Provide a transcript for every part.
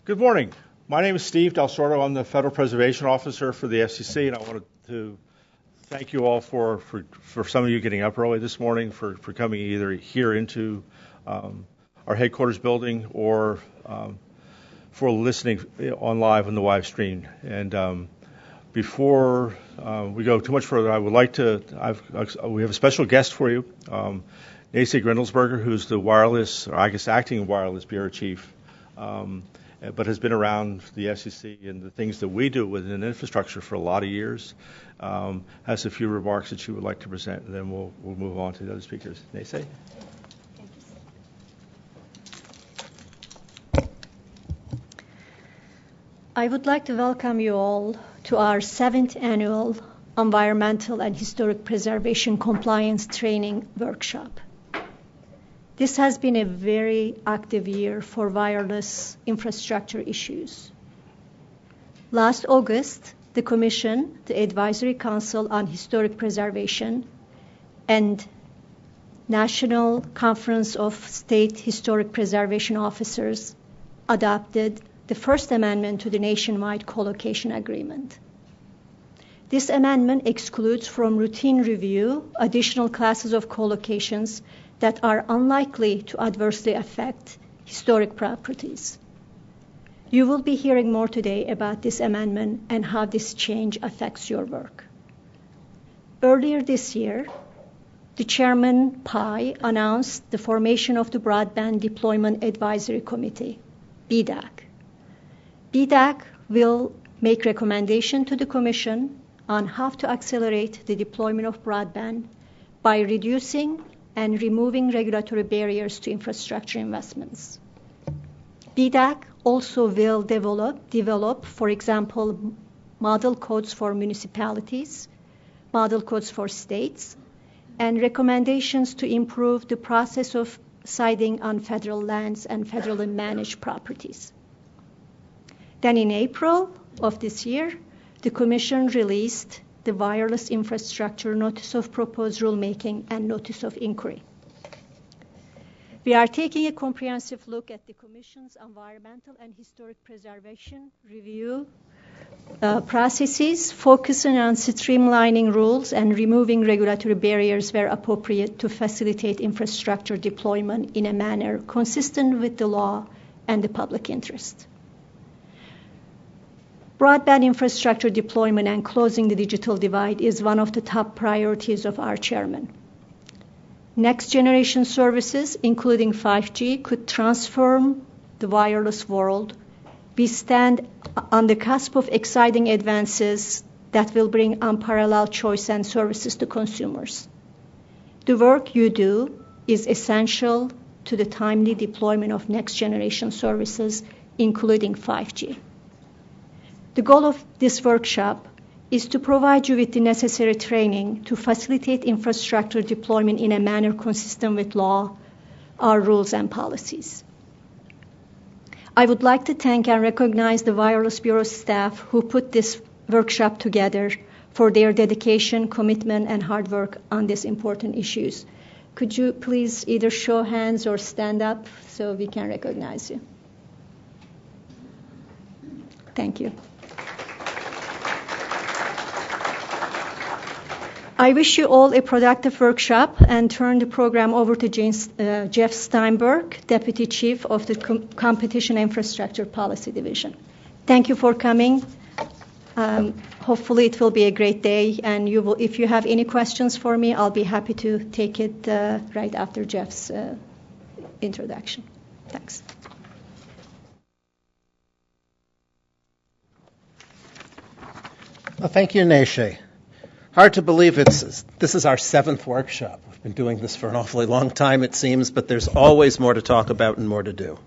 Good morning. My name is Steve Del Sordo. I'm the Federal Preservation Officer for the FCC, and I wanted to thank you all for some of you getting up early this morning, for coming either here into our headquarters building or for listening on live on the live stream. And before we go too much further, I would like to, we have a special guest for you, Nancy Grindelsberger, who's the wireless, or I guess acting wireless bureau chief, but has been around the FCC and the things that we do within infrastructure for a lot of years, has a few remarks that she would like to present, and then we'll move on to the other speakers. Nancy? I would like to welcome you all to our 7th annual Environmental and Historic Preservation Compliance Training Workshop. This has been a very active year for wireless infrastructure issues. Last August, the Commission, the Advisory Council on Historic Preservation, and National Conference of State Historic Preservation Officers adopted the first amendment to the nationwide collocation agreement. This amendment excludes from routine review additional classes of collocations that are unlikely to adversely affect historic properties. You will be hearing more today about this amendment and how this change affects your work. Earlier this year, the Chairman Pai announced the formation of the Broadband Deployment Advisory Committee, BDAC. BDAC will make recommendation to the Commission on how to accelerate the deployment of broadband by reducing and removing regulatory barriers to infrastructure investments. BDAC also will develop, for example, model codes for municipalities, model codes for states, and recommendations to improve the process of siting on federal lands and federally managed properties. Then in April of this year, the Commission released the Wireless Infrastructure Notice of Proposed Rulemaking and Notice of Inquiry. We are taking a comprehensive look at the Commission's environmental and historic preservation review processes, focusing on streamlining rules and removing regulatory barriers where appropriate to facilitate infrastructure deployment in a manner consistent with the law and the public interest. Broadband infrastructure deployment and closing the digital divide is one of the top priorities of our chairman. Next generation services, including 5G, could transform the wireless world. We stand on the cusp of exciting advances that will bring unparalleled choice and services to consumers. The work you do is essential to the timely deployment of next generation services, including 5G. The goal of this workshop is to provide you with the necessary training to facilitate infrastructure deployment in a manner consistent with law, our rules, and policies. I would like to thank and recognize the Wireless Bureau staff who put this workshop together for their dedication, commitment, and hard work on these important issues. Could you please either show hands or stand up so we can recognize you? Thank you. I wish you all a productive workshop and turn the program over to Jeff Steinberg, Deputy Chief of the Competition Infrastructure Policy Division. Thank you for coming. Hopefully it will be a great day, and if you have any questions for me, I'll be happy to take it right after Jeff's introduction. Thanks. Well, thank you, Neşe. Hard to believe this is our 7th workshop. We've been doing this for an awfully long time, it seems, but there's always more to talk about and more to do.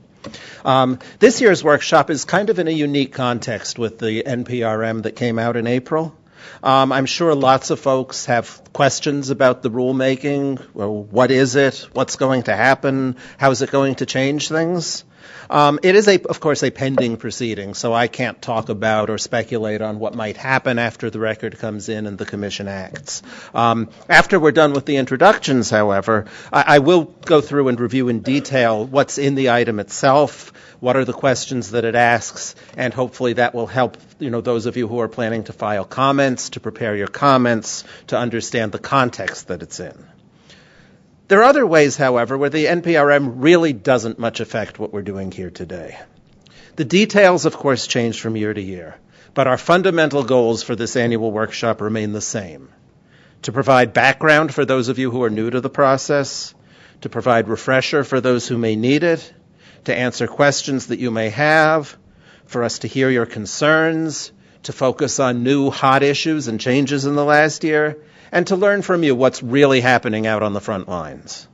This year's workshop is kind of in a unique context with the NPRM that came out in April. I'm sure lots of folks have questions about the rulemaking. Well, what is it? What's going to happen? How is it going to change things? It is, of course, a pending proceeding, so I can't talk about or speculate on what might happen after the record comes in and the Commission acts. After we're done with the introductions, however, I will go through and review in detail what's in the item itself, what are the questions that it asks, and hopefully that will help those of you who are planning to file comments, to prepare your comments, to understand the context that it's in. There are other ways, however, where the NPRM really doesn't much affect what we're doing here today. The details, of course, change from year to year, but our fundamental goals for this annual workshop remain the same: to provide background for those of you who are new to the process, to provide refresher for those who may need it, to answer questions that you may have, for us to hear your concerns, to focus on new hot issues and changes in the last year, and to learn from you what's really happening out on the front lines.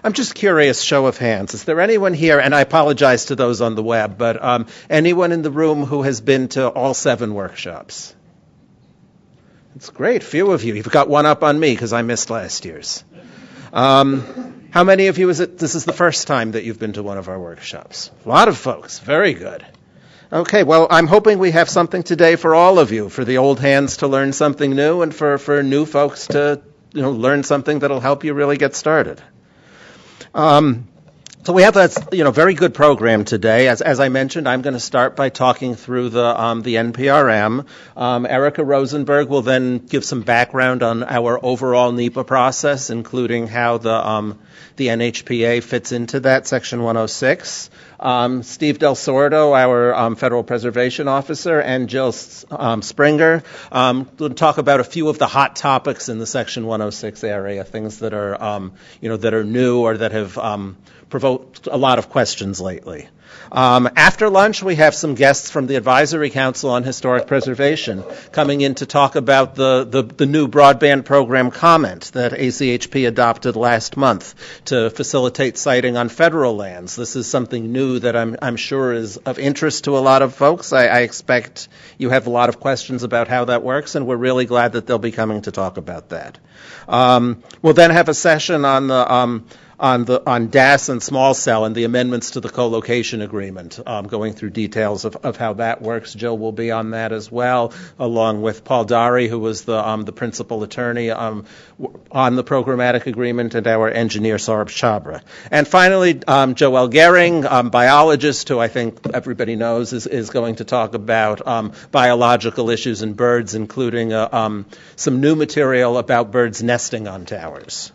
I'm just curious, show of hands, is there anyone here, and I apologize to those on the web, but anyone in the room who has been to all 7 workshops? It's great, few of you. You've got one up on me because I missed last year's. How many of you this is the first time that you've been to one of our workshops? A lot of folks, very good. Okay, well, I'm hoping we have something today for all of you, for the old hands to learn something new and for new folks to learn something that'll help you really get started. So we have a very good program today. As I mentioned, I'm going to start by talking through the NPRM. Erica Rosenberg will then give some background on our overall NEPA process, including how the NHPA fits into that, Section 106. Steve Del Sordo, our Federal Preservation Officer, and Jill Springer will talk about a few of the hot topics in the Section 106 area, things that are that are new or that have provoked a lot of questions lately. After lunch, we have some guests from the Advisory Council on Historic Preservation coming in to talk about the new broadband program comment that ACHP adopted last month to facilitate siting on federal lands. This is something new that I'm sure is of interest to a lot of folks. I expect you have a lot of questions about how that works, and we're really glad that they'll be coming to talk about that. We'll then have a session on DAS and small cell and the amendments to the collocation agreement, going through details of how that works. Jill will be on that as well, along with Paul Dari, who was the principal attorney on the programmatic agreement, and our engineer, Saurabh Chabra. And finally, Joelle Gehring, biologist, who I think everybody knows is going to talk about biological issues in birds, including some new material about birds nesting on towers.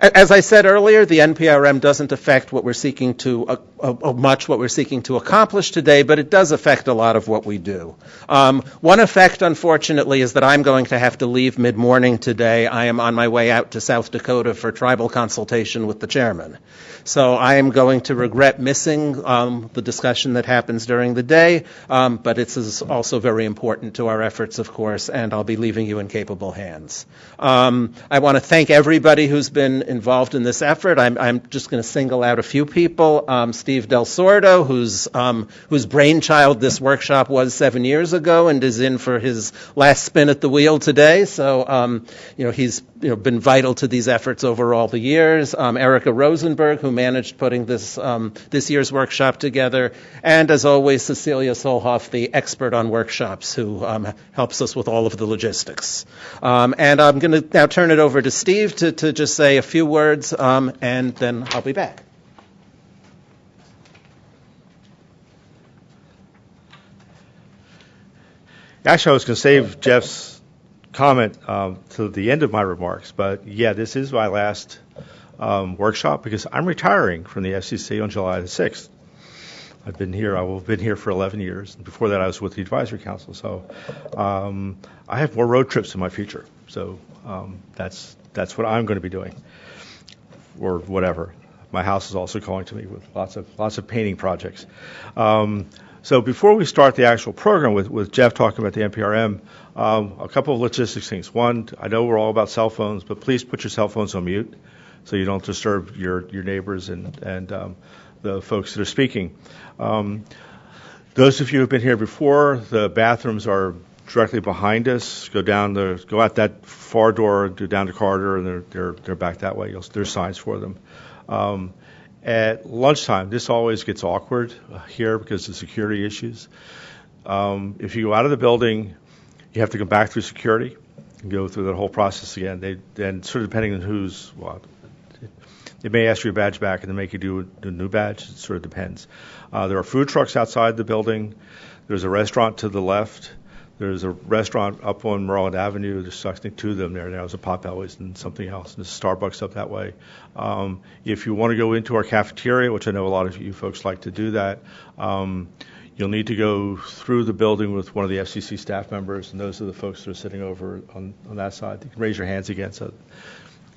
As I said earlier, the NPRM doesn't affect what we're seeking to what we're seeking to accomplish today, but it does affect a lot of what we do. One effect, unfortunately, is that I'm going to have to leave mid-morning today. I am on my way out to South Dakota for tribal consultation with the chairman. So I am going to regret missing the discussion that happens during the day, but it is also very important to our efforts, of course, and I'll be leaving you in capable hands. I want to thank everybody who's been involved in this effort. I'm just going to single out a few people. Steve Del Sordo, whose brainchild this workshop was 7 years ago and is in for his last spin at the wheel today. So, he's been vital to these efforts over all the years. Erica Rosenberg, who managed putting this year's workshop together. And as always, Cecilia Solhoff, the expert on workshops, who helps us with all of the logistics. And I'm going to now turn it over to Steve to just say a few words, and then I'll be back. Actually, I was going to save Jeff's comment to the end of my remarks, but yeah, this is my last workshop because I'm retiring from the FCC on July the 6th. I've been here for 11 years. Before that, I was with the Advisory Council. So I have more road trips in my future. So that's what I'm going to be doing, or whatever. My house is also calling to me with lots of painting projects. So before we start the actual program with Jeff talking about the NPRM, a couple of logistics things. One, I know we're all about cell phones, but please put your cell phones on mute so you don't disturb your neighbors and the folks that are speaking. Those of you who have been here before, the bathrooms are directly behind us. Go out that far door, go down the corridor, and they're back that way. There's signs for them. At lunchtime, this always gets awkward here because of security issues. If you go out of the building, you have to come back through security and go through that whole process again. Then sort of depending on who's what, they may ask you your badge back and then make you do a new badge. It sort of depends. There are food trucks outside the building. There's a restaurant to the left. There's a restaurant up on Maryland Avenue. There's, I think, two of them there. There's a Potbelly's and something else. And there's a Starbucks up that way. If you want to go into our cafeteria, which I know a lot of you folks like to do that, you'll need to go through the building with one of the FCC staff members, and those are the folks that are sitting over on that side. You can raise your hands again, so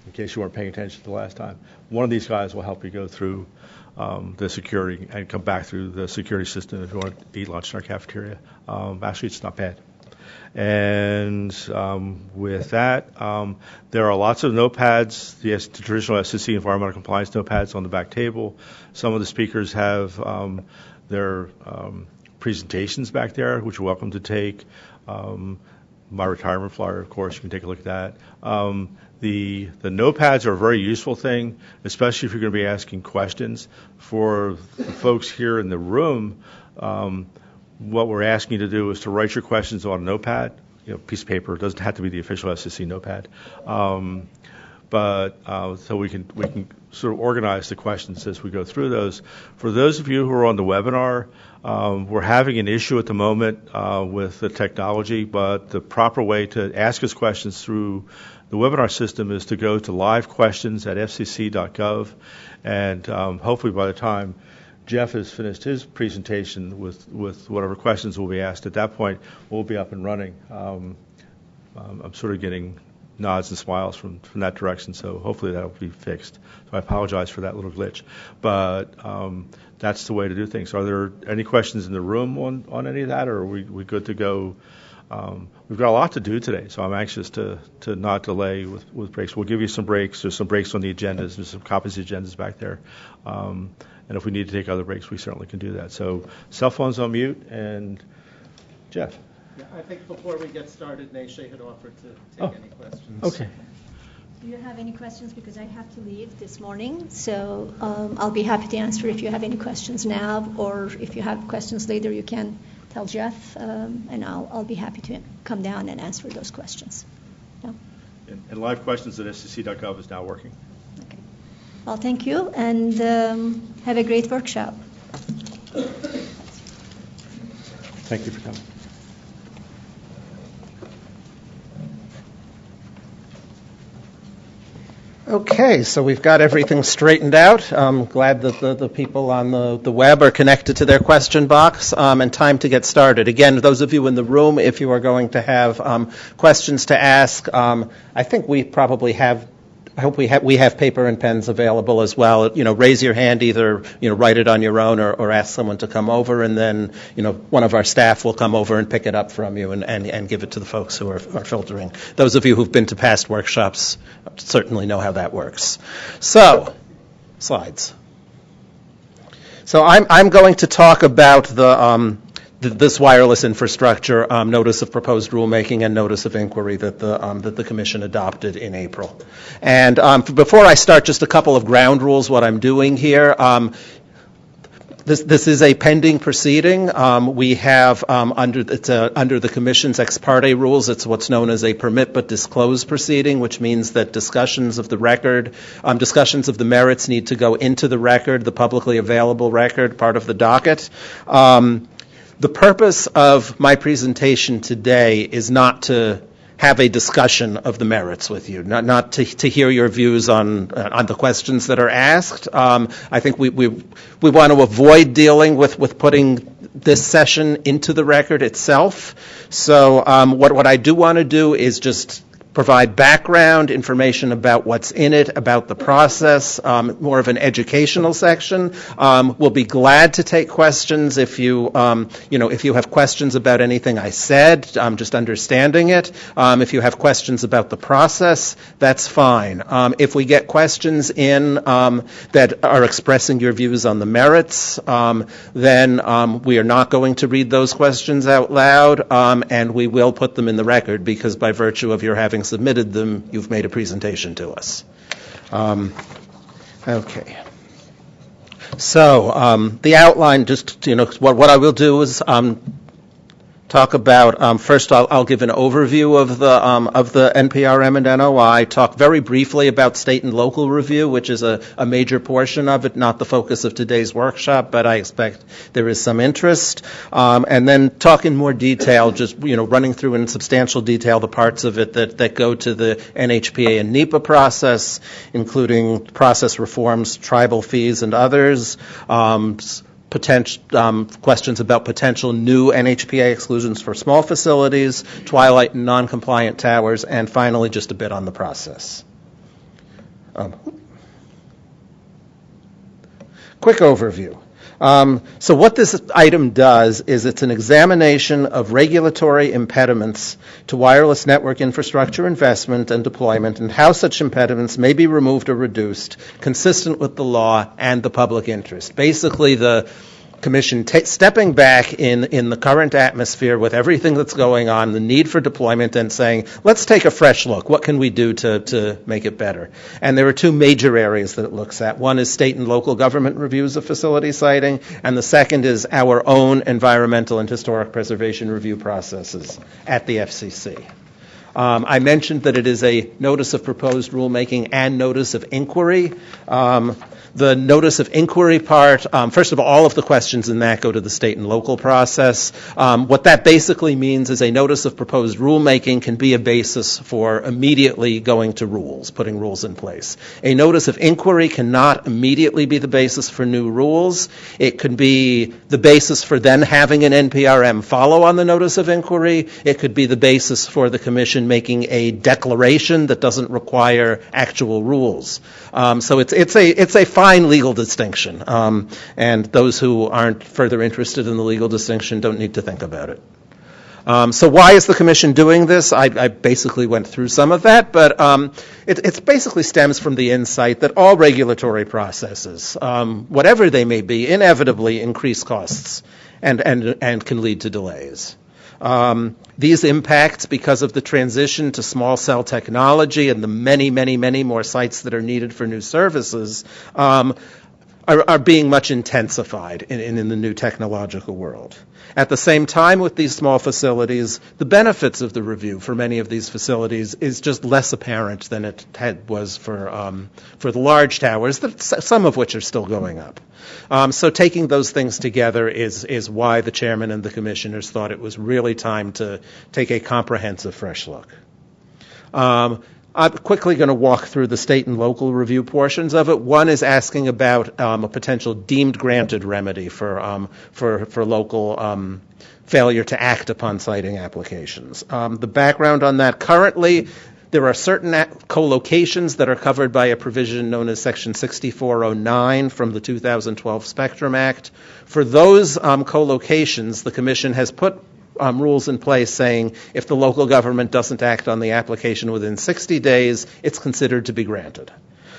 in case you weren't paying attention the last time. One of these guys will help you go through the security and come back through the security system if you want to eat lunch in our cafeteria. Actually, it's not bad. And with that, there are lots of notepads, the traditional SCC environmental compliance notepads on the back table. Some of the speakers have their presentations back there, which you're welcome to take. My retirement flyer, of course, you can take a look at that. The notepads are a very useful thing, especially if you're going to be asking questions. For the folks here in the room, what we're asking you to do is to write your questions on a notepad, piece of paper. It doesn't have to be the official SCC notepad. So we can sort of organize the questions as we go through those. For those of you who are on the webinar, we're having an issue at the moment with the technology, but the proper way to ask us questions through the webinar system is to go to live questions at fcc.gov, and hopefully by the time Jeff has finished his presentation with whatever questions will be asked at that point, we'll be up and running. I'm sort of getting nods and smiles from that direction, so hopefully that'll be fixed. So I apologize for that little glitch, but that's the way to do things. Are there any questions in the room on any of that, or are we good to go? We've got a lot to do today, so I'm anxious to not delay with breaks. We'll give you some breaks. There's some breaks on the agendas. There's some copies of the agendas back there. And if we need to take other breaks, we certainly can do that. So cell phones on mute, and Jeff. Yeah, I think before we get started, Neisha had offered to take any questions. Okay. Do you have any questions? Because I have to leave this morning, so I'll be happy to answer if you have any questions now, or if you have questions later, you can tell Jeff, and I'll be happy to come down and answer those questions. No? And live questions at scc.gov is now working. Okay. Well, thank you, and have a great workshop. Thank you for coming. Okay, so we've got everything straightened out. I'm glad that the people on the web are connected to their question box, and time to get started. Again, those of you in the room, if you are going to have questions to ask, I think we probably have. I hope we have paper and pens available as well. Raise your hand, either write it on your own or ask someone to come over, and then one of our staff will come over and pick it up from you and give it to the folks who are filtering. Those of you who've been to past workshops certainly know how that works. So, slides. So I'm going to talk about this wireless infrastructure notice of proposed rulemaking and notice of inquiry that the Commission adopted in April. And before I start, just a couple of ground rules. What I'm doing here. This is a pending proceeding. We have under the Commission's ex parte rules. It's what's known as a permit but disclose proceeding, which means that discussions of the record, discussions of the merits need to go into the record, the publicly available record, part of the docket. The purpose of my presentation today is not to have a discussion of the merits with you, not to hear your views on the questions that are asked. I think we want to avoid dealing with putting this session into the record itself. So what I do want to do is just provide background information about what's in it, about the process, more of an educational section. We'll be glad to take questions if you have questions about anything I said, just understanding it. If you have questions about the process, that's fine. If we get questions in that are expressing your views on the merits, then we are not going to read those questions out loud, and we will put them in the record because by virtue of your having submitted them, you've made a presentation to us. Okay. So the outline, just what I will do is talk about first. I'll give an overview of the NPRM and NOI. Talk very briefly about state and local review, which is a major portion of it, not the focus of today's workshop, but I expect there is some interest. And then talk in more detail, just running through in substantial detail the parts of it that go to the NHPA and NEPA process, including process reforms, tribal fees, and others. Potential questions about potential new NHPA exclusions for small facilities, twilight and non-compliant towers, and finally just a bit on the process. Quick overview. So what this item does is it's an examination of regulatory impediments to wireless network infrastructure investment and deployment and how such impediments may be removed or reduced consistent with the law and the public interest. Basically, the Commission stepping back in the current atmosphere with everything that's going on, the need for deployment, and saying, let's take a fresh look. What can we do to make it better? And there are two major areas that it looks at. One is state and local government reviews of facility siting, and the second is our own environmental and historic preservation review processes at the FCC. I mentioned that it is a notice of proposed rulemaking and notice of inquiry. The notice of inquiry part, first of all of the questions in that go to the state and local process. What that basically means is a notice of proposed rulemaking can be a basis for immediately going to rules, putting rules in place. A notice of inquiry cannot immediately be the basis for new rules. It could be the basis for then having an NPRM follow on the notice of inquiry. It could be the basis for the Commission making a declaration that doesn't require actual rules. So it's a fine legal distinction, and those who aren't further interested in the legal distinction don't need to think about it. So why is the Commission doing this? I basically went through some of that, but it basically stems from the insight that all regulatory processes, whatever they may be, inevitably increase costs and can lead to delays. These impacts, because of the transition to small cell technology and the many, many, many more sites that are needed for new services, are being much intensified in the new technological world. At the same time, with these small facilities, the benefits of the review for many of these facilities is just less apparent than it was for the large towers, some of which are still going up. So taking those things together is why the chairman and the commissioners thought it was really time to take a comprehensive fresh look. I'm quickly going to walk through the state and local review portions of it. One is asking about a potential deemed granted remedy for local failure to act upon siting applications. The background on that: currently, there are certain co-locations that are covered by a provision known as Section 6409 from the 2012 Spectrum Act. For those co-locations, the Commission has put rules in place saying if the local government doesn't act on the application within 60 days, it's considered to be granted.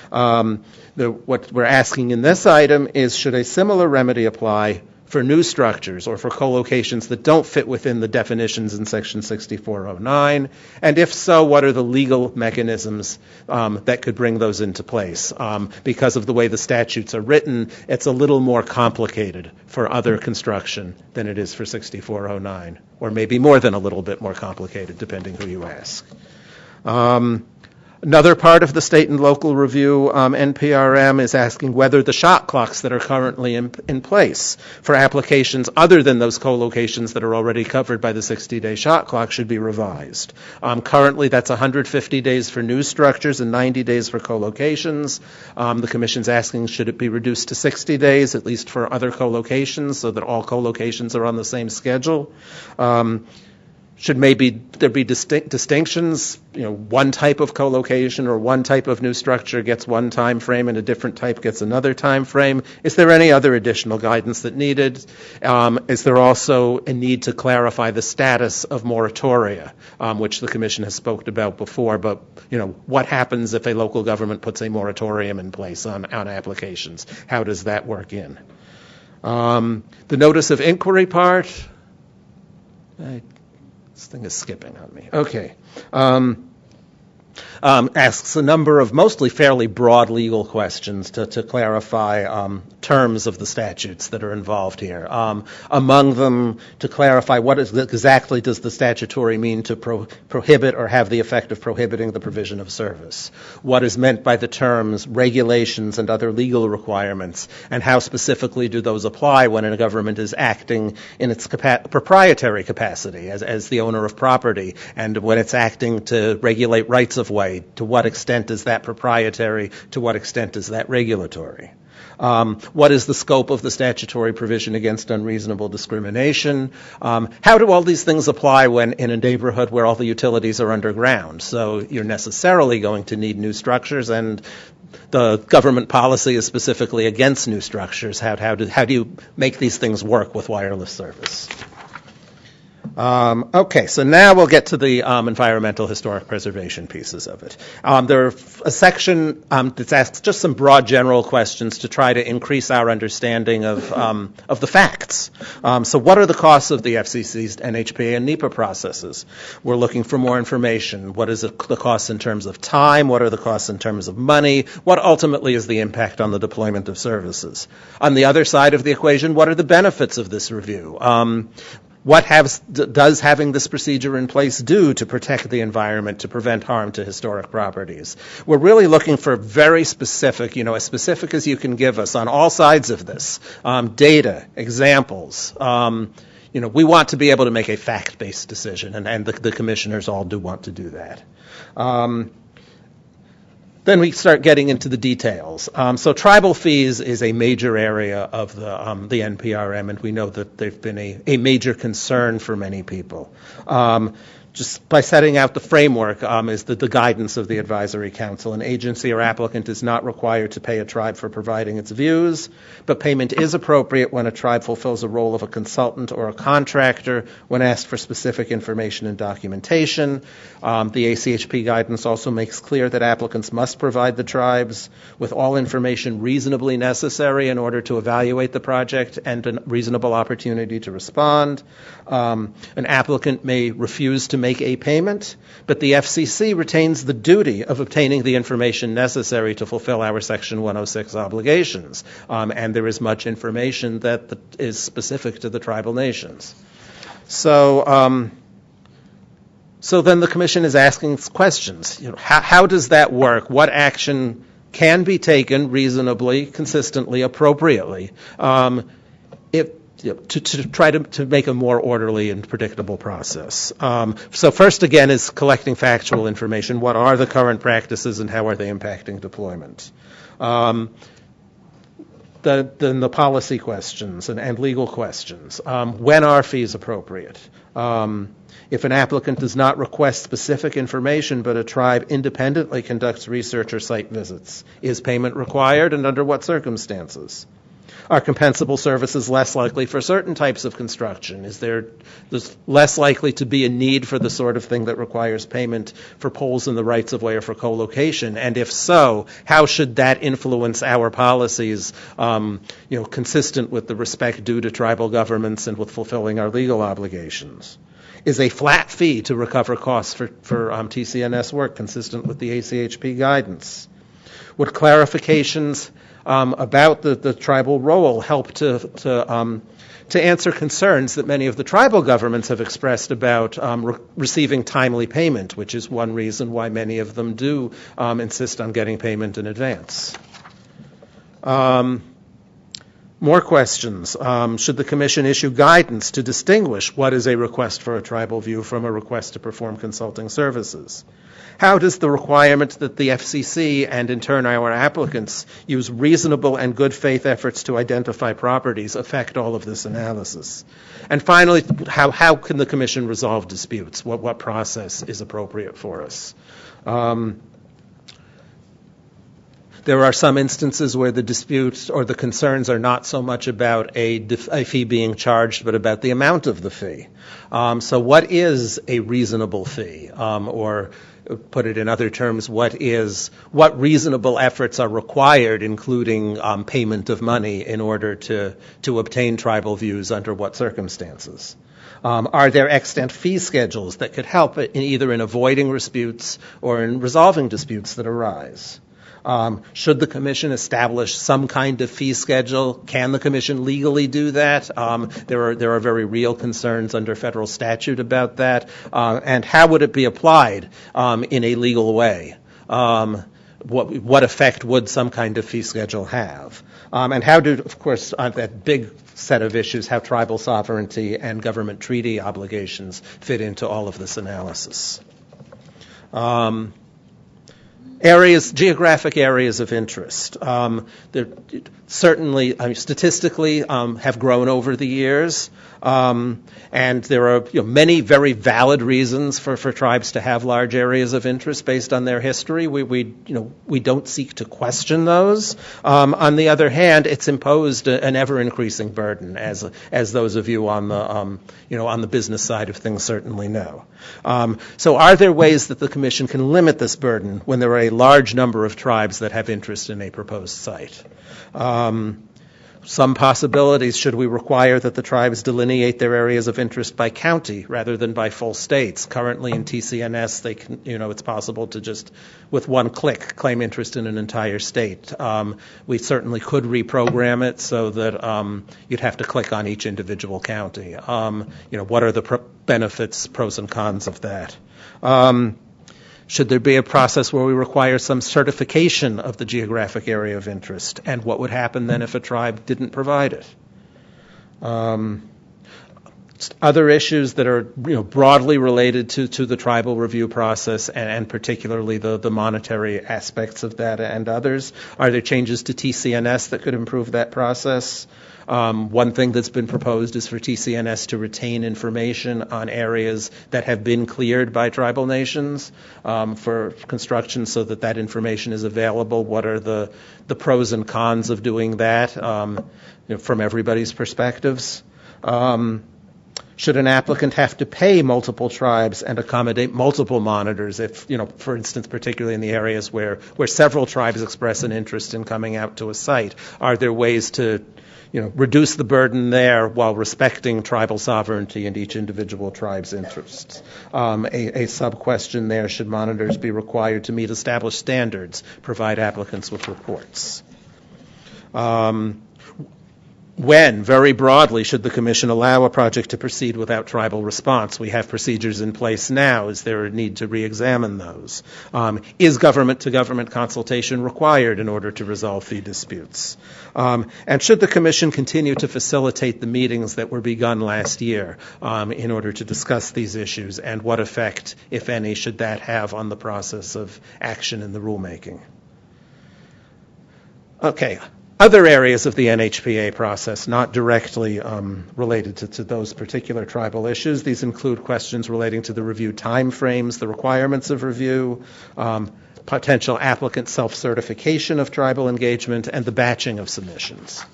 What we're asking in this item is, should a similar remedy apply for new structures or for co-locations that don't fit within the definitions in Section 6409? And if so, what are the legal mechanisms that could bring those into place? Because of the way the statutes are written, it's a little more complicated for other construction than it is for 6409, or maybe more than a little bit more complicated, depending who you ask. Another part of the state and local review NPRM is asking whether the shot clocks that are currently in place for applications other than those co-locations that are already covered by the 60-day shot clock should be revised. Currently, that's 150 days for new structures and 90 days for co-locations. The Commission's asking, should it be reduced to 60 days, at least for other co-locations, so that all co-locations are on the same schedule? Should maybe there be distinctions? One type of co-location or one type of new structure gets one time frame and a different type gets another time frame. Is there any other additional guidance that needed? Is there also a need to clarify the status of moratoria, which the Commission has spoken about before? But what happens if a local government puts a moratorium in place on applications? How does that work in? The notice of inquiry part. This thing is skipping on me. Okay. asks a number of mostly fairly broad legal questions to clarify terms of the statutes that are involved here. Among them, to clarify what exactly does the statutory mean to prohibit or have the effect of prohibiting the provision of service? What is meant by the terms regulations and other legal requirements, and how specifically do those apply when a government is acting in its proprietary capacity as the owner of property, and when it's acting to regulate rights of way? To what extent is that proprietary? To what extent is that regulatory? What is the scope of the statutory provision against unreasonable discrimination? How do all these things apply when in a neighborhood where all the utilities are underground? So you're necessarily going to need new structures, and the government policy is specifically against new structures. How do you make these things work with wireless service? Okay, so now we'll get to the environmental historic preservation pieces of it. There's a section that asks just some broad general questions to try to increase our understanding of the facts. So what are the costs of the FCC's NHPA and NEPA processes? We're looking for more information. What is the cost in terms of time? What are the costs in terms of money? What ultimately is the impact on the deployment of services? On the other side of the equation, what are the benefits of this review? What does having this procedure in place do to protect the environment, to prevent harm to historic properties? We're really looking for very specific, as specific as you can give us on all sides of this, data, examples. We want to be able to make a fact-based decision, and the commissioners all do want to do that. Then we start getting into the details. So tribal fees is a major area of the NPRM, and we know that they've been a major concern for many people. Just by setting out the framework is the guidance of the Advisory Council. An agency or applicant is not required to pay a tribe for providing its views, but payment is appropriate when a tribe fulfills a role of a consultant or a contractor when asked for specific information and documentation. The ACHP guidance also makes clear that applicants must provide the tribes with all information reasonably necessary in order to evaluate the project and a reasonable opportunity to respond. An applicant may refuse to make a payment, but the FCC retains the duty of obtaining the information necessary to fulfill our Section 106 obligations, and there is much information that is specific to the tribal nations. So then the Commission is asking questions. How does that work? What action can be taken reasonably, consistently, appropriately, to try to make a more orderly and predictable process. So first, again, is collecting factual information. What are the current practices and how are they impacting deployment? Then the policy questions and legal questions. When are fees appropriate? If an applicant does not request specific information but a tribe independently conducts research or site visits, is payment required and under what circumstances? Are compensable services less likely for certain types of construction? There's less likely to be a need for the sort of thing that requires payment for poles in the rights of way or for co-location? And if so, how should that influence our policies, consistent with the respect due to tribal governments and with fulfilling our legal obligations? Is a flat fee to recover costs for TCNS work consistent with the ACHP guidance? Would clarifications about the tribal role help to answer concerns that many of the tribal governments have expressed about receiving timely payment, which is one reason why many of them do insist on getting payment in advance? More questions. Should the Commission issue guidance to distinguish what is a request for a tribal view from a request to perform consulting services? How does the requirement that the FCC and in turn our applicants use reasonable and good faith efforts to identify properties affect all of this analysis? And finally, how can the Commission resolve disputes? What process is appropriate for us? There are some instances where the disputes or the concerns are not so much about a fee being charged, but about the amount of the fee. So what is a reasonable fee? Or put it in other terms, what reasonable efforts are required, including payment of money, in order to obtain tribal views under what circumstances. Are there extant fee schedules that could help either in avoiding disputes or in resolving disputes that arise? Should the Commission establish some kind of fee schedule? Can the Commission legally do that? There are very real concerns under federal statute about that. And how would it be applied in a legal way? What effect would some kind of fee schedule have? And how do, of course, that big set of issues, how tribal sovereignty and government treaty obligations fit into all of this analysis? Geographic areas of interest. They're certainly, statistically, have grown over the years. And there are many very valid reasons for tribes to have large areas of interest based on their history. We don't seek to question those. On the other hand, it's imposed an ever-increasing burden, as those of you on the business side of things certainly know. So are there ways that the Commission can limit this burden when there are a large number of tribes that have interest in a proposed site? Some possibilities: should we require that the tribes delineate their areas of interest by county rather than by full states? Currently in TCNS, they can, it's possible to just, with one click, claim interest in an entire state. We certainly could reprogram it so that you'd have to click on each individual county. What are the benefits, pros and cons of that? Should there be a process where we require some certification of the geographic area of interest? And what would happen then if a tribe didn't provide it? Other issues that are broadly related to the tribal review process and particularly the monetary aspects of that and others. Are there changes to TCNS that could improve that process? One thing that's been proposed is for TCNS to retain information on areas that have been cleared by tribal nations for construction so that information is available. What are the pros and cons of doing that from everybody's perspectives? Should an applicant have to pay multiple tribes and accommodate multiple monitors if, for instance, particularly in the areas where several tribes express an interest in coming out to a site? Are there ways to reduce the burden there while respecting tribal sovereignty and each individual tribe's interests? A sub-question there: should monitors be required to meet established standards, provide applicants with reports? When, very broadly, should the Commission allow a project to proceed without tribal response? We have procedures in place now. Is there a need to re-examine those? Is government-to-government consultation required in order to resolve fee disputes? And should the Commission continue to facilitate the meetings that were begun last year in order to discuss these issues? And what effect, if any, should that have on the process of action in the rulemaking? Okay. Other areas of the NHPA process, not directly related to those particular tribal issues. These include questions relating to the review timeframes, the requirements of review, potential applicant self-certification of tribal engagement, and the batching of submissions.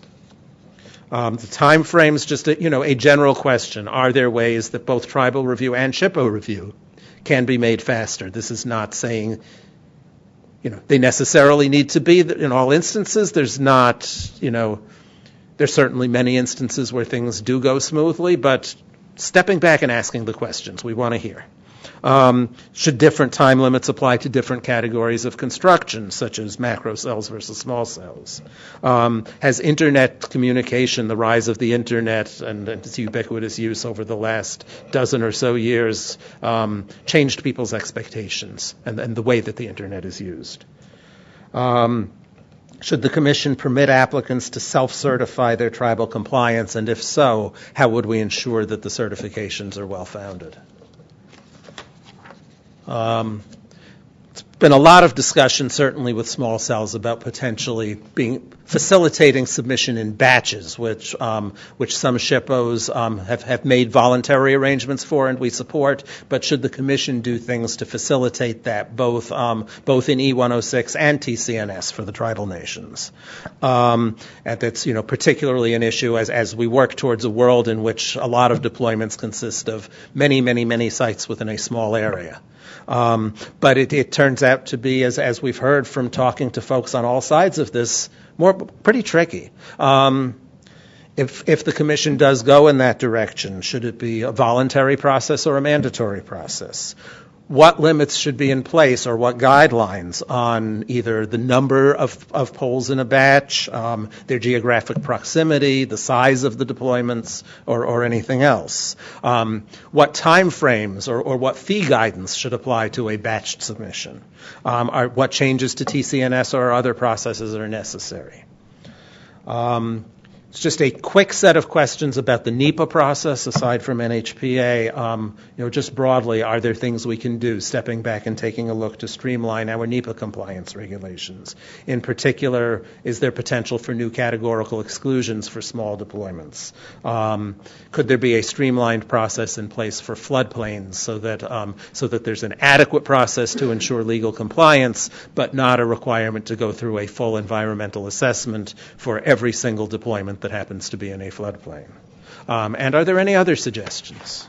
The timeframes, just a general question. Are there ways that both tribal review and SHPO review can be made faster? This is not saying they necessarily need to be in all instances. There's not, there's certainly many instances where things do go smoothly, but stepping back and asking the questions we want to hear. Should different time limits apply to different categories of construction, such as macro cells versus small cells? Has internet communication, the rise of the internet and its ubiquitous use over the last dozen or so years, changed people's expectations and the way that the internet is used? Should the Commission permit applicants to self-certify their tribal compliance, and if so, how would we ensure that the certifications are well-founded? It's been a lot of discussion, certainly with small cells, about potentially facilitating submission in batches, which some SHPOs have made voluntary arrangements for, and we support. But should the Commission do things to facilitate that, both in E106 and TCNS for the tribal nations? And that's particularly an issue as we work towards a world in which a lot of deployments consist of many, many, many sites within a small area. But it turns out to be, as we've heard from talking to folks on all sides of this, pretty tricky. If the commission does go in that direction, should it be a voluntary process or a mandatory process? What limits should be in place, or what guidelines on either the number of polls in a batch, their geographic proximity, the size of the deployments, or anything else? What timeframes or what fee guidance should apply to a batched submission? What changes to TCNS or other processes are necessary? It's just a quick set of questions about the NEPA process, aside from NHPA. Just broadly, are there things we can do, stepping back and taking a look to streamline our NEPA compliance regulations? In particular, is there potential for new categorical exclusions for small deployments? Could there be a streamlined process in place for floodplains so that there's an adequate process to ensure legal compliance, but not a requirement to go through a full environmental assessment for every single deployment that happens to be in a floodplain? And are there any other suggestions?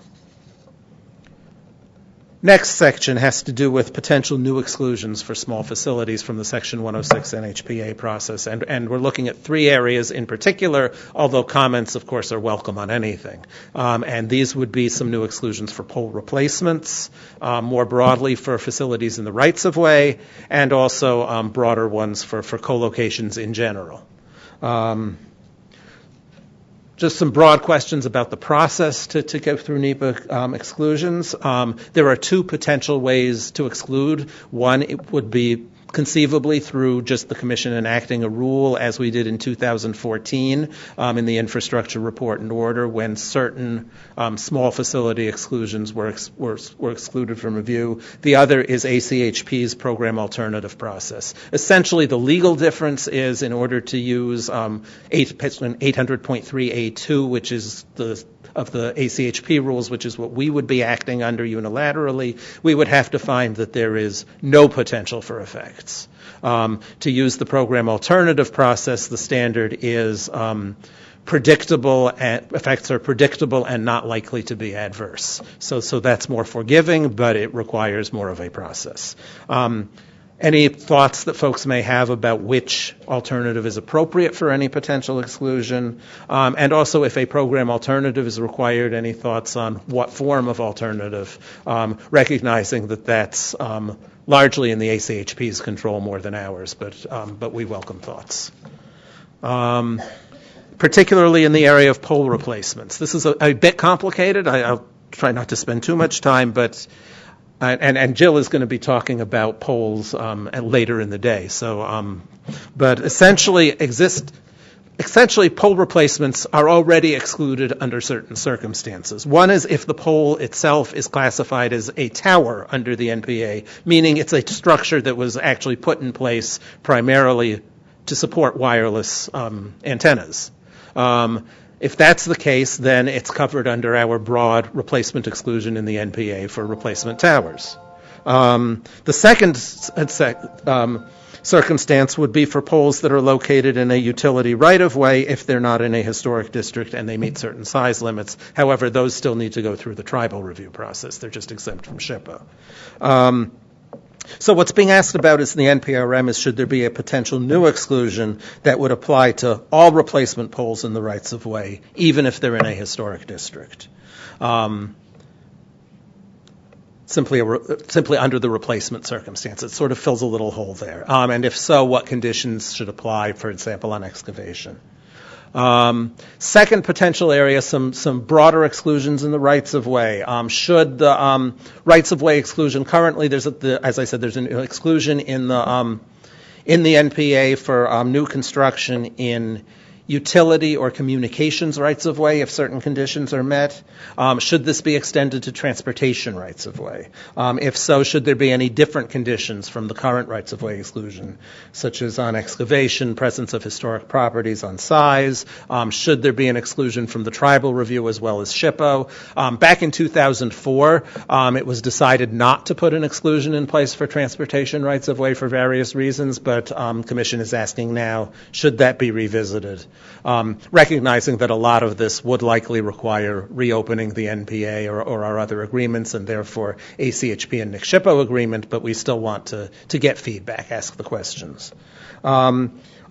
Next section has to do with potential new exclusions for small facilities from the Section 106 NHPA process. And we're looking at three areas in particular, although comments, of course, are welcome on anything. And these would be some new exclusions for pole replacements, more broadly for facilities in the rights-of-way, and also broader ones for collocations in general. Just some broad questions about the process to go through NEPA exclusions. There are two potential ways to exclude. One, it would be conceivably through just the Commission enacting a rule, as we did in 2014 in the Infrastructure Report and Order, when certain small facility exclusions were excluded from review. The other is ACHP's Program Alternative Process. Essentially, the legal difference is, in order to use 800.3A2, which is of the ACHP rules, which is what we would be acting under unilaterally, we would have to find that there is no potential for effects. To use the Program Alternative Process, the standard is predictable, effects are predictable and not likely to be adverse. So that's more forgiving, but it requires more of a process. Any thoughts that folks may have about which alternative is appropriate for any potential exclusion? And also, if a program alternative is required, any thoughts on what form of alternative, recognizing that that's largely in the ACHP's control more than ours, but we welcome thoughts. Particularly in the area of pole replacements. This is a bit complicated. I'll try not to spend too much time, but and Jill is going to be talking about poles later in the day. So, but essentially, pole replacements are already excluded under certain circumstances. One is if the pole itself is classified as a tower under the NPA, meaning it's a structure that was actually put in place primarily to support wireless antennas. If that's the case, then it's covered under our broad replacement exclusion in the NPA for replacement towers. The second circumstance would be for poles that are located in a utility right-of-way if they're not in a historic district and they meet certain size limits. However, those still need to go through the tribal review process. They're just exempt from SHPO. So what's being asked about is the NPRM is should there be a potential new exclusion that would apply to all replacement poles in the rights-of-way, even if they're in a historic district. Simply under the replacement circumstance. It sort of fills a little hole there. And if so, what conditions should apply, for example, on excavation? Second potential area, some broader exclusions in the rights-of-way. Should the rights-of-way exclusion currently, as I said, there's an exclusion in the NPA for new construction in utility or communications rights-of-way if certain conditions are met. Should this be extended to transportation rights-of-way? If so, should there be any different conditions from the current rights-of-way exclusion, such as on excavation, presence of historic properties, on size? Should there be an exclusion from the tribal review as well as SHPO? Back in 2004, it was decided not to put an exclusion in place for transportation rights-of-way for various reasons, but Commission is asking now, should that be revisited? recognizing that a lot of this would likely require reopening the NPA or our other agreements, and therefore ACHP and NHPA agreement, but we still want to get feedback, ask the questions.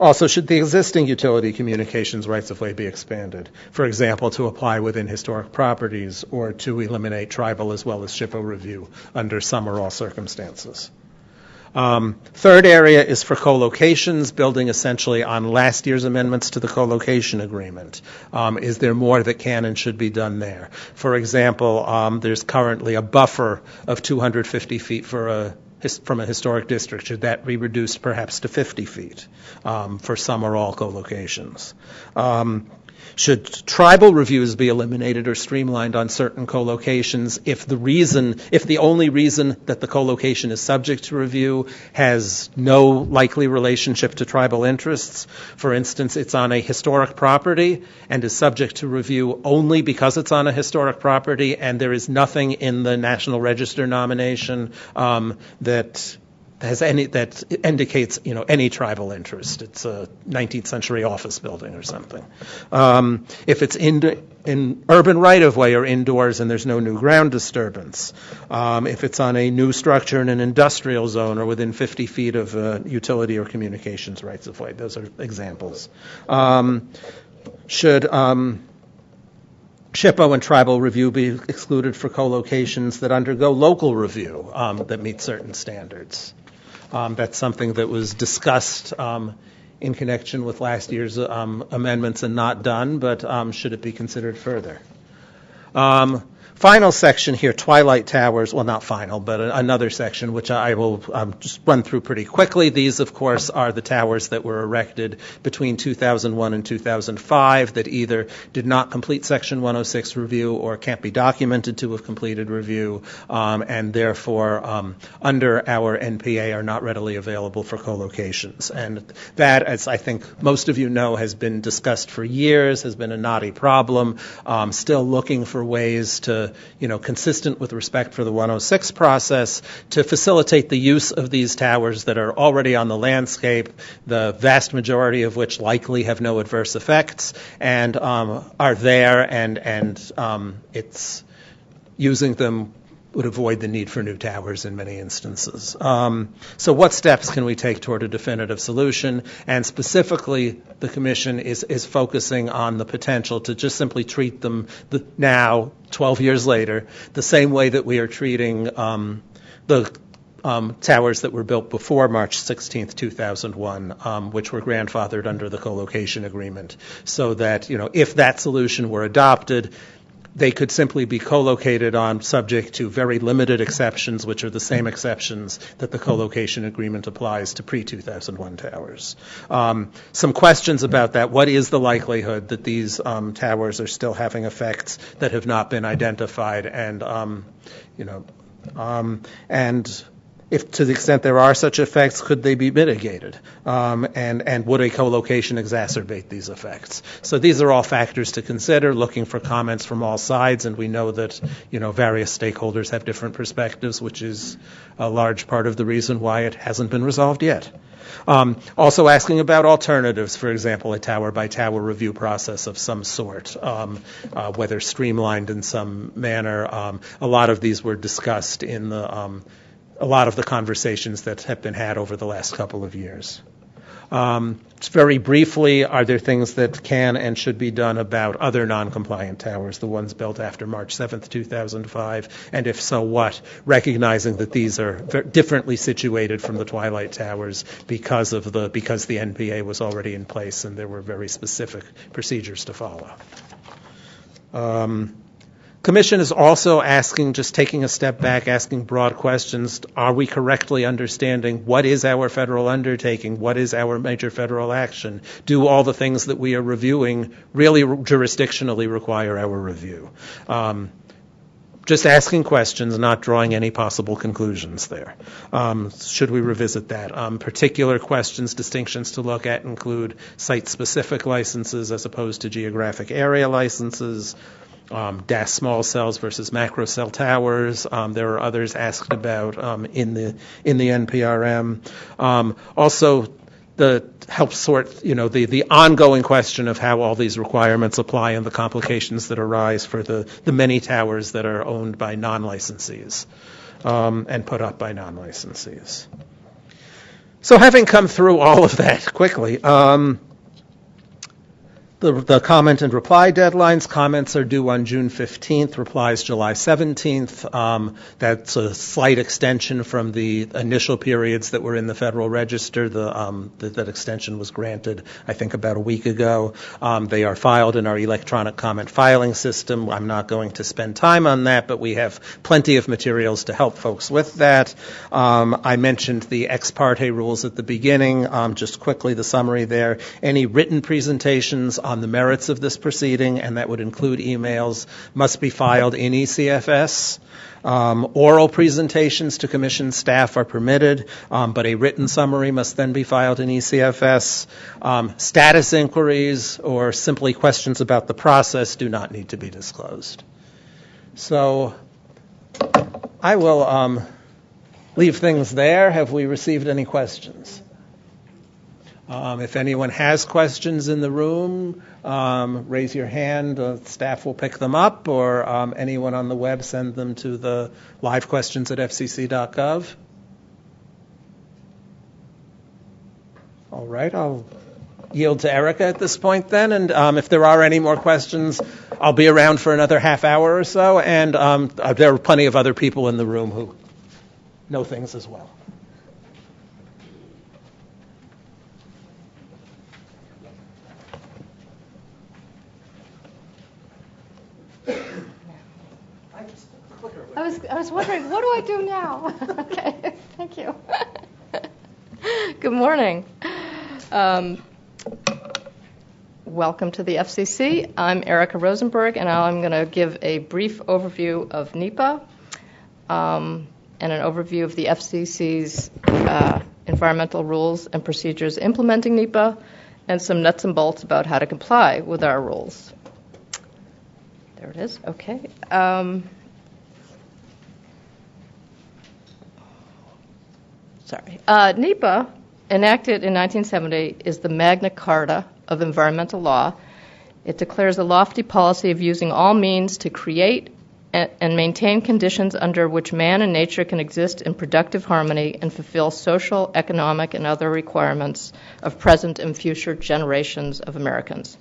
Also, should the existing utility communications rights-of-way be expanded? For example, to apply within historic properties or to eliminate tribal as well as SHPO review under some or all circumstances. Third area is for collocations, building essentially on last year's amendments to the collocation agreement. Is there more that can and should be done there? For example, there's currently a buffer of 250 feet from a historic district. Should that be reduced perhaps to 50 feet for some or all collocations? Should tribal reviews be eliminated or streamlined on certain collocations if the only reason that the collocation is subject to review has no likely relationship to tribal interests? For instance, it's on a historic property and is subject to review only because it's on a historic property, and there is nothing in the National Register nomination that indicates any tribal interest. It's a 19th century office building or something. If it's in urban right-of-way or indoors and there's no new ground disturbance. If it's on a new structure in an industrial zone or within 50 feet of utility or communications rights-of-way. Those are examples. Should SHPO and Tribal review be excluded for collocations that undergo local review that meet certain standards? That's something that was discussed in connection with last year's amendments and not done, but should it be considered further? Final section here, Twilight Towers, well, not final, but another section, which I will just run through pretty quickly. These, of course, are the towers that were erected between 2001 and 2005 that either did not complete Section 106 review or can't be documented to have completed review, and therefore, under our NPA, are not readily available for collocations. And that, as I think most of you know, has been discussed for years, has been a knotty problem, still looking for ways to consistent with respect for the 106 process, to facilitate the use of these towers that are already on the landscape, the vast majority of which likely have no adverse effects, and are there, and it's using them would avoid the need for new towers in many instances. So what steps can we take toward a definitive solution? And specifically, the Commission is focusing on the potential to just simply treat them now, 12 years later, the same way that we are treating the towers that were built before March 16th, 2001, which were grandfathered under the collocation agreement, so that, if that solution were adopted, they could simply be co-located on subject to very limited exceptions, which are the same exceptions that the co-location agreement applies to pre-2001 towers. Some questions about that. What is the likelihood that these towers are still having effects that have not been identified? And, and if to the extent there are such effects, could they be mitigated? And would a co-location exacerbate these effects? So these are all factors to consider, looking for comments from all sides, and we know that, various stakeholders have different perspectives, which is a large part of the reason why it hasn't been resolved yet. Also asking about alternatives, for example, a tower-by-tower review process of some sort, whether streamlined in some manner. A lot of these were discussed in a lot of the conversations that have been had over the last couple of years. Just very briefly, are there things that can and should be done about other non-compliant towers, the ones built after March 7th, 2005? And if so, what? Recognizing that these are differently situated from the Twilight Towers because the NPA was already in place and there were very specific procedures to follow. Commission is also asking, just taking a step back, asking broad questions. Are we correctly understanding what is our federal undertaking? What is our major federal action? Do all the things that we are reviewing really jurisdictionally require our review? Just asking questions, not drawing any possible conclusions there. Should we revisit that? Particular questions, distinctions to look at include site-specific licenses as opposed to geographic area licenses, DAS small cells versus macrocell towers. There are others asked about in the NPRM. Also, help sort, the ongoing question of how all these requirements apply and the complications that arise for the many towers that are owned by non-licensees and put up by non-licensees. So having come through all of that quickly, the comment and reply deadlines, comments are due on June 15th, replies July 17th. That's a slight extension from the initial periods that were in the Federal Register. That extension was granted, I think, about a week ago. They are filed in our electronic comment filing system. I'm not going to spend time on that, but we have plenty of materials to help folks with that. I mentioned the ex parte rules at the beginning. Just quickly, the summary there. Any written presentations on the merits of this proceeding, and that would include emails, must be filed in ECFS. Oral presentations to commission staff are permitted, but a written summary must then be filed in ECFS. Status inquiries or simply questions about the process do not need to be disclosed. So I will leave things there. Have we received any questions? If anyone has questions in the room, raise your hand. Staff will pick them up, or anyone on the web, send them to the live questions at fcc.gov. All right, I'll yield to Erica at this point then, and if there are any more questions, I'll be around for another half hour or so, and there are plenty of other people in the room who know things as well. I was wondering, what do I do now? Okay, thank you. Good morning. Welcome to the FCC. I'm Erica Rosenberg, and I'm going to give a brief overview of NEPA and an overview of the FCC's environmental rules and procedures implementing NEPA, and some nuts and bolts about how to comply with our rules. There it is. Okay. NEPA, enacted in 1970, is the Magna Carta of environmental law. It declares a lofty policy of using all means to create and maintain conditions under which man and nature can exist in productive harmony and fulfill social, economic, and other requirements of present and future generations of Americans.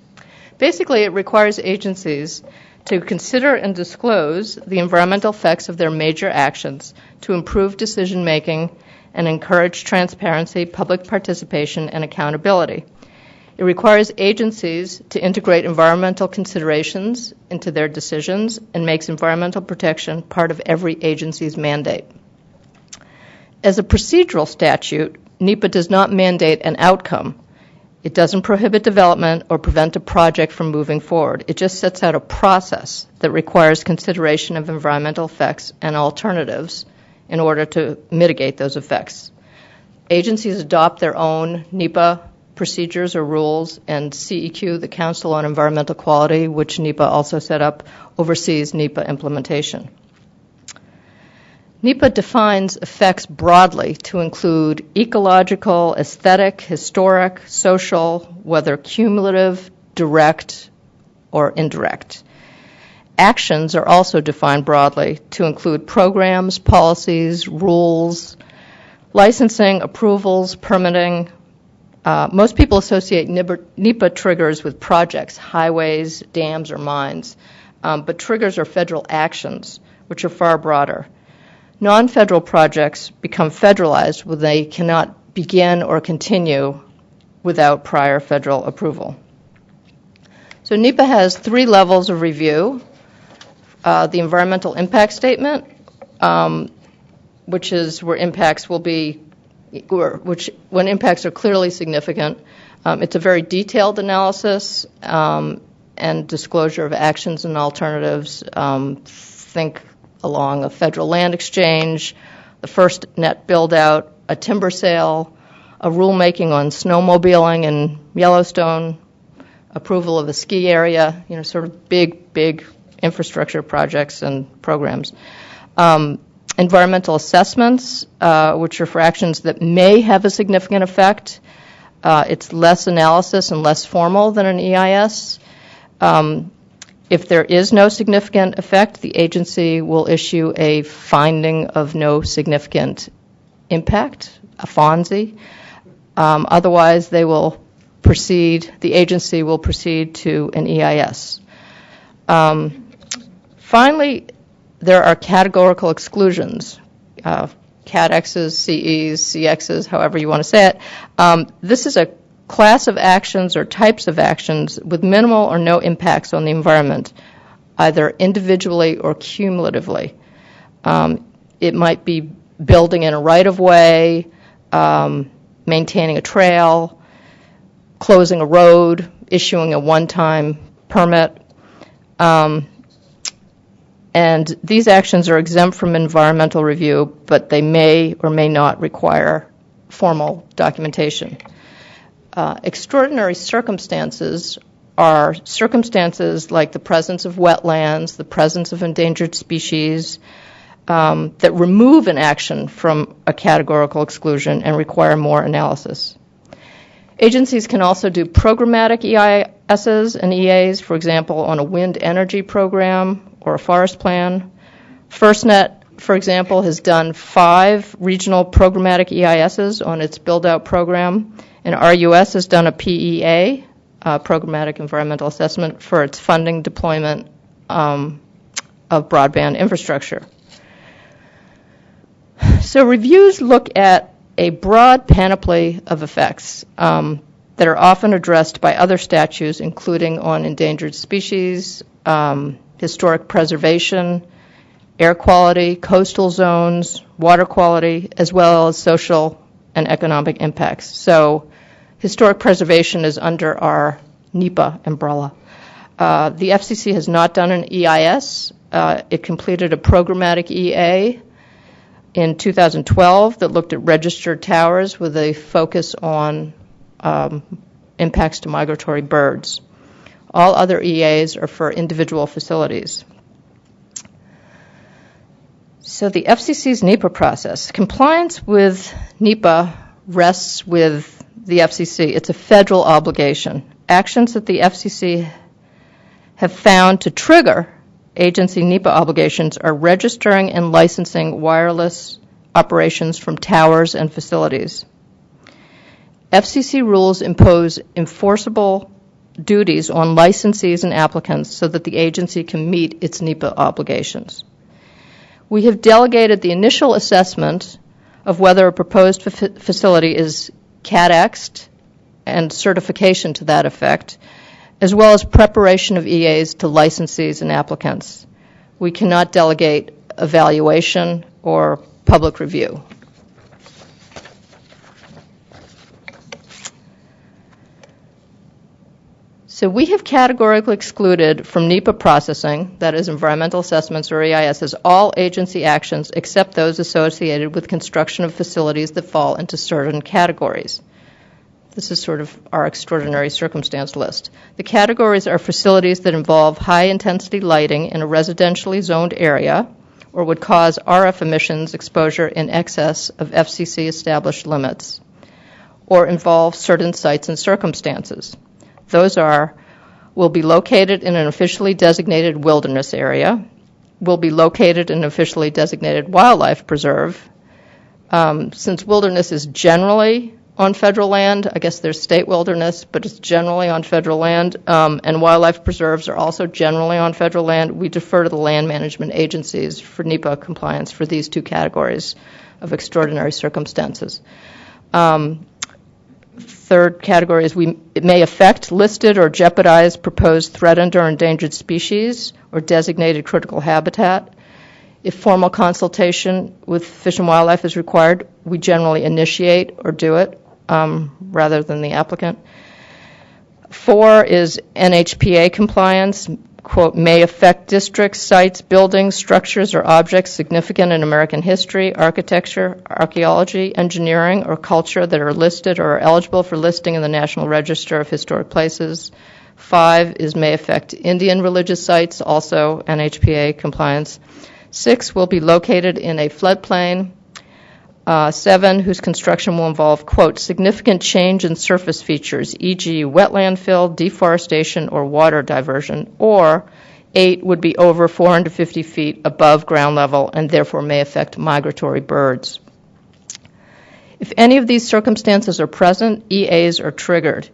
Basically, it requires agencies to consider and disclose the environmental effects of their major actions to improve decision-making and encourage transparency, public participation, and accountability. It requires agencies to integrate environmental considerations into their decisions and makes environmental protection part of every agency's mandate. As a procedural statute, NEPA does not mandate an outcome. It doesn't prohibit development or prevent a project from moving forward. It just sets out a process that requires consideration of environmental effects and alternatives in order to mitigate those effects. Agencies adopt their own NEPA procedures or rules, and CEQ, the Council on Environmental Quality, which NEPA also set up, oversees NEPA implementation. NEPA defines effects broadly to include ecological, aesthetic, historic, social, whether cumulative, direct, or indirect. Actions are also defined broadly to include programs, policies, rules, licensing, approvals, permitting. Most people associate NEPA triggers with projects, highways, dams, or mines, but triggers are federal actions, which are far broader. Non-federal projects become federalized when they cannot begin or continue without prior federal approval. So NEPA has 3 levels of review. The environmental impact statement, which is where impacts will be, when impacts are clearly significant. It's a very detailed analysis and disclosure of actions and alternatives. Think along a federal land exchange, the first net build-out, a timber sale, a rulemaking on snowmobiling in Yellowstone, approval of a ski area, sort of big infrastructure projects and programs. Environmental assessments, which are for actions that may have a significant effect, It's less analysis and less formal than an EIS. If there is no significant effect, the agency will issue a finding of no significant impact, a FONSI. Otherwise, the agency will proceed to an EIS. Finally, there are categorical exclusions, CAT-X's, CE's, CX's, however you want to say it. This is a class of actions or types of actions with minimal or no impacts on the environment, either individually or cumulatively. It might be building in a right-of-way, maintaining a trail, closing a road, issuing a one-time permit. And these actions are exempt from environmental review, but they may or may not require formal documentation. Extraordinary circumstances are circumstances like the presence of wetlands, the presence of endangered species, that remove an action from a categorical exclusion and require more analysis. Agencies can also do programmatic EISs and EAs, for example, on a wind energy program or a forest plan. FirstNet, for example, has done 5 regional programmatic EISs on its build-out program, and RUS has done a PEA, Programmatic Environmental Assessment, for its funding deployment of broadband infrastructure. So reviews look at a broad panoply of effects that are often addressed by other statutes, including on endangered species, historic preservation, air quality, coastal zones, water quality, as well as social and economic impacts. So historic preservation is under our NEPA umbrella. The FCC has not done an EIS. It completed a programmatic EA in 2012 that looked at registered towers with a focus on impacts to migratory birds. All other EAs are for individual facilities. So the FCC's NEPA process. Compliance with NEPA rests with the FCC. It's a federal obligation. Actions that the FCC have found to trigger agency NEPA obligations are registering and licensing wireless operations from towers and facilities. FCC rules impose enforceable duties on licensees and applicants so that the agency can meet its NEPA obligations. We have delegated the initial assessment of whether a proposed facility is CAT-Xed and certification to that effect, as well as preparation of EAs to licensees and applicants. We cannot delegate evaluation or public review. So we have categorically excluded from NEPA processing, that is environmental assessments or EISs, all agency actions except those associated with construction of facilities that fall into certain categories. This is sort of our extraordinary circumstance list. The categories are facilities that involve high-intensity lighting in a residentially zoned area or would cause RF emissions exposure in excess of FCC-established limits, or involve certain sites and circumstances. Those will be located in an officially designated wilderness area, will be located in an officially designated wildlife preserve. Since wilderness is generally on federal land, I guess there's state wilderness, but it's generally on federal land, and wildlife preserves are also generally on federal land, we defer to the land management agencies for NEPA compliance for these 2 categories of extraordinary circumstances. Third category is it may affect listed or jeopardize proposed threatened or endangered species or designated critical habitat. If formal consultation with Fish and Wildlife is required, we generally initiate or do it rather than the applicant. 4 is NHPA compliance, quote, may affect districts, sites, buildings, structures, or objects significant in American history, architecture, archaeology, engineering, or culture that are listed or are eligible for listing in the National Register of Historic Places. 5 is may affect Indian religious sites, also NHPA compliance. 6 will be located in a floodplain 7, whose construction will involve, quote, significant change in surface features, e.g. wetland fill, deforestation, or water diversion, or 8 would be over 450 feet above ground level and therefore may affect migratory birds. If any of these circumstances are present, EAs are triggered.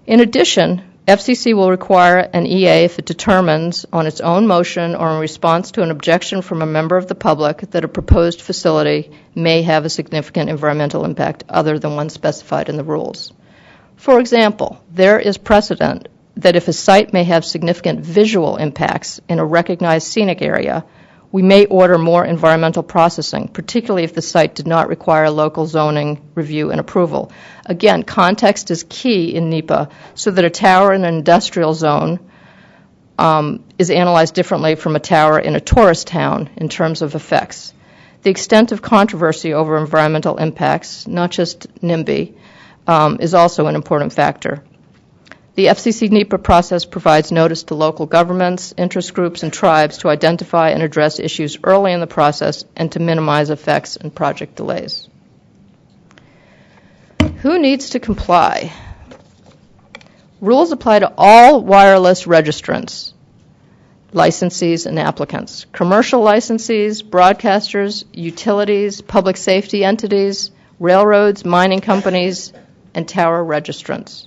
In addition, FCC will require an EA if it determines on its own motion or in response to an objection from a member of the public that a proposed facility may have a significant environmental impact other than one specified in the rules. For example, there is precedent that if a site may have significant visual impacts in a recognized scenic area, we may order more environmental processing, particularly if the site did not require local zoning review and approval. Again, context is key in NEPA, so that a tower in an industrial zone is analyzed differently from a tower in a tourist town in terms of effects. The extent of controversy over environmental impacts, not just NIMBY, is also an important factor. The FCC NEPA process provides notice to local governments, interest groups, and tribes to identify and address issues early in the process and to minimize effects and project delays. Who needs to comply? Rules apply to all wireless registrants, licensees, and applicants. Commercial licensees, broadcasters, utilities, public safety entities, railroads, mining companies, and tower registrants.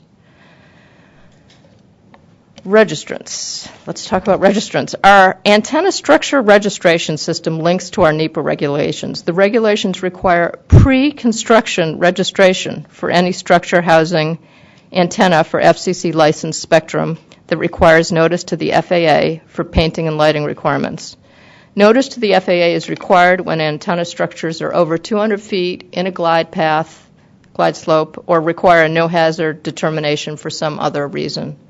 Registrants. Let's talk about registrants. Our antenna structure registration system links to our NEPA regulations. The regulations require pre-construction registration for any structure housing antenna for FCC licensed spectrum that requires notice to the FAA for painting and lighting requirements. Notice to the FAA is required when antenna structures are over 200 feet in a glide path, glide slope, or require a no-hazard determination for some other reason.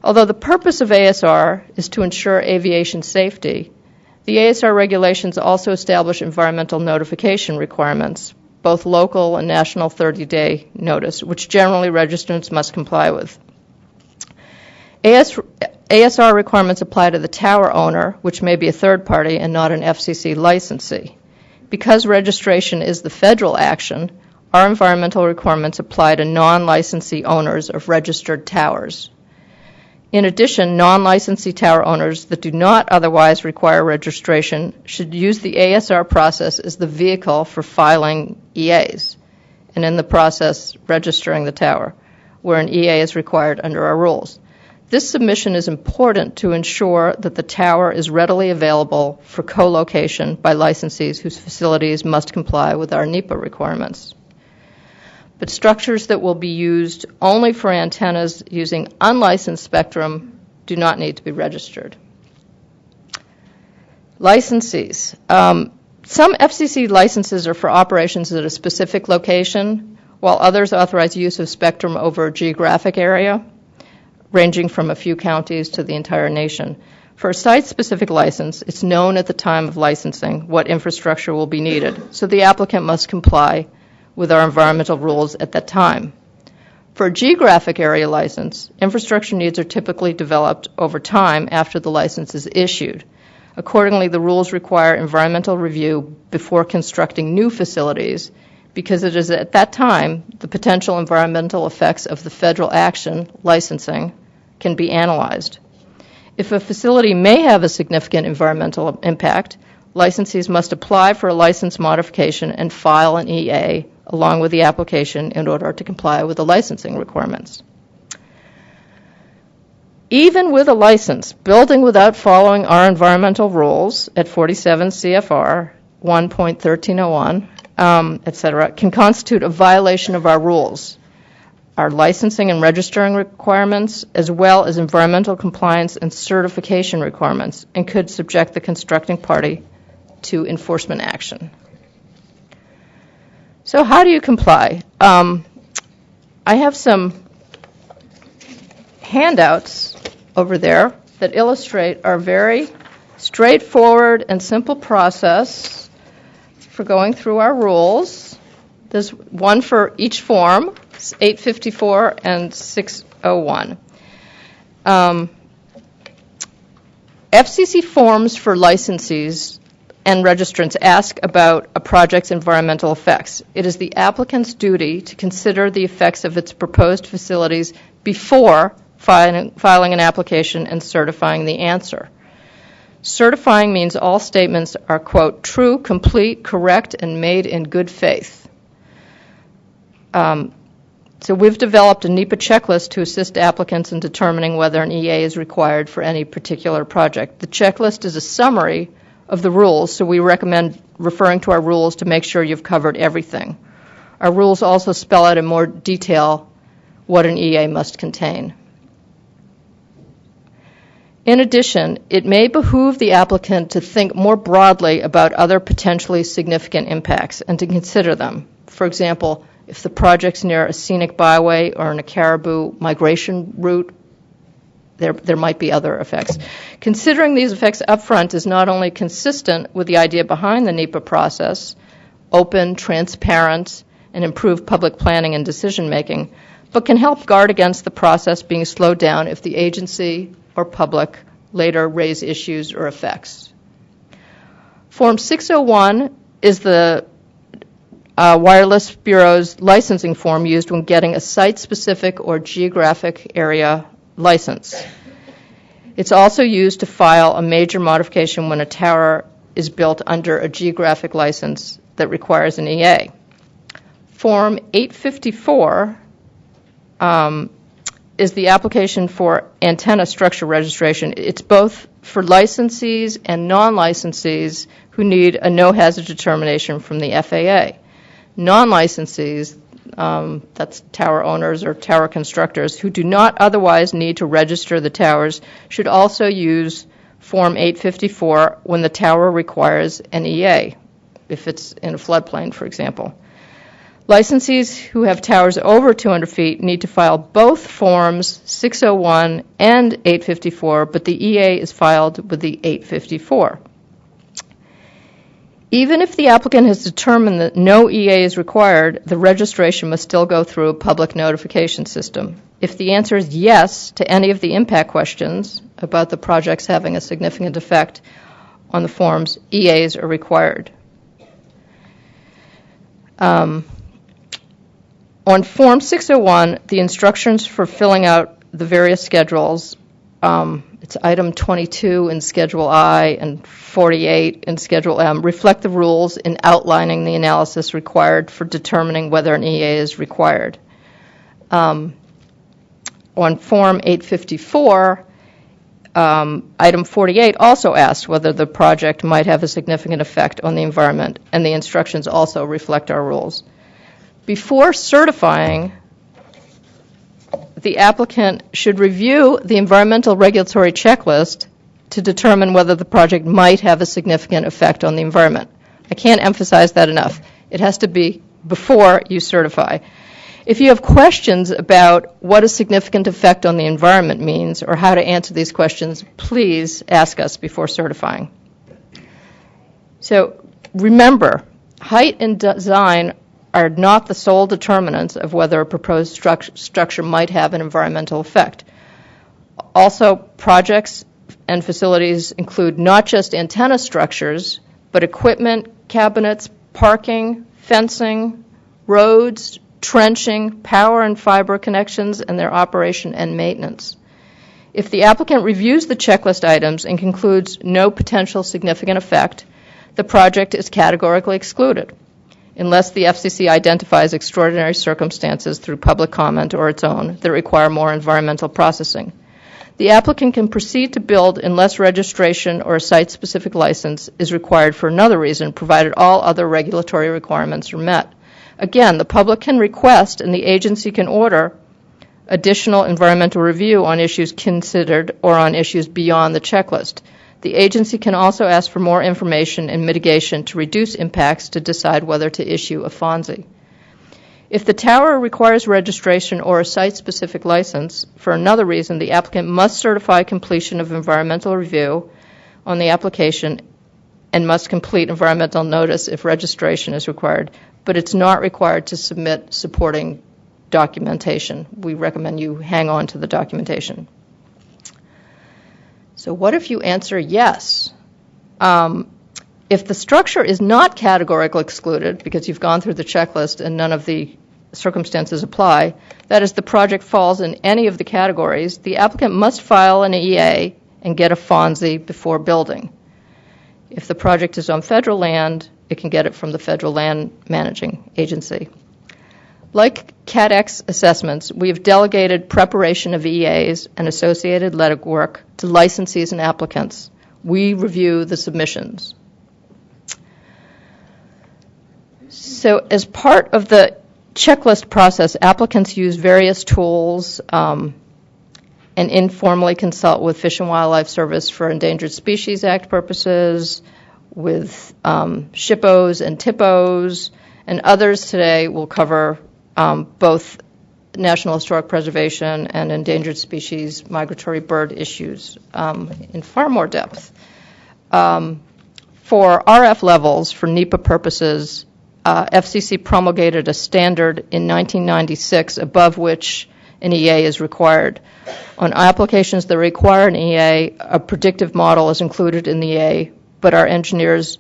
Although the purpose of ASR is to ensure aviation safety, the ASR regulations also establish environmental notification requirements, both local and national 30-day notice, which generally registrants must comply with. ASR requirements apply to the tower owner, which may be a third party and not an FCC licensee. Because registration is the federal action, our environmental requirements apply to non-licensee owners of registered towers. In addition, non-licensee tower owners that do not otherwise require registration should use the ASR process as the vehicle for filing EAs, and in the process, registering the tower, where an EA is required under our rules. This submission is important to ensure that the tower is readily available for co-location by licensees whose facilities must comply with our NEPA requirements. But structures that will be used only for antennas using unlicensed spectrum do not need to be registered. Licensees. Some FCC licenses are for operations at a specific location, while others authorize use of spectrum over a geographic area, ranging from a few counties to the entire nation. For a site-specific license, it's known at the time of licensing what infrastructure will be needed, so the applicant must comply with our environmental rules at that time. For a geographic area license, infrastructure needs are typically developed over time after the license is issued. Accordingly, the rules require environmental review before constructing new facilities because it is at that time the potential environmental effects of the federal action, licensing, can be analyzed. If a facility may have a significant environmental impact, licensees must apply for a license modification and file an EA along with the application in order to comply with the licensing requirements. Even with a license, building without following our environmental rules at 47 CFR 1.1301, etc., can constitute a violation of our rules, our licensing and registering requirements, as well as environmental compliance and certification requirements, and could subject the constructing party to enforcement action. So how do you comply? I have some handouts over there that illustrate our very straightforward and simple process for going through our rules. There's one for each form, 854 and 601. FCC forms for licensees and registrants ask about a project's environmental effects. It is the applicant's duty to consider the effects of its proposed facilities before filing an application and certifying the answer. Certifying means all statements are, quote, true, complete, correct, and made in good faith. So we've developed a NEPA checklist to assist applicants in determining whether an EA is required for any particular project. The checklist is a summary of the rules, so we recommend referring to our rules to make sure you've covered everything. Our rules also spell out in more detail what an EA must contain. In addition, it may behoove the applicant to think more broadly about other potentially significant impacts and to consider them. For example, if the project's near a scenic byway or in a caribou migration route, there might be other effects. Considering these effects up front is not only consistent with the idea behind the NEPA process, open, transparent, and improved public planning and decision-making, but can help guard against the process being slowed down if the agency or public later raise issues or effects. Form 601 is the Wireless Bureau's licensing form used when getting a site-specific or geographic area license. It's also used to file a major modification when a tower is built under a geographic license that requires an EA. Form 854 is the application for antenna structure registration. It's both for licensees and non-licensees who need a no-hazard determination from the FAA. Non-licensees, that's tower owners or tower constructors, who do not otherwise need to register the towers, should also use Form 854 when the tower requires an EA, if it's in a floodplain, for example. Licensees who have towers over 200 feet need to file both Forms 601 and 854, but the EA is filed with the 854. Even if the applicant has determined that no EA is required, the registration must still go through a public notification system. If the answer is yes to any of the impact questions about the projects having a significant effect on the forms, EAs are required. On Form 601, the instructions for filling out the various schedules, it's item 22 in Schedule I and 48 in Schedule M, reflect the rules in outlining the analysis required for determining whether an EA is required. On Form 854, item 48 also asks whether the project might have a significant effect on the environment, and the instructions also reflect our rules. Before certifying, the applicant should review the environmental regulatory checklist to determine whether the project might have a significant effect on the environment. I can't emphasize that enough. It has to be before you certify. If you have questions about what a significant effect on the environment means or how to answer these questions, please ask us before certifying. So remember, height and design are not the sole determinants of whether a proposed structure might have an environmental effect. Also, projects and facilities include not just antenna structures, but equipment, cabinets, parking, fencing, roads, trenching, power and fiber connections, and their operation and maintenance. If the applicant reviews the checklist items and concludes no potential significant effect, the project is categorically excluded, unless the FCC identifies extraordinary circumstances through public comment or its own that require more environmental processing. The applicant can proceed to build unless registration or a site-specific license is required for another reason, provided all other regulatory requirements are met. Again, the public can request and the agency can order additional environmental review on issues considered or on issues beyond the checklist. The agency can also ask for more information and mitigation to reduce impacts to decide whether to issue a FONSI. If the tower requires registration or a site-specific license, for another reason, the applicant must certify completion of environmental review on the application and must complete environmental notice if registration is required, but it's not required to submit supporting documentation. We recommend you hang on to the documentation. So what if you answer yes? If If the structure is not categorically excluded, because you've gone through the checklist and none of the circumstances apply, that is, the project falls in any of the categories, the applicant must file an EA and get a FONSI before building. If the project is on federal land, it can get it from the federal land managing agency. Like CADX assessments, we have delegated preparation of EAs and associated legwork to licensees and applicants. We review the submissions. So as part of the checklist process, applicants use various tools and informally consult with Fish and Wildlife Service for Endangered Species Act purposes, with SHPOs and TIPOs, and others today will cover both National Historic Preservation and endangered species migratory bird issues in far more depth. For RF levels, for NEPA purposes, FCC promulgated a standard in 1996 above which an EA is required. On applications that require an EA, a predictive model is included in the EA, but our engineers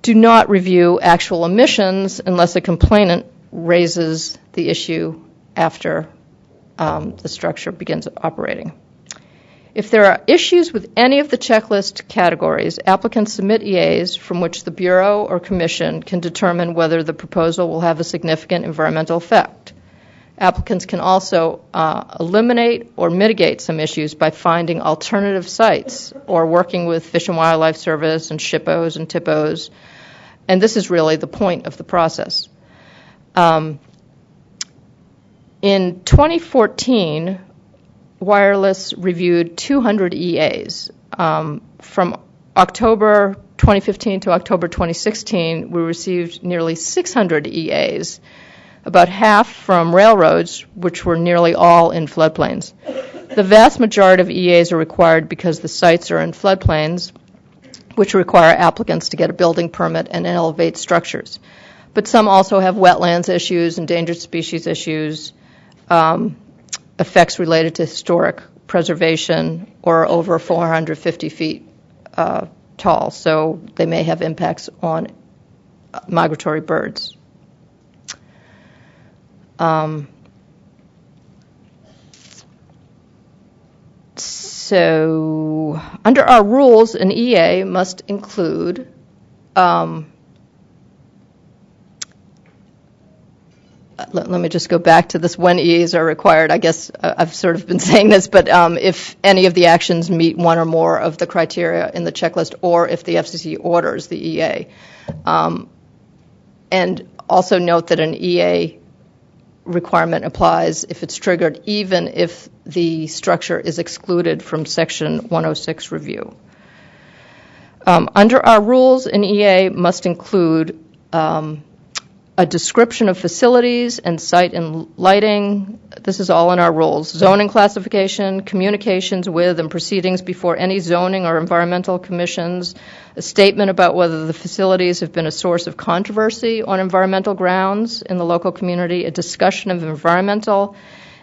do not review actual emissions unless a complainant raises the issue after the structure begins operating. If there are issues with any of the checklist categories, applicants submit EAs from which the Bureau or Commission can determine whether the proposal will have a significant environmental effect. Applicants can also eliminate or mitigate some issues by finding alternative sites or working with Fish and Wildlife Service and SHPOs and TIPOs, and this is really the point of the process. In 2014, Wireless reviewed 200 EAs. From October 2015 to October 2016, we received nearly 600 EAs, about half from railroads, which were nearly all in floodplains. The vast majority of EAs are required because the sites are in floodplains, which require applicants to get a building permit and elevate structures. But some also have wetlands issues, endangered species issues, effects related to historic preservation, or over 450 feet tall, so they may have impacts on migratory birds. So under our rules, an EA must include let me just go back to this when EAs are required. I guess I've sort of been saying this, but if any of the actions meet one or more of the criteria in the checklist, or if the FCC orders the EA. And also note that an EA requirement applies if it's triggered, even if the structure is excluded from Section 106 review. Under our rules, an EA must include a description of facilities and site and lighting. This is all in our rules. Zoning classification, communications with and proceedings before any zoning or environmental commissions, a statement about whether the facilities have been a source of controversy on environmental grounds in the local community, a discussion of environmental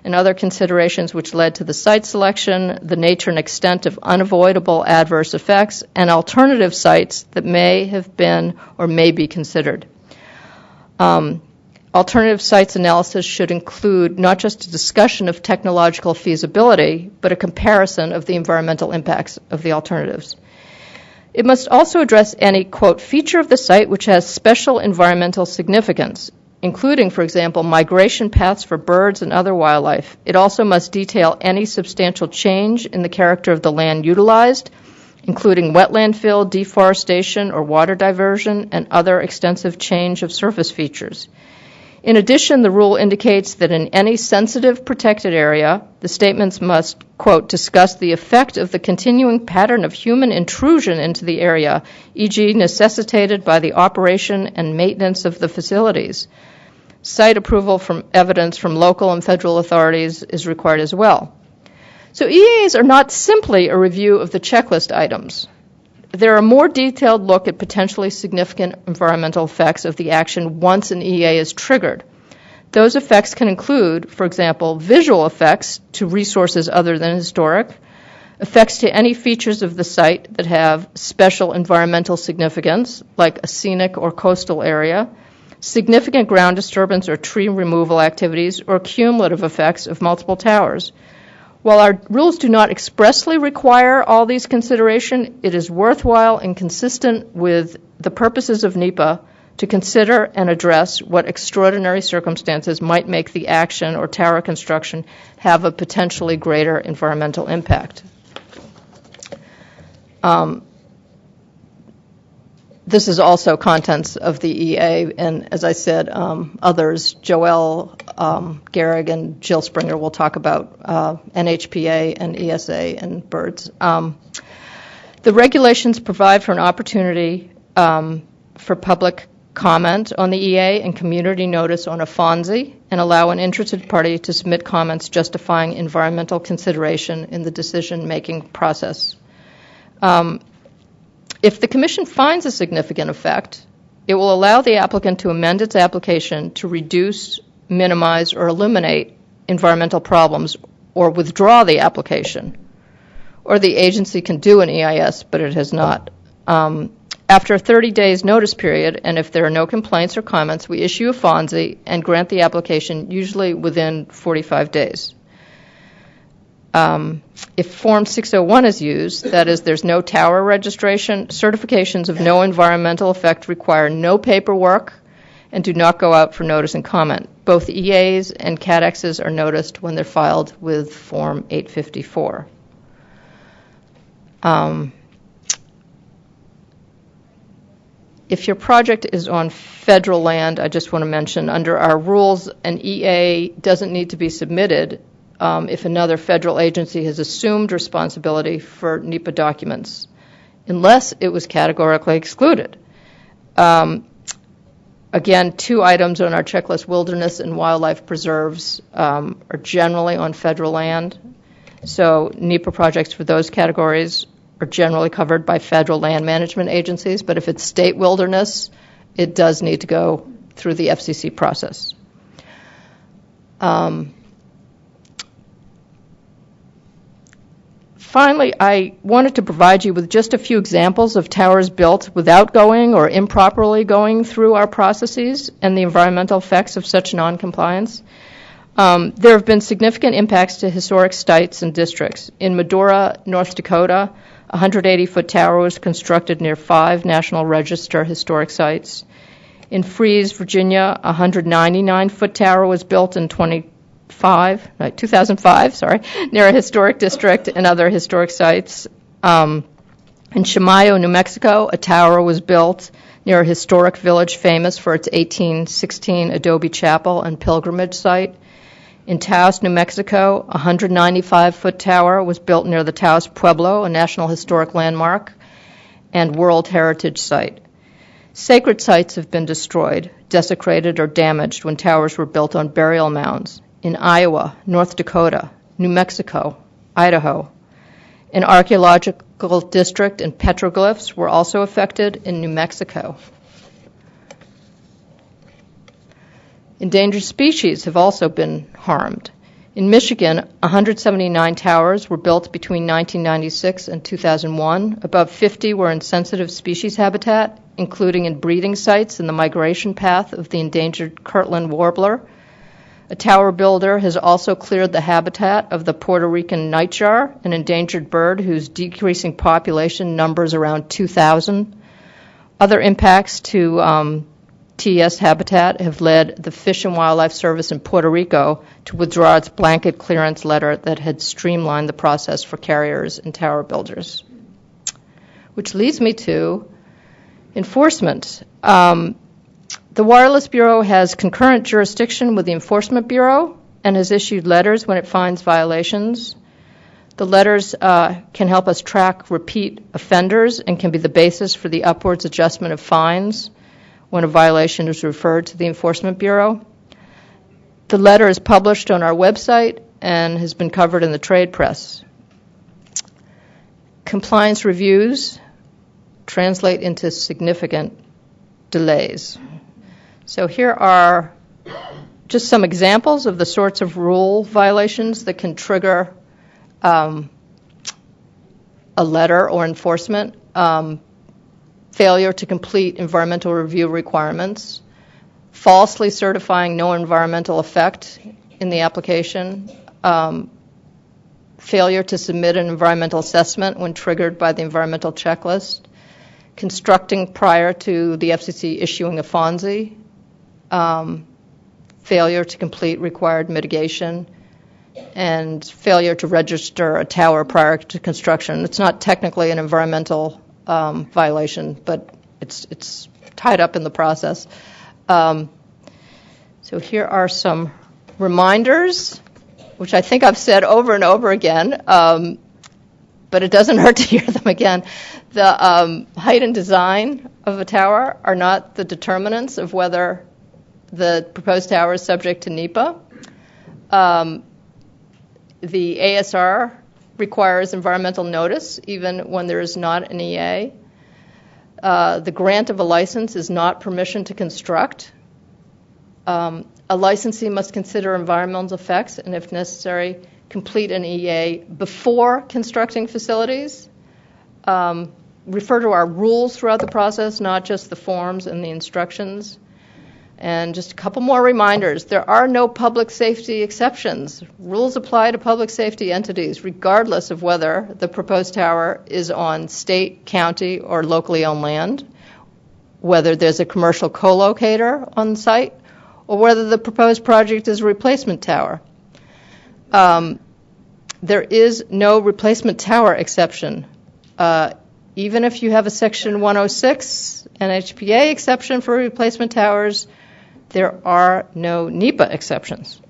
and other considerations which led to the site selection, the nature and extent of unavoidable adverse effects, and alternative sites that may have been or may be considered. Alternative sites analysis should include not just a discussion of technological feasibility, but a comparison of the environmental impacts of the alternatives. It must also address any, quote, feature of the site which has special environmental significance, including, for example, migration paths for birds and other wildlife. It also must detail any substantial change in the character of the land utilized, including wetland fill, deforestation, or water diversion, and other extensive change of surface features. In addition, the rule indicates that in any sensitive protected area, the statements must, quote, discuss the effect of the continuing pattern of human intrusion into the area, e.g. necessitated by the operation and maintenance of the facilities. Site approval from evidence from local and federal authorities is required as well. So EAs are not simply a review of the checklist items. They're a more detailed look at potentially significant environmental effects of the action once an EA is triggered. Those effects can include, for example, visual effects to resources other than historic, effects to any features of the site that have special environmental significance, like a scenic or coastal area, significant ground disturbance or tree removal activities, or cumulative effects of multiple towers. While our rules do not expressly require all these considerations, it is worthwhile and consistent with the purposes of NEPA to consider and address what extraordinary circumstances might make the action or tower construction have a potentially greater environmental impact. This is also contents of the EA, and as I said, others, Joelle Gehrig and Jill Springer will talk about NHPA and ESA and birds. The regulations provide for an opportunity for public comment on the EA and community notice on a FONSI, and allow an interested party to submit comments justifying environmental consideration in the decision-making process. If the Commission finds a significant effect, it will allow the applicant to amend its application to reduce, minimize, or eliminate environmental problems, or withdraw the application. Or the agency can do an EIS, but it has not. After a 30 days notice period, and if there are no complaints or comments, we issue a FONSI and grant the application, usually within 45 days. If Form 601 is used, that is, there's no tower registration, certifications of no environmental effect require no paperwork and do not go out for notice and comment. Both EAs and CADXs are noticed when they're filed with Form 854. If your project is on federal land, I just want to mention, under our rules, an EA doesn't need to be submitted if another federal agency has assumed responsibility for NEPA documents, unless it was categorically excluded. Again, 2 items on our checklist, wilderness and wildlife preserves, are generally on federal land. So NEPA projects for those categories are generally covered by federal land management agencies, but if it's state wilderness, it does need to go through the FCC process. Finally, I wanted to provide you with just a few examples of towers built without going or improperly going through our processes and the environmental effects of such noncompliance. There have been significant impacts to historic sites and districts. In Medora, North Dakota, a 180-foot tower was constructed near 5 National Register historic sites. In Fries, Virginia, a 199-foot tower was built in 2005, near a historic district and other historic sites. In Chimayo, New Mexico, a tower was built near a historic village famous for its 1816 adobe chapel and pilgrimage site. In Taos, New Mexico, a 195-foot tower was built near the Taos Pueblo, a National Historic Landmark and World Heritage Site. Sacred sites have been destroyed, desecrated, or damaged when towers were built on burial mounds. In Iowa, North Dakota, New Mexico, Idaho. An archaeological district and petroglyphs were also affected in New Mexico. Endangered species have also been harmed. In Michigan, 179 towers were built between 1996 and 2001. Above 50 were in sensitive species habitat, including in breeding sites in the migration path of the endangered Kirtland warbler. A tower builder has also cleared the habitat of the Puerto Rican nightjar, an endangered bird whose decreasing population numbers around 2,000. Other impacts to TS habitat have led the Fish and Wildlife Service in Puerto Rico to withdraw its blanket clearance letter that had streamlined the process for carriers and tower builders. Which leads me to enforcement. The Wireless Bureau has concurrent jurisdiction with the Enforcement Bureau and has issued letters when it finds violations. The letters can help us track repeat offenders and can be the basis for the upwards adjustment of fines when a violation is referred to the Enforcement Bureau. The letter is published on our website and has been covered in the trade press. Compliance reviews translate into significant delays. So here are just some examples of the sorts of rule violations that can trigger a letter or enforcement, failure to complete environmental review requirements, falsely certifying no environmental effect in the application, failure to submit an environmental assessment when triggered by the environmental checklist, constructing prior to the FCC issuing a FONSI, failure to complete required mitigation, and failure to register a tower prior to construction. It's not technically an environmental violation, but it's tied up in the process. So here are some reminders, which I think I've said over and over again, but it doesn't hurt to hear them again. The height and design of a tower are not the determinants of whether the proposed tower is subject to NEPA. The ASR requires environmental notice even when there is not an EA. The grant of a license is not permission to construct. A licensee must consider environmental effects and, if necessary, complete an EA before constructing facilities. Refer to our rules throughout the process, not just the forms and the instructions. And just a couple more reminders. There are no public safety exceptions. Rules apply to public safety entities, regardless of whether the proposed tower is on state, county, or locally owned land, whether there's a commercial co-locator on site, or whether the proposed project is a replacement tower. There is no replacement tower exception. Even if you have a Section 106 NHPA exception for replacement towers, there are no NEPA exceptions.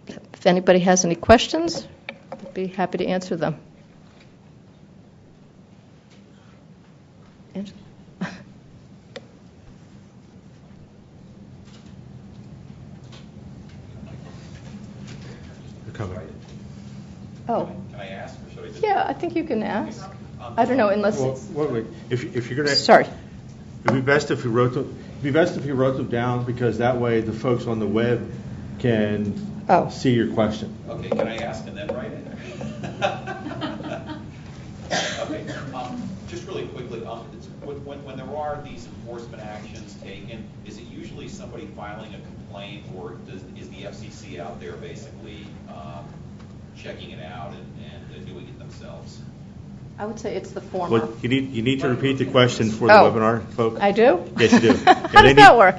If anybody has any questions, I'd be happy to answer them. Angela? Oh. Can I ask, or should I just? Yeah, I think you can ask. I don't know, unless Well, it's... wait. If you're going to... Sorry. It'd be best if you wrote them down, because that way the folks on the web can see your question. Okay, can I ask and then write it? Okay, just really quickly, when there are these enforcement actions taken, is it usually somebody filing a complaint, or is the FCC out there basically checking it out and doing it themselves? I would say it's the former. Well, you need to repeat the question for the webinar, folks. I do? Yes, you do. How does that work?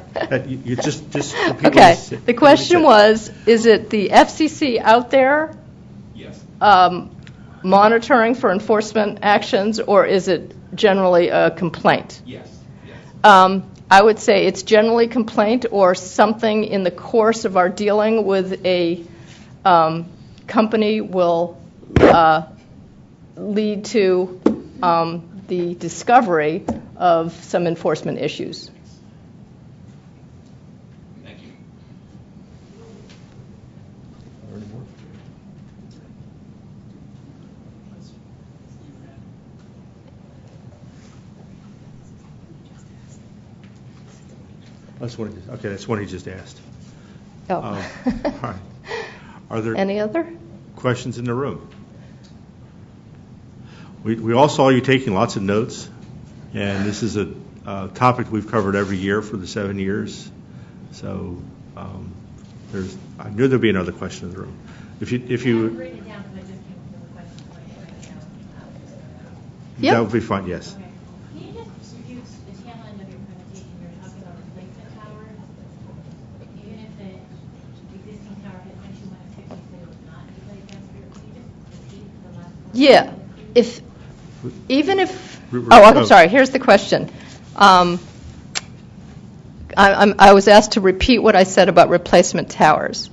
You just repeat Okay. what you said. The question was, is it the FCC out there Yes. monitoring for enforcement actions, or is it generally a complaint? Yes. Yes. I would say it's generally complaint or something in the course of our dealing with a company will lead to the discovery of some enforcement issues. Thank you. That's one he just asked. Oh. All right. Are there Any other? questions in the room? We all saw you taking lots of notes, and this is a topic we've covered every year for the 7 years. So I knew there'd be another question in the room. If you written it down because I just came up with a question, so I write it down. Yep. That would be fine. Yes. Okay. Can you just review the tail end of your presentation? You were talking about replacement towers. Even if the existing tower had Section 106, you said it was not replaced. Can you just repeat the last one? Yeah. I'm sorry. Here's the question. I was asked to repeat what I said about replacement towers.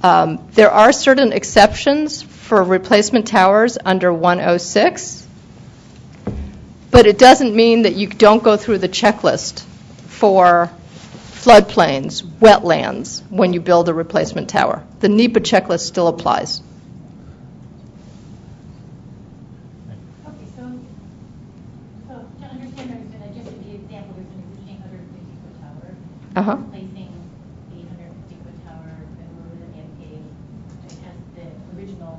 There are certain exceptions for replacement towers under 106, but it doesn't mean that you don't go through the checklist for floodplains, wetlands, when you build a replacement tower. The NEPA checklist still applies. Okay, so to understand, just to be example, there's an existing 150-foot tower. Uh-huh. Replacing the 150-foot tower that we're in the page that has the original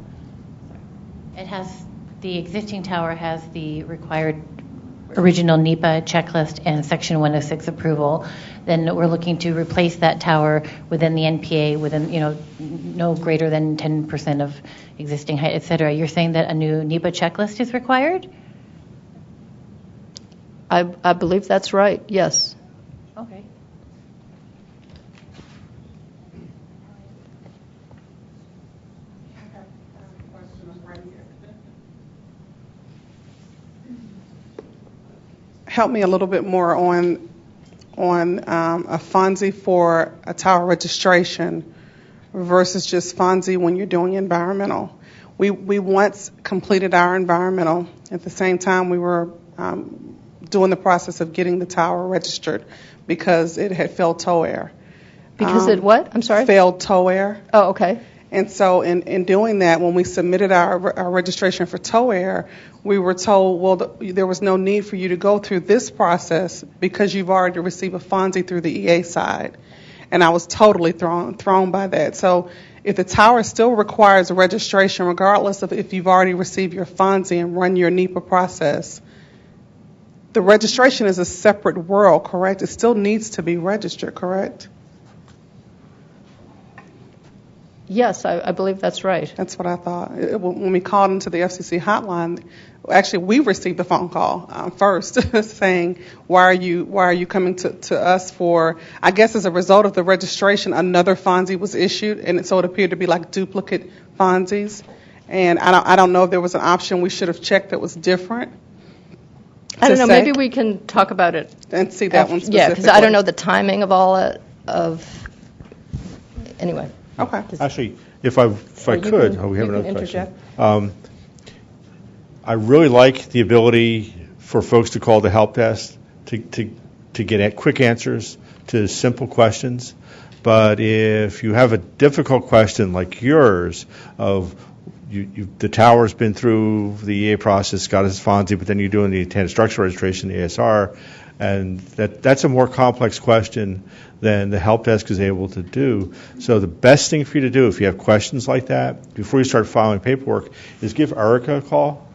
the existing tower has the required original NEPA checklist and Section 106 approval, then we're looking to replace that tower within the NPA within, no greater than 10% of existing height, et cetera. You're saying that a new NEPA checklist is required? I believe that's right, yes. Okay. Help me a little bit more on a FONSI for a tower registration versus just FONSI when you're doing environmental. We once completed our environmental. At the same time, we were doing the process of getting the tower registered because it had failed tow air. Because it what? I'm sorry? Failed tow air. Oh, okay. And so in doing that, when we submitted our registration for tow air, we were told, well, there was no need for you to go through this process because you've already received a FONSI through the EA side. And I was totally thrown by that. So if the tower still requires a registration, regardless of if you've already received your FONSI and run your NEPA process, the registration is a separate world, correct? It still needs to be registered, correct? Yes, I believe that's right. That's what I thought. When we called into the FCC hotline, actually we received a phone call first saying, why are you coming to us for, I guess as a result of the registration, another FONSI was issued, and so it appeared to be like duplicate FONSIs. And I don't know if there was an option we should have checked that was different. I don't know, maybe we can talk about it. And see that one specifically. Yeah, because I don't know the timing of all anyway. Okay. Actually, if I could, we have another question. I really like the ability for folks to call the help desk to get quick answers to simple questions. But if you have a difficult question like yours of the tower's been through the EA process, got its FONSI, but then you're doing the intended structure registration, the ASR, and that's a more complex question than the help desk is able to do. So the best thing for you to do if you have questions like that, before you start filing paperwork, is give Erica a call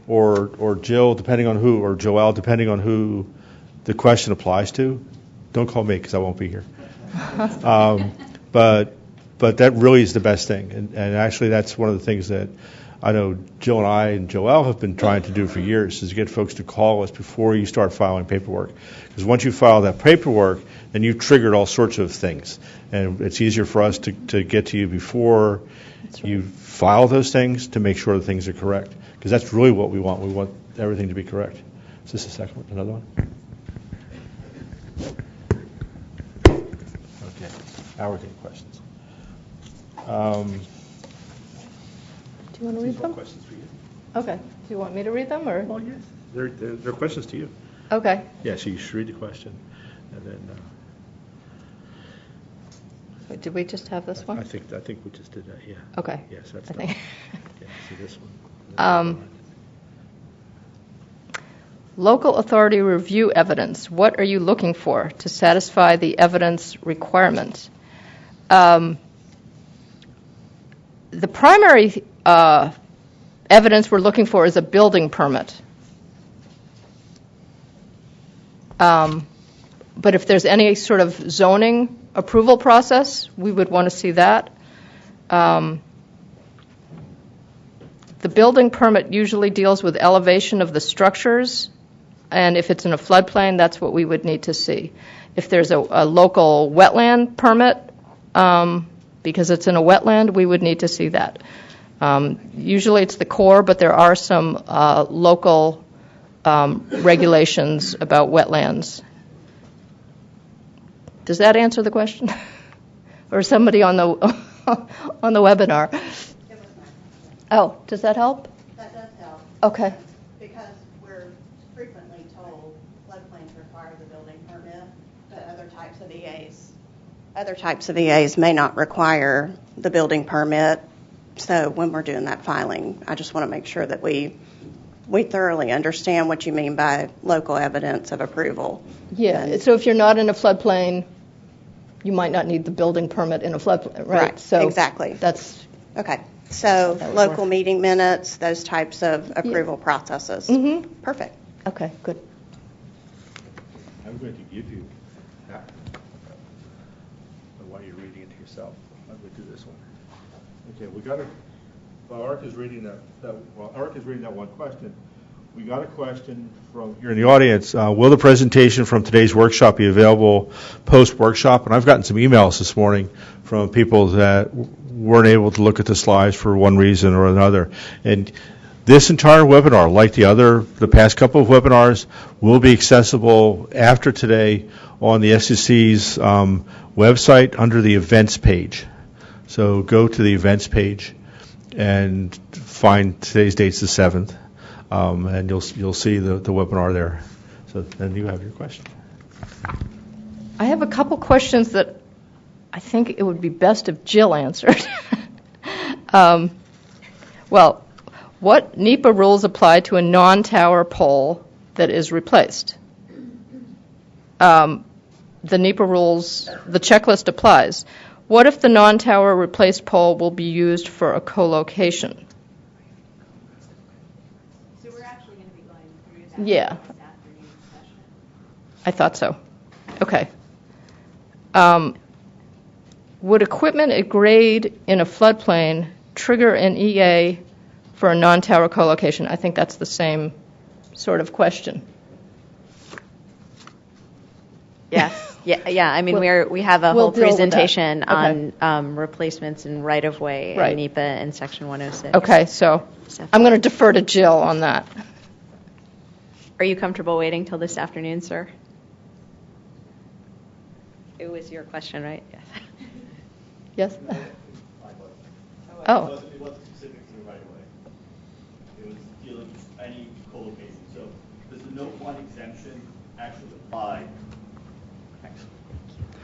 or Jill, depending on who, or Joelle, depending on who the question applies to. Don't call me because I won't be here. But that really is the best thing. And actually that's one of the things that I know Jill and I and Joelle have been trying to do for years, is to get folks to call us before you start filing paperwork. Because once you file that paperwork, then you've triggered all sorts of things. And it's easier for us to get to you before you file those things to make sure the things are correct. Because that's really what we want. We want everything to be correct. Is this the second one? Another one? Okay. Now we're getting questions. Do you want to read them? Questions for you. Okay. Do you want me to read them, or? Oh, yes. They're questions to you. Okay. Yeah, so you should read the question. And then Wait, did we just have this one? I think we just did that, yeah. Okay. Yes, that's I the think. Okay, so this one. Local authority review evidence. What are you looking for to satisfy the evidence requirement? The primary evidence we're looking for is a building permit. But if there's any sort of zoning approval process, we would want to see that. The building permit usually deals with elevation of the structures, and if it's in a floodplain, that's what we would need to see. If there's a local wetland permit, because it's in a wetland, we would need to see that. Usually it's the Corps, but there are some local regulations about wetlands. Does that answer the question? Or somebody on the on the webinar? Oh, does that help? That does help. Okay. Because we're frequently told floodplains require the building permit, but other types of EAs may not require the building permit. So when we're doing that filing, I just want to make sure that we thoroughly understand what you mean by local evidence of approval. Yeah, so if you're not in a floodplain, you might not need the building permit in a floodplain, right? Right, So exactly. That's okay. So That would local work. meeting minutes, those types of approval processes. Mhm. Perfect. Okay, good. I'm going to give you that. While you're reading it to yourself, I'm going to do this one. Okay, we got while Eric is reading that one question, we got a question from here in the audience. Will the presentation from today's workshop be available post-workshop? And I've gotten some emails this morning from people that weren't able to look at the slides for one reason or another. And this entire webinar, like the past couple of webinars, will be accessible after today on the SEC's website under the events page. So go to the events page and find today's date's the 7th, and you'll see the webinar there. So then you have your question. I have a couple questions that I think it would be best if Jill answered. Well, what NEPA rules apply to a non-tower pole that is replaced? The NEPA rules, the checklist applies. What if the non-tower replaced pole will be used for a co-location? So we're actually going to be going through that Yeah. this afternoon session. I thought so. Okay. Would equipment at grade in a floodplain trigger an EA for a non-tower co-location? I think that's the same sort of question. Yes. Yeah. I mean, we have a we'll whole deal with that. presentation Okay. on replacements and right-of-way Right. in NEPA and Section 106. Okay, so I'm going to defer to Jill on that. Are you comfortable waiting till this afternoon, sir? It was your question, right? Yes. Yes? Oh. It wasn't specific to the right of way. It was dealing with any co-location. So does the Note 1 exemption actually apply?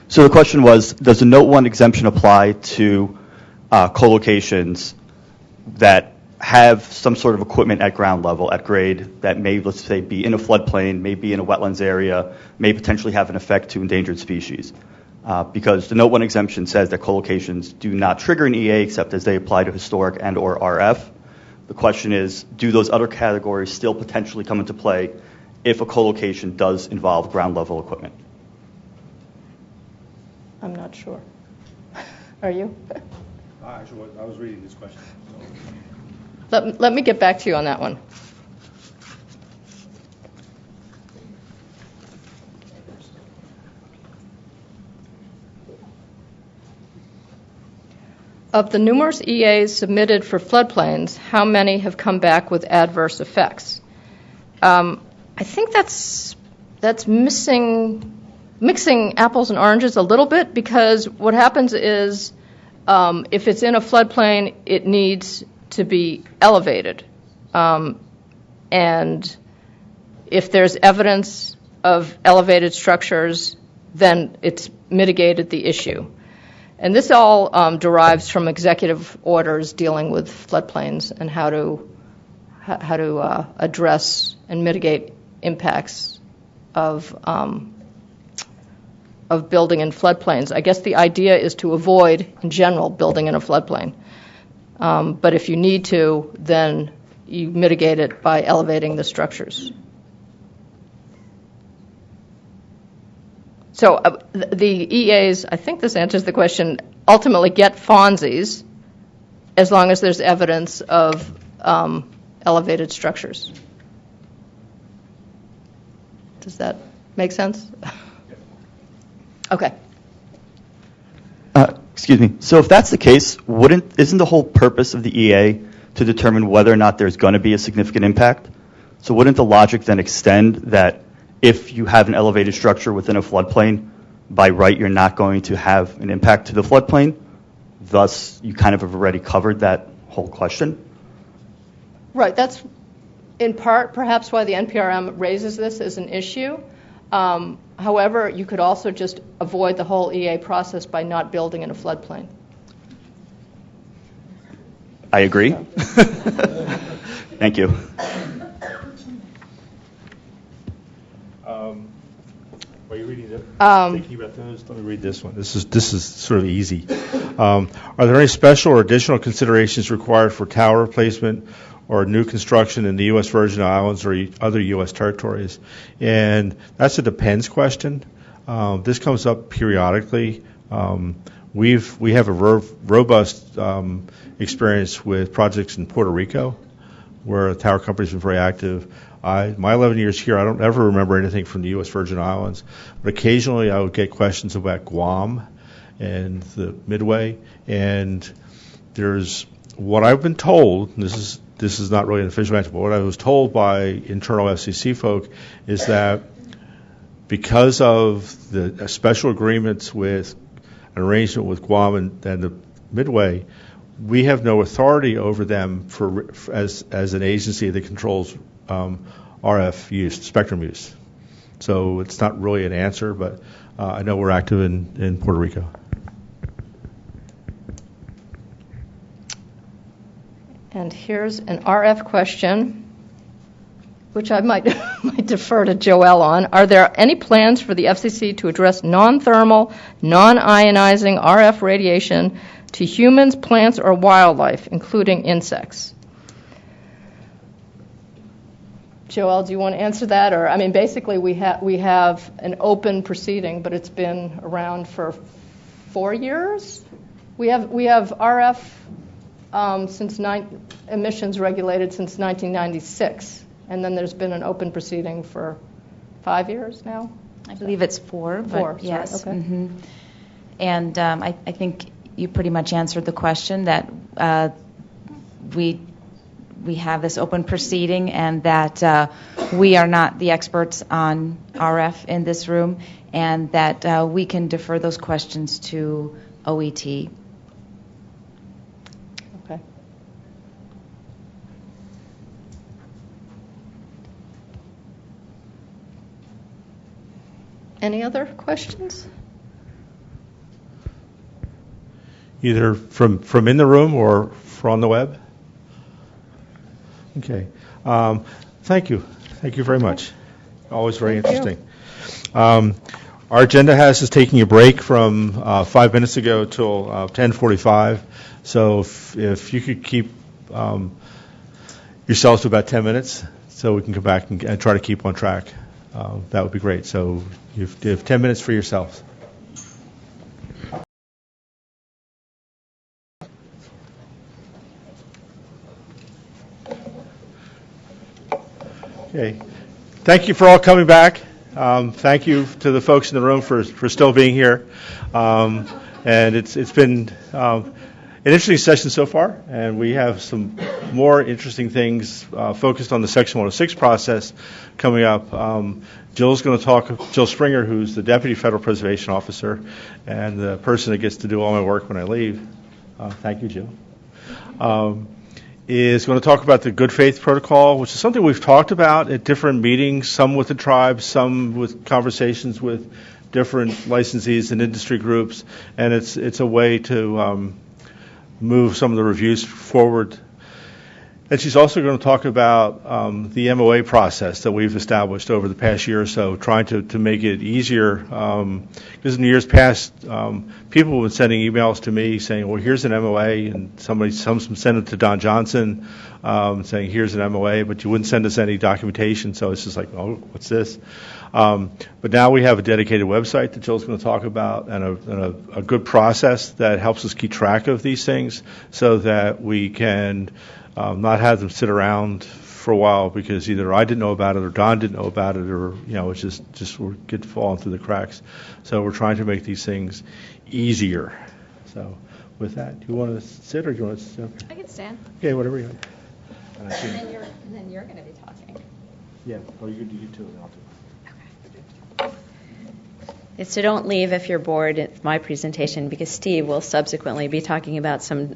So the question was, does the Note 1 exemption apply to co-locations that have some sort of equipment at ground level, at grade, that may, let's say, be in a floodplain, may be in a wetlands area, may potentially have an effect to endangered species? Because the Note 1 exemption says that co-locations do not trigger an EA except as they apply to historic and or RF. The question is, do those other categories still potentially come into play if a co-location does involve ground level equipment? I'm not sure. Are you? Actually, I was reading this question. Let me get back to you on that one. Of the numerous EAs submitted for floodplains, how many have come back with adverse effects? I think that's mixing apples and oranges a little bit, because what happens is if it's in a floodplain, it needs to be elevated. And if there's evidence of elevated structures, then it's mitigated the issue. And this all derives from executive orders dealing with floodplains and how to address and mitigate impacts of building in floodplains. I guess the idea is to avoid, in general, building in a floodplain. But if you need to, then you mitigate it by elevating the structures. So the EAs, I think this answers the question, ultimately get FONSIs as long as there's evidence of elevated structures. Does that make sense? Okay. Excuse me. So if that's the case, isn't the whole purpose of the EA to determine whether or not there's going to be a significant impact? So wouldn't the logic then extend that if you have an elevated structure within a floodplain, by right you're not going to have an impact to the floodplain? Thus, you kind of have already covered that whole question. Right. That's in part perhaps why the NPRM raises this as an issue. However, you could also just avoid the whole EA process by not building in a floodplain. I agree. Thank you. Are you reading it? Thinking about those? Let me read this one. This is sort of easy. Are there any special or additional considerations required for tower replacement or new construction in the U.S. Virgin Islands or other U.S. territories? And that's a depends question. This comes up periodically. We have a robust experience with projects in Puerto Rico, where the tower company's been very active. My 11 years here, I don't ever remember anything from the U.S. Virgin Islands, but occasionally I would get questions about Guam and the Midway. And there's what I've been told. And this is not really an official answer, but what I was told by internal FCC folk is that because of the special agreements with an arrangement with Guam and the Midway, we have no authority over them as an agency that controls RF use, spectrum use. So it's not really an answer, but I know we're active in Puerto Rico. And here's an RF question, which I might defer to Joelle on. Are there any plans for the FCC to address non-thermal, non-ionizing RF radiation to humans, plants, or wildlife, including insects? Joelle, do you want to answer that? Or, I mean, basically we have an open proceeding, but it's been around for 4 years. We have RF emissions regulated since 1996, and then there's been an open proceeding for 5 years now. I believe it's 4. But 4, yes. Sorry, okay. Mm-hmm. And I think you pretty much answered the question that we have this open proceeding, and that we are not the experts on RF in this room, and that we can defer those questions to OET. Okay. Any other questions? Either from in the room or from the web? Okay. Thank you. Thank you very much. Always very interesting. Our agenda has us taking a break from 5 minutes ago till 10:45. So if you could keep yourselves to about 10 minutes so we can come back and try to keep on track, that would be great. So you have 10 minutes for yourselves. Okay. Thank you for all coming back. Thank you to the folks in the room for still being here. And it's been an interesting session so far, and we have some more interesting things focused on the Section 106 process coming up. Jill's going to talk, Jill Springer, who's the Deputy Federal Preservation Officer and the person that gets to do all my work when I leave. Thank you, Jill. Is going to talk about the good faith protocol, which is something we've talked about at different meetings, some with the tribes, some with conversations with different licensees and industry groups, and it's a way to move some of the reviews forward. And she's also going to talk about the MOA process that we've established over the past year or so, trying to make it easier. Because in the years past, people have been sending emails to me saying, well, here's an MOA, and some sent it to Don Johnson saying, here's an MOA, but you wouldn't send us any documentation, so it's just like, oh, what's this? But now we have a dedicated website that Jill's going to talk about, and a good process that helps us keep track of these things so that we can not have them sit around for a while because either I didn't know about it or Don didn't know about it, or it's just we're falling through the cracks. So we're trying to make these things easier. So with that, do you want to sit or do you want to sit? Okay. I can stand. Okay, whatever you want. And then you're going to be talking. Yeah. Well, you do too. I'll do. So don't leave if you're bored at my presentation, because Steve will subsequently be talking about some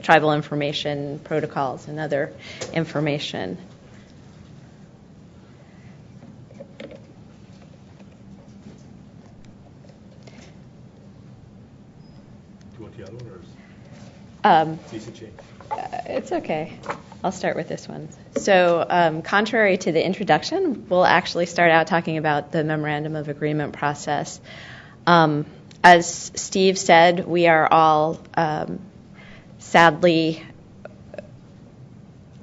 tribal information protocols and other information. Do you want the other one or is it easy change? It's okay. I'll start with this one. So contrary to the introduction, we'll actually start out talking about the memorandum of agreement process. As Steve said, we are all sadly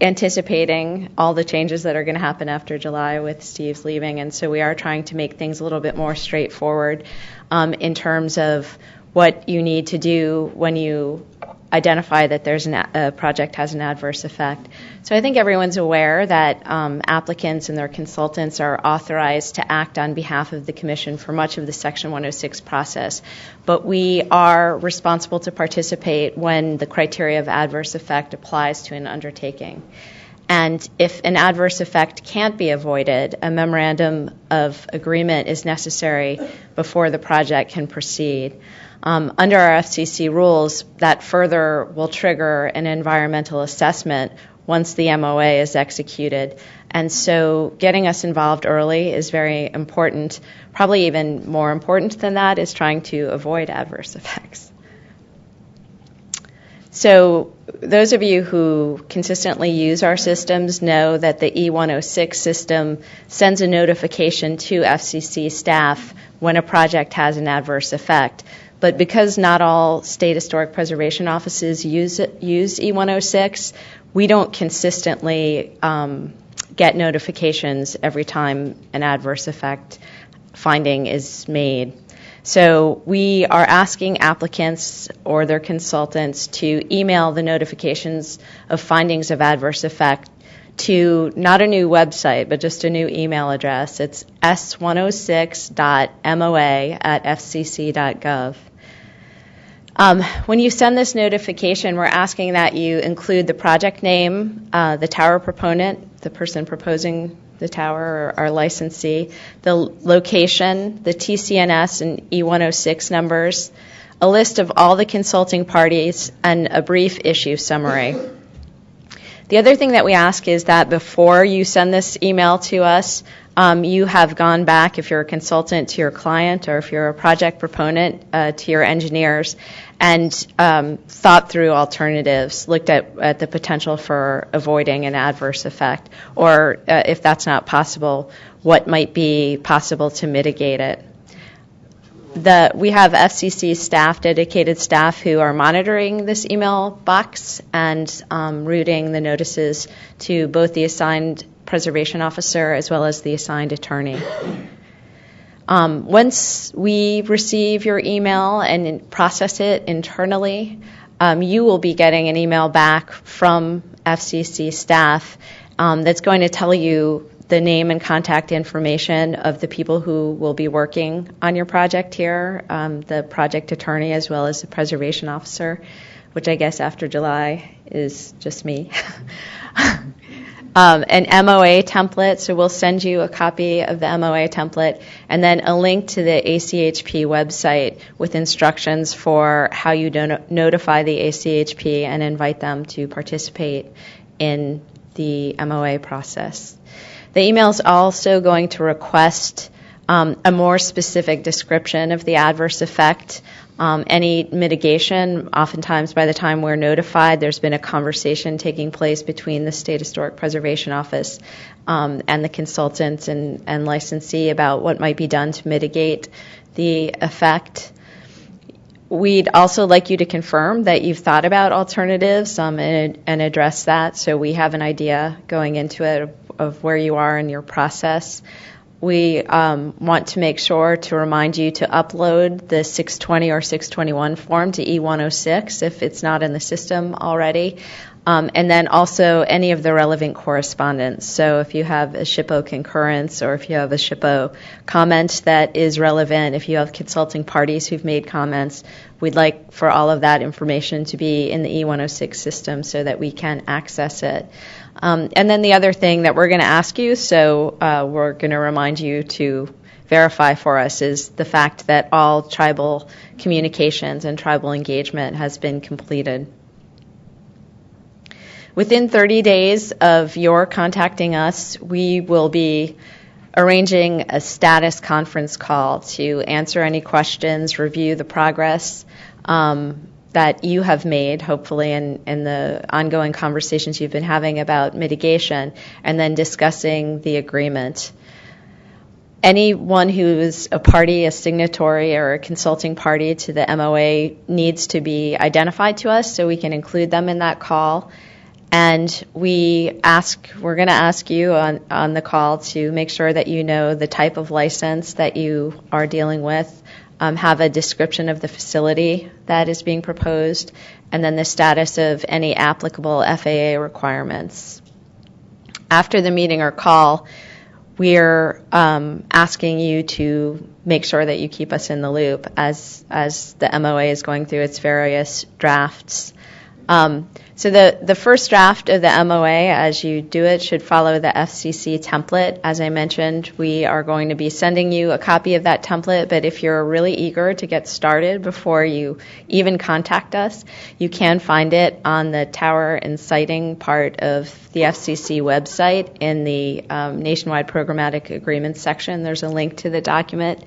anticipating all the changes that are going to happen after July with Steve's leaving, and so we are trying to make things a little bit more straightforward in terms of what you need to do when you identify that there's a project has an adverse effect. So I think everyone's aware that applicants and their consultants are authorized to act on behalf of the Commission for much of the Section 106 process, but we are responsible to participate when the criteria of adverse effect applies to an undertaking. And if an adverse effect can't be avoided, a memorandum of agreement is necessary before the project can proceed. Under our FCC rules, that further will trigger an environmental assessment once the MOA is executed. And so getting us involved early is very important. Probably even more important than that is trying to avoid adverse effects. So those of you who consistently use our systems know that the E106 system sends a notification to FCC staff when a project has an adverse effect. But because not all state historic preservation offices use E106, we don't consistently get notifications every time an adverse effect finding is made. So we are asking applicants or their consultants to email the notifications of findings of adverse effect to not a new website, but just a new email address. It's s106.moa@fcc.gov. When you send this notification, we're asking that you include the project name, the tower proponent, the person proposing the tower, or our licensee, the location, the TCNS and E106 numbers, a list of all the consulting parties, and a brief issue summary. The other thing that we ask is that before you send this email to us, you have gone back, if you're a consultant, to your client, or if you're a project proponent, to your engineers, and thought through alternatives, looked at the potential for avoiding an adverse effect, or if that's not possible, what might be possible to mitigate it. We have FCC staff, dedicated staff, who are monitoring this email box and routing the notices to both the assigned preservation officer as well as the assigned attorney. Once we receive your email and process it internally, you will be getting an email back from FCC staff that's going to tell you the name and contact information of the people who will be working on your project here, the project attorney as well as the preservation officer, which I guess after July is just me. An MOA template, so we'll send you a copy of the MOA template, and then a link to the ACHP website with instructions for how you notify the ACHP and invite them to participate in the MOA process. The email is also going to request a more specific description of the adverse effect. Any mitigation, oftentimes by the time we're notified, there's been a conversation taking place between the State Historic Preservation Office and the consultants and licensee about what might be done to mitigate the effect. We'd also like you to confirm that you've thought about alternatives and address that, so we have an idea going into it of where you are in your process. We want to make sure to remind you to upload the 620 or 621 form to E106 if it's not in the system already, and then also any of the relevant correspondence. So if you have a SHPO concurrence or if you have a SHPO comment that is relevant, if you have consulting parties who've made comments, we'd like for all of that information to be in the E106 system so that we can access it. And then the other thing that we're going to ask you, so we're going to remind you to verify for us, is the fact that all tribal communications and tribal engagement has been completed. Within 30 days of your contacting us, we will be arranging a status conference call to answer any questions, review the progress, that you have made, hopefully, in the ongoing conversations you've been having about mitigation, and then discussing the agreement. Anyone who is a party, a signatory, or a consulting party to the MOA needs to be identified to us so we can include them in that call. And we're going to ask you on the call to make sure that you know the type of license that you are dealing with, have a description of the facility that is being proposed, and then the status of any applicable FAA requirements. After the meeting or call, we're asking you to make sure that you keep us in the loop as the MOA is going through its various drafts. So the first draft of the MOA, as you do it, should follow the FCC template. As I mentioned, we are going to be sending you a copy of that template, but if you're really eager to get started before you even contact us, you can find it on the tower and siting part of the FCC website in the Nationwide Programmatic Agreements section. There's a link to the document.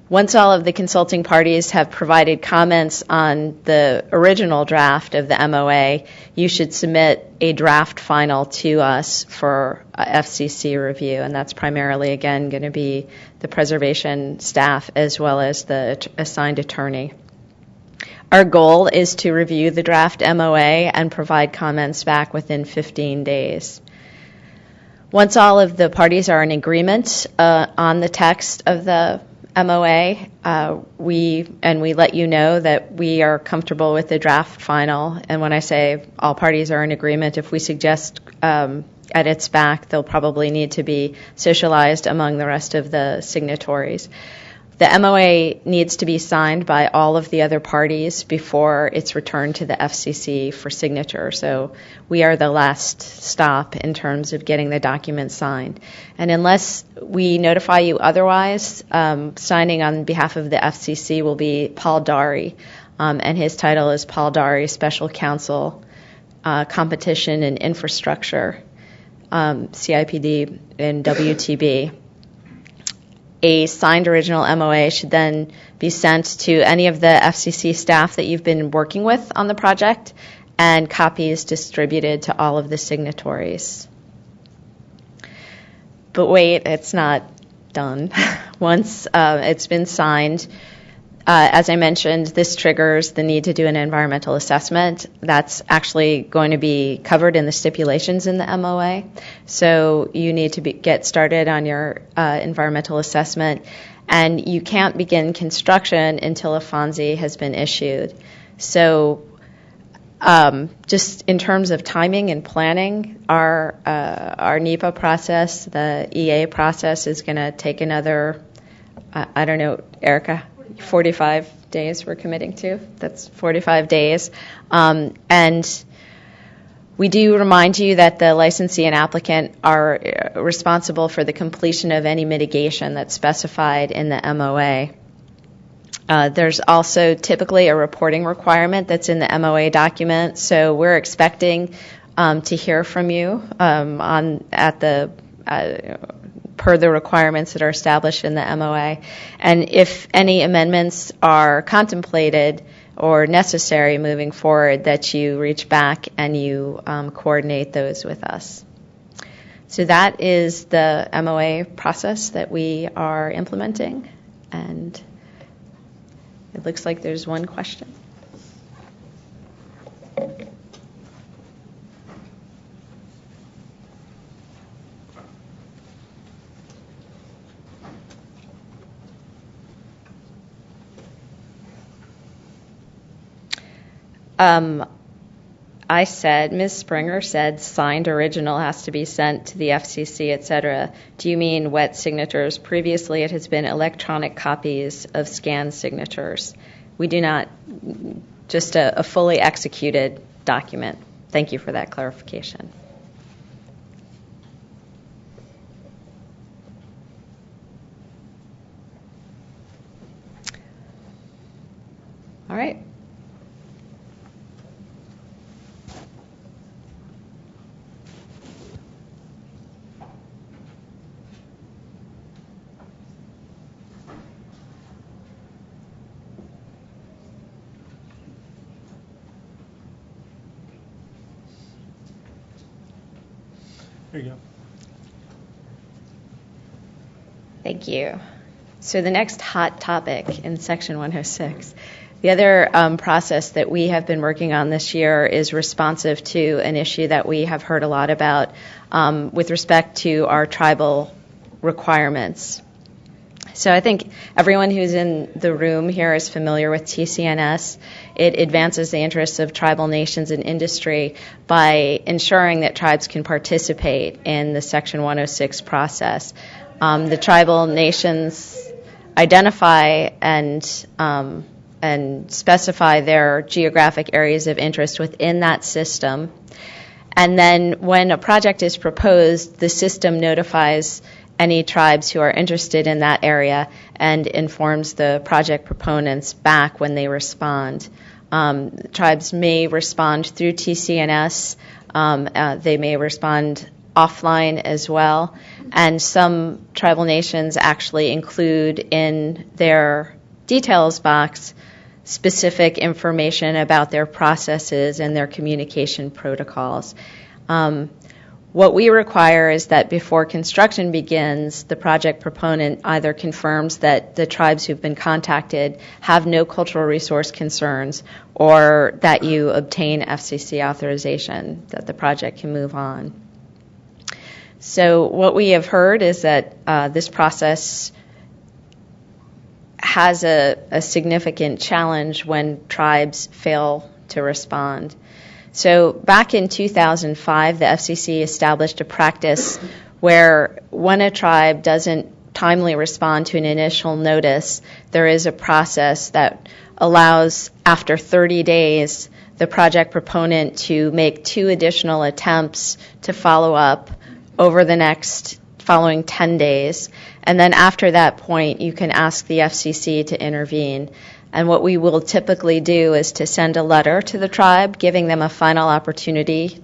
Once all of the consulting parties have provided comments on the original draft of the MOA, you should submit a draft final to us for FCC review, and that's primarily, again, going to be the preservation staff as well as the assigned attorney. Our goal is to review the draft MOA and provide comments back within 15 days. Once all of the parties are in agreement on the text of the MOA, we let you know that we are comfortable with the draft final. And when I say all parties are in agreement, if we suggest edits back, they'll probably need to be socialized among the rest of the signatories. The MOA needs to be signed by all of the other parties before it's returned to the FCC for signature. So we are the last stop in terms of getting the document signed. And unless we notify you otherwise, signing on behalf of the FCC will be Paul Dari, and his title is Paul Dari, Special Counsel, Competition and Infrastructure, CIPD and WTB. A signed original MOA should then be sent to any of the FCC staff that you've been working with on the project, and copies distributed to all of the signatories. But wait, it's not done. Once it's been signed, as I mentioned, this triggers the need to do an environmental assessment. That's actually going to be covered in the stipulations in the MOA. So you need to get started on your environmental assessment, and you can't begin construction until a FONSI has been issued. So just in terms of timing and planning, our NEPA process, the EA process, is going to take another, I don't know, Erica, 45 days we're committing to. That's 45 days. And we do remind you that the licensee and applicant are responsible for the completion of any mitigation that's specified in the MOA. There's also typically a reporting requirement that's in the MOA document, so we're expecting to hear from you per the requirements that are established in the MOA. And if any amendments are contemplated or necessary moving forward, that you reach back and you coordinate those with us. So that is the MOA process that we are implementing, and it looks like there's one question. Ms. Springer said signed original has to be sent to the FCC, et cetera. Do you mean wet signatures? Previously, it has been electronic copies of scanned signatures. We do not, just a fully executed document. Thank you for that clarification. All right. There you go. Thank you. So the next hot topic in Section 106. The other process that we have been working on this year is responsive to an issue that we have heard a lot about with respect to our tribal requirements. So I think everyone who's in the room here is familiar with TCNS. It advances the interests of tribal nations and industry by ensuring that tribes can participate in the Section 106 process. The tribal nations identify and specify their geographic areas of interest within that system. And then when a project is proposed, the system notifies any tribes who are interested in that area and informs the project proponents back when they respond. Tribes may respond through TCNS. They may respond offline as well. And some tribal nations actually include in their details box specific information about their processes and their communication protocols. What we require is that before construction begins, the project proponent either confirms that the tribes who've been contacted have no cultural resource concerns, or that you obtain FCC authorization that the project can move on. So what we have heard is that this process has a significant challenge when tribes fail to respond. So back in 2005, the FCC established a practice where when a tribe doesn't timely respond to an initial notice, there is a process that allows, after 30 days, the project proponent to make 2 additional attempts to follow up over the next following 10 days. And then after that point, you can ask the FCC to intervene. And what we will typically do is to send a letter to the tribe, giving them a final opportunity,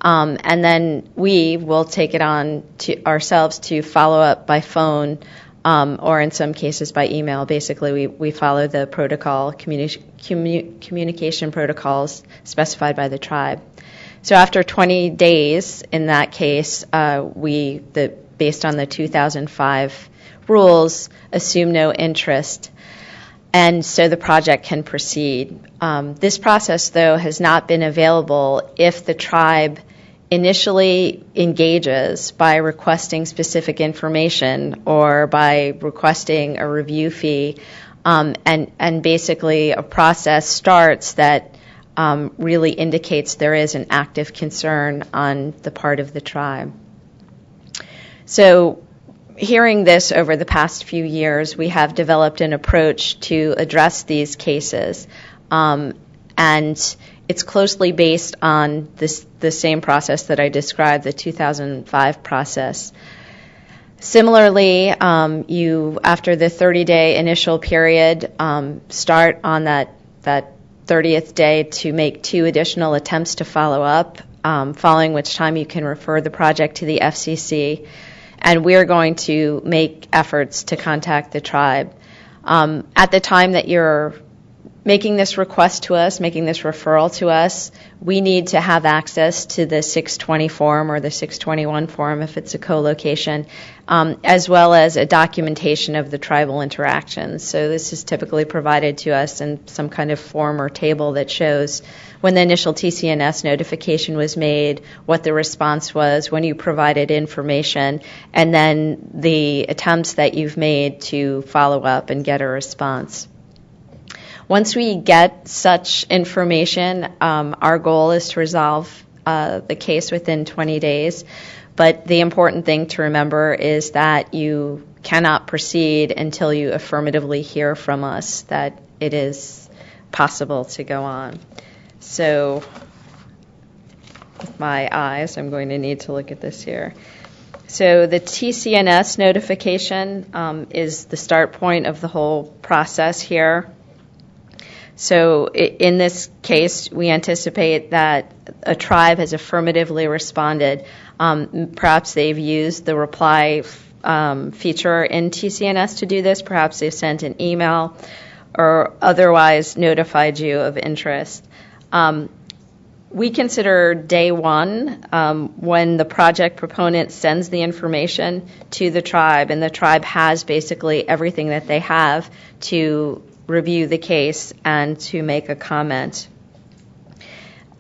and then we will take it on to ourselves to follow up by phone, or in some cases by email. Basically, we follow the protocol, communication protocols specified by the tribe. So after 20 days, in that case, based on the 2005 rules, assume no interest. And so the project can proceed. This process, though, has not been available if the tribe initially engages by requesting specific information or by requesting a review fee, and basically a process starts that really indicates there is an active concern on the part of the tribe. So hearing this over the past few years, we have developed an approach to address these cases, and it's closely based on the same process that I described, the 2005 process. Similarly, you, after the 30-day initial period, start on that 30th day to make 2 additional attempts to follow up, following which time you can refer the project to the FCC. And we're going to make efforts to contact the tribe. At the time that you're making this request to us, making this referral to us, we need to have access to the 620 form or the 621 form if it's a co-location, as well as a documentation of the tribal interactions. So this is typically provided to us in some kind of form or table that shows when the initial TCNS notification was made, what the response was, when you provided information, and then the attempts that you've made to follow up and get a response. Once we get such information, our goal is to resolve the case within 20 days. But the important thing to remember is that you cannot proceed until you affirmatively hear from us that it is possible to go on. So with my eyes, I'm going to need to look at this here. So the TCNS notification is the start point of the whole process here. So in this case, we anticipate that a tribe has affirmatively responded. Perhaps they've used the reply feature in TCNS to do this. Perhaps they've sent an email or otherwise notified you of interest. we consider day one when the project proponent sends the information to the tribe, and the tribe has basically everything that they have to review the case and to make a comment.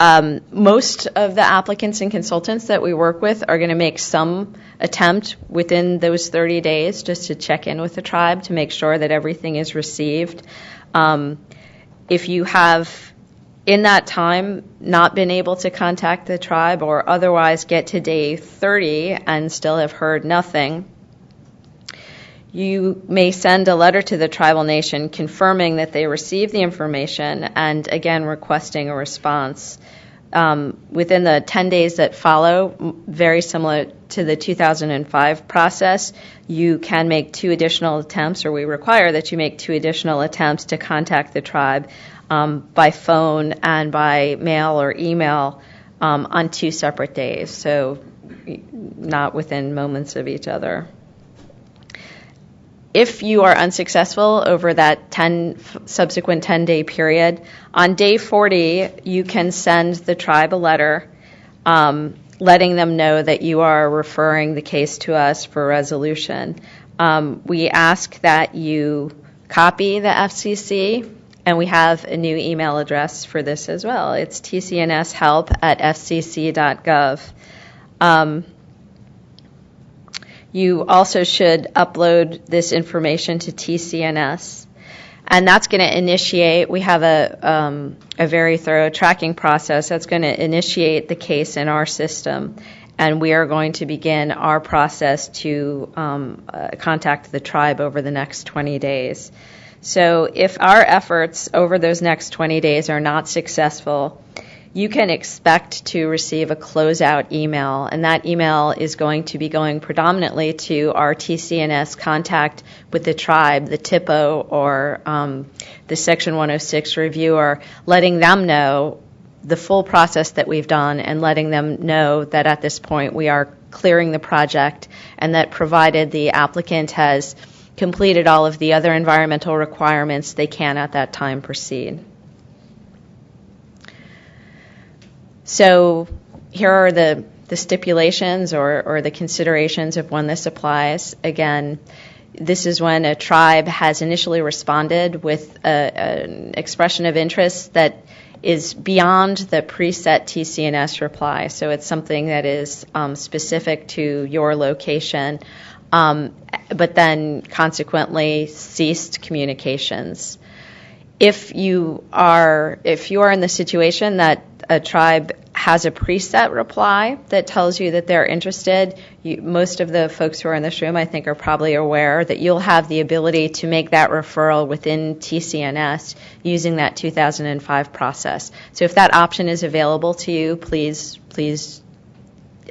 Most of the applicants and consultants that we work with are going to make some attempt within those 30 days just to check in with the tribe to make sure that everything is received. If you have, in that time, not been able to contact the tribe or otherwise get to day 30 and still have heard nothing, you may send a letter to the tribal nation confirming that they received the information and, again, requesting a response. Within the 10 days that follow, very similar to the 2005 process, you can make 2 additional attempts, or we require that you make 2 additional attempts to contact the tribe by phone and by mail or email on 2 separate days, so not within moments of each other. If you are unsuccessful over that subsequent 10-day period, on day 40, you can send the tribe a letter letting them know that you are referring the case to us for resolution. We ask that you copy the FCC, and we have a new email address for this as well. It's tcnshelp@fcc.gov. You also should upload this information to TCNS, and that's going to initiate, we have a very thorough tracking process that's going to initiate the case in our system, and we are going to begin our process to contact the tribe over the next 20 days. So if our efforts over those next 20 days are not successful, you can expect to receive a closeout email, and that email is going to be going predominantly to our TCNS contact with the tribe, the TIPO, or the Section 106 reviewer, letting them know the full process that we've done and letting them know that at this point we are clearing the project, and that provided the applicant has completed all of the other environmental requirements, they can at that time proceed. So here are the stipulations or the considerations of when this applies. Again, this is when a tribe has initially responded with an expression of interest that is beyond the preset TCNS reply. So it's something that is specific to your location, but then consequently ceased communications. If you are in the situation that a tribe has a preset reply that tells you that they're interested, most of the folks who are in this room, I think, are probably aware that you'll have the ability to make that referral within TCNS using that 2005 process. So if that option is available to you, please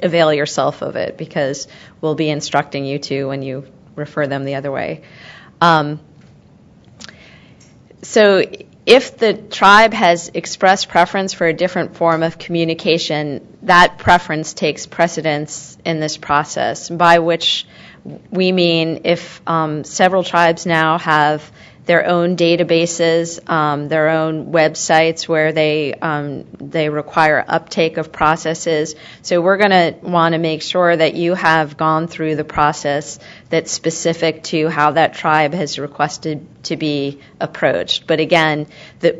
avail yourself of it, because we'll be instructing you to when you refer them the other way. So if the tribe has expressed preference for a different form of communication, that preference takes precedence in this process, by which we mean if several tribes now have their own databases, their own websites where they require uptake of processes. So we're going to want to make sure that you have gone through the process that's specific to how that tribe has requested to be approached. But again,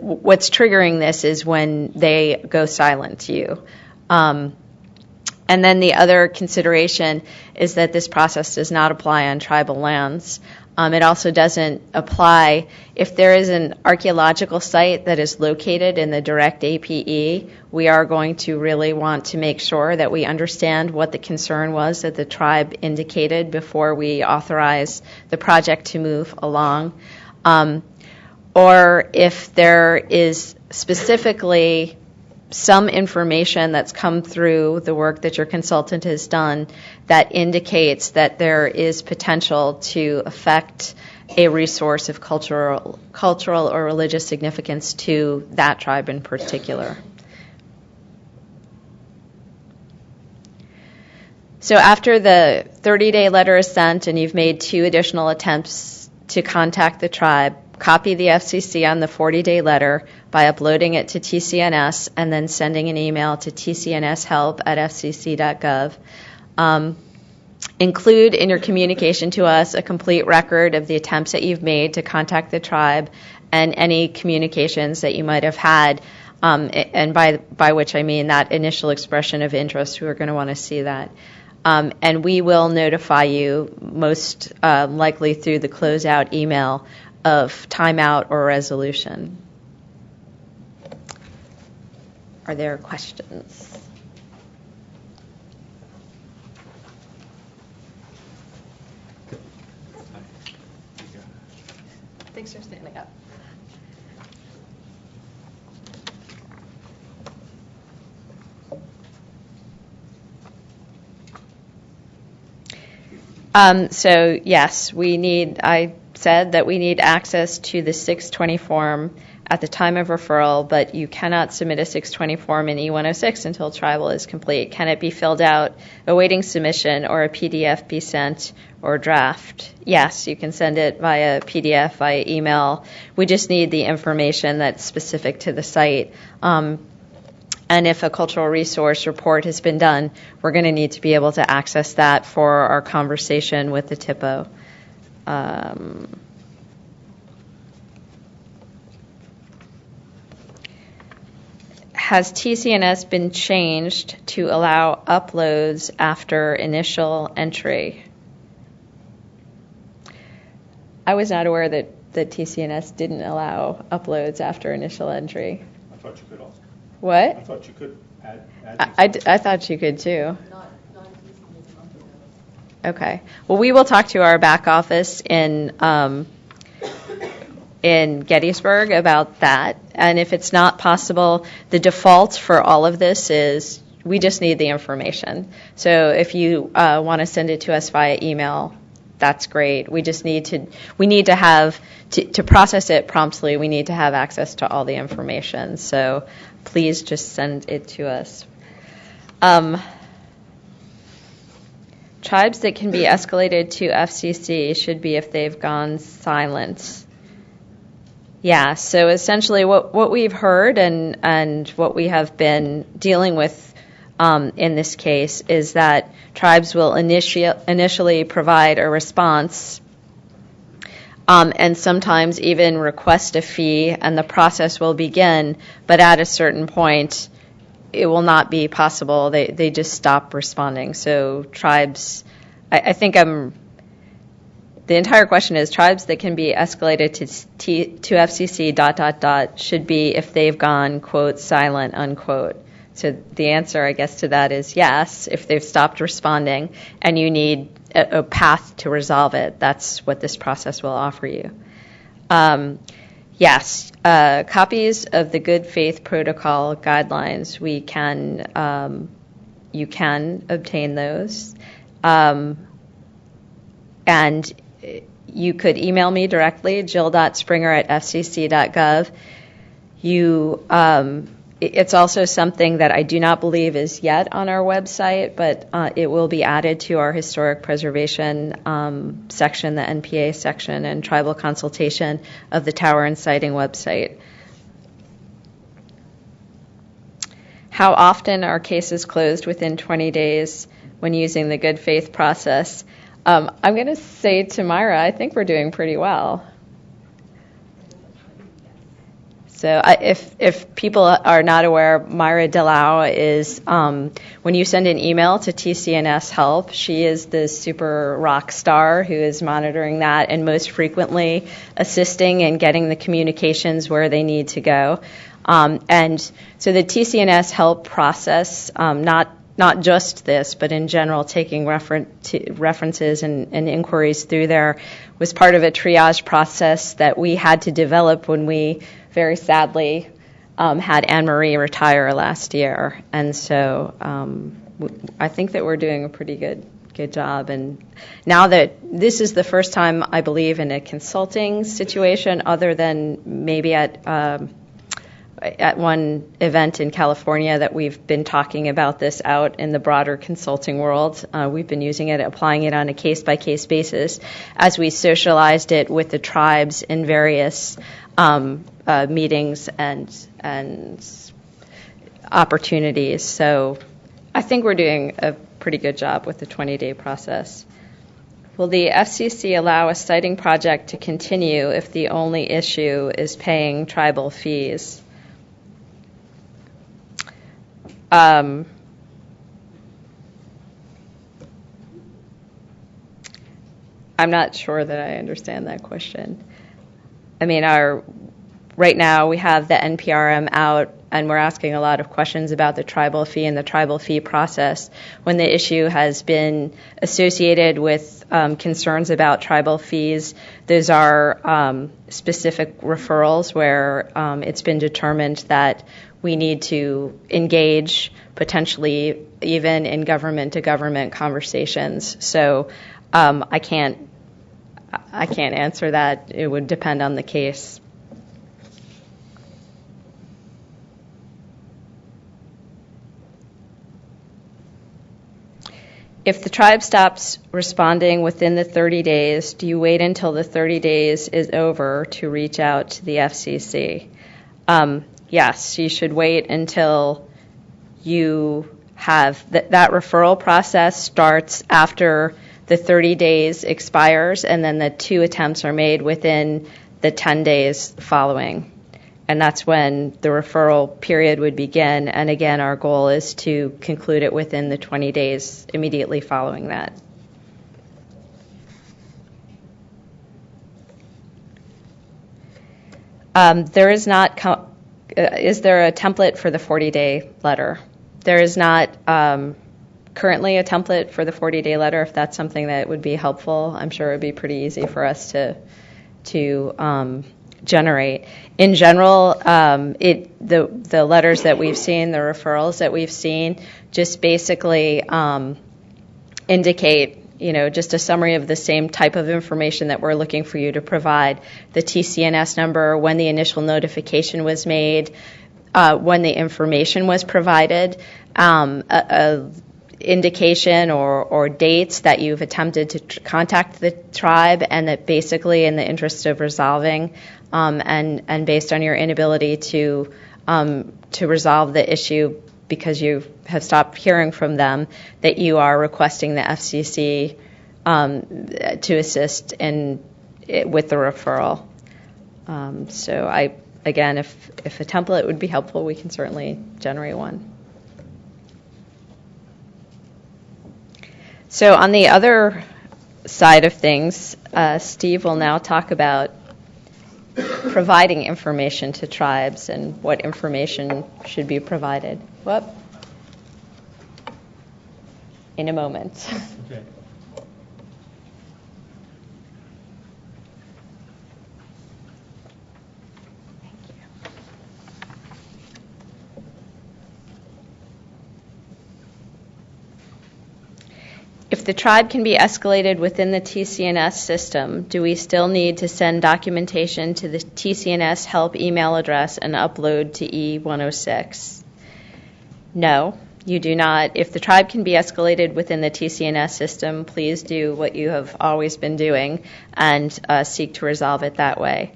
what's triggering this is when they go silent to you. And then the other consideration is that this process does not apply on tribal lands. It also doesn't apply if there is an archaeological site that is located in the direct APE. We are going to really want to make sure that we understand what the concern was that the tribe indicated before we authorize the project to move along. Or if there is specifically some information that's come through the work that your consultant has done that indicates that there is potential to affect a resource of cultural or religious significance to that tribe in particular. So after the 30-day letter is sent and you've made 2 additional attempts to contact the tribe, copy the FCC on the 40-day letter by uploading it to TCNS and then sending an email to tcnshelp@fcc.gov. Include in your communication to us a complete record of the attempts that you've made to contact the tribe and any communications that you might have had, and by which I mean that initial expression of interest. We're going to want to see that. And we will notify you, most likely through the closeout email, of timeout or resolution. Are there questions? Thanks for standing up. So yes, I said that we need access to the 620 form at the time of referral, but you cannot submit a 620 form in E106 until tribal is complete. Can it be filled out awaiting submission, or a PDF be sent, or draft? Yes, you can send it via PDF, via email. We just need the information that's specific to the site. And if a cultural resource report has been done, we're going to need to be able to access that for our conversation with the TIPO. Has TCNS been changed to allow uploads after initial entry? I was not aware that TCNS didn't allow uploads after initial entry. I thought you could also. What? I thought you could add I thought you could too. Okay. Well, we will talk to our back office in Gettysburg about that. And if it's not possible, the default for all of this is we just need the information. So if you want to send it to us via email, that's great. We just need to have, to process it promptly, we need to have access to all the information. So please just send it to us. Tribes that can be escalated to FCC should be if they've gone silent. Yeah, so essentially what we've heard and what we have been dealing with in this case is that tribes will initially provide a response and sometimes even request a fee, and the process will begin, but at a certain point it will not be possible. They just stop responding. So tribes, I think the entire question is tribes that can be escalated to FCC ... should be if they've gone, quote, silent, unquote. So the answer, I guess, to that is yes, if they've stopped responding and you need a path to resolve it. That's what this process will offer you. Yes, copies of the good faith protocol guidelines, you can obtain those. And you could email me directly, jill.springer@fcc.gov. It's also something that I do not believe is yet on our website, but it will be added to our historic preservation section, the NPA section, and tribal consultation of the Tower and Siting website. How often are cases closed within 20 days when using the good faith process? I'm going to say to Myra, I think we're doing pretty well. So if people are not aware, Myra Delau is, when you send an email to TCNS Help, she is the super rock star who is monitoring that and most frequently assisting in getting the communications where they need to go. And so the TCNS Help process, not just this, but in general, taking references and inquiries through there was part of a triage process that we had to develop when we very sadly had Anne-Marie retire last year. And so I think that we're doing a pretty good job. And now that this is the first time, I believe, in a consulting situation other than maybe at at one event in California that we've been talking about this out in the broader consulting world. We've been using it, applying it on a case-by-case basis as we socialized it with the tribes in various meetings and opportunities. So I think we're doing a pretty good job with the 20-day process. Will the FCC allow a siting project to continue if the only issue is paying tribal fees? I'm not sure that I understand that question. I mean, right now we have the NPRM out, and we're asking a lot of questions about the tribal fee and the tribal fee process. When the issue has been associated with concerns about tribal fees, those are specific referrals where it's been determined that we need to engage potentially even in government-to-government conversations. So I can't answer that. It would depend on the case. If the tribe stops responding within the 30 days, do you wait until the 30 days is over to reach out to the FCC? Yes, you should wait until you have that referral process starts after the 30 days expires, and then the 2 attempts are made within the 10 days following. And that's when the referral period would begin. And again, our goal is to conclude it within the 20 days immediately following that. Is there a template for the 40-day letter? There is not currently a template for the 40-day letter. If that's something that would be helpful, I'm sure it would be pretty easy for us to generate. In general, the letters that we've seen, the referrals that we've seen, just basically indicate, just a summary of the same type of information that we're looking for you to provide. The TCNS number, when the initial notification was made, when the information was provided, a indication or dates that you've attempted to contact the tribe, and that basically in the interest of resolving and based on your inability to resolve the issue because you have stopped hearing from them, that you are requesting the FCC to assist with the referral. So again, if a template would be helpful, we can certainly generate one. So on the other side of things, Steve will now talk about providing information to tribes and what information should be provided. In a moment. Okay. If the tribe can be escalated within the TCNS system, do we still need to send documentation to the TCNS help email address and upload to E106? No, you do not. If the tribe can be escalated within the TCNS system, please do what you have always been doing and seek to resolve it that way.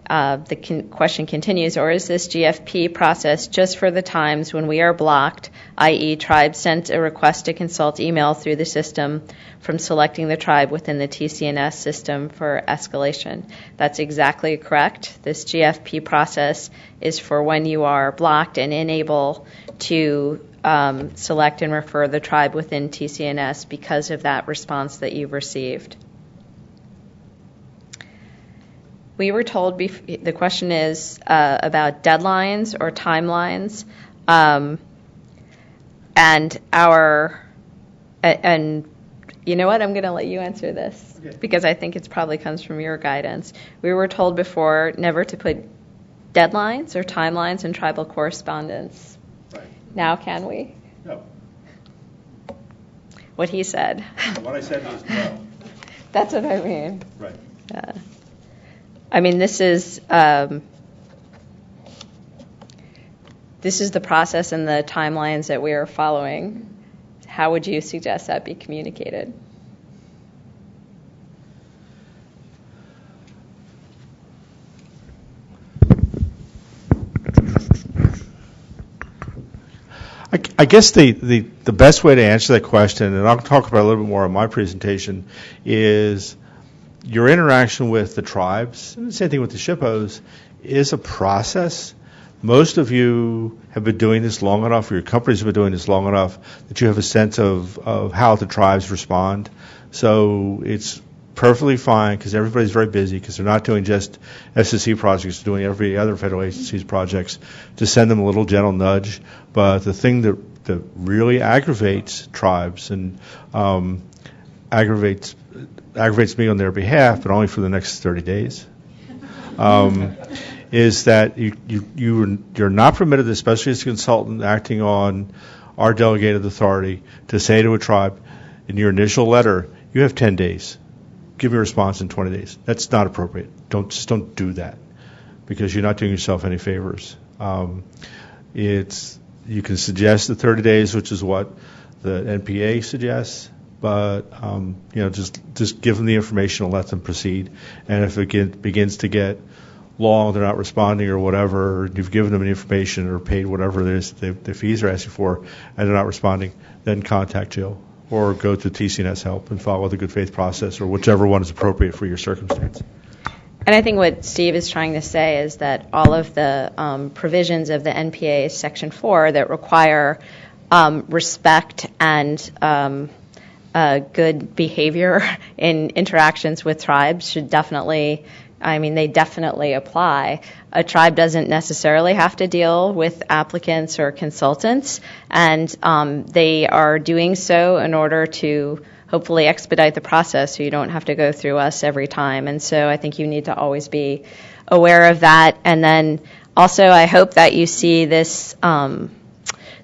The question continues, or is this GFP process just for the times when we are blocked, i.e. tribe sent a request to consult email through the system from selecting the tribe within the TCNS system for escalation? That's exactly correct. This GFP process is for when you are blocked and unable to select and refer the tribe within TCNS because of that response that you've received. We were told, the question is about deadlines or timelines, and you know what, I'm going to let you answer this, okay, because I think it probably comes from your guidance. We were told before never to put deadlines or timelines in tribal correspondence. Right. Now can we? No. What he said. What I said is no. That's what I mean. Right. I mean, this is, this is the process and the timelines that we are following. How would you suggest that be communicated? I guess the best way to answer that question, and I'll talk about it a little bit more in my presentation, is your interaction with the tribes, and the same thing with the SHPOs, is a process. Most of you have been doing this long enough, or your companies have been doing this long enough, that you have a sense of how the tribes respond. So it's perfectly fine, because everybody's very busy, because they're not doing just SSC projects, they're doing every other federal agency's projects, to send them a little gentle nudge. But the thing that really aggravates tribes and aggravates me on their behalf, but only for the next 30 days, is that you're not permitted, especially as a consultant acting on our delegated authority, to say to a tribe in your initial letter, you have 10 days. Give me a response in 20 days. That's not appropriate. Just don't do that, because you're not doing yourself any favors. You can suggest the 30 days, which is what the NPA suggests, but just give them the information and let them proceed. And if it begins to get long, they're not responding or whatever, or you've given them the information or paid whatever it is the fees are asking for, and they're not responding, then contact Jill or go to TCNS help and follow the good faith process, or whichever one is appropriate for your circumstance. And I think what Steve is trying to say is that all of the provisions of the NPA Section 4 that require respect and good behavior in interactions with tribes should definitely, they definitely apply. A tribe doesn't necessarily have to deal with applicants or consultants, and they are doing so in order to hopefully expedite the process so you don't have to go through us every time. And so I think you need to always be aware of that. And then also I hope that you see this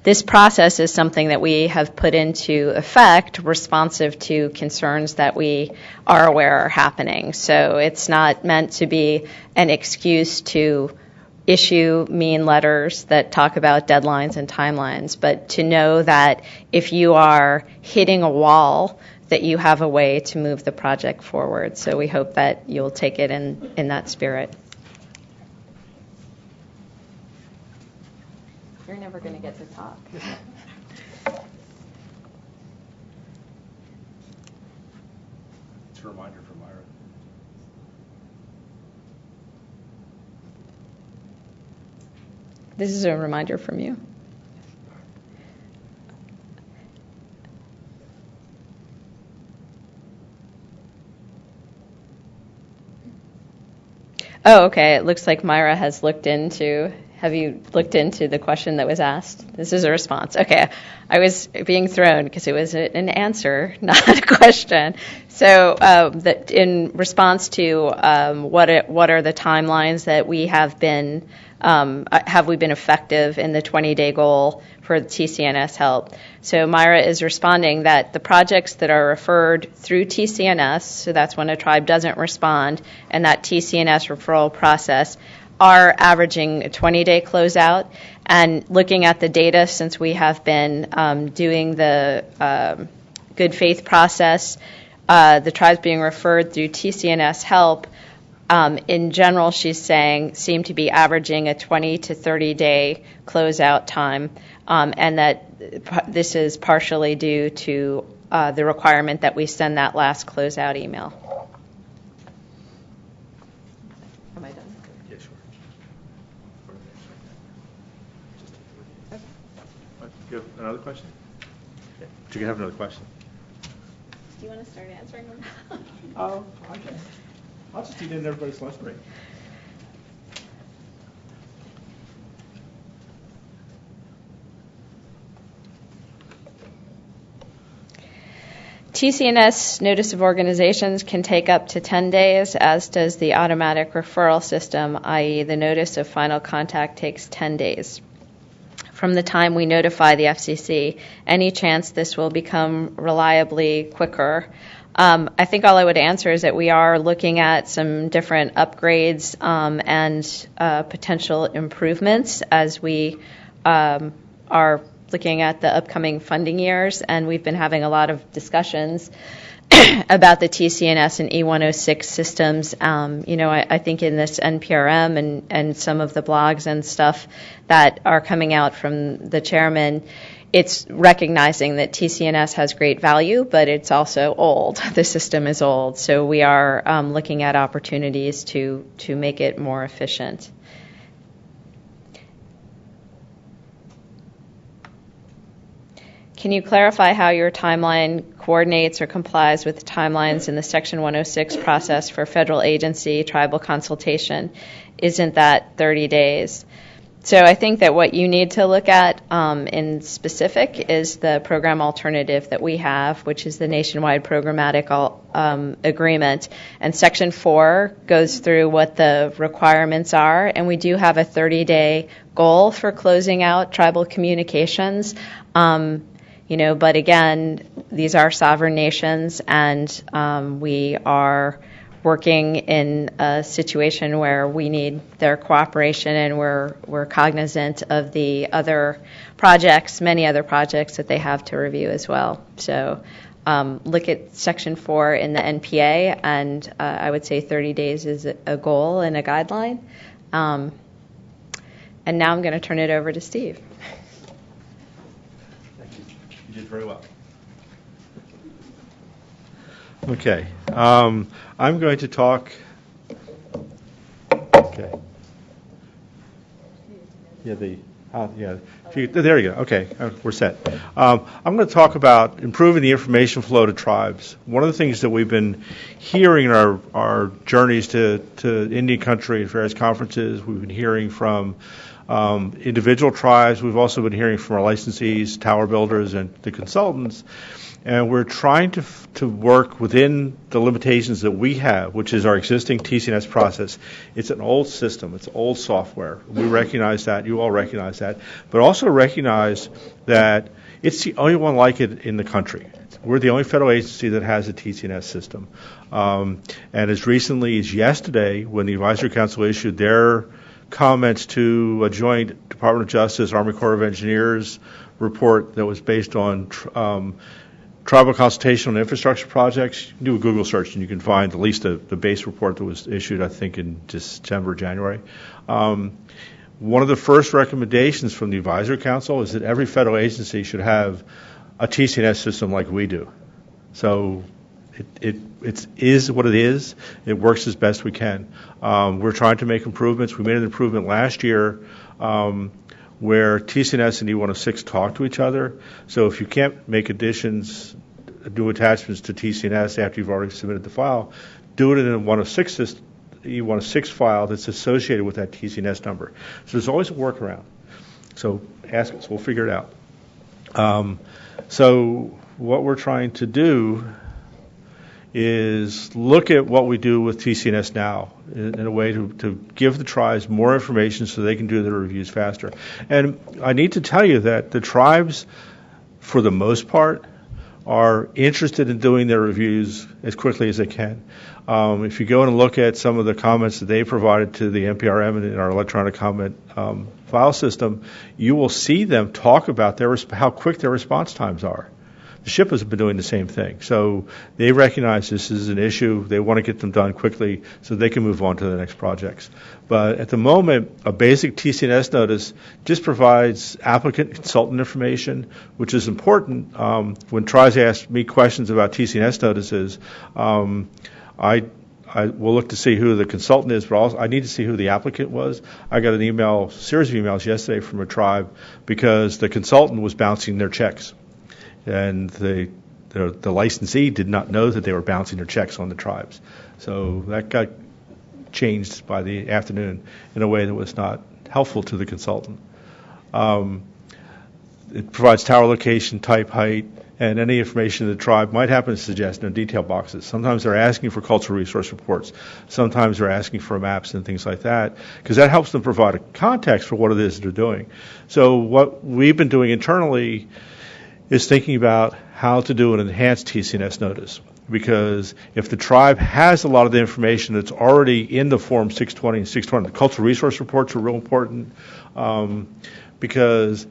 this process is something that we have put into effect responsive to concerns that we are aware are happening. So it's not meant to be an excuse to issue mean letters that talk about deadlines and timelines, but to know that if you are hitting a wall, that you have a way to move the project forward. So we hope that you'll take it in that spirit. You're never going to get to talk. It's a reminder from Myra. This is a reminder from you. Oh, okay. It looks like Myra has looked into. Have you looked into the question that was asked? This is a response. Okay. I was being thrown because it was an answer, not a question. So in response to what are the timelines that we have been effective in the 20-day goal for the TCNS help? So Myra is responding that the projects that are referred through TCNS, so that's when a tribe doesn't respond, and that TCNS referral process are averaging a 20-day closeout. And looking at the data, since we have been doing the good faith process, the tribes being referred through TCNS help, in general, she's saying, seem to be averaging a 20 to 30-day closeout time, and that this is partially due to the requirement that we send that last closeout email. Am I done? Yeah, sure. Do you have another question? Yeah. Do you have another question? Do you want to start answering them? Oh, okay. I'll just eat in everybody's lunch break. TCNS notice of organizations can take up to 10 days, as does the automatic referral system, i.e. the notice of final contact takes 10 days. From the time we notify the FCC, any chance this will become reliably quicker? I think all I would answer is that we are looking at some different upgrades and potential improvements as we are looking at the upcoming funding years, and we've been having a lot of discussions about the TCNS and E106 systems. I think in this NPRM and some of the blogs and stuff that are coming out from the chairman, it's recognizing that TCNS has great value, but it's also old. The system is old, so we are looking at opportunities to make it more efficient. Can you clarify how your timeline coordinates or complies with the timelines in the Section 106 process for federal agency tribal consultation? Isn't that 30 days? So I think that what you need to look at in specific is the program alternative that we have, which is the nationwide programmatic agreement. And Section 4 goes through what the requirements are, and we do have a 30-day goal for closing out tribal communications. But again, these are sovereign nations, and we are working in a situation where we need their cooperation, and we're cognizant of the other projects, many other projects that they have to review as well. So look at Section 4 in the NPA, and I would say 30 days is a goal and a guideline. And now I'm going to turn it over to Steve. You did very well. Okay. I'm going to talk. Okay. Yeah. There you go. Okay, we're set. I'm going to talk about improving the information flow to tribes. One of the things that we've been hearing in our journeys to Indian country at various conferences, we've been hearing from individual tribes. We've also been hearing from our licensees, tower builders, and the consultants. And we're trying to work within the limitations that we have, which is our existing TCNS process. It's an old system. It's old software. We recognize that. You all recognize that. But also recognize that it's the only one like it in the country. We're the only federal agency that has a TCNS system. And as recently as yesterday, when the Advisory Council issued their comments to a joint Department of Justice, Army Corps of Engineers report that was based on tribal consultation on infrastructure projects, you can do a Google search and you can find at least the base report that was issued, I think, in December, January. One of the first recommendations from the Advisory Council is that every federal agency should have a TCNS system like we do. So it is what it is. It works as best we can. We're trying to make improvements. We made an improvement last year where TCNS and E106 talk to each other. So if you can't make additions, do attachments to TCNS after you've already submitted the file, do it in a E106 file that's associated with that TCNS number. So there's always a workaround. So ask us. We'll figure it out. So what we're trying to do is look at what we do with TCNS now in a way to give the tribes more information so they can do their reviews faster. And I need to tell you that the tribes, for the most part, are interested in doing their reviews as quickly as they can. If you go and look at some of the comments that they provided to the NPRM and in our electronic comment file system, you will see them talk about how quick their response times are. The SHPOs have been doing the same thing. So they recognize this is an issue. They want to get them done quickly so they can move on to the next projects. But at the moment, a basic TCNS notice just provides applicant consultant information, which is important. When tribes ask me questions about TCNS notices, I will look to see who the consultant is, but also I need to see who the applicant was. I got a series of emails yesterday from a tribe because the consultant was bouncing their checks. And the licensee did not know that they were bouncing their checks on the tribes. So that got changed by the afternoon in a way that was not helpful to the consultant. It provides tower location, type, height, and any information the tribe might happen to suggest in the detail boxes. Sometimes they're asking for cultural resource reports. Sometimes they're asking for maps and things like that, because that helps them provide a context for what it is they're doing. So what we've been doing internally is thinking about how to do an enhanced TCNS notice. Because if the tribe has a lot of the information that's already in the Form 620 and 620, the cultural resource reports are real important. because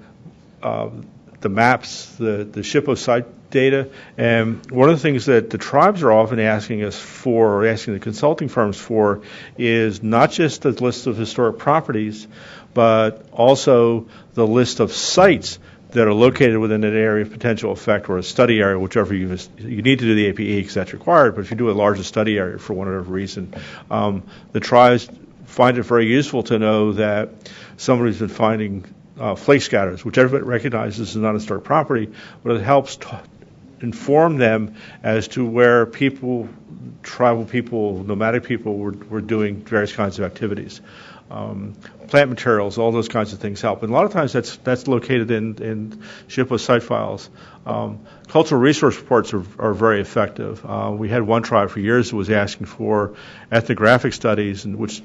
the maps, the SHPO site data, and one of the things that the tribes are often asking us for, or asking the consulting firms for, is not just the list of historic properties, but also the list of sites that are located within an area of potential effect, or a study area, whichever you need to do the APE because that's required, but if you do a larger study area for whatever reason, the tribes find it very useful to know that somebody's been finding flake scatters, which everybody recognizes is not a historic property, but it helps inform them as to where people, tribal people, nomadic people were doing various kinds of activities. Plant materials, all those kinds of things help. And a lot of times that's located in SHPO site files. Cultural resource reports are very effective. We had one tribe for years that was asking for ethnographic studies, and which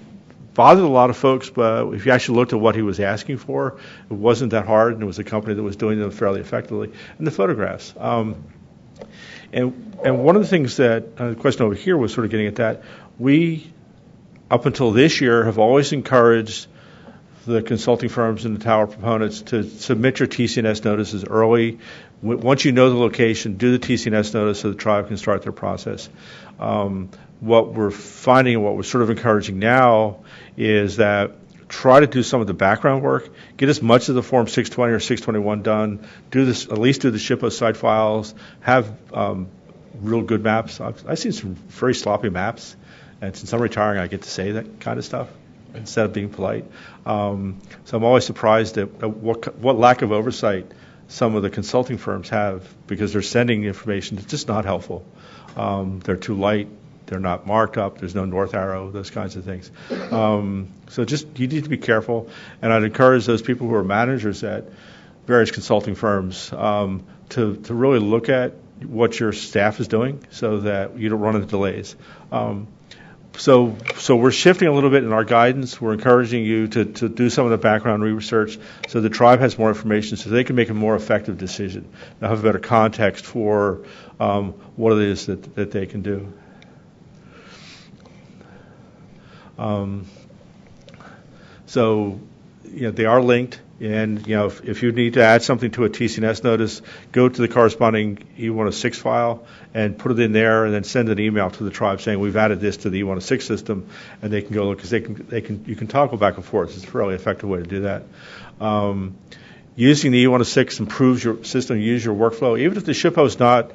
bothered a lot of folks, but if you actually looked at what he was asking for, it wasn't that hard, and it was a company that was doing them fairly effectively. And the photographs. And one of the things that, the question over here was sort of getting at that, we, up until this year, have always encouraged the consulting firms and the tower proponents to submit your TCNS notices early. Once you know the location, do the TCNS notice so the tribe can start their process. What we're finding and what we're sort of encouraging now is that try to do some of the background work, get as much of the Form 620 or 621 done, at least do the SHPO site files, have real good maps. I've seen some very sloppy maps, and since I'm retiring, I get to say that kind of stuff instead of being polite. So I'm always surprised at what lack of oversight some of the consulting firms have, because they're sending information that's just not helpful. They're too light. They're not marked up. There's no north arrow, those kinds of things. So you need to be careful. And I'd encourage those people who are managers at various consulting firms to really look at what your staff is doing so that you don't run into delays. So we're shifting a little bit in our guidance. We're encouraging you to do some of the background research so the tribe has more information so they can make a more effective decision. They'll have a better context for what it is that they can do. So they are linked, and if you need to add something to a TCNS notice, go to the corresponding E106 file and put it in there, and then send an email to the tribe saying we've added this to the E106 system, and they can go look, because you can toggle back and forth. It's a fairly effective way to do that. Using the E106 improves your system, use your workflow, even if the SHPO is not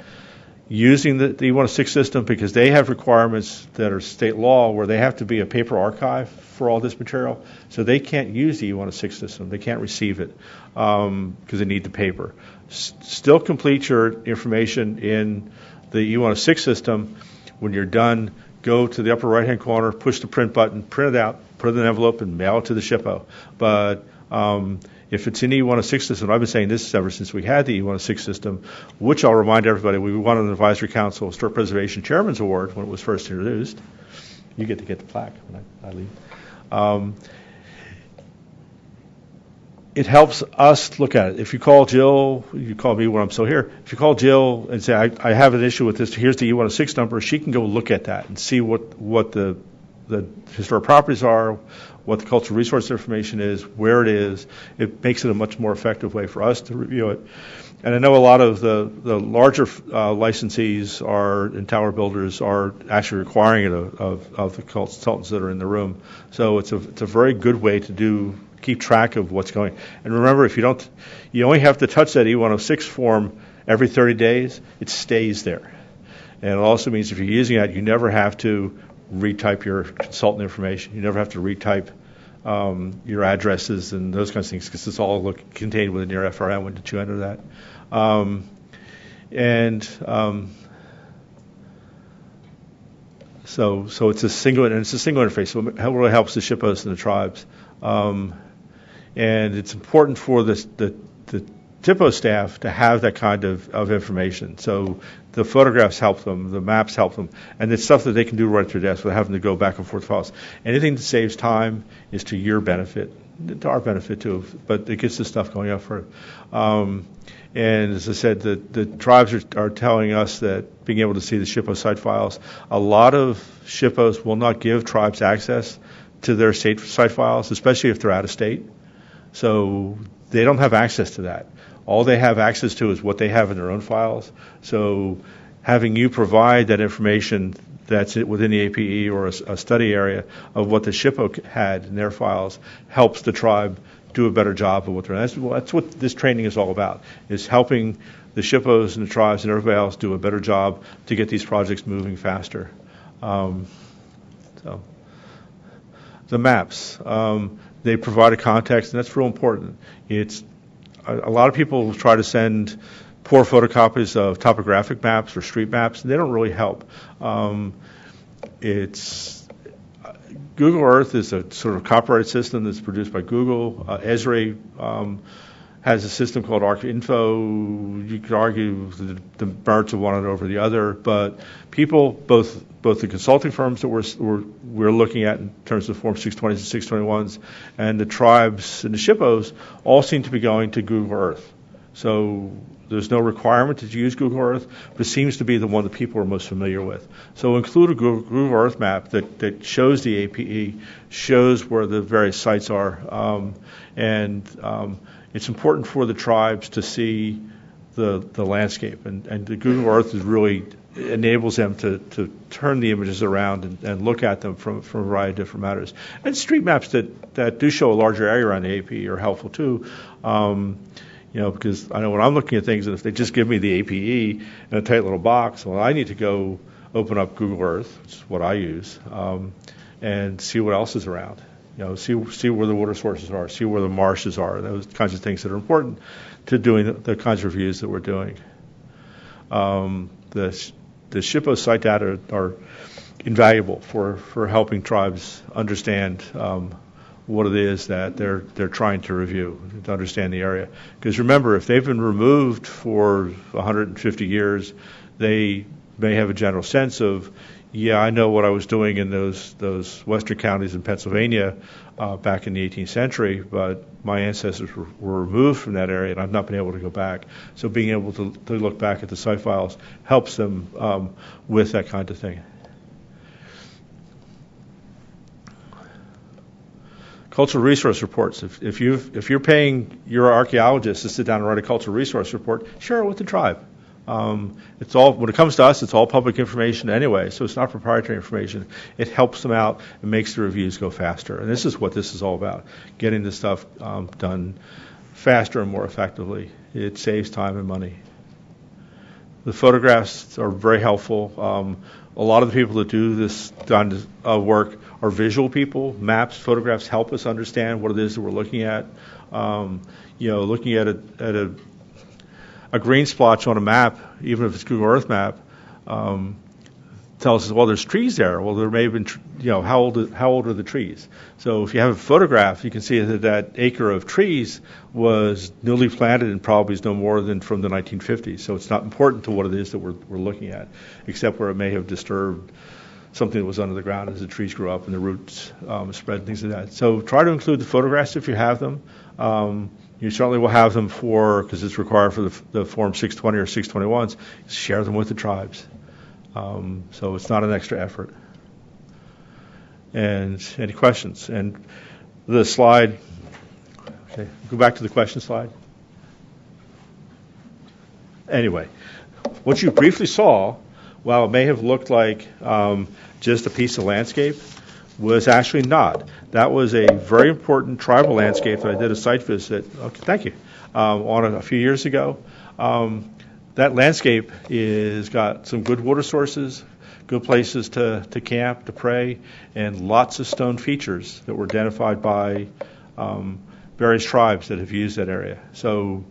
using the E106 system, because they have requirements that are state law where they have to be a paper archive for all this material, so they can't use the E106 system. They can't receive it because they need the paper. Still complete your information in the E106 system. When you're done, go to the upper right-hand corner, push the print button, print it out, put it in an envelope, and mail it to the SHPO. But if it's in the E106 system, I've been saying this ever since we had the E106 system, which I'll remind everybody, we won an Advisory Council Historic Preservation Chairman's Award when it was first introduced. You get to get the plaque when I leave. It helps us look at it. If you call Jill, you call me when I'm still here. If you call Jill and say, I have an issue with this, here's the E106 number, she can go look at that and see what the historic properties are, what the cultural resource information is, where it is. It makes it a much more effective way for us to review it. And I know a lot of the larger licensees and tower builders are actually requiring it of the consultants that are in the room. So it's a very good way to keep track of what's going. And remember, if you only have to touch that E106 form every 30 days. It stays there. And it also means if you're using it, you never have to retype your consultant information. You never have to retype your addresses and those kinds of things, because it's all contained within your FRM when you enter that. So it's a single interface. So it really helps the SHPOs and the tribes. And it's important for the TIPO staff to have that kind of information. So the photographs help them, the maps help them, and it's stuff that they can do right at their desk without having to go back and forth files. Anything that saves time is to your benefit, to our benefit too, but it gets the stuff going up for it. And as I said, the tribes are telling us that being able to see the SHPO site files, a lot of SHPOs will not give tribes access to their state site files, especially if they're out of state. So they don't have access to that. All they have access to is what they have in their own files. So having you provide that information that's within the APE or a study area of what the SHPO had in their files helps the tribe do a better job of what they're doing. That's what this training is all about, is helping the SHPOs and the tribes and everybody else do a better job to get these projects moving faster. So the maps, they provide a context, and that's real important. It's a lot of people try to send poor photocopies of topographic maps or street maps, and they don't really help. Google Earth is a sort of copyrighted system that's produced by Google. Esri has a system called ArcInfo. You could argue the merits of one over the other, but people, both the consulting firms that we're looking at in terms of Form 620s and 621s, and the tribes and the SHPOs all seem to be going to Google Earth. So there's no requirement that you use Google Earth, but it seems to be the one that people are most familiar with. So include a Google Earth map that shows the APE, shows where the various sites are, and it's important for the tribes to see the landscape. And the Google Earth is really enables them to turn the images around and look at them from a variety of different matters. And street maps that do show a larger area around the APE are helpful too. Because I know when I'm looking at things, and if they just give me the APE in a tight little box, well, I need to go open up Google Earth, which is what I use, and see what else is around. See where the water sources are, see where the marshes are, those kinds of things that are important to doing the kinds of reviews that we're doing. The SHPO site data are invaluable for helping tribes understand what it is that they're trying to review, to understand the area. Because remember, if they've been removed for 150 years, they may have a general sense of, I know what I was doing in those western counties in Pennsylvania back in the 18th century, but my ancestors were removed from that area, and I've not been able to go back. So being able to look back at the site files helps them with that kind of thing. Cultural resource reports. If you're paying your archaeologist to sit down and write a cultural resource report, share it with the tribe. It's all, when it comes to us, it's all public information anyway, so it's not proprietary information. It helps them out and makes the reviews go faster. And this is what this is all about, getting this stuff done faster and more effectively. It saves time and money. The photographs are very helpful. A lot of the people that do this kind of work are visual people. Maps, photographs help us understand what it is that we're looking at. Looking at a green splotch on a map, even if it's Google Earth map, tells us, well, there's trees there. Well, there may have been, how old are the trees? So if you have a photograph, you can see that acre of trees was newly planted and probably is no more than from the 1950s. So it's not important to what it is that we're looking at, except where it may have disturbed something that was under the ground as the trees grew up and the roots spread and things like that. So try to include the photographs if you have them. You certainly will have them because it's required for the Form 620 or 621s, share them with the tribes. So it's not an extra effort. And any questions? And the slide, okay, go back to the question slide. Anyway, what you briefly saw, while it may have looked like just a piece of landscape, was actually not. That was a very important tribal landscape that I did a site visit, thank you, on a few years ago. That landscape is got some good water sources, good places to camp, to pray, and lots of stone features that were identified by various tribes that have used that area. So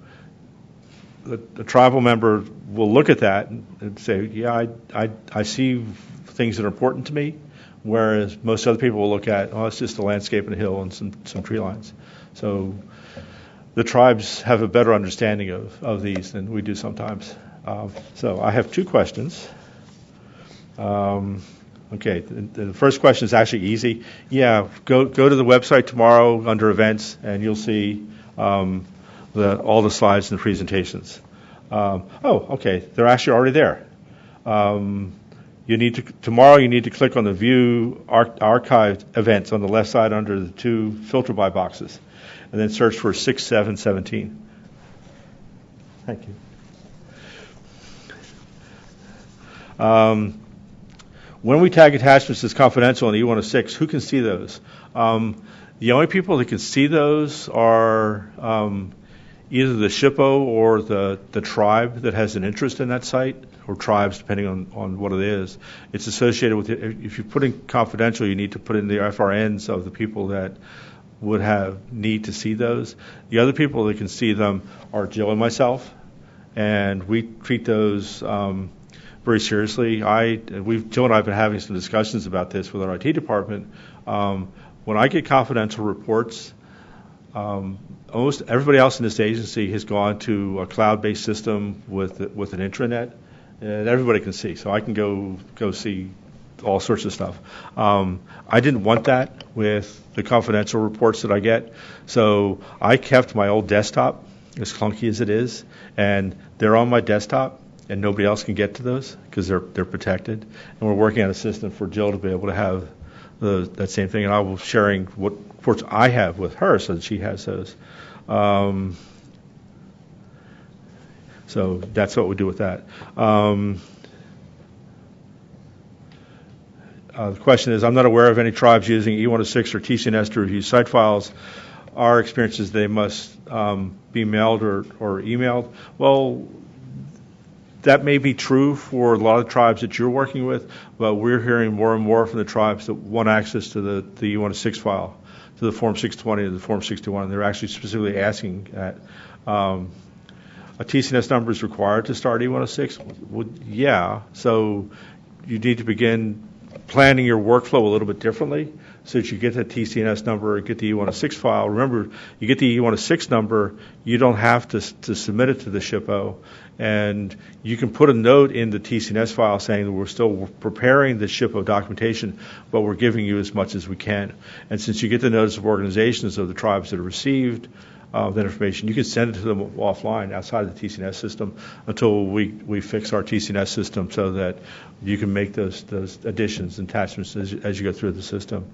the tribal member will look at that and say, I see things that are important to me, whereas most other people will look at, it's just a landscape and a hill and some tree lines. So the tribes have a better understanding of these than we do sometimes. So I have two questions. Okay, the first question is actually easy. Go to the website tomorrow under events, and you'll see all the slides and the presentations. Okay, they're actually already there. Tomorrow you need to click on the View Archived Events on the left side under the two filter by boxes. and then search for 6717. Thank you. When we tag attachments as confidential in E106, who can see those? The only people that can see those are either the SHPO or the tribe that has an interest in that site, or tribes, depending on what it is. It's associated with it. If you put in confidential, you need to put in the FRNs of the people that would need to see those. The other people that can see them are Jill and myself, and we treat those very seriously. Jill and I have been having some discussions about this with our IT department. When I get confidential reports, almost everybody else in this agency has gone to a cloud-based system with an intranet, and everybody can see. So I can go see all sorts of stuff. I didn't want that with the confidential reports that I get, so I kept my old desktop, as clunky as it is, and they're on my desktop, and nobody else can get to those because they're protected. And we're working on a system for Jill to be able to have that same thing, and I will sharing what reports I have with her so that she has those. So that's what we do with that. The question is, I'm not aware of any tribes using E106 or TCNS to review site files. Our experience is they must be mailed or emailed. Well, that may be true for a lot of tribes that you're working with, but we're hearing more and more from the tribes that want access to the E106 file, to the Form 620 and the Form 61. And they're actually specifically asking that. A TCNS number is required to start E106? Well, yeah. So you need to begin planning your workflow a little bit differently so that you get that TCNS number and get the E106 file. Remember, you get the E106 number, you don't have to submit it to the SHPO, and you can put a note in the TCNS file saying that we're still preparing the SHPO documentation, but we're giving you as much as we can. And since you get the notice of organizations of the tribes that have received that information, you can send it to them offline outside of the TCNS system until we fix our TCNS system so that you can make those additions and attachments as you go through the system.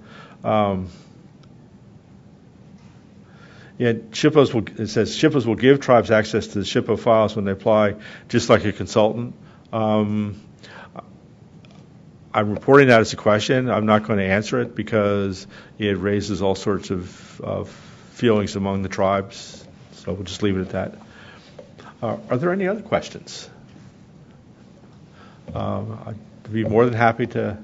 It says SHPOs will give tribes access to the SHPO files when they apply, just like a consultant. I'm reporting that as a question. I'm not going to answer it because it raises all sorts of feelings among the tribes. So we'll just leave it at that. Are there any other questions? I'd be more than happy to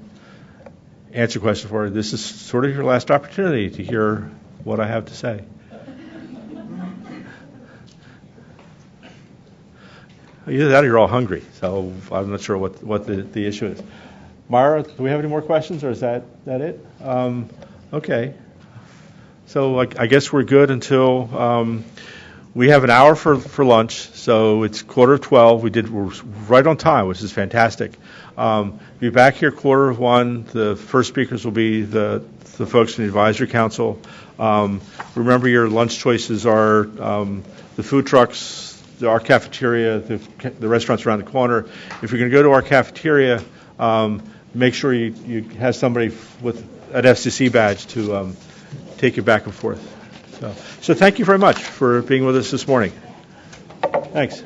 answer questions for you. This is sort of your last opportunity to hear what I have to say. Either that or you're all hungry, so I'm not sure what the issue is. Myra, do we have any more questions, or is that it? Okay. So I guess we're good until we have an hour for lunch, so it's 11:45. We're right on time, which is fantastic. Be back here 1:45. The first speakers will be the folks from the advisory council. Remember, your lunch choices are the food trucks, our cafeteria, the restaurants around the corner. If you're going to go to our cafeteria, make sure you have somebody with an FCC badge to take you back and forth. So thank you very much for being with us this morning. Thanks.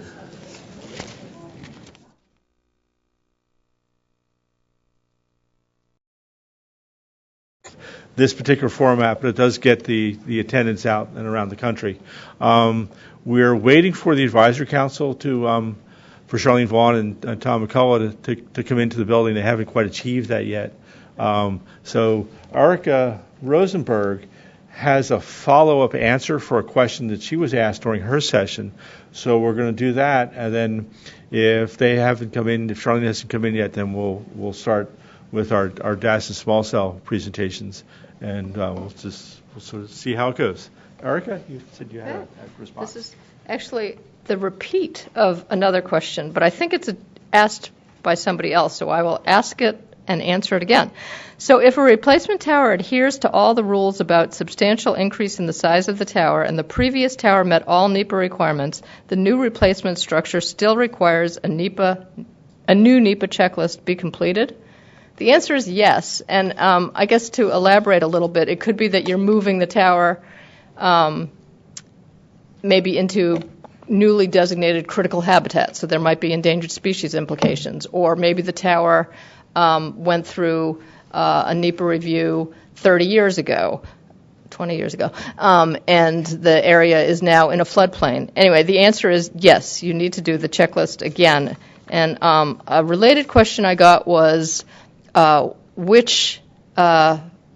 This particular format, but it does get the attendance out and around the country. We're waiting for the advisory council for Charlene Vaughn and Tom McCullough to come into the building. They haven't quite achieved that yet. So Erica Rosenberg has a follow-up answer for a question that she was asked during her session. So we're going to do that, and then if they haven't come in, if Charlene hasn't come in yet, then we'll start with our DAS and small cell presentations, and we'll sort of see how it goes. Erica, you said you had a response. This is actually the repeat of another question, but I think it's asked by somebody else, so I will ask it and answer it again. So if a replacement tower adheres to all the rules about substantial increase in the size of the tower and the previous tower met all NEPA requirements, the new replacement structure still requires a new NEPA checklist be completed? The answer is yes, and I guess to elaborate a little bit, it could be that you're moving the tower maybe into newly designated critical habitat, so there might be endangered species implications, or maybe the tower went through a NEPA review 30 years ago, 20 years ago, and the area is now in a floodplain. Anyway, the answer is yes, you need to do the checklist again. And a related question I got was which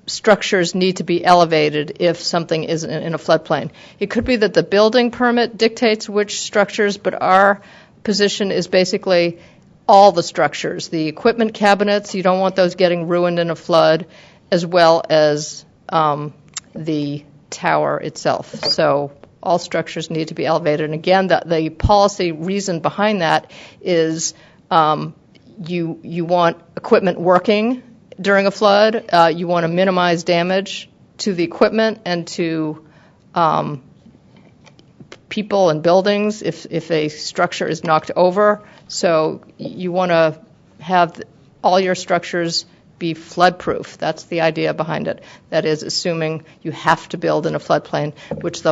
structures need to be elevated if something is in a floodplain. It could be that the building permit dictates which structures, but our position is basically all the structures. The equipment cabinets, you don't want those getting ruined in a flood, as well as the tower itself. So all structures need to be elevated. And again, the policy reason behind that is you want equipment working during a flood. You want to minimize damage to the equipment and to people and buildings if a structure is knocked over. So you want to have all your structures be flood-proof. That's the idea behind it. That is, assuming you have to build in a floodplain, which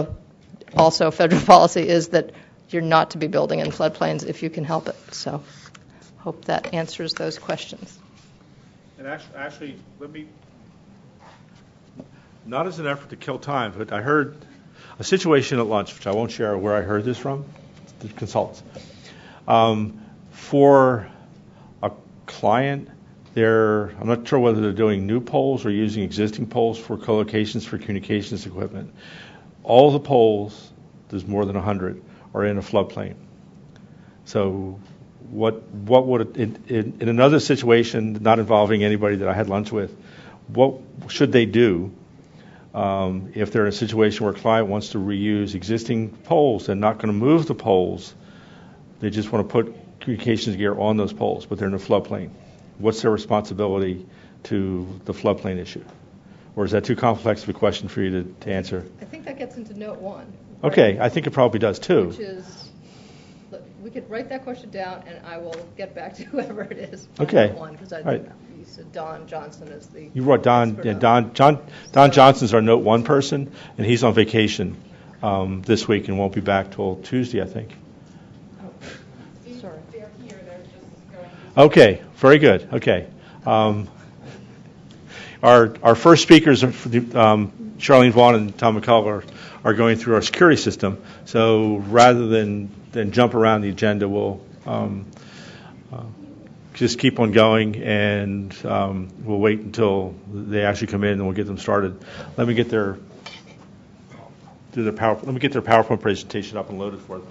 also federal policy is that you're not to be building in floodplains if you can help it. So hope that answers those questions. And actually, let me, not as an effort to kill time, but I heard a situation at lunch, which I won't share where I heard this from, the consultants. For a client, I'm not sure whether they're doing new poles or using existing poles for collocations for communications equipment. All the poles, there's more than 100, are in a floodplain. So what would in another situation, not involving anybody that I had lunch with, what should they do if they're in a situation where a client wants to reuse existing poles? They're not going to move the poles. They just want to put communications gear on those poles, but they're in a floodplain. What's their responsibility to the floodplain issue? Or is that too complex of a question for you to answer? I think that gets into note 1. Okay, I think it probably does too. Which is, look, we could write that question down, and I will get back to whoever it is. Okay. Because I right. think you said Don Johnson is the. You brought Don. Yeah, Don Johnson's our note 1 person, and he's on vacation this week and won't be back till Tuesday, I think. Sorry. Okay, very good. Okay. Our first speakers, Charlene Vaughn and Tom McCullough, are going through our security system. So rather than jump around the agenda, we'll just keep on going, and we'll wait until they actually come in, and we'll get them started. Let me get their PowerPoint presentation up and loaded for them.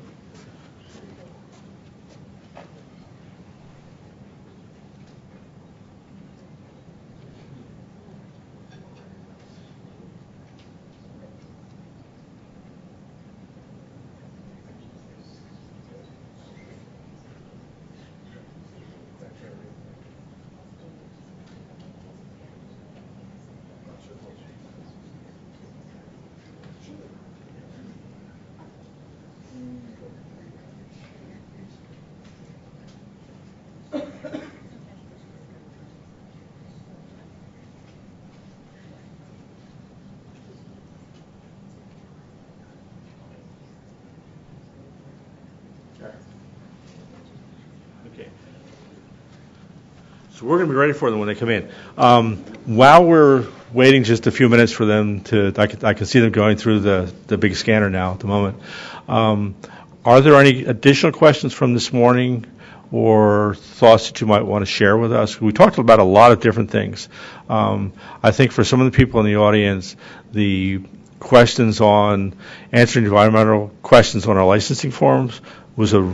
Okay. So we're going to be ready for them when they come in. While we're waiting just a few minutes for them I can see them going through the big scanner now at the moment. Are there any additional questions from this morning or thoughts that you might want to share with us? We talked about a lot of different things. I think for some of the people in the audience, the questions on answering environmental questions on our licensing forms was a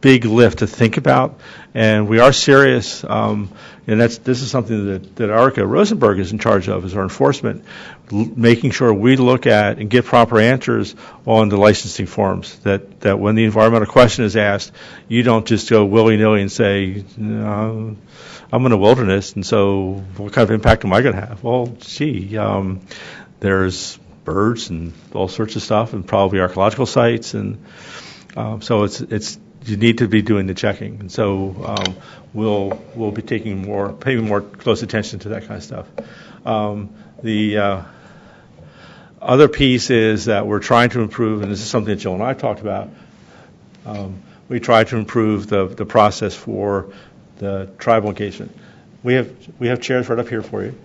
big lift to think about, and we are serious. And this is something that Erica Rosenberg is in charge of, is our enforcement, making sure we look at and get proper answers on the licensing forms. That when the environmental question is asked, you don't just go willy-nilly and say, I'm in a wilderness, and so what kind of impact am I going to have? Well, there's birds and all sorts of stuff, and probably archaeological sites, and so it's you need to be doing the checking, and so we'll be paying more close attention to that kind of stuff. other piece is that we're trying to improve, and this is something that Jill and I talked about. We try to improve the process for the tribal engagement. We have chairs right up here for you.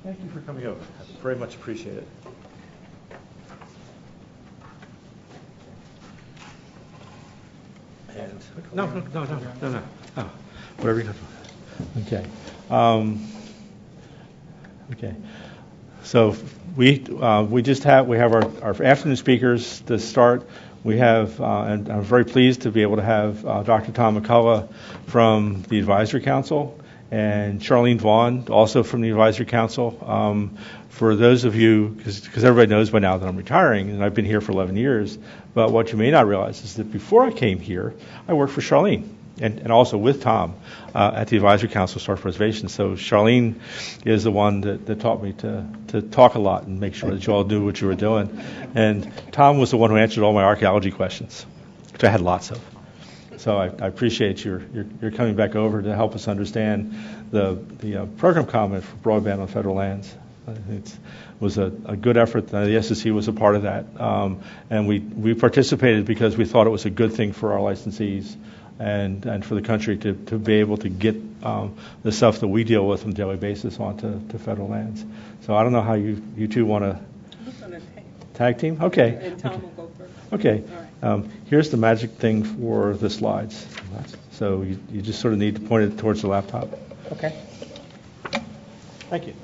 Thank you for coming over. I very much appreciate it. And no. Oh, whatever you have. Okay. Okay. So we have our afternoon speakers to start. We have, and I'm very pleased to be able to have Dr. Tom McCullough from the Advisory Council and Charlene Vaughn, also from the Advisory Council. For those of you, because everybody knows by now that I'm retiring, and I've been here for 11 years, but what you may not realize is that before I came here, I worked for Charlene, and also with Tom at the Advisory Council of Historic Preservation. So Charlene is the one that taught me to talk a lot and make sure that you all knew what you were doing. And Tom was the one who answered all my archaeology questions, which I had lots of. So I appreciate your coming back over to help us understand the program comment for broadband on federal lands. It was a good effort. The SSC was a part of that. And we participated because we thought it was a good thing for our licensees and for the country to be able to get the stuff that we deal with on a daily basis onto federal lands. So I don't know how you two want to tag team? Okay. And Tom will go first. Okay. All right. Here's the magic thing for the slides. So you just sort of need to point it towards the laptop. Okay. Thank you.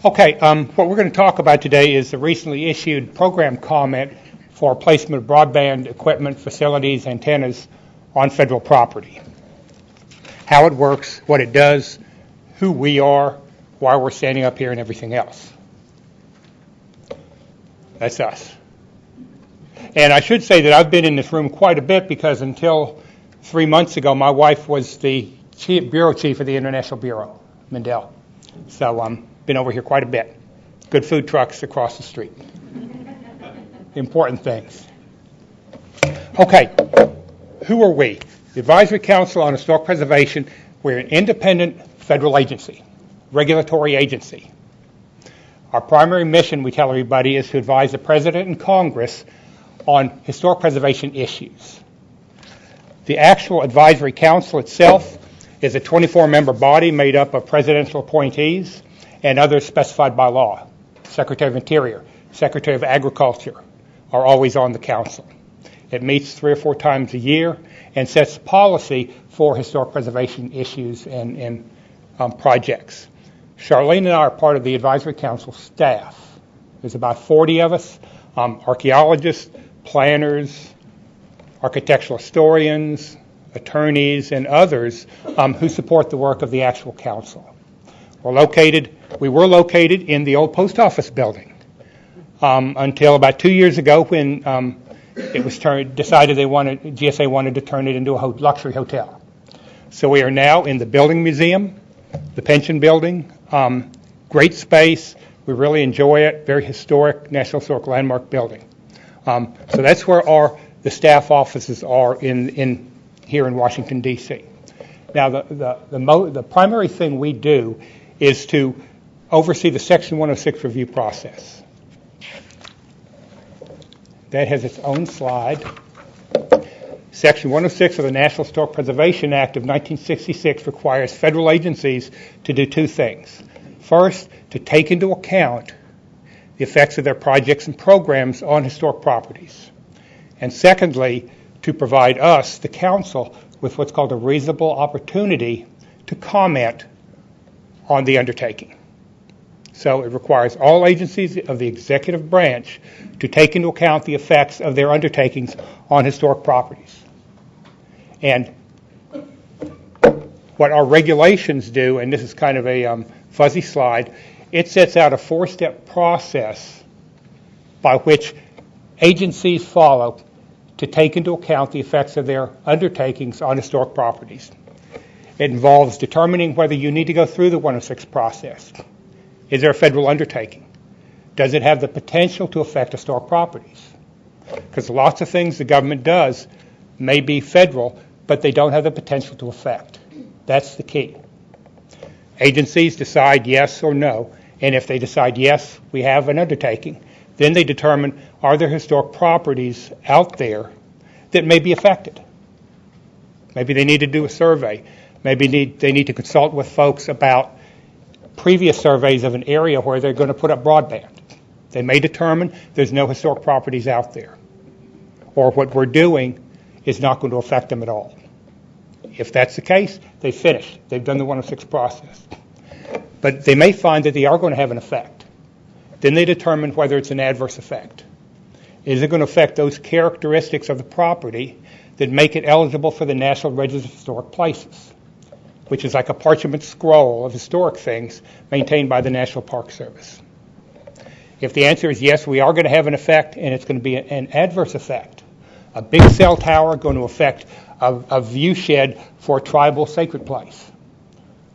Okay, what we're going to talk about today is the recently issued program comment for placement of broadband equipment, facilities, antennas on federal property. How it works, what it does, who we are, why we're standing up here, and everything else. That's us. And I should say that I've been in this room quite a bit because until 3 months ago, my wife was the bureau chief of the International Bureau, Mendel. So been over here quite a bit. Good food trucks across the street. Important things. Okay, who are we? The Advisory Council on Historic Preservation. We're an independent federal agency, regulatory agency. Our primary mission, we tell everybody, is to advise the President and Congress on historic preservation issues. The actual Advisory Council itself is a 24-member body made up of presidential appointees and others specified by law. Secretary of Interior, Secretary of Agriculture are always on the council. It meets 3 or 4 times a year and sets policy for historic preservation issues and projects. Charlene and I are part of the Advisory Council staff. There's about 40 of us, archaeologists, planners, architectural historians, attorneys, and others who support the work of the actual council. We were located in the old post office building until about 2 years ago when it was decided GSA wanted to turn it into a luxury hotel. So we are now in the building museum, the pension building, great space. We really enjoy it. Very historic, National Historic Landmark building. So that's where the staff offices are in here in Washington, D.C. Now, the primary thing we do is to oversee the Section 106 review process. That has its own slide. Section 106 of the National Historic Preservation Act of 1966 requires federal agencies to do 2 things. First, to take into account the effects of their projects and programs on historic properties. And secondly, to provide us, the council, with what's called a reasonable opportunity to comment on the undertaking. So it requires all agencies of the executive branch to take into account the effects of their undertakings on historic properties. And what our regulations do, and this is kind of a fuzzy slide, it sets out a 4-step process by which agencies follow to take into account the effects of their undertakings on historic properties. It involves determining whether you need to go through the 106 process. Is there a federal undertaking? Does it have the potential to affect historic properties? Because lots of things the government does may be federal, but they don't have the potential to affect. That's the key. Agencies decide yes or no, and if they decide yes, we have an undertaking, then they determine, are there historic properties out there that may be affected? Maybe they need to do a survey. Maybe they need to consult with folks about previous surveys of an area where they're going to put up broadband. They may determine there's no historic properties out there, or what we're doing is not going to affect them at all. If that's the case, they've finished. They've done the 106 process. But they may find that they are going to have an effect. Then they determine whether it's an adverse effect. Is it going to affect those characteristics of the property that make it eligible for the National Register of Historic Places, which is like a parchment scroll of historic things maintained by the National Park Service? If the answer is yes, we are going to have an effect, and it's going to be an adverse effect. A big cell tower going to affect a view shed for a tribal sacred place,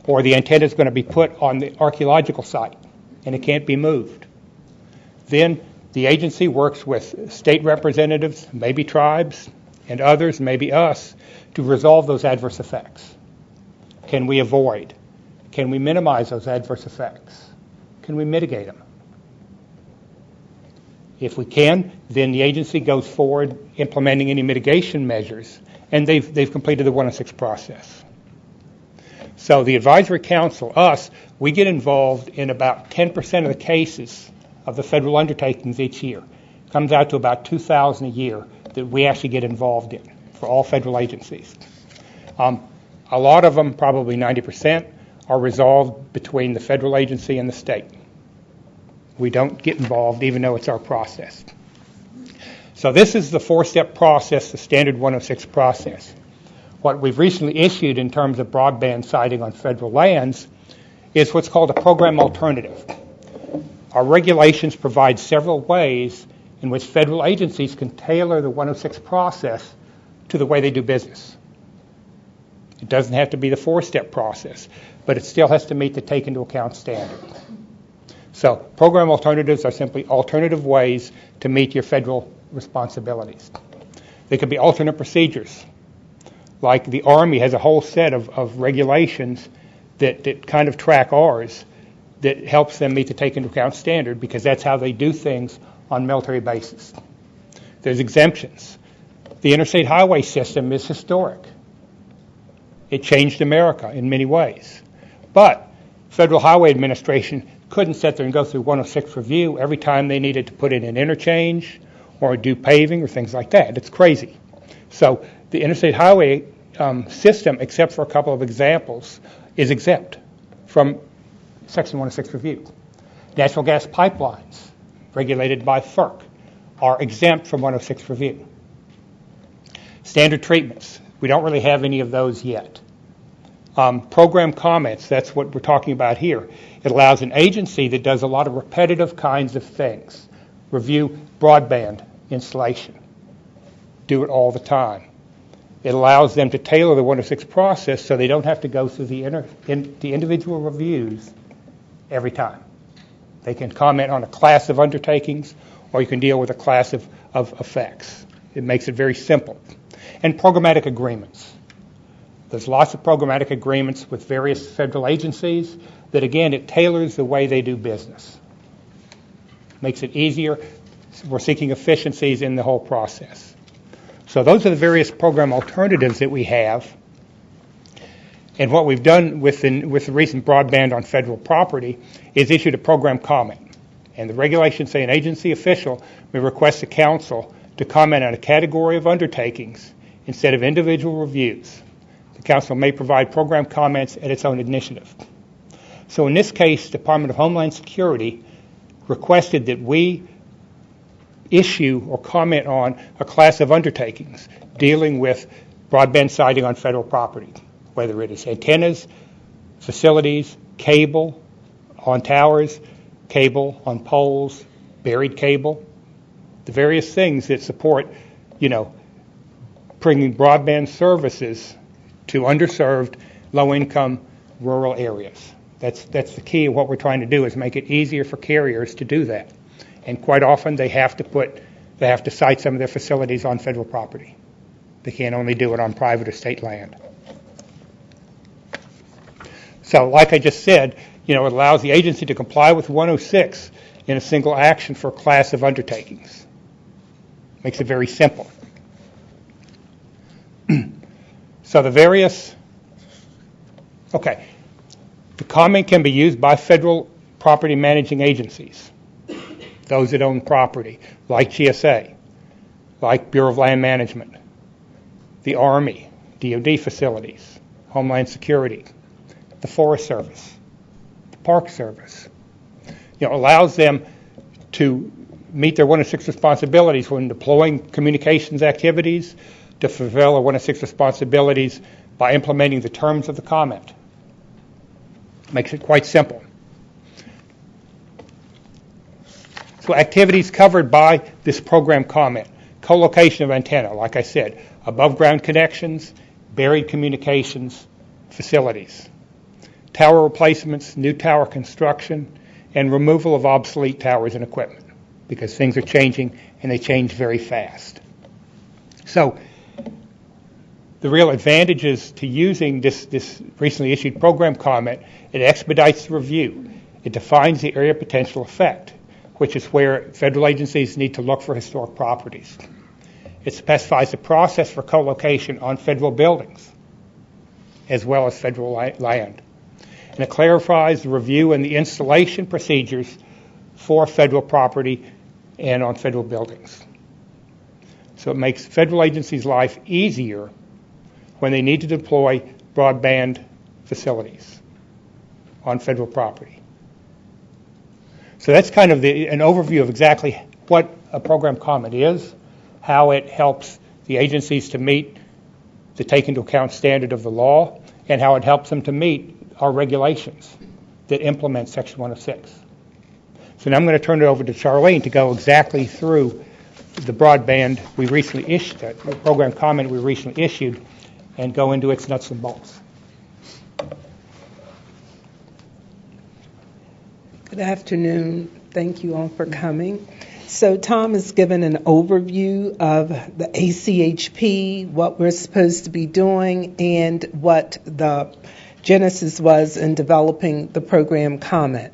or the antenna is going to be put on the archaeological site, and it can't be moved. Then the agency works with state representatives, maybe tribes, and others, maybe us, to resolve those adverse effects. Can we avoid? Can we minimize those adverse effects? Can we mitigate them? If we can, then the agency goes forward implementing any mitigation measures, and they've completed the 106 process. So the advisory council, us, we get involved in about 10% of the cases of the federal undertakings each year. It comes out to about 2,000 a year that we actually get involved in for all federal agencies. A lot of them, probably 90%, are resolved between the federal agency and the state. We don't get involved even though it's our process. So this is the four-step process, the standard 106 process. What we've recently issued in terms of broadband siting on federal lands is what's called a program alternative. Our regulations provide several ways in which federal agencies can tailor the 106 process to the way they do business. It doesn't have to be the four-step process, but it still has to meet the take into account standard. So program alternatives are simply alternative ways to meet your federal responsibilities. They could be alternate procedures. Like the Army has a whole set of regulations that kind of track ours that helps them meet the take into account standard because that's how they do things on military bases. There's exemptions. The interstate highway system is historic. It changed America in many ways. But Federal Highway Administration couldn't sit there and go through 106 review every time they needed to put in an interchange or do paving or things like that. It's crazy. So the interstate highway system, except for a couple of examples, is exempt from Section 106 review. Natural gas pipelines, regulated by FERC, are exempt from 106 review. Standard treatments, we don't really have any of those yet. Program comments, that's what we're talking about here. It allows an agency that does a lot of repetitive kinds of things. Review broadband installation. Do it all the time. It allows them to tailor the 106 process so they don't have to go through the individual reviews every time. They can comment on a class of undertakings, or you can deal with a class of effects. It makes it very simple. And programmatic agreements. There's lots of programmatic agreements with various federal agencies that, again, it tailors the way they do business. Makes it easier. We're seeking efficiencies in the whole process. So those are the various program alternatives that we have. And what we've done with the recent broadband on federal property is issued a program comment. And the regulations say an agency official may request the council to comment on a category of undertakings instead of individual reviews. The council may provide program comments at its own initiative. So in this case, Department of Homeland Security requested that we issue or comment on a class of undertakings dealing with broadband siting on federal property, whether it is antennas, facilities, cable on towers, cable on poles, buried cable, the various things that support, bringing broadband services to underserved, low-income, rural areas. That's the key of what we're trying to do, is make it easier for carriers to do that. And quite often they have to cite some of their facilities on federal property. They can't only do it on private or state land. So like I just said, it allows the agency to comply with 106 in a single action for a class of undertakings. Makes it very simple. So the comment can be used by federal property managing agencies, those that own property, like GSA, like Bureau of Land Management, the Army, DOD facilities, Homeland Security, the Forest Service, the Park Service. Allows them to meet their 106 responsibilities when deploying communications activities, to fulfill their 106 responsibilities by implementing the terms of the comment. Makes it quite simple. So activities covered by this program comment: collocation of antenna, like I said, above ground connections, buried communications facilities, tower replacements, new tower construction, and removal of obsolete towers and equipment, because things are changing and they change very fast. So the real advantages to using this recently issued program comment: it expedites the review. It defines the area of potential effect, which is where federal agencies need to look for historic properties. It specifies the process for co-location on federal buildings as well as federal land. And it clarifies the review and the installation procedures for federal property and on federal buildings. So it makes federal agencies' life easier when they need to deploy broadband facilities on federal property. So that's kind of an overview of exactly what a program comment is, how it helps the agencies to meet the take into account standard of the law, and how it helps them to meet our regulations that implement Section 106. So now I'm going to turn it over to Charlene to go exactly through the broadband we recently issued, the program comment we recently issued, and go into its nuts and bolts. Good afternoon. Thank you all for coming. So Tom has given an overview of the ACHP, what we're supposed to be doing, and what the genesis was in developing the program comment.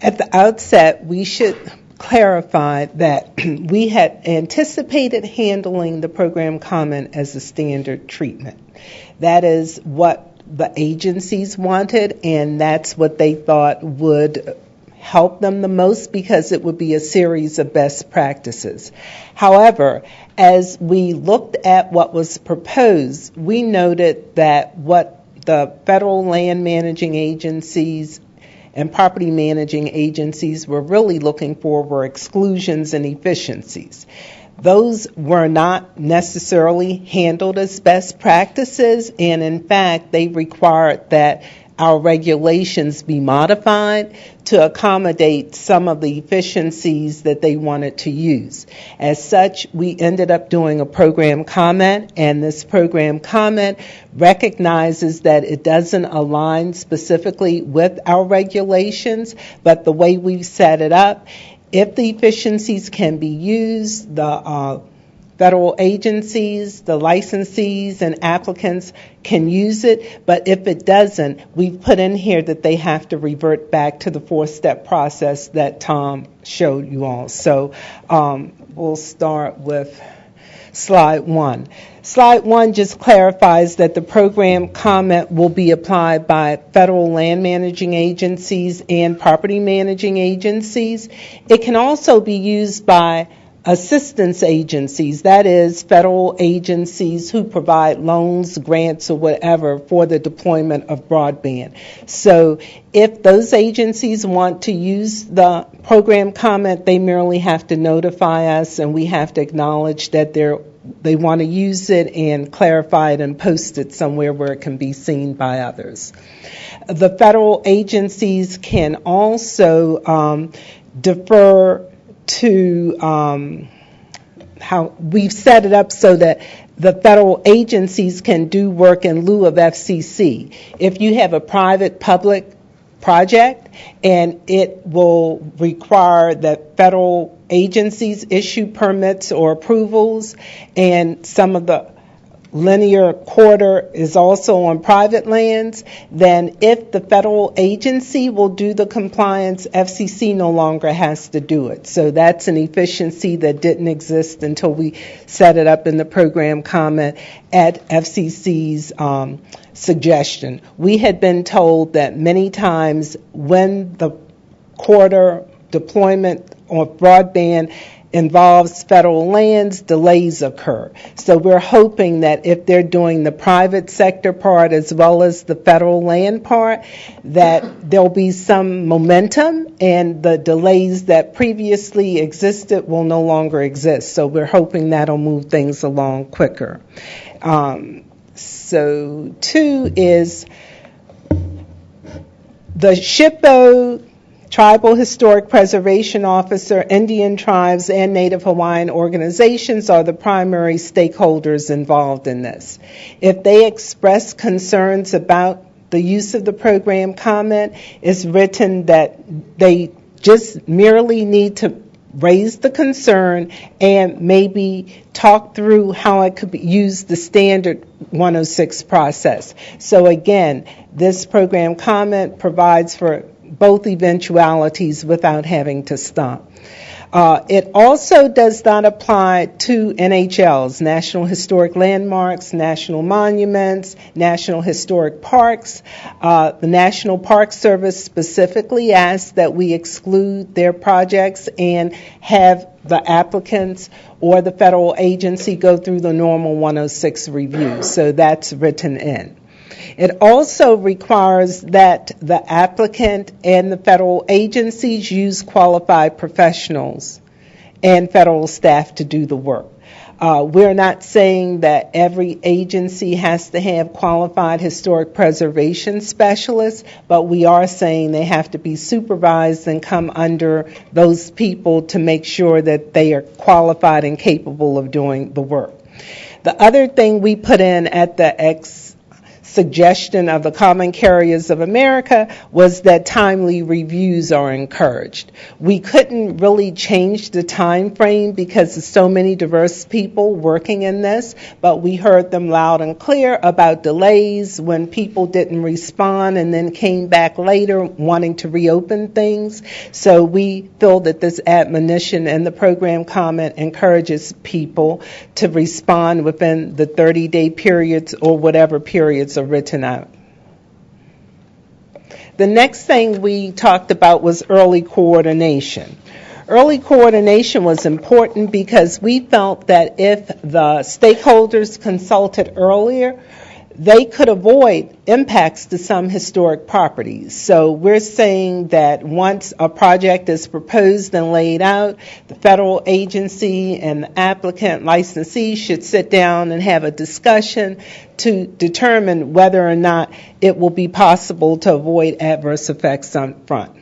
At the outset, we should clarify that we had anticipated handling the program comment as a standard treatment. That is what the agencies wanted, and that's what they thought would help them the most, because it would be a series of best practices. However, as we looked at what was proposed, we noted that what the federal land managing agencies and property managing agencies were really looking for were exclusions and efficiencies. Those were not necessarily handled as best practices, and in fact, they required that our regulations be modified to accommodate some of the efficiencies that they wanted to use. As such, we ended up doing a program comment, and this program comment recognizes that it doesn't align specifically with our regulations, but the way we've set it up, if the efficiencies can be used, the federal agencies, the licensees, and applicants can use it, but if it doesn't, we've put in here that they have to revert back to the 4-step process that Tom showed you all. So we'll start with slide 1. Slide 1 just clarifies that the program comment will be applied by federal land managing agencies and property managing agencies. It can also be used by assistance agencies, that is, federal agencies who provide loans, grants, or whatever for the deployment of broadband. So if those agencies want to use the program comment, they merely have to notify us, and we have to acknowledge that they want to use it and clarify it and post it somewhere where it can be seen by others. The federal agencies can also defer to how we've set it up so that the federal agencies can do work in lieu of FCC. If you have a private-public project and it will require that federal agencies issue permits or approvals, and some of the linear quarter is also on private lands, then if the federal agency will do the compliance, FCC no longer has to do it. So that's an efficiency that didn't exist until we set it up in the program comment at FCC's suggestion. We had been told that many times when the quarter deployment on broadband involves federal lands, delays occur. So we're hoping that if they're doing the private sector part as well as the federal land part, that there'll be some momentum and the delays that previously existed will no longer exist. So we're hoping that'll move things along quicker. So 2 is the SHPO, Tribal Historic Preservation Officer, Indian tribes, and Native Hawaiian organizations are the primary stakeholders involved in this. If they express concerns about the use of the program comment, it's written that they just merely need to raise the concern and maybe talk through how it could be used the standard 106 process. So again, this program comment provides for both eventualities without having to stop. It also does not apply to NHLs, National Historic Landmarks, National Monuments, National Historic Parks. The National Park Service specifically asked that we exclude their projects and have the applicants or the federal agency go through the normal 106 review. So that's written in. It also requires that the applicant and the federal agencies use qualified professionals and federal staff to do the work. We're not saying that every agency has to have qualified historic preservation specialists, but we are saying they have to be supervised and come under those people to make sure that they are qualified and capable of doing the work. The other thing we put in at the suggestion of the Common Carriers of America was that timely reviews are encouraged. We couldn't really change the time frame because there's so many diverse people working in this, but we heard them loud and clear about delays when people didn't respond and then came back later wanting to reopen things. So we feel that this admonition and the program comment encourages people to respond within the 30-day periods or whatever periods are written out. The next thing we talked about was early coordination. Early coordination was important because we felt that if the stakeholders consulted earlier, they could avoid impacts to some historic properties. So we're saying that once a project is proposed and laid out, the federal agency and the applicant licensee should sit down and have a discussion to determine whether or not it will be possible to avoid adverse effects up front.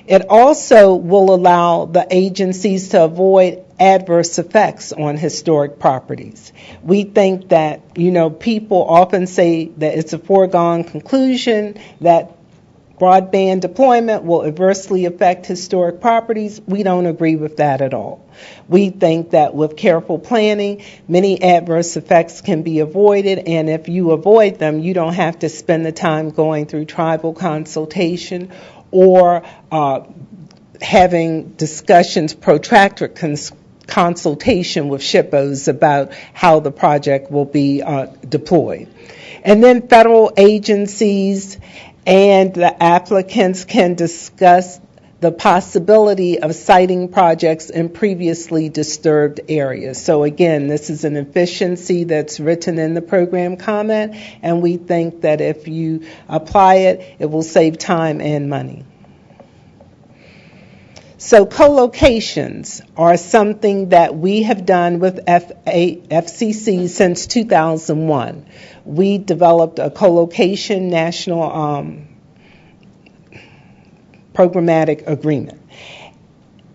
It also will allow the agencies to avoid adverse effects on historic properties. We think that, people often say that it's a foregone conclusion that broadband deployment will adversely affect historic properties. We don't agree with that at all. We think that with careful planning, many adverse effects can be avoided, and if you avoid them, you don't have to spend the time going through tribal consultation or having discussions, protracted consultation with SHPOs about how the project will be deployed. And then federal agencies and the applicants can discuss the possibility of siting projects in previously disturbed areas. So again, this is an efficiency that's written in the program comment, and we think that if you apply it, it will save time and money. So collocations are something that we have done with FCC since 2001. We developed a collocation national programmatic agreement.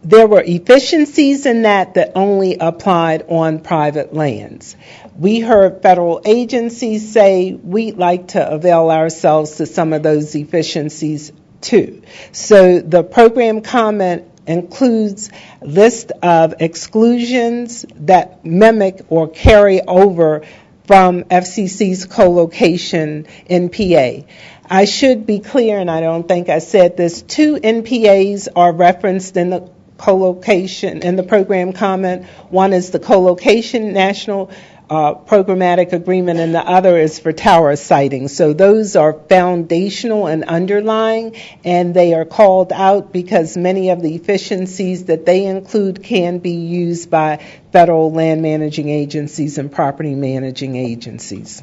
There were efficiencies in that only applied on private lands. We heard federal agencies say we'd like to avail ourselves to some of those efficiencies too. So the program comment includes list of exclusions that mimic or carry over from FCC's Collocation NPA. I should be clear, and I don't think I said this, 2 NPAs are referenced in the collocation, in the program comment. One is the Collocation National Programmatic Agreement, and the other is for tower siting. So those are foundational and underlying, and they are called out because many of the efficiencies that they include can be used by federal land managing agencies and property managing agencies.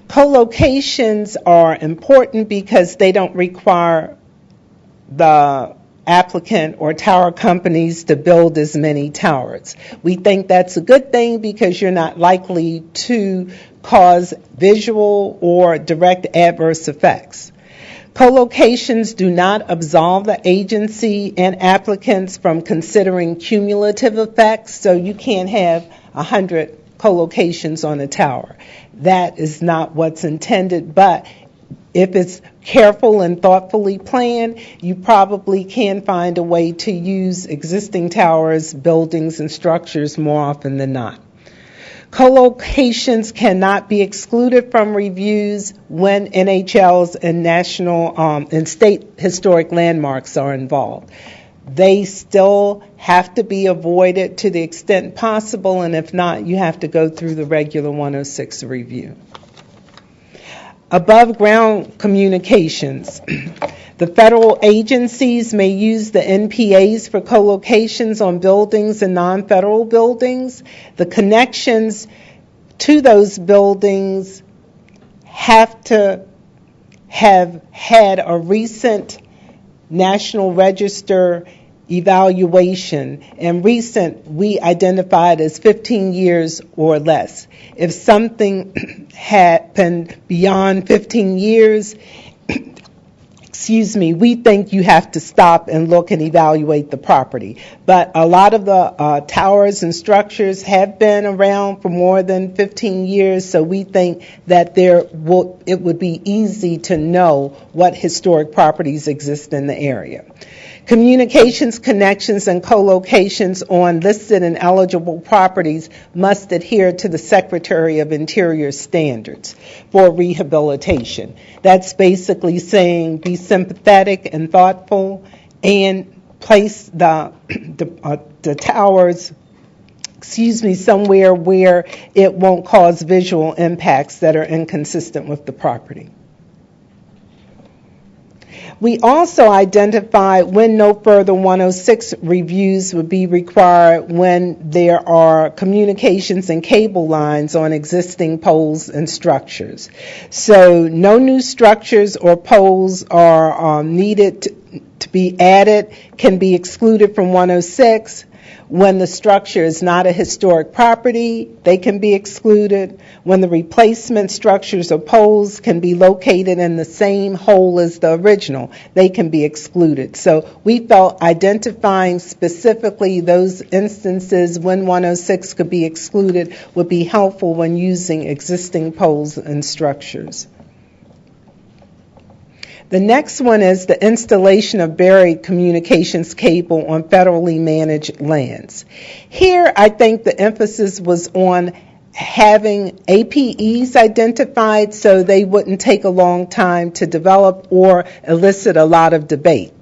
Collocations are important because they don't require the applicant or tower companies to build as many towers. We think that's a good thing because you're not likely to cause visual or direct adverse effects. Collocations do not absolve the agency and applicants from considering cumulative effects, so you can't have 100 collocations on a tower. That is not what's intended, but if it's careful and thoughtfully planned, you probably can find a way to use existing towers, buildings, and structures more often than not. Collocations cannot be excluded from reviews when NHLs and national and state historic landmarks are involved. They still have to be avoided to the extent possible, and if not, you have to go through the regular 106 review. Above ground communications. The federal agencies may use the NPAs for collocations on buildings and non-federal buildings. The connections to those buildings have to have had a recent National Register evaluation, and recent we identified as 15 years or less. If something happened beyond 15 years, we think you have to stop and look and evaluate the property. But a lot of the towers and structures have been around for more than 15 years, so we think that it would be easy to know what historic properties exist in the area. Communications, connections, and collocations on listed and eligible properties must adhere to the Secretary of Interior standards for rehabilitation. That's basically saying be sympathetic and thoughtful and place the towers somewhere where it won't cause visual impacts that are inconsistent with the property. We also identify when no further 106 reviews would be required when there are communications and cable lines on existing poles and structures. So no new structures or poles are needed to be added, can be excluded from 106. When the structure is not a historic property, they can be excluded. When the replacement structures or poles can be located in the same hole as the original, they can be excluded. So we felt identifying specifically those instances when 106 could be excluded would be helpful when using existing poles and structures. The next one is the installation of buried communications cable on federally managed lands. Here, I think the emphasis was on having APEs identified so they wouldn't take a long time to develop or elicit a lot of debate.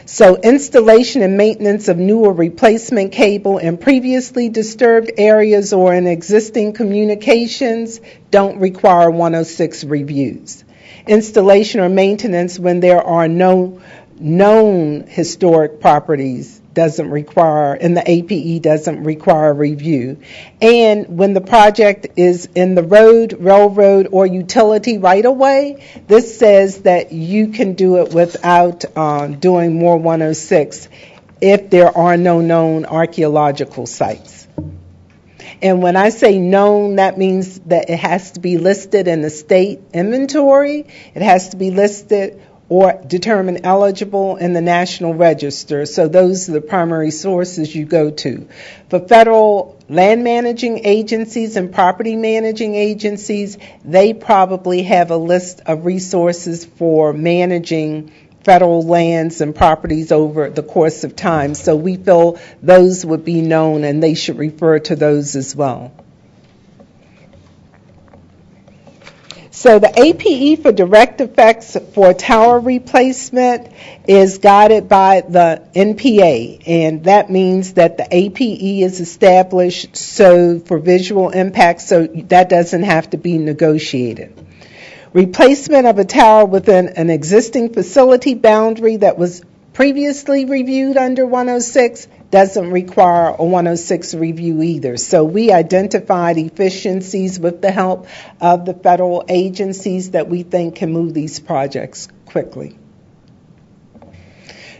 So installation and maintenance of new or replacement cable in previously disturbed areas or in existing communications don't require 106 reviews. Installation or maintenance when there are no known historic properties doesn't require, and the APE doesn't require review. And when the project is in the road, railroad, or utility right-of-way, this says that you can do it without doing more 106 if there are no known archaeological sites. And when I say known, that means that it has to be listed in the state inventory. It has to be listed or determined eligible in the National Register. So those are the primary sources you go to. For federal land managing agencies and property managing agencies, they probably have a list of resources for managing federal lands and properties over the course of time. So we feel those would be known and they should refer to those as well. So the APE for direct effects for tower replacement is guided by the NPA, and that means that the APE is established so for visual impact, so that doesn't have to be negotiated. Replacement of a tower within an existing facility boundary that was previously reviewed under 106 doesn't require a 106 review either. So we identified efficiencies with the help of the federal agencies that we think can move these projects quickly.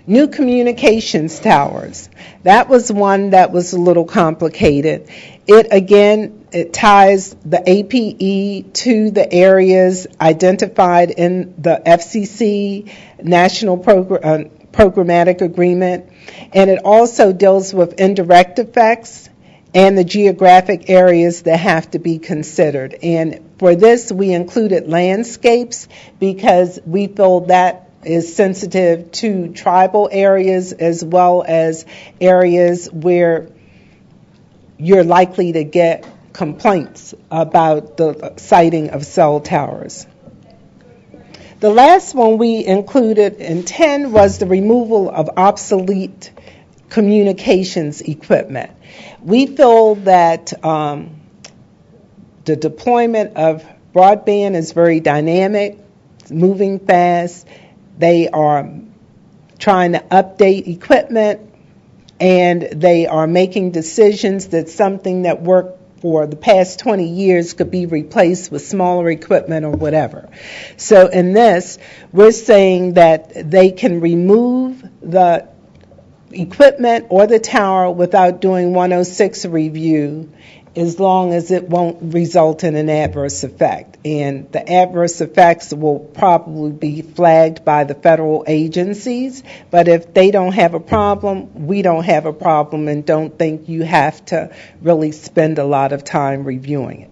New communications towers. That was one that was a little complicated. It ties the APE to the areas identified in the FCC National Programmatic Agreement, and it also deals with indirect effects and the geographic areas that have to be considered. And for this, we included landscapes because we feel that is sensitive to tribal areas as well as areas where you're likely to get complaints about the siting of cell towers. The last one we included in 10 was the removal of obsolete communications equipment. We feel that the deployment of broadband is very dynamic, it's moving fast. They are trying to update equipment, and they are making decisions that something that worked for the past 20 years could be replaced with smaller equipment or whatever. So in this, we're saying that they can remove the equipment or the tower without doing 106 review as long as it won't result in an adverse effect. And the adverse effects will probably be flagged by the federal agencies, but if they don't have a problem, we don't have a problem and don't think you have to really spend a lot of time reviewing it.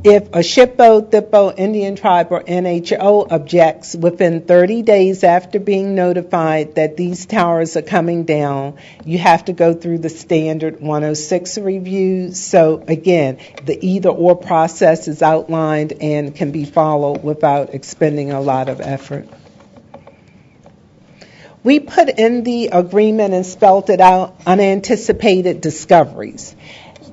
If a SHPO, THPO, Indian Tribe, or NHO objects within 30 days after being notified that these towers are coming down, you have to go through the standard 106 review. So again, the either-or process is outlined and can be followed without expending a lot of effort. We put in the agreement and spelled it out, unanticipated discoveries.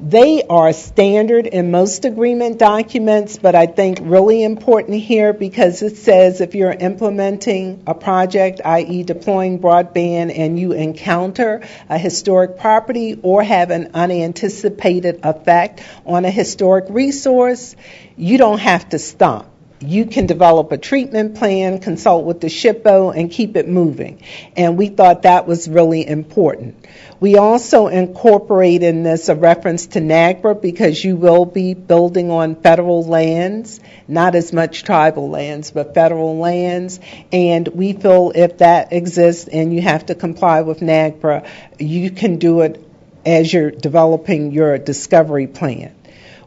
They are standard in most agreement documents, but I think really important here because it says if you're implementing a project, i.e. deploying broadband, and you encounter a historic property or have an unanticipated effect on a historic resource, you don't have to stop. You can develop a treatment plan, consult with the SHPO, and keep it moving. And we thought that was really important. We also incorporate in this a reference to NAGPRA because you will be building on federal lands, not as much tribal lands, but federal lands. And we feel if that exists and you have to comply with NAGPRA, you can do it as you're developing your discovery plan.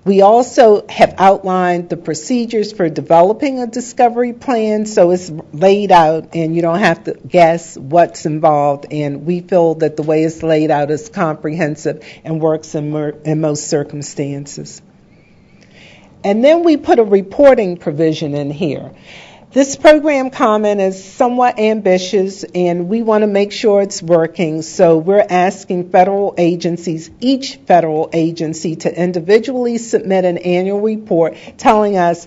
We also have outlined the procedures for developing a discovery plan, so it's laid out and you don't have to guess what's involved, and we feel that the way it's laid out is comprehensive and works in most circumstances. And then we put a reporting provision in here. This program comment is somewhat ambitious, and we want to make sure it's working, so we're asking federal agencies, each federal agency, to individually submit an annual report telling us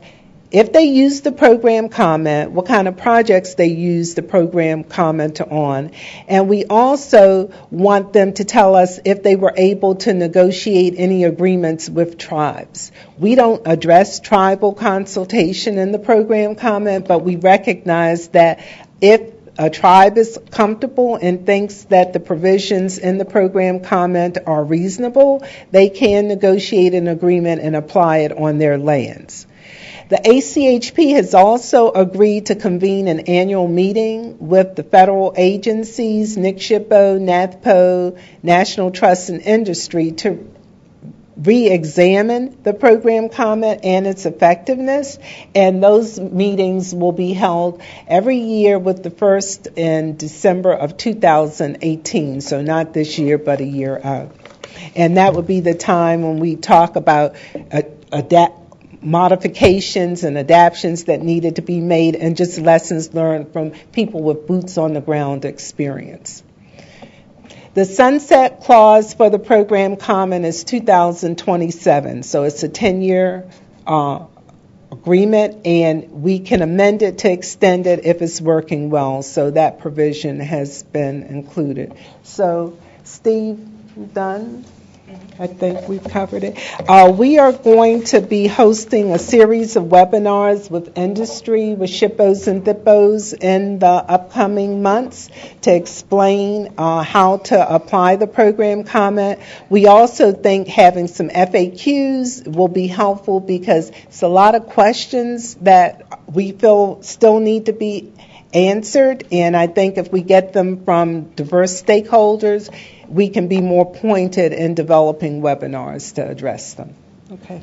if they use the program comment, what kind of projects they use the program comment on. And we also want them to tell us if they were able to negotiate any agreements with tribes. We don't address tribal consultation in the program comment, but we recognize that if a tribe is comfortable and thinks that the provisions in the program comment are reasonable, they can negotiate an agreement and apply it on their lands. The ACHP has also agreed to convene an annual meeting with the federal agencies, NCHPA, NAPO, National Trust and Industry to re-examine the program comment and its effectiveness, and those meetings will be held every year with the first in December of 2018, so not this year but a year out. And that would be the time when we talk about modifications and adaptions that needed to be made, and just lessons learned from people with boots on the ground experience. The sunset clause for the program comment is 2027, so it's a 10-year agreement, and we can amend it to extend it if it's working well, so that provision has been included. So, Steve, you done? I think we've covered it. We are going to be hosting a series of webinars with industry, with SHPOs and DIPOs in the upcoming months to explain how to apply the program comment. We also think having some FAQs will be helpful because it's a lot of questions that we feel still need to be answered, and I think if we get them from diverse stakeholders, we can be more pointed in developing webinars to address them. Okay.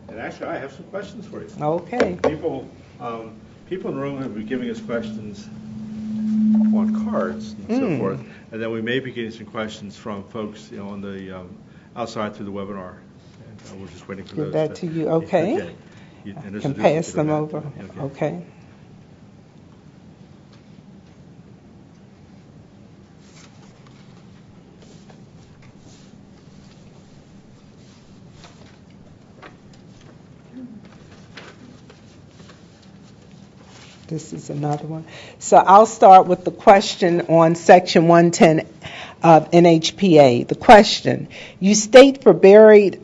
And actually, I have some questions for you. Okay. People in the room have been giving us questions on cards and so forth, and then we may be getting some questions from folks, on the outside through the webinar. And we're just waiting for Give those. that to you. Okay. And I can pass them over. Okay. This is another one. So I'll start with the question on Section 110 of NHPA. The question, you state for buried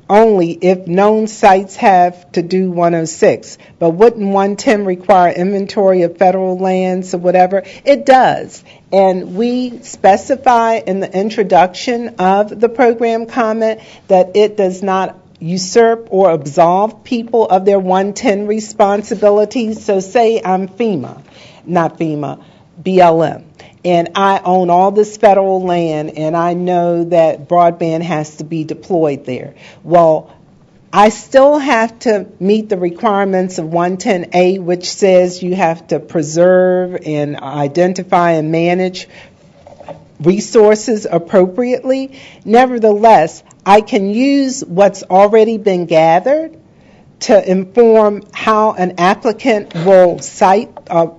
only if known sites have to do 106, but wouldn't 110 require inventory of federal lands or whatever? It does. And we specify in the introduction of the program comment that it does not usurp or absolve people of their 110 responsibilities. So say I'm BLM, and I own all this federal land, and I know that broadband has to be deployed there. Well, I still have to meet the requirements of 110A, which says you have to preserve and identify and manage resources appropriately. Nevertheless, I can use what's already been gathered to inform how an applicant will cite a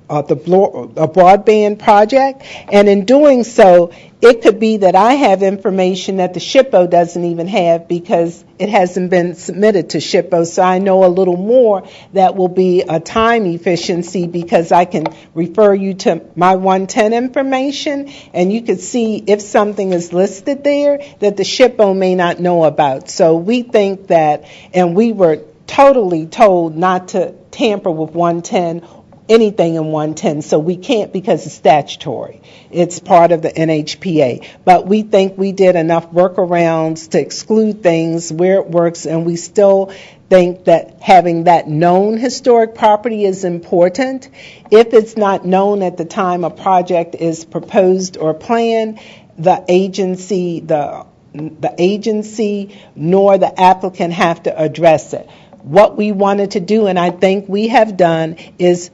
broadband project, and in doing so, it could be that I have information that the SHPO doesn't even have because it hasn't been submitted to SHPO, so I know a little more. That will be a time efficiency because I can refer you to my 110 information, and you could see if something is listed there that the SHPO may not know about. So we think that, and we were totally told not to tamper with 110, anything in 110, so we can't because it's statutory. It's part of the NHPA. But we think we did enough workarounds to exclude things where it works, and we still think that having that known historic property is important. If it's not known at the time a project is proposed or planned, the agency nor the applicant have to address it. What we wanted to do, and I think we have done, is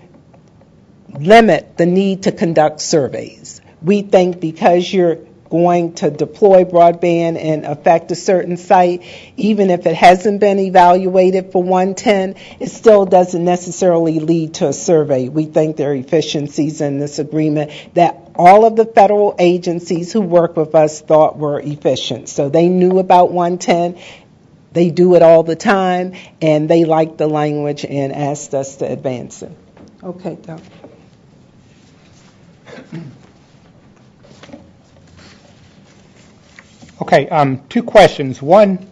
limit the need to conduct surveys. We think because you're going to deploy broadband and affect a certain site, even if it hasn't been evaluated for 110, it still doesn't necessarily lead to a survey. We think there are efficiencies in this agreement that all of the federal agencies who work with us thought were efficient. So they knew about 110. They do it all the time, and they liked the language and asked us to advance it. Okay, Doug. Okay, two questions. One,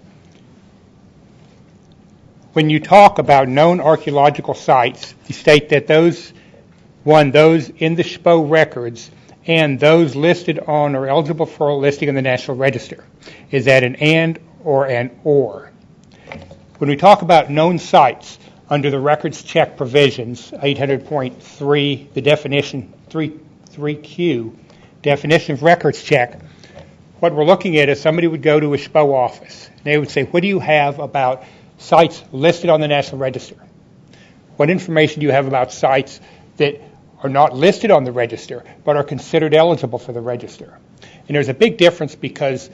when you talk about known archaeological sites, you state that those in the SHPO records and those listed on or eligible for a listing in the National Register. Is that an and or an or? When we talk about known sites under the records check provisions, 800.3, the definition 3Q, definition of records check, what we're looking at is somebody would go to a SHPO office. And they would say, what do you have about sites listed on the National Register? What information do you have about sites that are not listed on the register but are considered eligible for the register? And there's a big difference because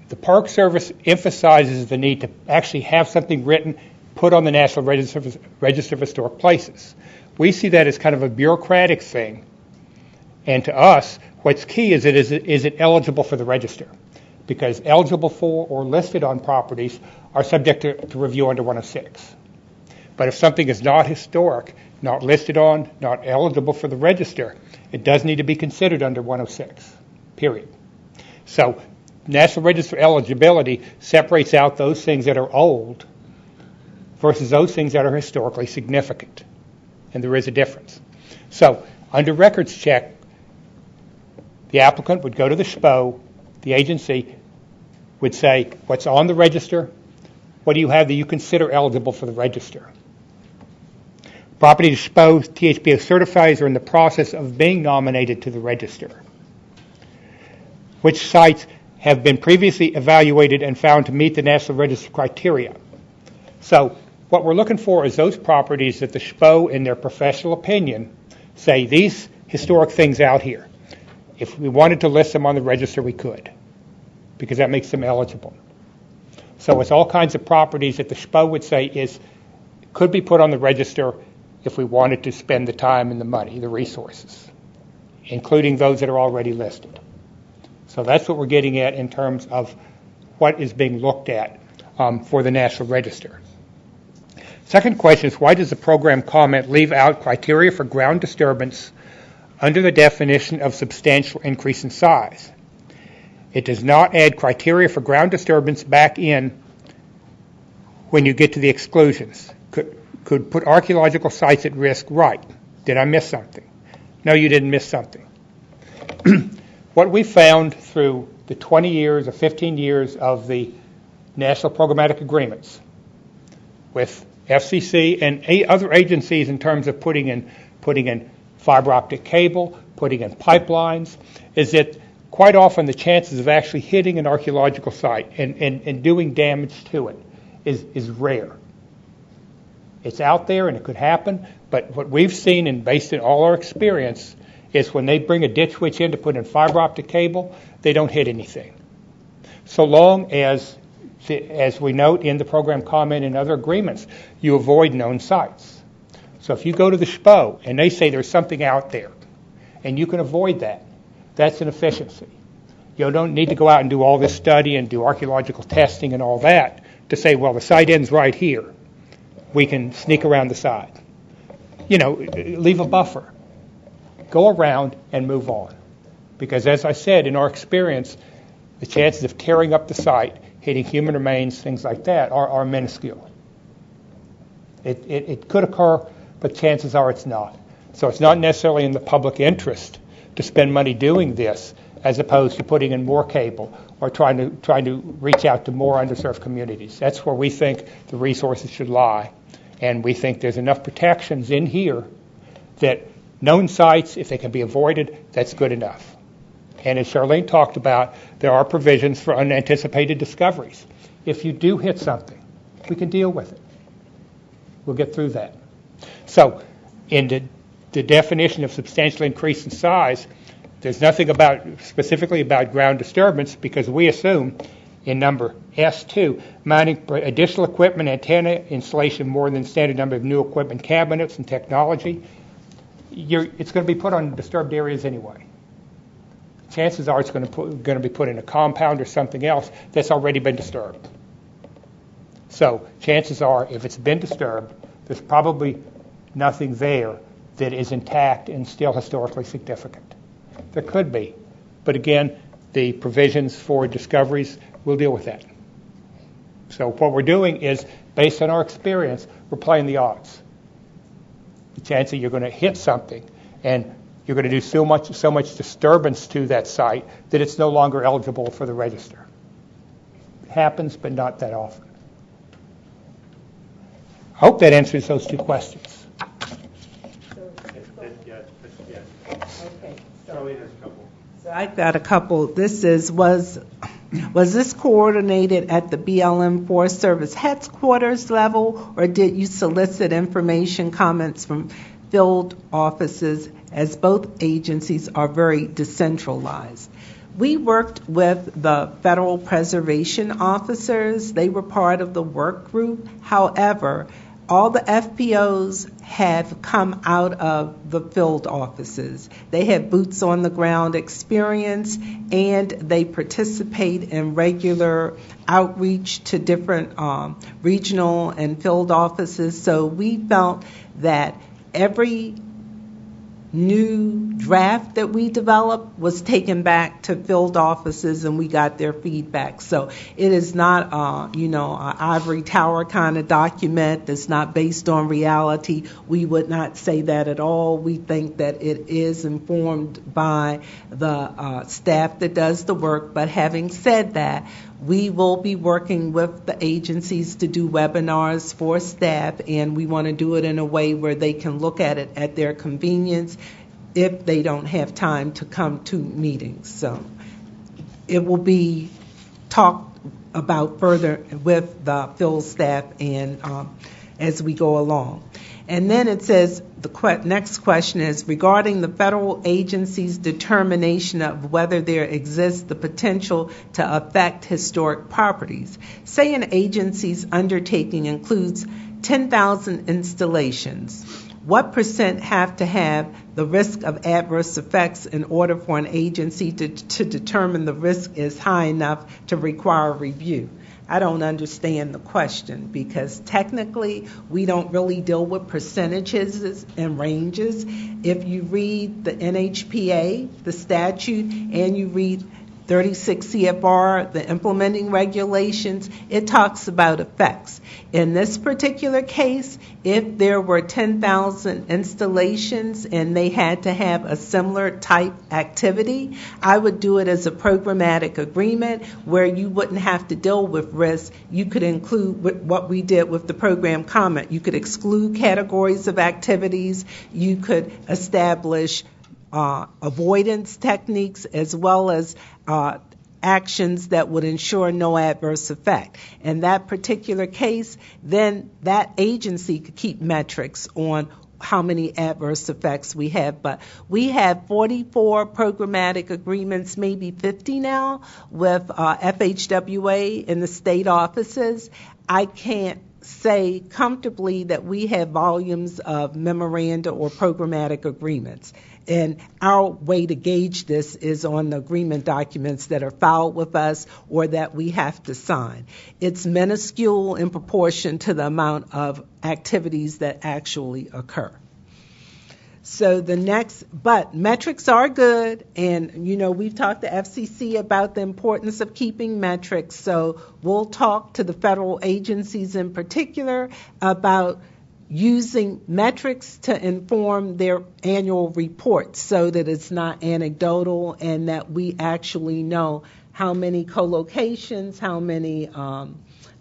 The Park Service emphasizes the need to actually have something written, put on the National Register of Historic Places. We see that as kind of a bureaucratic thing. And to us, what's key is it eligible for the register? Because eligible for or listed on properties are subject to review under 106. But if something is not historic, not listed on, not eligible for the register, it does need to be considered under 106, period. So National Register eligibility separates out those things that are old versus those things that are historically significant. And there is a difference. So under records check, the applicant would go to the SHPO, the agency would say, what's on the register? What do you have that you consider eligible for the register? Property disposed, THPA certifies are in the process of being nominated to the register. Which sites have been previously evaluated and found to meet the National Register criteria? So what we're looking for is those properties that the SHPO, in their professional opinion, say these historic things out here. If we wanted to list them on the register, we could, because that makes them eligible. So it's all kinds of properties that the SHPO would say could be put on the register if we wanted to spend the time and the money, the resources, including those that are already listed. So that's what we're getting at in terms of what is being looked at for the National Register. Second question is, why does the program comment leave out criteria for ground disturbance under the definition of substantial increase in size? It does not add criteria for ground disturbance back in when you get to the exclusions. Could put archaeological sites at risk, right? Did I miss something? No, you didn't miss something. What we found through the 20 years or 15 years of the National Programmatic Agreements with FCC and other agencies in terms of putting in fiber optic cable, putting in pipelines, is that quite often the chances of actually hitting an archaeological site and doing damage to it is rare. It's out there and it could happen, but what we've seen and based on all our experience is when they bring a ditch witch in to put in fiber optic cable, they don't hit anything. So long as we note in the program comment and other agreements, you avoid known sites. So if you go to the SHPO and they say there's something out there and you can avoid that, that's an efficiency. You don't need to go out and do all this study and do archaeological testing and all that to say, well, the site ends right here. We can sneak around the side. Leave a buffer. Go around and move on. Because as I said, in our experience, the chances of tearing up the site, hitting human remains, things like that, are minuscule. It could occur, but chances are it's not. So it's not necessarily in the public interest to spend money doing this, as opposed to putting in more cable or trying to reach out to more underserved communities. That's where we think the resources should lie. And we think there's enough protections in here that known sites, if they can be avoided, that's good enough. And as Charlene talked about, there are provisions for unanticipated discoveries. If you do hit something, we can deal with it. We'll get through that. So in the definition of substantial increase in size, there's nothing specifically about ground disturbance, because we assume in number S2, mounting additional equipment, antenna installation, more than standard number of new equipment, cabinets, and technology, it's going to be put on disturbed areas anyway. Chances are it's going to be put in a compound or something else that's already been disturbed. So chances are, if it's been disturbed, there's probably nothing there that is intact and still historically significant. There could be, but again, the provisions for discoveries will deal with that. So what we're doing is, based on our experience, we're playing the odds. The chance that you're going to hit something and you're going to do so much disturbance to that site that it's no longer eligible for the register. It happens, but not that often. I hope that answers those two questions. Okay. So I've got a couple. This is, was this coordinated at the BLM Forest Service headquarters level, or did you solicit information, comments from field offices, as both agencies are very decentralized? We worked with the federal preservation officers. They were part of the work group. However, all the FPOs have come out of the field offices. They have boots on the ground experience, and they participate in regular outreach to different regional and field offices. So we felt that every new draft that we developed was taken back to field offices, and we got their feedback. So it is not, an ivory tower kind of document that's not based on reality. We would not say that at all. We think that it is informed by the staff that does the work. But having said that, we will be working with the agencies to do webinars for staff, and we want to do it in a way where they can look at it at their convenience if they don't have time to come to meetings. So it will be talked about further with the field staff and as we go along. And then it says, the next question is, regarding the federal agency's determination of whether there exists the potential to affect historic properties. Say an agency's undertaking includes 10,000 installations. What % have to have the risk of adverse effects in order for an agency to determine the risk is high enough to require review? I don't understand the question, because technically we don't really deal with percentages and ranges. If you read the NHPA, the statute, and you read 36 CFR, the implementing regulations, it talks about effects. In this particular case, if there were 10,000 installations and they had to have a similar type activity, I would do it as a programmatic agreement where you wouldn't have to deal with risk. You could include what we did with the program comment. You could exclude categories of activities. You could establish avoidance techniques as well as actions that would ensure no adverse effect. In that particular case, then that agency could keep metrics on how many adverse effects we have. But we have 44 programmatic agreements, maybe 50 now, with FHWA in the state offices. I can't say comfortably that we have volumes of memoranda or programmatic agreements. And our way to gauge this is on the agreement documents that are filed with us or that we have to sign. It's minuscule in proportion to the amount of activities that actually occur. So but metrics are good, and we've talked to FCC about the importance of keeping metrics, so we'll talk to the federal agencies in particular about using metrics to inform their annual reports so that it's not anecdotal and that we actually know how many co-locations, how many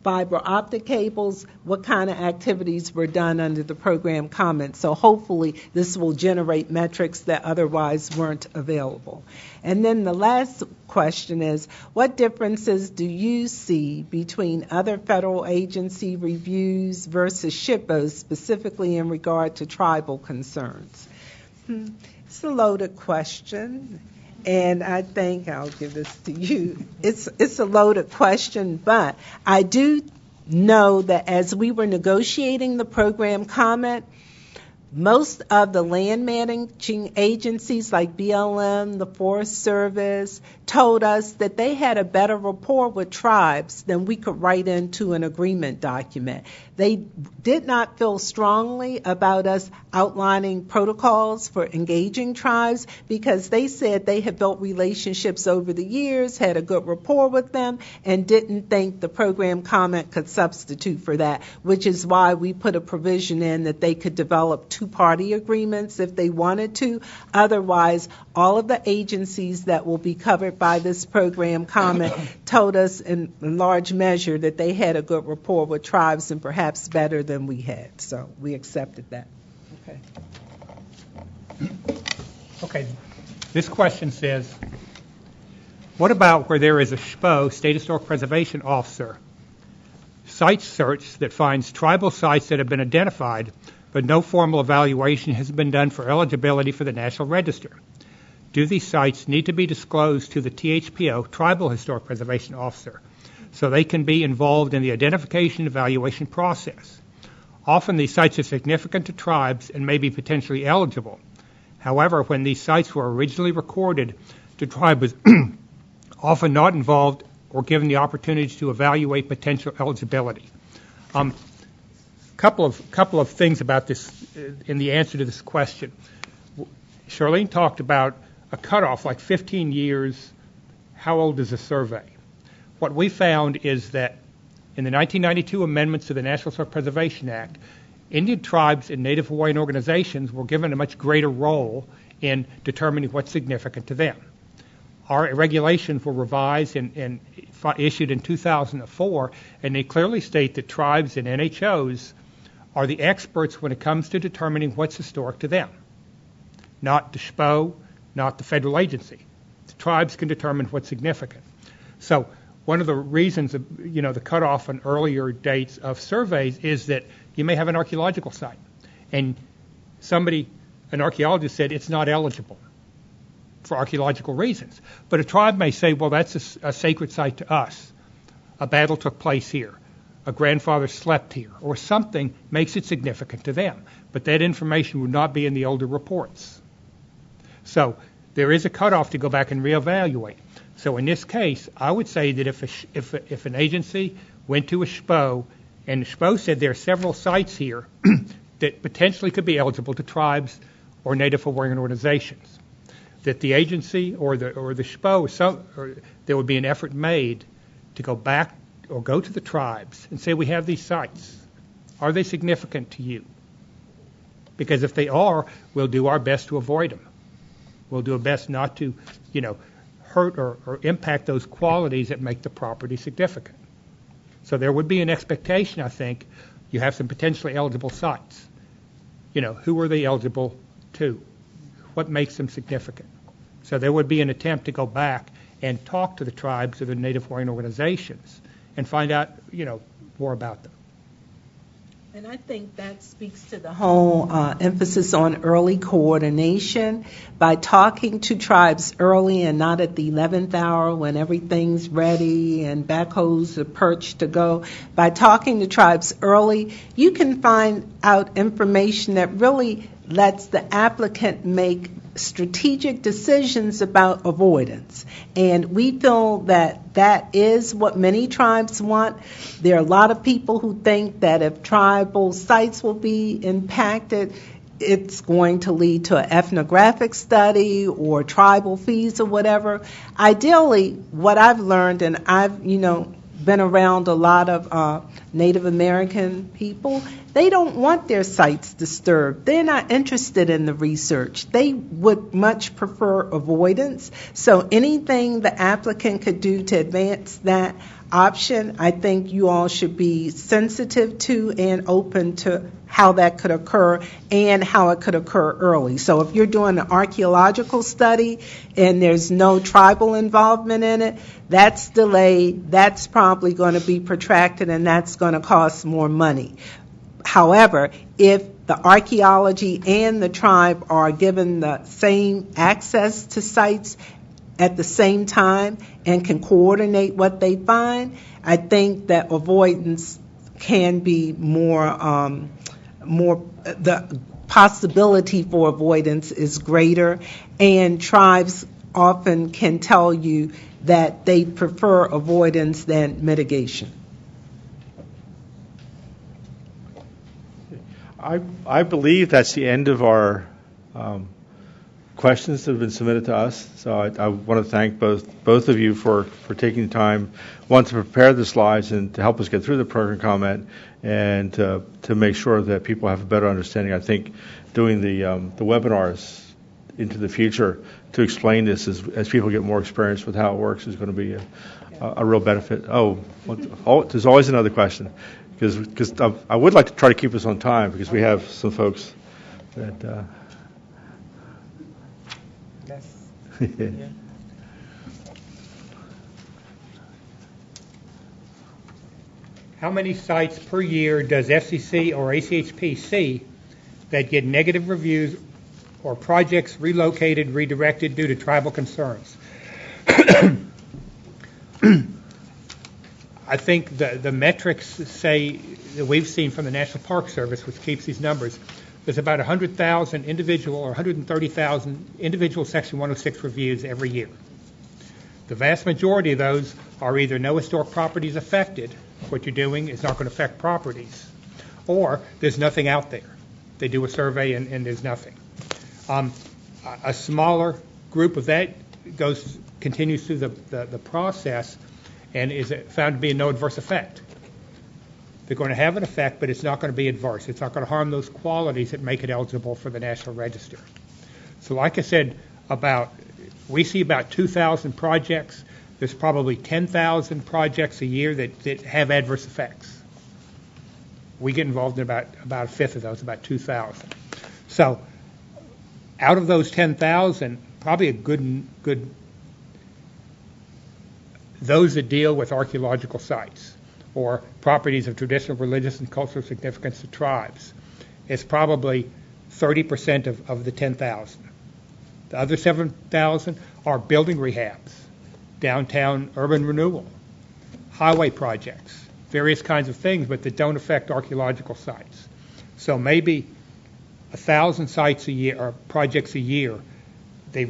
fiber optic cables, what kind of activities were done under the program comment. So hopefully this will generate metrics that otherwise weren't available. And then the last question is, what differences do you see between other federal agency reviews versus SHPOs, specifically in regard to tribal concerns? It's a loaded question. And I think I'll give this to you. It's a loaded question, but I do know that as we were negotiating the program comment, most of the land managing agencies like BLM, the Forest Service, told us that they had a better rapport with tribes than we could write into an agreement document. They did not feel strongly about us outlining protocols for engaging tribes because they said they had built relationships over the years, had a good rapport with them, and didn't think the program comment could substitute for that, which is why we put a provision in that they could develop two-party agreements if they wanted to. Otherwise, all of the agencies that will be covered by this program comment told us in large measure that they had a good rapport with tribes and perhaps better than we had. So we accepted that. Okay. This question says, what about where there is a SHPO, State Historic Preservation Officer, site search that finds tribal sites that have been identified, but no formal evaluation has been done for eligibility for the National Register? do these sites need to be disclosed to the THPO, Tribal Historic Preservation Officer, so they can be involved in the identification and evaluation process. Often these sites are significant to tribes and may be potentially eligible. However, when these sites were originally recorded, the tribe was often not involved or given the opportunity to evaluate potential eligibility. Couple of things about this in the answer to this question. Charlene talked about a cutoff like 15 years. How old is a survey? What we found is that in the 1992 amendments to the National Historic Preservation Act, Indian tribes and Native Hawaiian organizations were given a much greater role in determining what's significant to them. Our regulations were revised and issued in 2004, and they clearly state that tribes and NHOs are the experts when it comes to determining what's historic to them, not the SHPO, not the federal agency. The tribes can determine what's significant. So one of the reasons, the cutoff on earlier dates of surveys is that you may have an archaeological site, and an archaeologist said it's not eligible for archaeological reasons. But a tribe may say, well, that's a sacred site to us. A battle took place here. A grandfather slept here, or something makes it significant to them. But that information would not be in the older reports. So there is a cutoff to go back and reevaluate. So in this case, I would say that if an agency went to a SHPO and the SHPO said there are several sites here that potentially could be eligible to tribes or Native Hawaiian organizations, that the agency or the SHPO, there would be an effort made to go back or go to the tribes and say, we have these sites. Are they significant to you? Because if they are, we'll do our best to avoid them. We'll do our best not to, hurt or impact those qualities that make the property significant. So there would be an expectation, I think, you have some potentially eligible sites. Who are they eligible to? What makes them significant? So there would be an attempt to go back and talk to the tribes or the Native Hawaiian organizations and find out, more about them. And I think that speaks to the whole emphasis on early coordination. By talking to tribes early and not at the 11th hour when everything's ready and backhoes are perched to go, by talking to tribes early, you can find out information that really lets the applicant make strategic decisions about avoidance. And we feel that that is what many tribes want. There are a lot of people who think that if tribal sites will be impacted, it's going to lead to an ethnographic study or tribal fees or whatever. Ideally, what I've learned, and I've, been around a lot of Native American people, they don't want their sites disturbed. They're not interested in the research. They would much prefer avoidance. So anything the applicant could do to advance that option, I think you all should be sensitive to and open to how that could occur and how it could occur early. So if you're doing an archaeological study and there's no tribal involvement in it, that's delayed, that's probably going to be protracted, and that's going to cost more money. However, if the archaeology and the tribe are given the same access to sites at the same time and can coordinate what they find, I think that avoidance can be more the possibility for avoidance is greater, and tribes often can tell you that they prefer avoidance than mitigation. I believe that's the end of our questions that have been submitted to us. So I want to thank both of you for taking the time, one, to prepare the slides and to help us get through the program comment, and to make sure that people have a better understanding. I think doing the webinars into the future to explain this as people get more experience with how it works is going to be a real benefit. There's always another question, because I would like to try to keep us on time, because we have some folks that... Yeah. How many sites per year does FCC or ACHP see that get negative reviews or projects relocated, redirected due to tribal concerns. I think the metrics say that we've seen from the National Park Service, which keeps these numbers, there's about 100,000 individual or 130,000 individual Section 106 reviews every year. The vast majority of those are either no historic properties affected, what you're doing is not going to affect properties, or there's nothing out there. They do a survey and there's nothing. A smaller group of that continues through the process and is found to be no adverse effect. They're going to have an effect, but it's not going to be adverse. It's not going to harm those qualities that make it eligible for the National Register. So like I said, we see about 2,000 projects. There's probably 10,000 projects a year that have adverse effects. We get involved in about a fifth of those, about 2,000. So out of those 10,000, probably a good those that deal with archaeological sites or properties of traditional religious and cultural significance to tribes. It's probably 30% of the 10,000. The other 7,000 are building rehabs, downtown urban renewal, highway projects, various kinds of things, but that don't affect archaeological sites. So maybe 1,000 sites a year or projects a year. They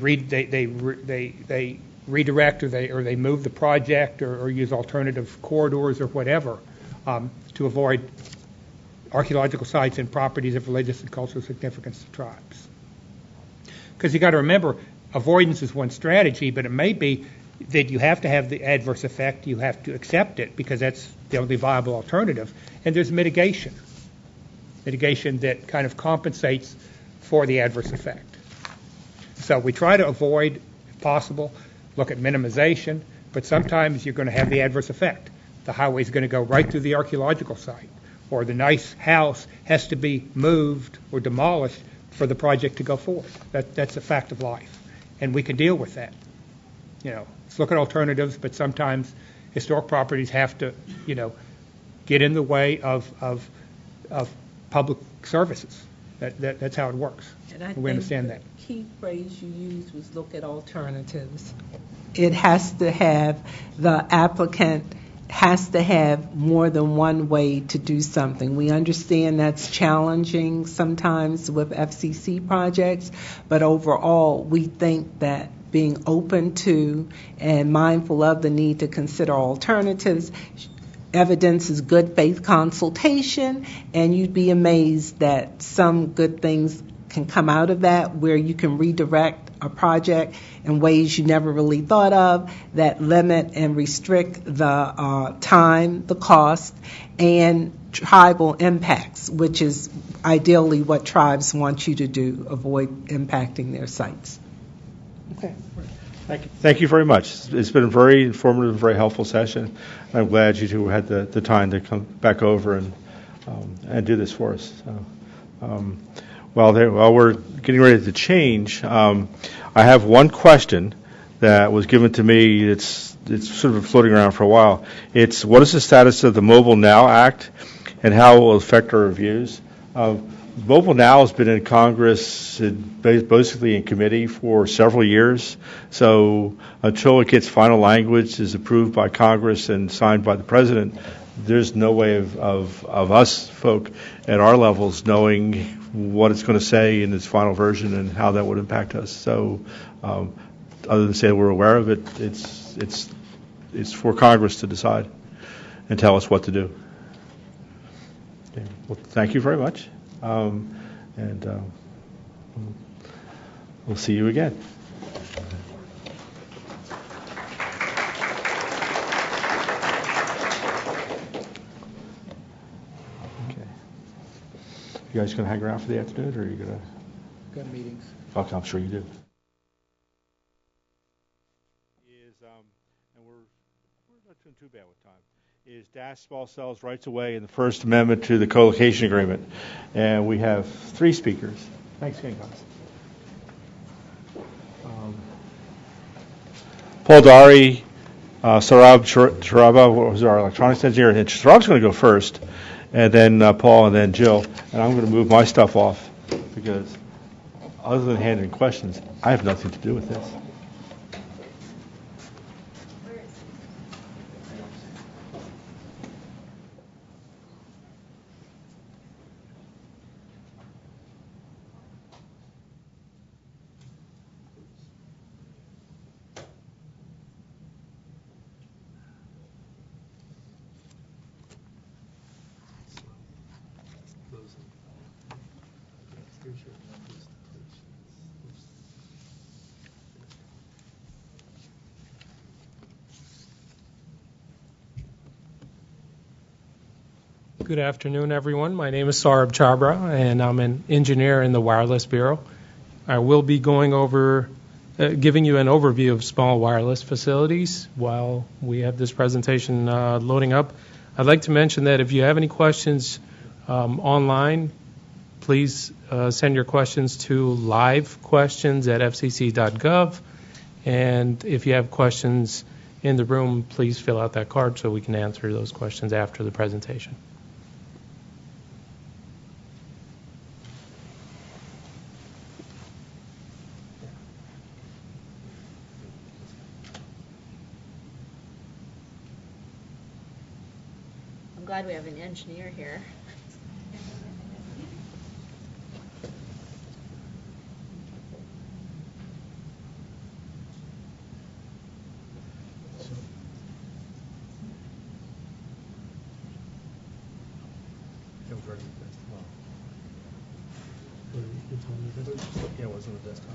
redirect or they move the project or use alternative corridors or whatever to avoid archaeological sites and properties of religious and cultural significance to tribes. Because you got to remember, avoidance is one strategy, but it may be that you have to have the adverse effect, you have to accept it because that's the only viable alternative, and there's mitigation that kind of compensates for the adverse effect. So we try to avoid, if possible, look at minimization, but sometimes you're going to have the adverse effect. The highway's going to go right through the archaeological site, or the nice house has to be moved or demolished for the project to go forward. That's a fact of life, and we can deal with that. Let's look at alternatives, but sometimes historic properties have to, get in the way of public services. That's how it works. And we understand that. The key phrase you used was look at alternatives. It has to have, the applicant has to have more than one way to do something. We understand that's challenging sometimes with FCC projects, but overall we think that being open to and mindful of the need to consider alternatives evidences good faith consultation, and you'd be amazed that some good things can come out of that where you can redirect a project in ways you never really thought of that limit and restrict the time, the cost, and tribal impacts, which is ideally what tribes want you to do, avoid impacting their sites. Okay. Thank you very much. It's been a very informative, very helpful session. I'm glad you two had the time to come back over and do this for us. While we're getting ready to change, I have one question that was given to me. It's sort of floating around for a while. It's what is the status of the Mobile Now Act and how it will affect our reviews? Mobile Now has been in Congress, basically in committee for several years. So until it gets final language, is approved by Congress and signed by the President, there's no way of us folk at our levels knowing what it's going to say in its final version and how that would impact us. So other than say we're aware of it, it's for Congress to decide and tell us what to do. Okay. Well, thank you very much. And we'll see you again. Okay. You guys going to hang around for the afternoon, or are you going to? Got meetings. Okay, I'm sure you do. And we're not doing too bad with time. Is dash small cells rights of way in the First Amendment to the Collocation Agreement. And we have 3 speakers. Thanks again, guys. Paul Dari, Sarab Charaba, what was our electronics engineer, and Sarab's going to go first, and then Paul, and then Jill. And I'm going to move my stuff off because other than handling questions, I have nothing to do with this. Good afternoon, everyone. My name is Saurabh Chabra, and I'm an engineer in the Wireless Bureau. I will be going over, giving you an overview of small wireless facilities while we have this presentation loading up. I'd like to mention that if you have any questions online, please send your questions to livequestions@fcc.gov. And if you have questions in the room, please fill out that card so we can answer those questions after the presentation. I'm glad we have an engineer here. Yeah, it was on the desktop.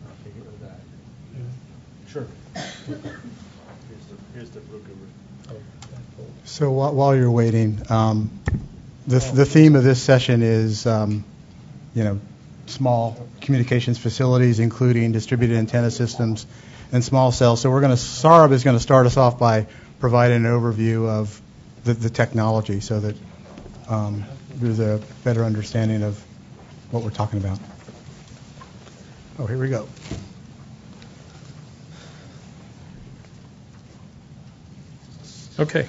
I'll take it with that. Sure. Here's the book over. So while you're waiting, the theme of this session is, small communications facilities, including distributed antenna systems and small cells. So Saurabh is going to start us off by providing an overview of the technology so that there's a better understanding of what we're talking about. Oh, here we go. Okay.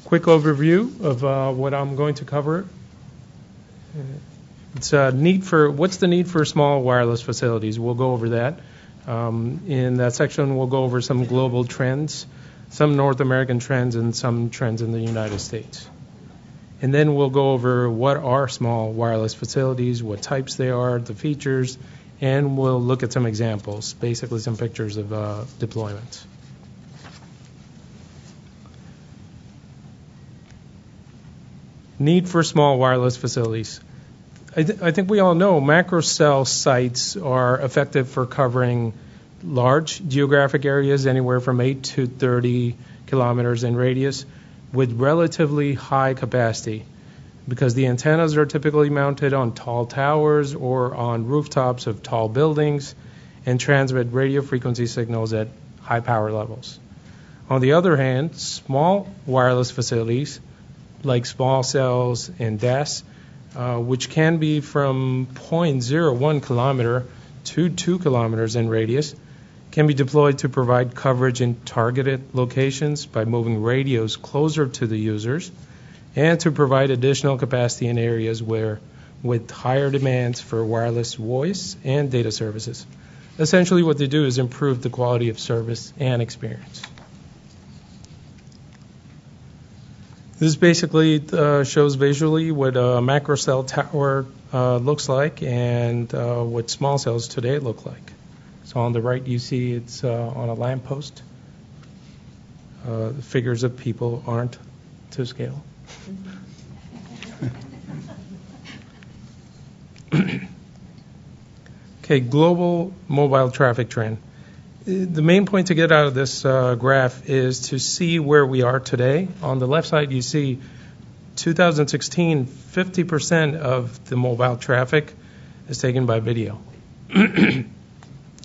Quick overview of what I'm going to cover. It's what's the need for small wireless facilities? We'll go over that. In that section, we'll go over some global trends, some North American trends, and some trends in the United States. And then we'll go over what are small wireless facilities, what types they are, the features, and we'll look at some examples, basically some pictures of deployments. Need for small wireless facilities. I think we all know macrocell sites are effective for covering large geographic areas, anywhere from 8 to 30 kilometers in radius, with relatively high capacity, because the antennas are typically mounted on tall towers or on rooftops of tall buildings and transmit radio frequency signals at high power levels. On the other hand, small wireless facilities like small cells and DAS, which can be from 0.01 kilometer to 2 kilometers in radius, can be deployed to provide coverage in targeted locations by moving radios closer to the users, and to provide additional capacity in areas with higher demands for wireless voice and data services. Essentially what they do is improve the quality of service and experience. This basically shows visually what a macrocell tower looks like and what small cells today look like. So on the right you see it's on a lamppost. The figures of people aren't to scale. Okay, global mobile traffic trend. The main point to get out of this graph is to see where we are today. On the left side, you see 2016, 50% of the mobile traffic is taken by video.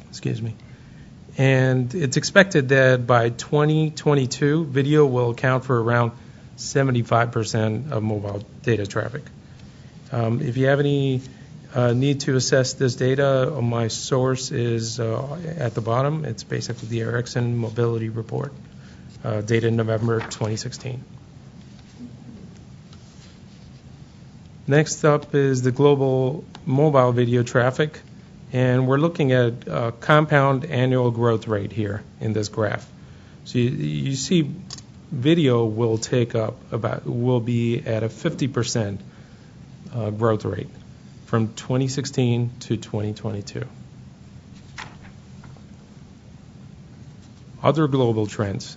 Excuse me. And it's expected that by 2022, video will account for around 75% of mobile data traffic. If you have any need to assess this data, my source is at the bottom. It's basically the Ericsson Mobility Report, dated November 2016. Next up is the global mobile video traffic, and we're looking at compound annual growth rate here in this graph. So you see video will be at a 50% growth rate from 2016 to 2022. Other global trends.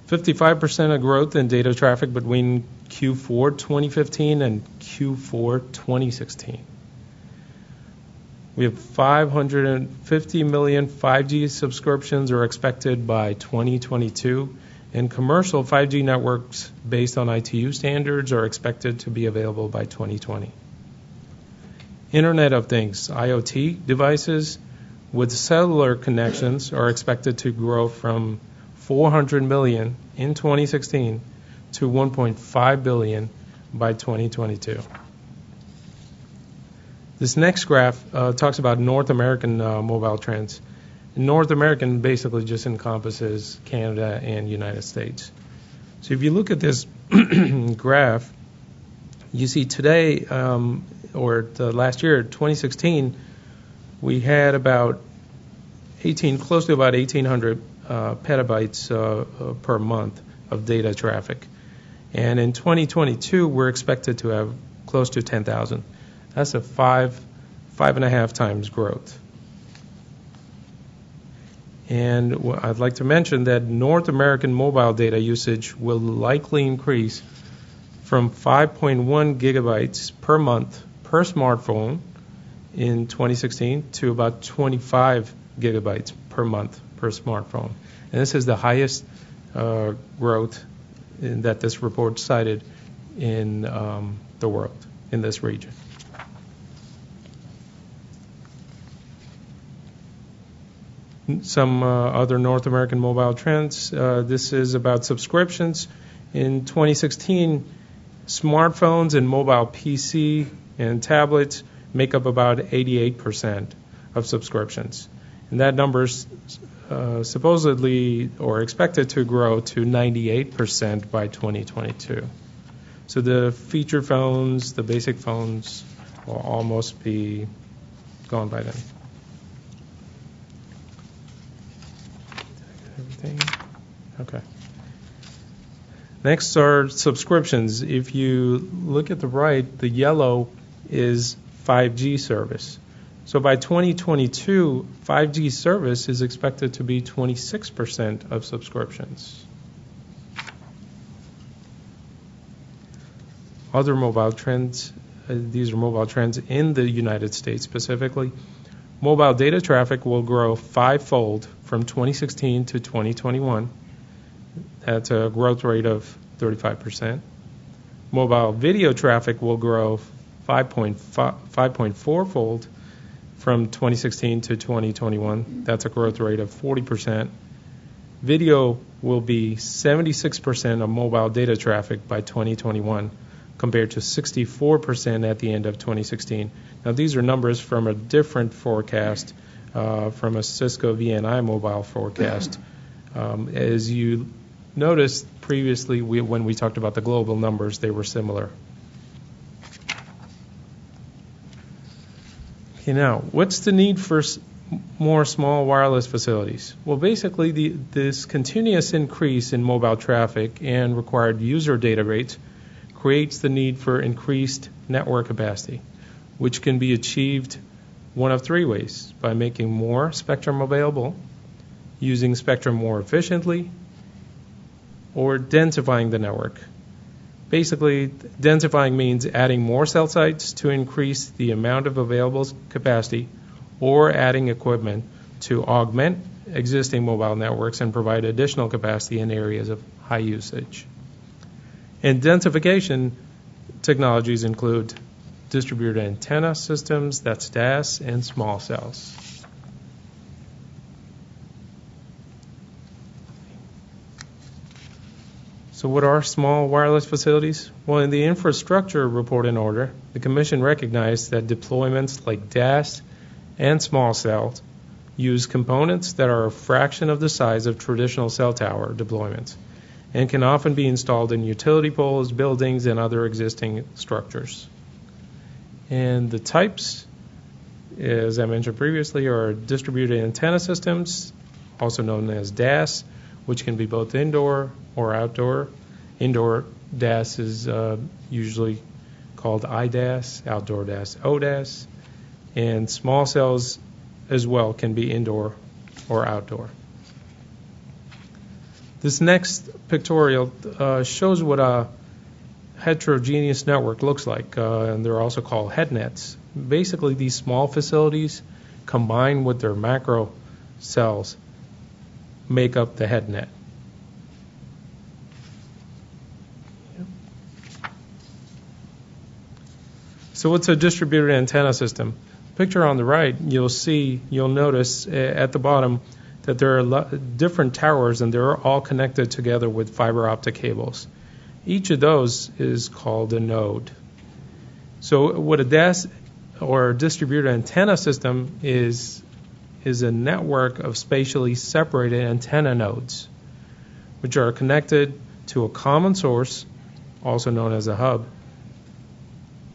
55% of growth in data traffic between Q4 2015 and Q4 2016. We have 550 million 5G subscriptions are expected by 2022, and commercial 5G networks based on ITU standards are expected to be available by 2020. Internet of Things, IoT devices with cellular connections are expected to grow from 400 million in 2016 to 1.5 billion by 2022. This next graph talks about North American mobile trends. North American basically just encompasses Canada and United States. So if you look at this graph, you see today, or the last year, 2016, we had about close to about 1,800 petabytes per month of data traffic. And in 2022, we're expected to have close to 10,000. That's a 5.5 times growth. And I'd like to mention that North American mobile data usage will likely increase from 5.1 gigabytes per month per smartphone in 2016 to about 25 gigabytes per month per smartphone. And this is the highest growth that this report cited in the world, in this region. Some other North American mobile trends. This is about subscriptions. In 2016, smartphones and mobile PC and tablets make up about 88% of subscriptions. And that number's supposedly or expected to grow to 98% by 2022. So the feature phones, the basic phones, will almost be gone by then. Everything? Okay. Next are subscriptions. If you look at the right, the yellow is 5G service. So by 2022, 5G service is expected to be 26% of subscriptions. Other mobile trends, these are mobile trends in the United States specifically. Mobile data traffic will grow 5-fold from 2016 to 2021. That's a growth rate of 35%. Mobile video traffic will grow 5.4-fold from 2016 to 2021. That's a growth rate of 40%. Video will be 76% of mobile data traffic by 2021, compared to 64% at the end of 2016. Now, these are numbers from a different forecast, from a Cisco VNI mobile forecast. As you noticed previously, when we talked about the global numbers, they were similar. Okay, now, what's the need for more small wireless facilities? Well, basically, this continuous increase in mobile traffic and required user data rates creates the need for increased network capacity, which can be achieved one of three ways: by making more spectrum available, using spectrum more efficiently, or densifying the network. Basically, densifying means adding more cell sites to increase the amount of available capacity, or adding equipment to augment existing mobile networks and provide additional capacity in areas of high usage. And densification technologies include distributed antenna systems, that's DAS, and small cells. So what are small wireless facilities? Well, in the infrastructure report and order, the Commission recognized that deployments like DAS and small cells use components that are a fraction of the size of traditional cell tower deployments and can often be installed in utility poles, buildings, and other existing structures. And the types, as I mentioned previously, are distributed antenna systems, also known as DAS, which can be both indoor or outdoor. Indoor DAS is usually called IDAS, outdoor DAS, ODAS, and small cells as well can be indoor or outdoor. This next pictorial shows what a heterogeneous network looks like, and they're also called head nets. Basically, these small facilities combined with their macro cells make up the head net. So what's a distributed antenna system? Picture on the right, you'll notice at the bottom that there are different towers, and they're all connected together with fiber optic cables. Each of those is called a node. So what a DAS or distributed antenna system is a network of spatially separated antenna nodes, which are connected to a common source, also known as a hub,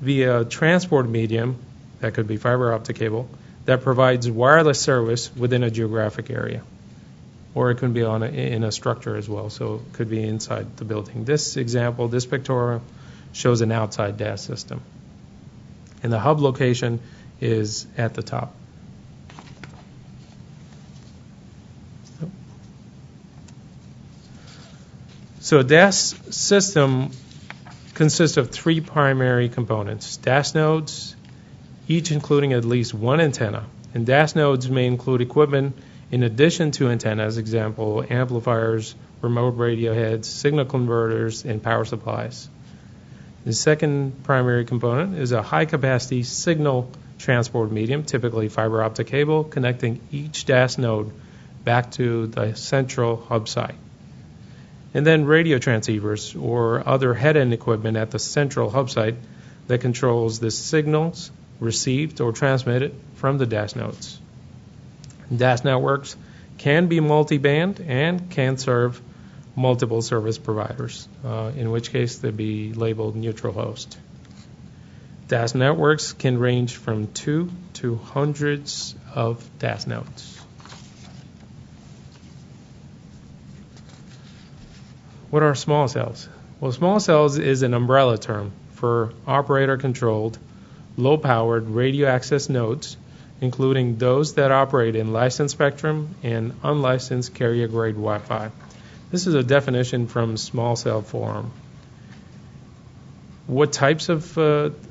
via a transport medium, that could be fiber optic cable, that provides wireless service within a geographic area. Or it can be in a structure as well, so it could be inside the building. This example, this pictorial, shows an outside DAS system. And the hub location is at the top. So a DAS system consists of three primary components: DAS nodes, each including at least one antenna. And DAS nodes may include equipment in addition to antennas, example, amplifiers, remote radio heads, signal converters, and power supplies. The second primary component is a high-capacity signal transport medium, typically fiber optic cable, connecting each DAS node back to the central hub site. And then radio transceivers or other head-end equipment at the central hub site that controls the signals received or transmitted from the DAS nodes. DAS networks can be multi-band and can serve multiple service providers, in which case they'd be labeled neutral host. DAS networks can range from 2 to hundreds of DAS nodes. What are small cells? Well, small cells is an umbrella term for operator-controlled, low-powered radio access nodes, including those that operate in licensed spectrum and unlicensed carrier-grade Wi-Fi. This is a definition from Small Cell Forum. What types of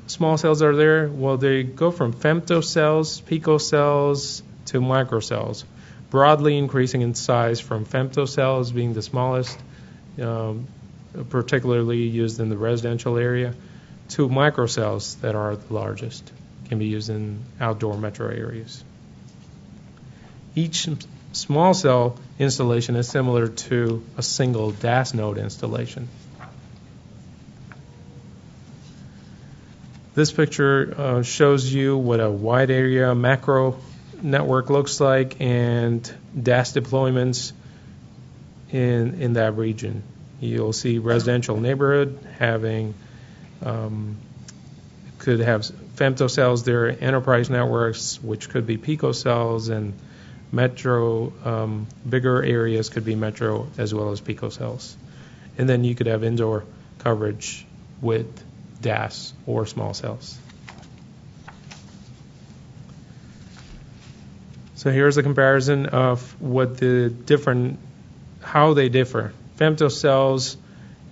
small cells are there? Well, they go from femtocells, picocells, to microcells, broadly increasing in size from femtocells being the smallest, particularly used in the residential area, to microcells that are the largest, can be used in outdoor metro areas. Each small cell installation is similar to a single DAS node installation. This picture shows you what a wide area macro network looks like and DAS deployments in that region. You'll see residential neighborhood having could have femtocells there, enterprise networks, which could be picocells, and metro, bigger areas could be metro as well as picocells. And then you could have indoor coverage with DAS or small cells. So here's a comparison of what how they differ. Femtocells,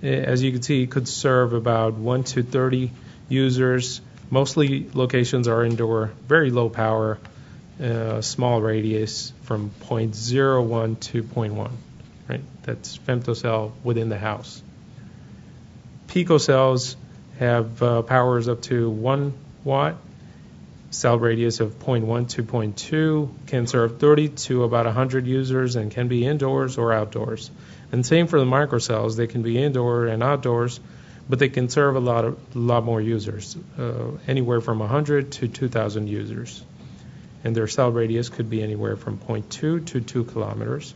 as you can see, could serve about 1 to 30 users. Mostly locations are indoor, very low power, small radius from 0.01 to 0.1. Right? That's femtocell within the house. Picocells have powers up to 1 watt, cell radius of 0.1 to 0.2, can serve 30 to about 100 users, and can be indoors or outdoors. And same for the microcells. They can be indoor and outdoors, but they can serve a lot more users, anywhere from 100 to 2,000 users. And their cell radius could be anywhere from 0.2 to 2 kilometers.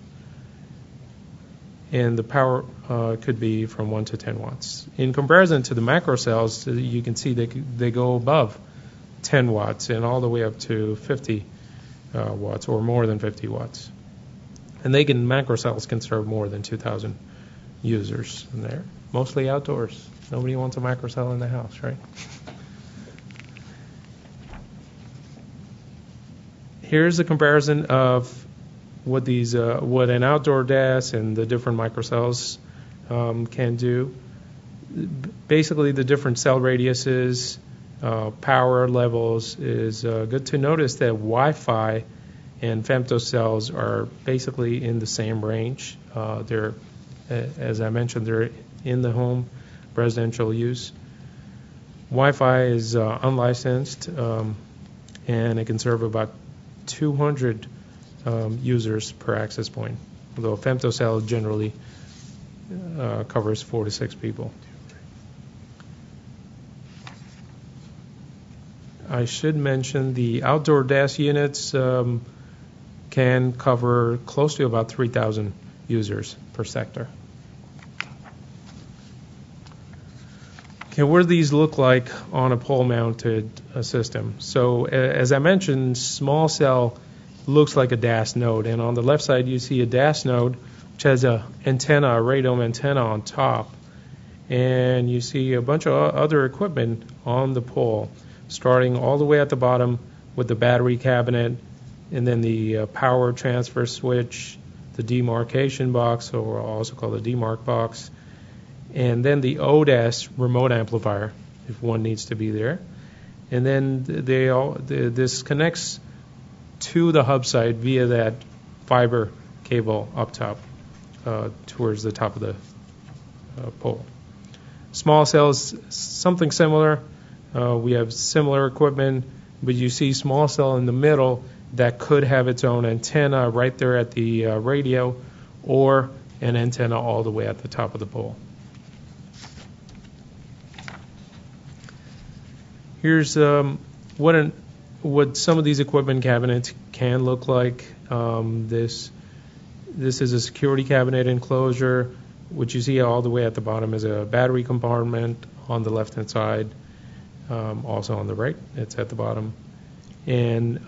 And the power could be from 1 to 10 watts. In comparison to the macrocells, you can see they go above 10 watts and all the way up to 50 watts or more than 50 watts. And macrocells can serve more than 2,000 users in there, mostly outdoors. Nobody wants a macrocell in the house, right? Here's a comparison of what an outdoor DAS and the different macrocells can do. Basically, the different cell radiuses, power levels is good to notice that Wi-Fi and femtocells are basically in the same range. They're, as I mentioned, they're in the home residential use. Wi-Fi is unlicensed, and it can serve about 200 users per access point, although femtocell generally covers 4 to 6 people. I should mention the outdoor DAS units can cover close to about 3,000 users per sector. Okay, what do these look like on a pole-mounted system? So as I mentioned, small cell looks like a DAS node, and on the left side you see a DAS node which has a radome antenna on top, and you see a bunch of other equipment on the pole, starting all the way at the bottom with the battery cabinet, and then the power transfer switch, the demarcation box, or also called the demarc box, and then the ODAS remote amplifier, if one needs to be there. And then this connects to the hub side via that fiber cable up top towards the top of the pole. Small cells, something similar. We have similar equipment, but you see small cell in the middle that could have its own antenna right there at the radio, or an antenna all the way at the top of the pole. Here's what some of these equipment cabinets can look like. This is a security cabinet enclosure. What you see all the way at the bottom is a battery compartment on the left-hand side. Also on the right, it's at the bottom. And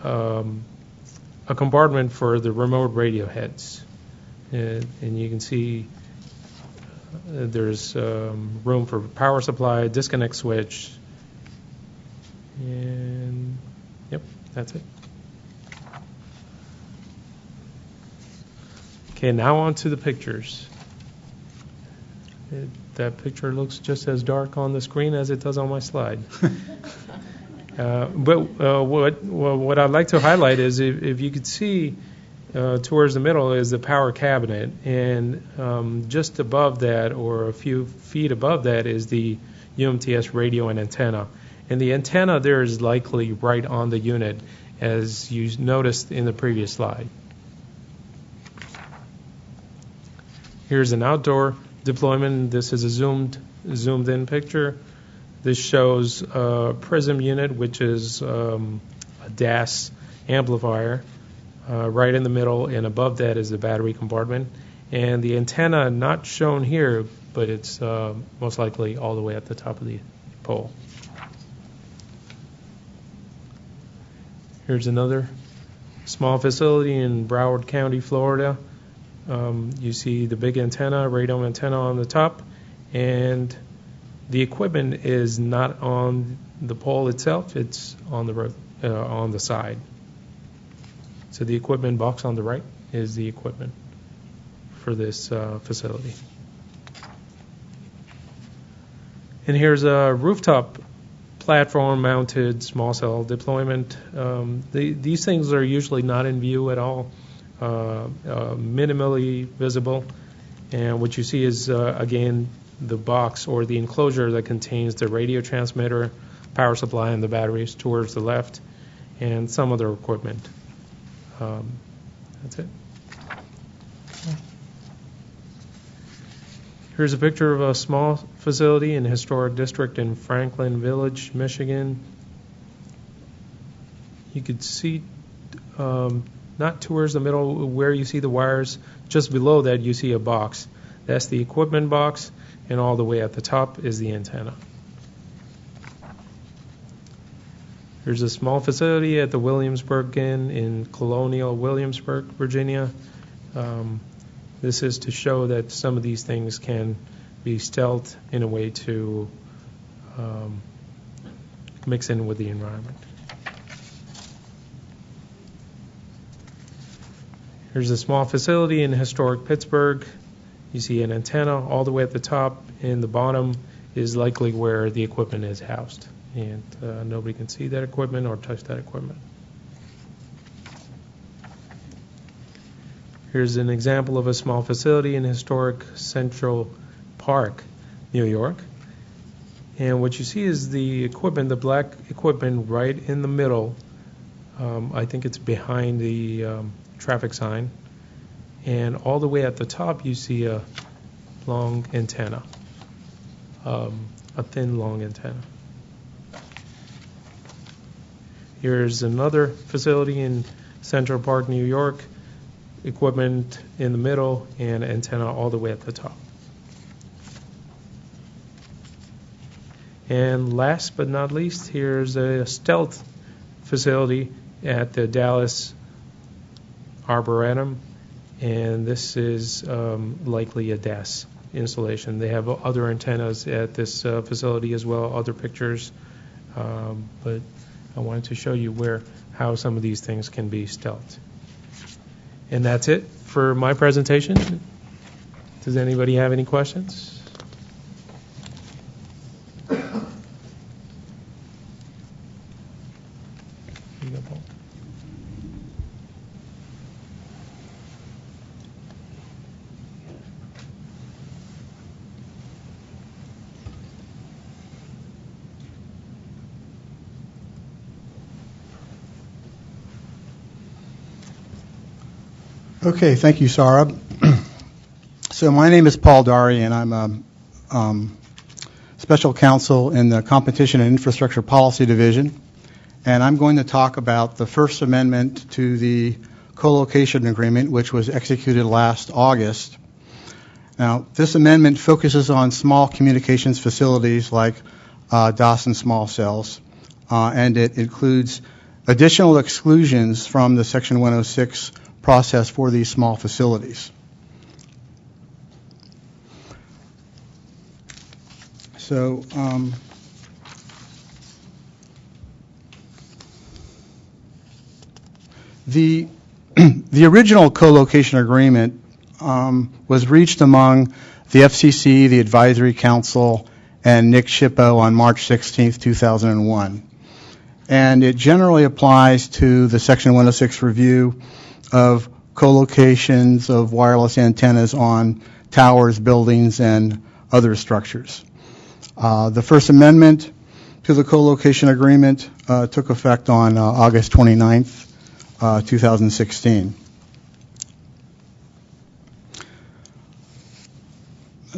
a compartment for the remote radio heads. And you can see there's room for power supply, disconnect switch, and yep, that's it. Okay, now on to the pictures. That picture looks just as dark on the screen as it does on my slide. But what I'd like to highlight is if you could see towards the middle is the power cabinet, and just above that, or a few feet above that, is the UMTS radio and antenna. And the antenna there is likely right on the unit, as you noticed in the previous slide. Here's an outdoor deployment. This is a zoomed in picture. This shows a PRISM unit, which is a DAS amplifier, right in the middle, and above that is the battery compartment. And the antenna not shown here, but it's most likely all the way at the top of the pole. Here's another small facility in Broward County, Florida. You see the big antenna, radome antenna on the top, and the equipment is not on the pole itself, it's on the side. So the equipment box on the right is the equipment for this facility. And here's a rooftop platform-mounted small cell deployment. These things are usually not in view at all, minimally visible. And what you see is, again, the box or the enclosure that contains the radio transmitter, power supply, and the batteries towards the left, and some other equipment. That's it. Here's a picture of a small facility in a historic district in Franklin Village, Michigan. You could see not towards the middle where you see the wires, just below that you see a box. That's the equipment box, and all the way at the top is the antenna. There's a small facility at the Williamsburg Inn in Colonial Williamsburg, Virginia. This is to show that some of these things can be stealth in a way to mix in with the environment. Here's a small facility in historic Pittsburgh. You see an antenna all the way at the top, and the bottom is likely where the equipment is housed. And nobody can see that equipment or touch that equipment. Here's an example of a small facility in historic Central Park, New York. And what you see is the equipment, the black equipment right in the middle. I think it's behind the traffic sign. And all the way at the top, you see a long antenna, a thin, long antenna. Here's another facility in Central Park, New York. Equipment in the middle and antenna all the way at the top. And last but not least, here's a stealth facility at the Dallas Arboretum, and this is likely a DAS installation. They have other antennas at this facility as well, other pictures, but I wanted to show you how some of these things can be stealthed. And that's it for my presentation. Does anybody have any questions? Okay, thank you, Sarah. So my name is Paul Dari, and I'm a special counsel in the Competition and Infrastructure Policy Division. And I'm going to talk about the First Amendment to the Collocation Agreement, which was executed last August. Now, this amendment focuses on small communications facilities like DOS and small cells, and it includes additional exclusions from the Section 106 process for these small facilities. So the original co-location agreement was reached among the FCC, the Advisory Council, and NHPA on March 16, 2001. And it generally applies to the Section 106 review of co-locations of wireless antennas on towers, buildings, and other structures. The First Amendment to the co-location agreement took effect on August 29th, 2016.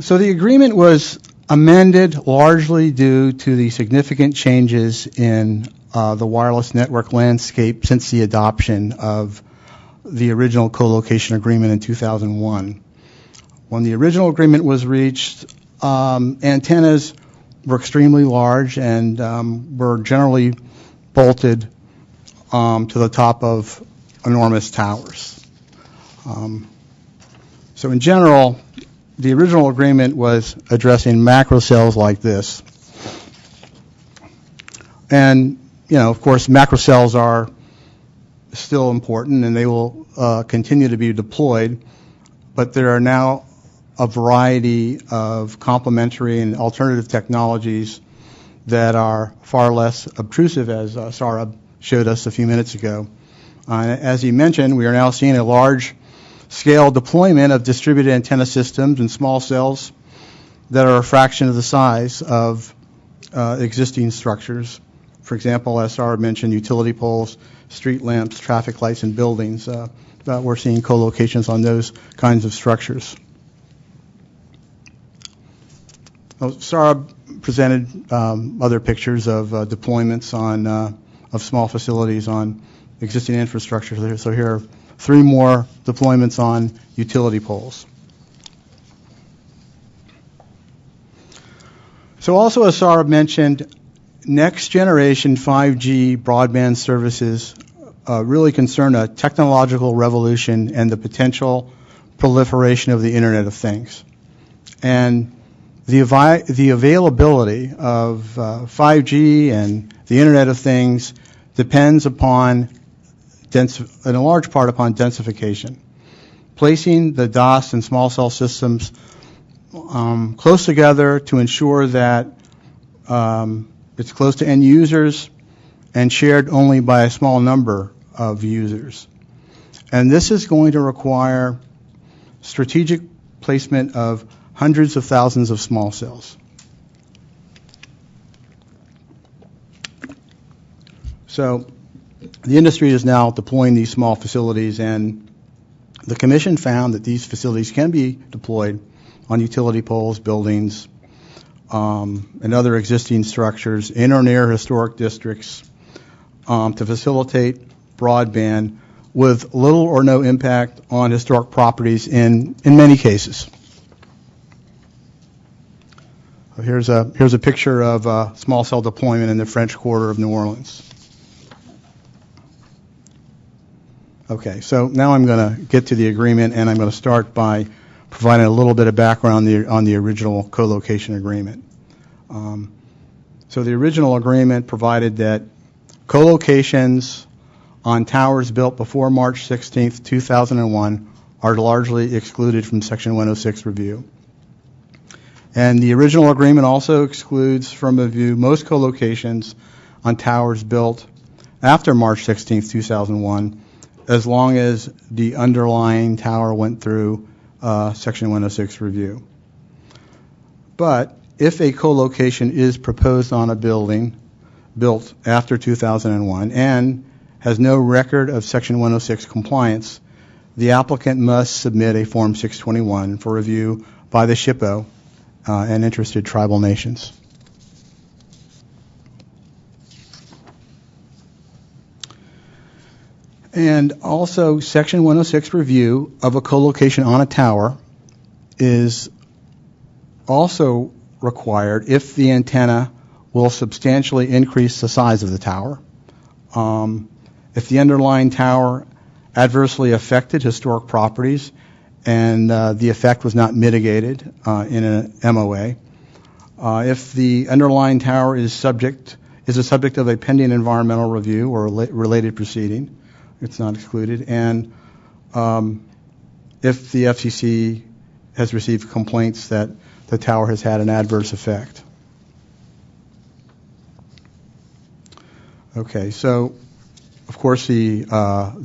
So the agreement was amended largely due to the significant changes in the wireless network landscape since the adoption of the original co-location agreement in 2001. When the original agreement was reached, antennas were extremely large and were generally bolted to the top of enormous towers. So in general, the original agreement was addressing macrocells like this. And, of course, macrocells are still important, and they will continue to be deployed, but there are now a variety of complementary and alternative technologies that are far less obtrusive, as Sarah showed us a few minutes ago. As he mentioned, we are now seeing a large-scale deployment of distributed antenna systems and small cells that are a fraction of the size of existing structures. For example, as Sarah mentioned, utility poles, street lamps, traffic lights, and buildings. We're seeing co-locations on those kinds of structures. Sarah presented other pictures of deployments of small facilities on existing infrastructure. So here are 3 more deployments on utility poles. So also, as Sarah mentioned, next generation 5G broadband services really concern a technological revolution and the potential proliferation of the Internet of Things. And the availability of 5G and the Internet of Things depends upon, in a large part, upon densification. Placing the DOS and small cell systems close together to ensure that it's close to end users and shared only by a small number of users. And this is going to require strategic placement of hundreds of thousands of small cells. So the industry is now deploying these small facilities, and the Commission found that these facilities can be deployed on utility poles, buildings, and other existing structures in or near historic districts to facilitate broadband with little or no impact on historic properties in many cases. Here's a picture of small cell deployment in the French Quarter of New Orleans. Okay, so now I'm going to get to the agreement, and I'm going to start by providing a little bit of background on the original co-location agreement. So the original agreement provided that co-locations on towers built before March 16, 2001 are largely excluded from Section 106 review. And the original agreement also excludes from review most co-locations on towers built after March 16, 2001, as long as the underlying tower went through Section 106 review. But if a co-location is proposed on a building built after 2001 and has no record of Section 106 compliance, the applicant must submit a Form 621 for review by the SHPO and interested tribal nations. And also, Section 106 review of a co-location on a tower is also required if the antenna will substantially increase the size of the tower, if the underlying tower adversely affected historic properties and the effect was not mitigated in an MOA, if the underlying tower is a subject of a pending environmental review or related proceeding, it's not excluded, and if the FCC has received complaints that the tower has had an adverse effect. Okay, so of course the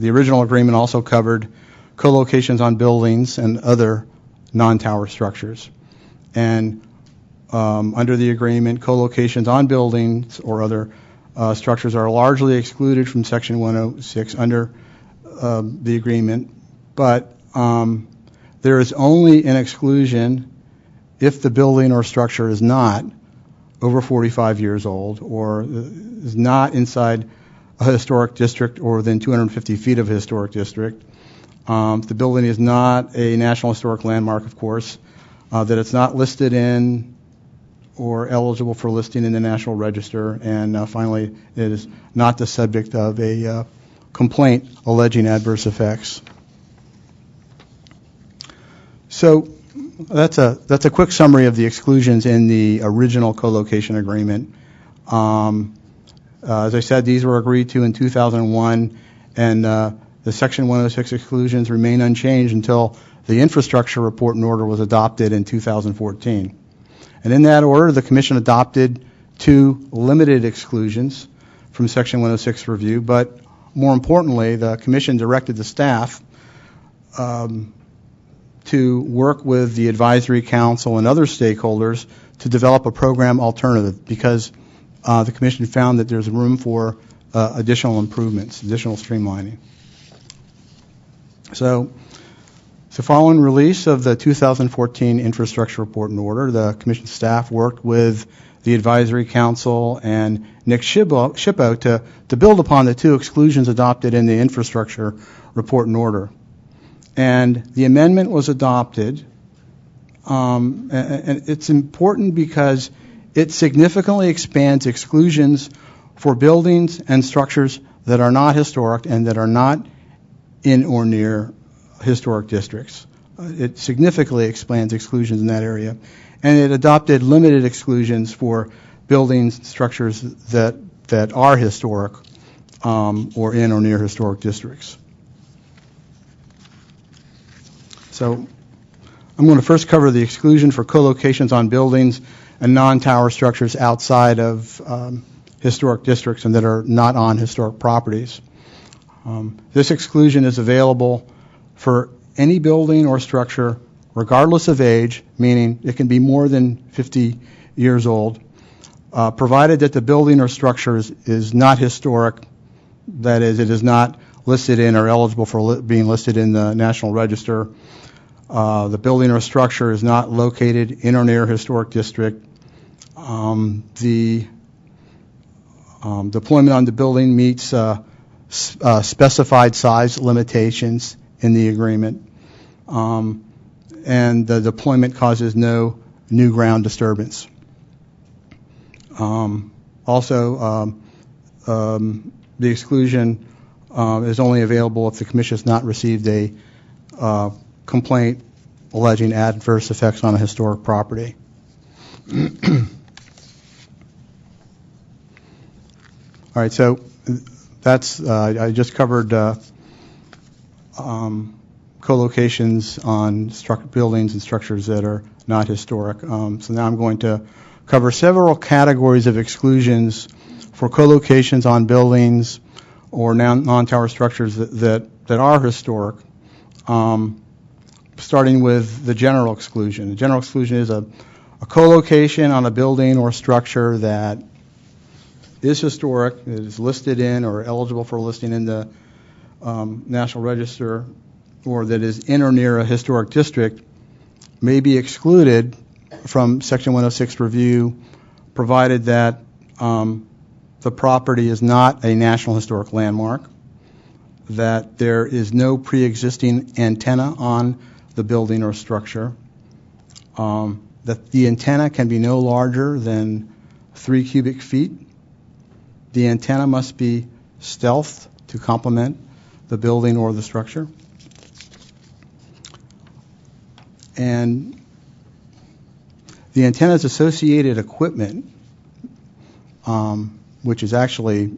original agreement also covered co-locations on buildings and other non-tower structures. And under the agreement, co-locations on buildings or other structures are largely excluded from Section 106 under the agreement, but there is only an exclusion if the building or structure is not over 45 years old or is not inside a historic district or within 250 feet of a historic district. The building is not a National Historic Landmark, of course, that it's not listed in or eligible for listing in the National Register, and finally, it is not the subject of a complaint alleging adverse effects. So that's a quick summary of the exclusions in the original co-location agreement. As I said, these were agreed to in 2001, and the Section 106 exclusions remain unchanged until the infrastructure report and order was adopted in 2014. And in that order, the Commission adopted 2 limited exclusions from Section 106 review, but more importantly, the Commission directed the staff to work with the Advisory Council and other stakeholders to develop a program alternative because the Commission found that there's room for additional improvements, additional streamlining. So following release of the 2014 Infrastructure Report and Order, the Commission staff worked with the Advisory Council and NHPA to build upon the 2 exclusions adopted in the Infrastructure Report and Order. And the amendment was adopted, and it's important because It significantly expands exclusions for buildings and structures that are not historic and that are not in or near historic districts. It significantly expands exclusions in that area. And it adopted limited exclusions for buildings and structures that are historic or in or near historic districts. So I'm going to first cover the exclusion for co-locations on buildings and non-tower structures outside of historic districts and that are not on historic properties. This exclusion is available for any building or structure, regardless of age, meaning it can be more than 50 years old, provided that the building or structure is not historic, that is, it is not listed in or eligible for being listed in the National Register. The building or structure is not located in or near a historic district. The deployment on the building meets specified size limitations in the agreement, and the deployment causes no new ground disturbance. Also, the exclusion is only available if the Commission has not received a complaint alleging adverse effects on a historic property. All right, so that's I just covered co-locations on buildings and structures that are not historic. So now I'm going to cover several categories of exclusions for co-locations on buildings or non-tower structures that are historic, starting with the general exclusion. The general exclusion is a co-location on a building or structure that is historic, that is listed in or eligible for listing in the National Register, or that is in or near a historic district, may be excluded from Section 106 review, provided that the property is not a National Historic Landmark, that there is no pre-existing antenna on the building or structure, that the antenna can be no larger than 3 cubic feet. The antenna must be stealthed to complement the building or the structure. And the antenna's associated equipment, which is actually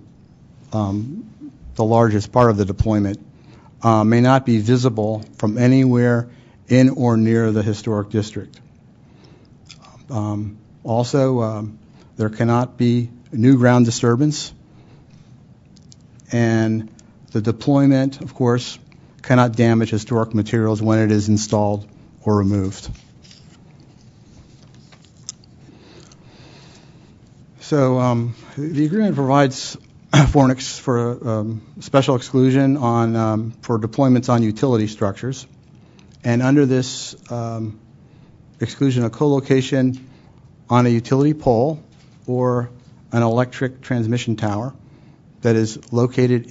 the largest part of the deployment, may not be visible from anywhere in or near the historic district. Also, there cannot be new ground disturbance, and the deployment, of course, cannot damage historic materials when it is installed or removed. So the agreement provides for a special exclusion on for deployments on utility structures, and under this exclusion, a co-location on a utility pole or an electric transmission tower that is located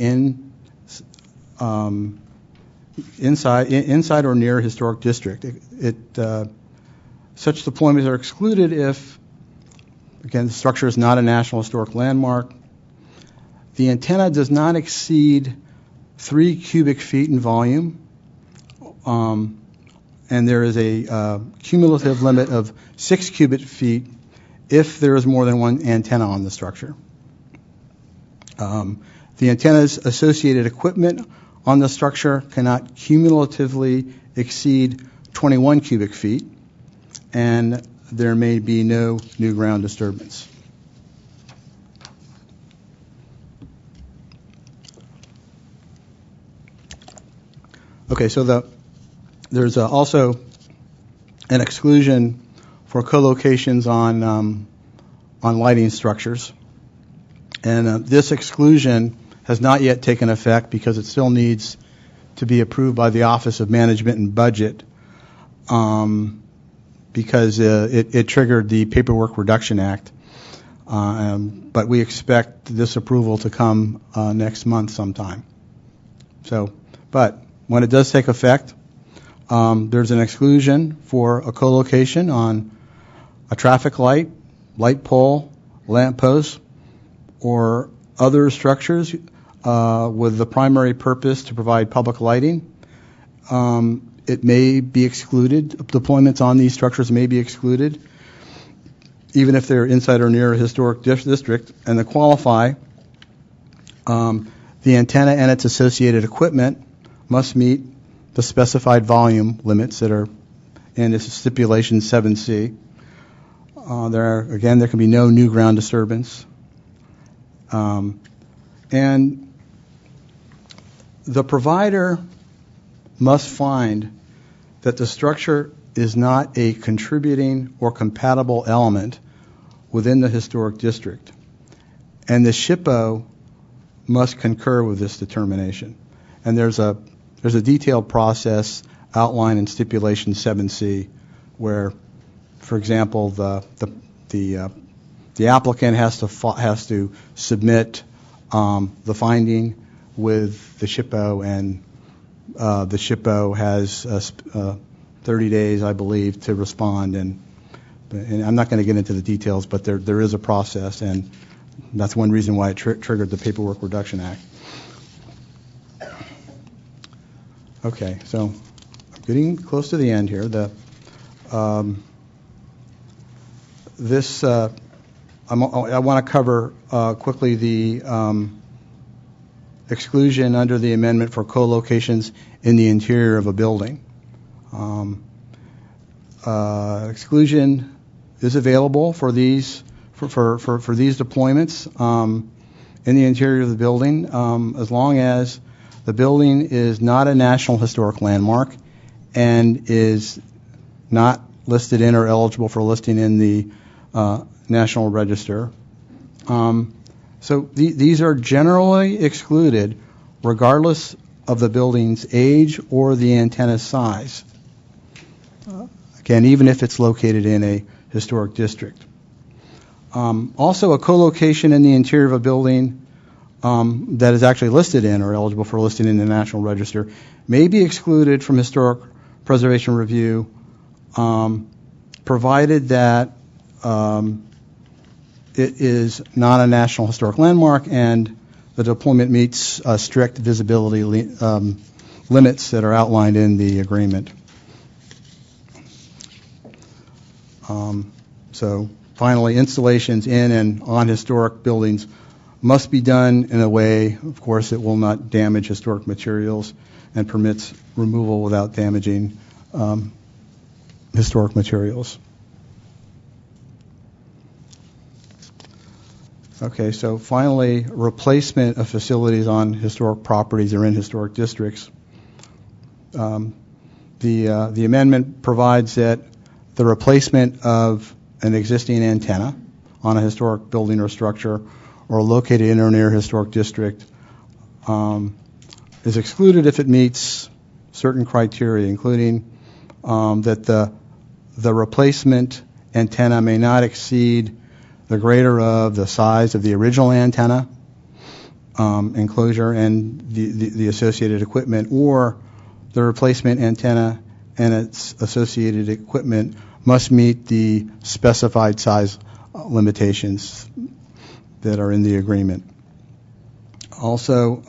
inside or near a historic district. Such deployments are excluded if, again, the structure is not a National Historic Landmark, the antenna does not exceed 3 cubic feet in volume, and there is a cumulative limit of 6 cubic feet if there is more than one antenna on the structure. The antenna's associated equipment on the structure cannot cumulatively exceed 21 cubic feet, and there may be no new ground disturbance. Okay, so there's also an exclusion for co-locations on lighting structures, and this exclusion has not yet taken effect because it still needs to be approved by the Office of Management and Budget, because it triggered the Paperwork Reduction Act. But we expect this approval to come next month sometime. But when it does take effect, there's an exclusion for a co-location on a traffic light light pole, lamp post, or other structures with the primary purpose to provide public lighting. It may be excluded. Deployments on these structures may be excluded, even if they're inside or near a historic district. And to qualify, the antenna and its associated equipment must meet the specified volume limits that are in this stipulation 7C. There can be no new ground disturbance. And the provider must find that the structure is not a contributing or compatible element within the historic district. And the SHPO must concur with this determination. And there's a detailed process outlined in stipulation 7C where, for example, the applicant has to submit the finding with the SHPO, and the SHPO has 30 days, I believe, to respond. And I'm not going to get into the details, but there is a process, and that's one reason why it triggered the Paperwork Reduction Act. Okay, so I'm getting close to the end here. I want to cover quickly the exclusion under the amendment for co-locations in the interior of a building. Exclusion is available for these deployments in the interior of the building as long as the building is not a National Historic Landmark and is not listed in or eligible for listing in the National Register. So these are generally excluded regardless of the building's age or the antenna size. Again, even if it's located in a historic district. Also, a co-location in the interior of a building that is actually listed in or eligible for listing in the National Register may be excluded from historic preservation review, provided that it is not a National Historic Landmark and the deployment meets strict visibility limits that are outlined in the agreement. So finally, installations in and on historic buildings must be done in a way, of course, that will not damage historic materials and permits removal without damaging historic materials. Okay, so finally, replacement of facilities on historic properties or in historic districts. The amendment provides that the replacement of an existing antenna on a historic building or structure or located in or near a historic district is excluded if it meets certain criteria, including that the replacement antenna may not exceed the greater of the size of the original antenna enclosure and the associated equipment, or the replacement antenna and its associated equipment must meet the specified size limitations that are in the agreement. Also,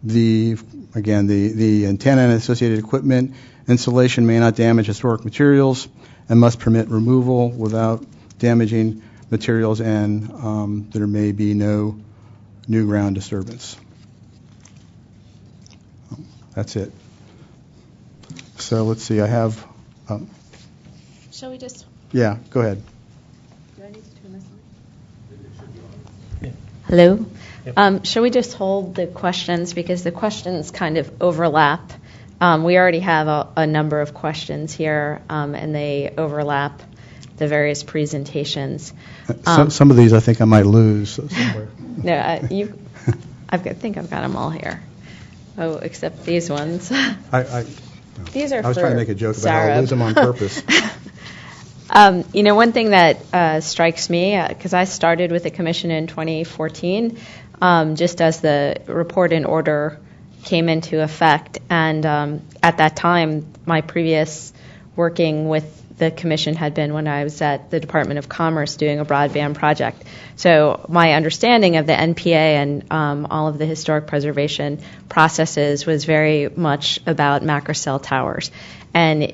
the antenna and associated equipment installation may not damage historic materials and must permit removal without damaging materials, and there may be no new ground disturbance. That's it. So let's see, I have... Shall we just... Yeah, go ahead. Do I need to turn this on? Hello? Yep. Shall we just hold the questions, because the questions kind of overlap. We already have a number of questions here, and they overlap the various presentations. Some of these I think I might lose somewhere. No, I think I've got them all here. Oh, except these ones. These are. I was trying to make a joke about how I'll lose them on purpose. One thing that strikes me, because I started with the commission in 2014, just as the report and order came into effect, and at that time, my previous working with the commission had been when I was at the Department of Commerce doing a broadband project. So my understanding of the NPA and all of the historic preservation processes was very much about macrocell towers. And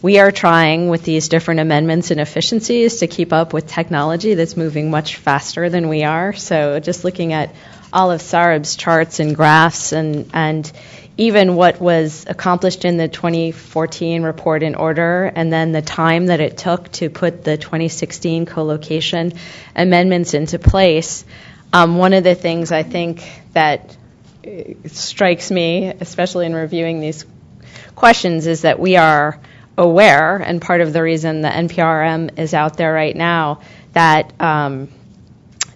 we are trying with these different amendments and efficiencies to keep up with technology that's moving much faster than we are. So just looking at all of Sarab's charts and graphs and even what was accomplished in the 2014 report in order, and then the time that it took to put the 2016 collocation amendments into place, one of the things I think that strikes me, especially in reviewing these questions, is that we are aware, and part of the reason the NPRM is out there right now, that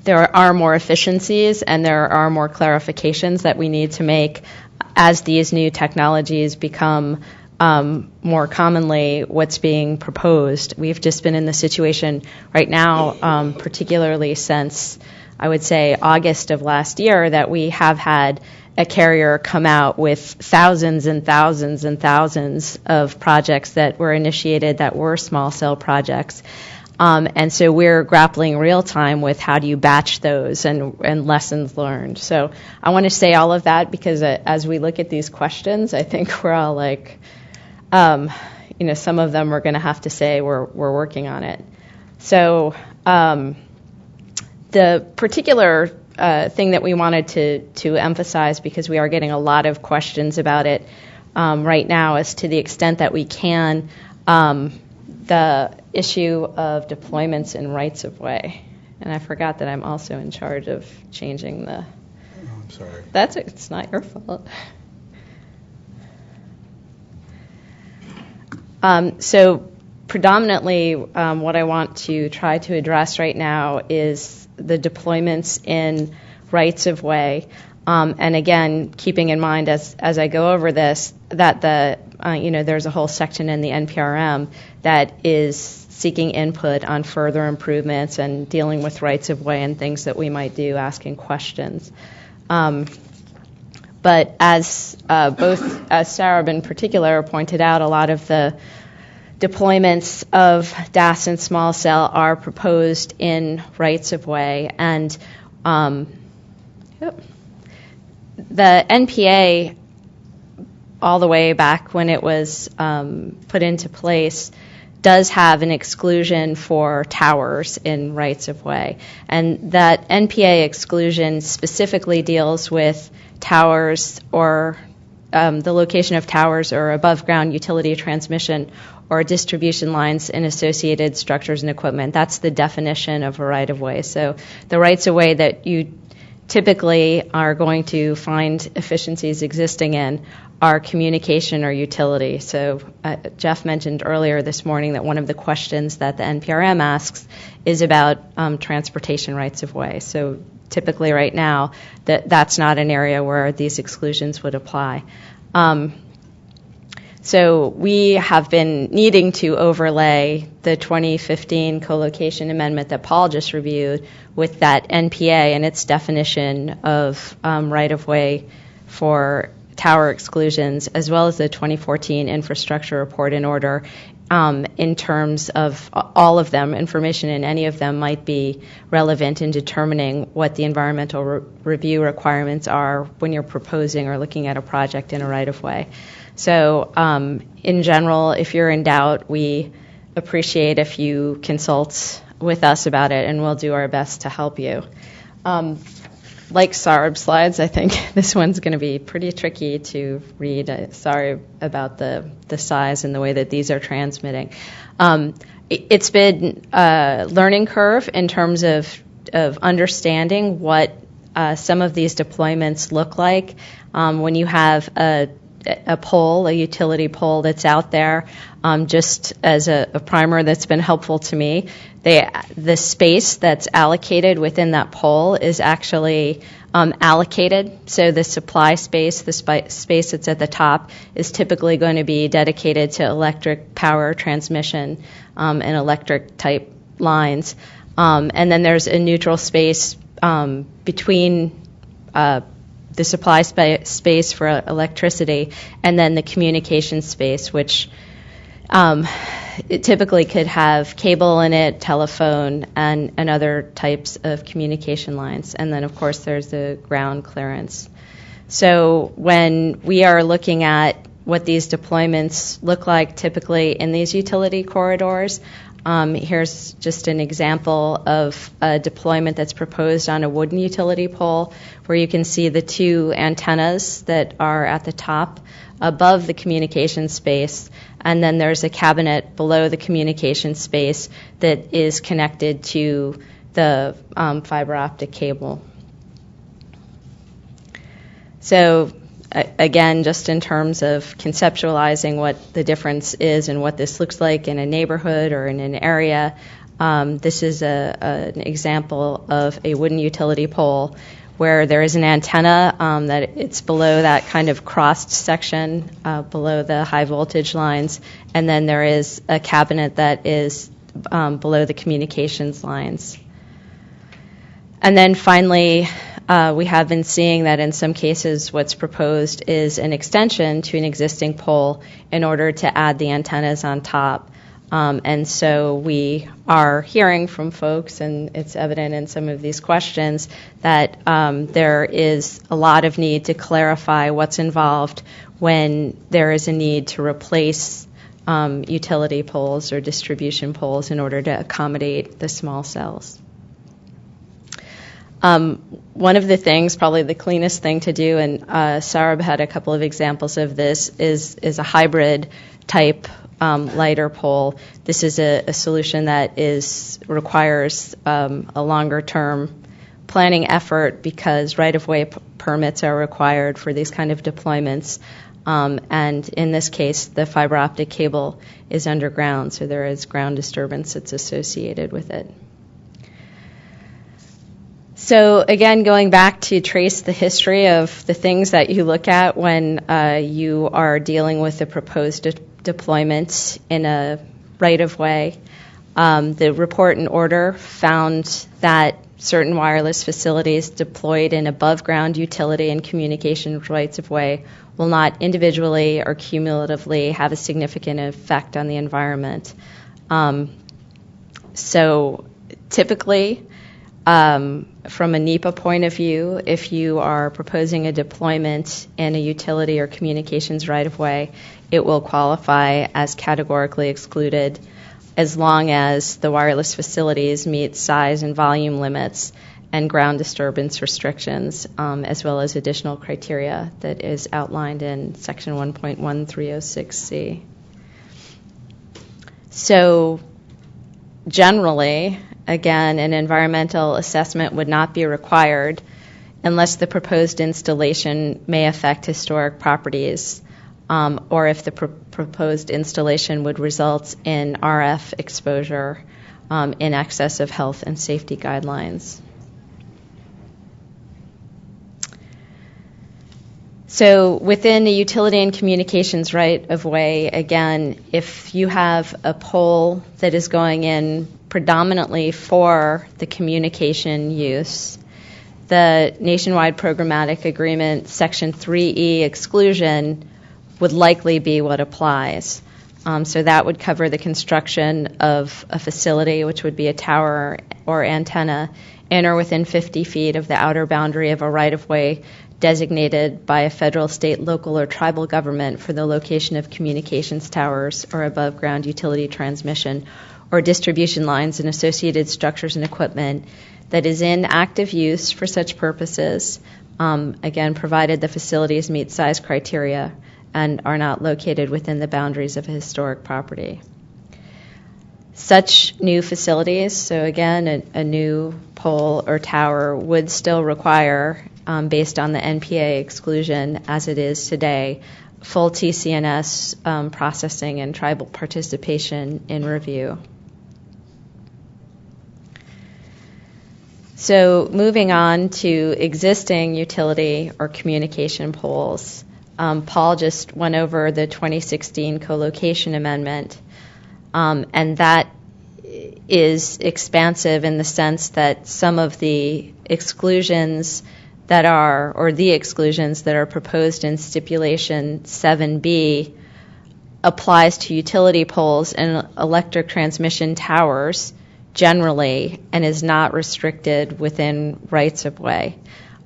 there are more efficiencies and there are more clarifications that we need to make as these new technologies become more commonly what's being proposed. We've just been in the situation right now, particularly since, I would say, August of last year, that we have had a carrier come out with thousands and thousands and thousands of projects that were initiated that were small cell projects. And so we're grappling real time with how do you batch those and lessons learned. So I want to say all of that because as we look at these questions, I think we're all like, some of them we're going to have to say we're working on it. So the particular thing that we wanted to emphasize, because we are getting a lot of questions about it right now, is to the extent that we can, the issue of deployments and rights of way. And I forgot that I'm also in charge of changing the... Oh, I'm sorry. It's not your fault. So predominantly what I want to try to address right now is the deployments in rights of way. And again, keeping in mind as I go over this, that there's a whole section in the NPRM that is seeking input on further improvements and dealing with rights of way and things that we might do, asking questions. But as Sarab in particular pointed out, a lot of the deployments of DAS and small cell are proposed in rights of way. And the NPA, all the way back when it was put into place, does have an exclusion for towers in rights of way. And that NPA exclusion specifically deals with towers or the location of towers or above ground utility transmission or distribution lines and associated structures and equipment. That's the definition of a right of way. So the rights of way that you typically are going to find efficiencies existing in are communication or utility. So Jeff mentioned earlier this morning that one of the questions that the NPRM asks is about transportation rights of way. So typically right now, that's not an area where these exclusions would apply. So we have been needing to overlay the 2015 collocation amendment that Paul just reviewed with that NPA and its definition of right-of-way for tower exclusions, as well as the 2014 infrastructure report in order. In terms of all of them, information in any of them might be relevant in determining what the environmental review requirements are when you're proposing or looking at a project in a right-of-way. So in general, if you're in doubt, we appreciate if you consult with us about it, and we'll do our best to help you. Like Sarab's slides, I think this one's going to be pretty tricky to read. Sorry about the size and the way that these are transmitting. It's been a learning curve in terms of understanding what some of these deployments look like. When you have a pole, a utility pole that's out there, just as a primer that's been helpful to me, the space that's allocated within that pole is actually allocated. So the supply space, the space that's at the top, is typically going to be dedicated to electric power transmission and electric type lines. And then there's a neutral space between the supply space for electricity and then the communication space, which It typically could have cable in it, telephone, and other types of communication lines. And then, of course, there's the ground clearance. So when we are looking at what these deployments look like typically in these utility corridors, here's just an example of a deployment that's proposed on a wooden utility pole, where you can see the two antennas that are at the top above the communication space, and then there's a cabinet below the communication space that is connected to the fiber optic cable. So again, just in terms of conceptualizing what the difference is and what this looks like in a neighborhood or in an area, this is an example of a wooden utility pole where there is an antenna that it's below that kind of crossed section below the high voltage lines, and then there is a cabinet that is below the communications lines. And then finally, we have been seeing that in some cases what's proposed is an extension to an existing pole in order to add the antennas on top. And so we are hearing from folks, and it's evident in some of these questions, that there is a lot of need to clarify what's involved when there is a need to replace utility poles or distribution poles in order to accommodate the small cells. One of the things, probably the cleanest thing to do, and Sarab had a couple of examples of this, is a hybrid type lighter pole. This is a solution that requires a longer term planning effort because right-of-way permits are required for these kind of deployments. And in this case, the fiber optic cable is underground, so there is ground disturbance that's associated with it. So again, going back to trace the history of the things that you look at when you are dealing with a proposed deployment in a right-of-way, the report and order found that certain wireless facilities deployed in above-ground utility and communications rights-of-way will not individually or cumulatively have a significant effect on the environment. So typically, from a NEPA point of view, if you are proposing a deployment in a utility or communications right-of-way, it will qualify as categorically excluded as long as the wireless facilities meet size and volume limits and ground disturbance restrictions, as well as additional criteria that is outlined in Section 1.1306C. So generally, again, an environmental assessment would not be required unless the proposed installation may affect historic properties, or if the proposed installation would result in RF exposure in excess of health and safety guidelines. So within the utility and communications right-of-way, again, if you have a pole that is going in predominantly for the communication use, the Nationwide Programmatic Agreement Section 3E exclusion would likely be what applies. So that would cover the construction of a facility, which would be a tower or antenna, in or within 50 feet of the outer boundary of a right-of-way designated by a federal, state, local, or tribal government for the location of communications towers or above-ground utility transmission or distribution lines and associated structures and equipment that is in active use for such purposes, again, provided the facilities meet size criteria and are not located within the boundaries of a historic property. Such new facilities, so again, a new pole or tower would still require, based on the NPA exclusion as it is today, full TCNS processing and tribal participation in review. So moving on to existing utility or communication poles, Paul just went over the 2016 Collocation Amendment, and that is expansive in the sense that some of the exclusions that are, or the exclusions that are proposed in Stipulation 7B applies to utility poles and electric transmission towers generally and is not restricted within rights-of-way.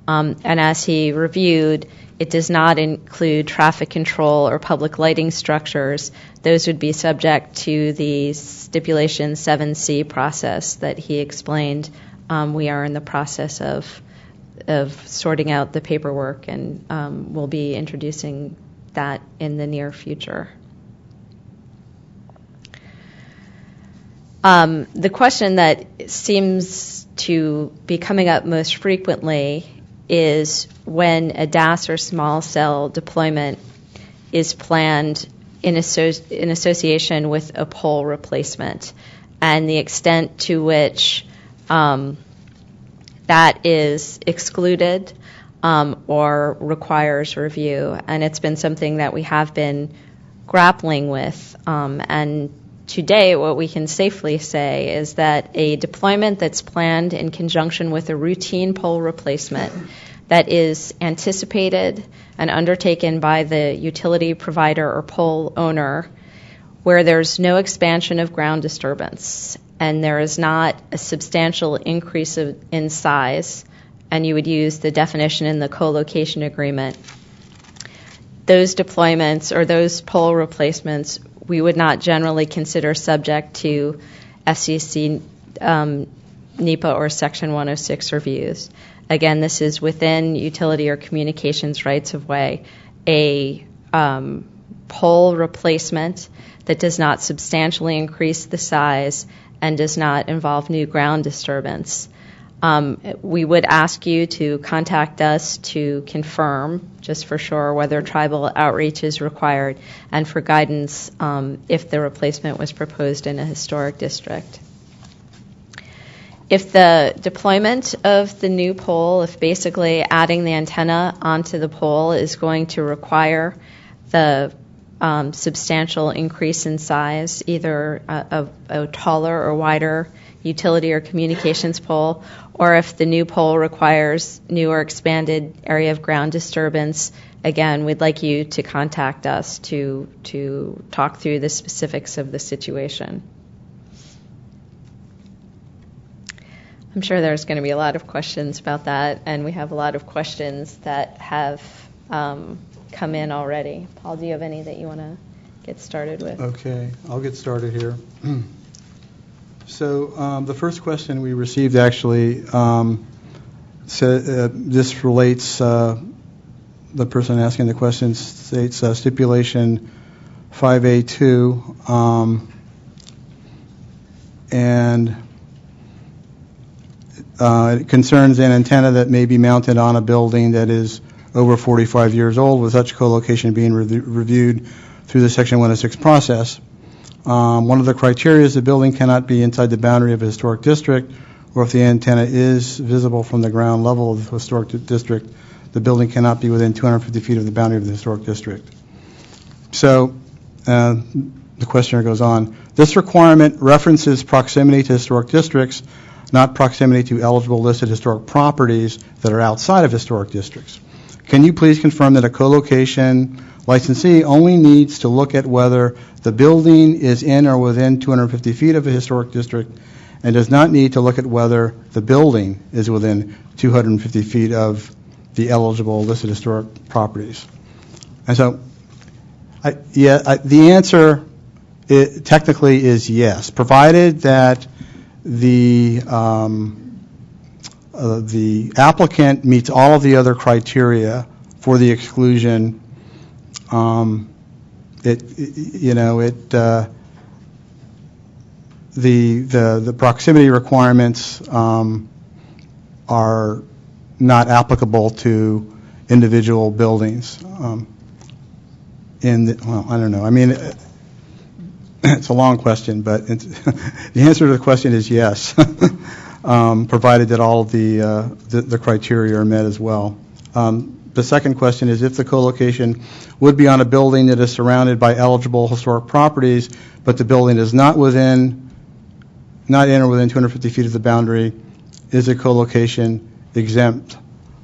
And as he reviewed, it does not include traffic control or public lighting structures. Those would be subject to the stipulation 7C process that he explained. We are in the process of sorting out the paperwork, and we'll be introducing that in the near future. The question that seems to be coming up most frequently is when a DAS or small cell deployment is planned in association with a pole replacement, and the extent to which that is excluded or requires review. And it's been something that we have been grappling with. And today, what we can safely say is that a deployment that's planned in conjunction with a routine pole replacement that is anticipated and undertaken by the utility provider or pole owner, where there's no expansion of ground disturbance and there is not a substantial increase in size, and you would use the definition in the co-location agreement, those deployments or those pole replacements we would not generally consider subject to FCC, NEPA, or Section 106 reviews. Again, this is within utility or communications rights of way. A pole replacement that does not substantially increase the size and does not involve new ground disturbance. We would ask you to contact us to confirm, just for sure, whether tribal outreach is required and for guidance if the replacement was proposed in a historic district. If the deployment of the new pole, if basically adding the antenna onto the pole is going to require the substantial increase in size, either a taller or wider utility or communications pole, or if the new pole requires new or expanded area of ground disturbance, again, we'd like you to contact us to talk through the specifics of the situation. I'm sure there's going to be a lot of questions about that, and we have a lot of questions that have come in already. Paul, do you have any that you want to get started with? Okay, I'll get started here. So the first question we received actually this relates, the person asking the question states stipulation 5A2, and it concerns an antenna that may be mounted on a building that is over 45 years old, with such co-location being reviewed through the Section 106 process. One of the criteria is the building cannot be inside the boundary of a historic district, or if the antenna is visible from the ground level of the historic district, the building cannot be within 250 feet of the boundary of the historic district. So the questioner goes on, this requirement references proximity to historic districts, not proximity to eligible listed historic properties that are outside of historic districts. Can you please confirm that a co-location licensee only needs to look at whether the building is in or within 250 feet of a historic district and does not need to look at whether the building is within 250 feet of the eligible listed historic properties? And so, the answer technically is yes, provided that the applicant meets all of the other criteria for the exclusion. The proximity requirements are not applicable to individual buildings. I don't know. I mean, it's a long question, but the answer to the question is yes, provided that all of the criteria are met as well. The second question is if the co-location would be on a building that is surrounded by eligible historic properties, but the building is not in or within 250 feet of the boundary, is a co-location exempt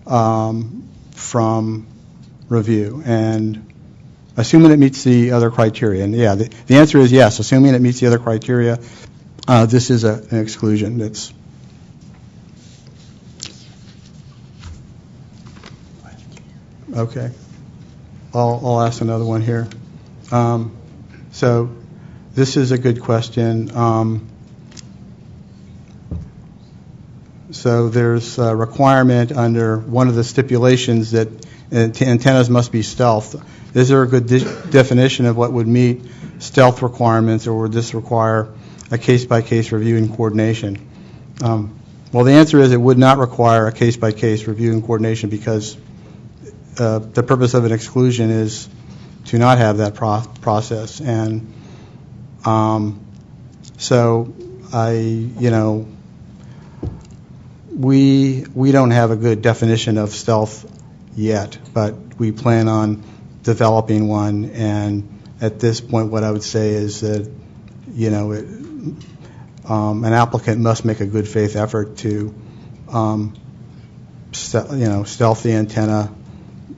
from review? And assuming it meets the other criteria. And yeah, the answer is yes, assuming it meets the other criteria, this is an exclusion. It's okay. I'll ask another one here. So this is a good question. So there's a requirement under one of the stipulations that antennas must be stealth. Is there a good definition of what would meet stealth requirements, or would this require a case-by-case review and coordination? Well, the answer is it would not require a case-by-case review and coordination, because the purpose of an exclusion is to not have that process. And so we don't have a good definition of stealth yet, but we plan on developing one. And at this point, what I would say is that an applicant must make a good faith effort to stealth the antenna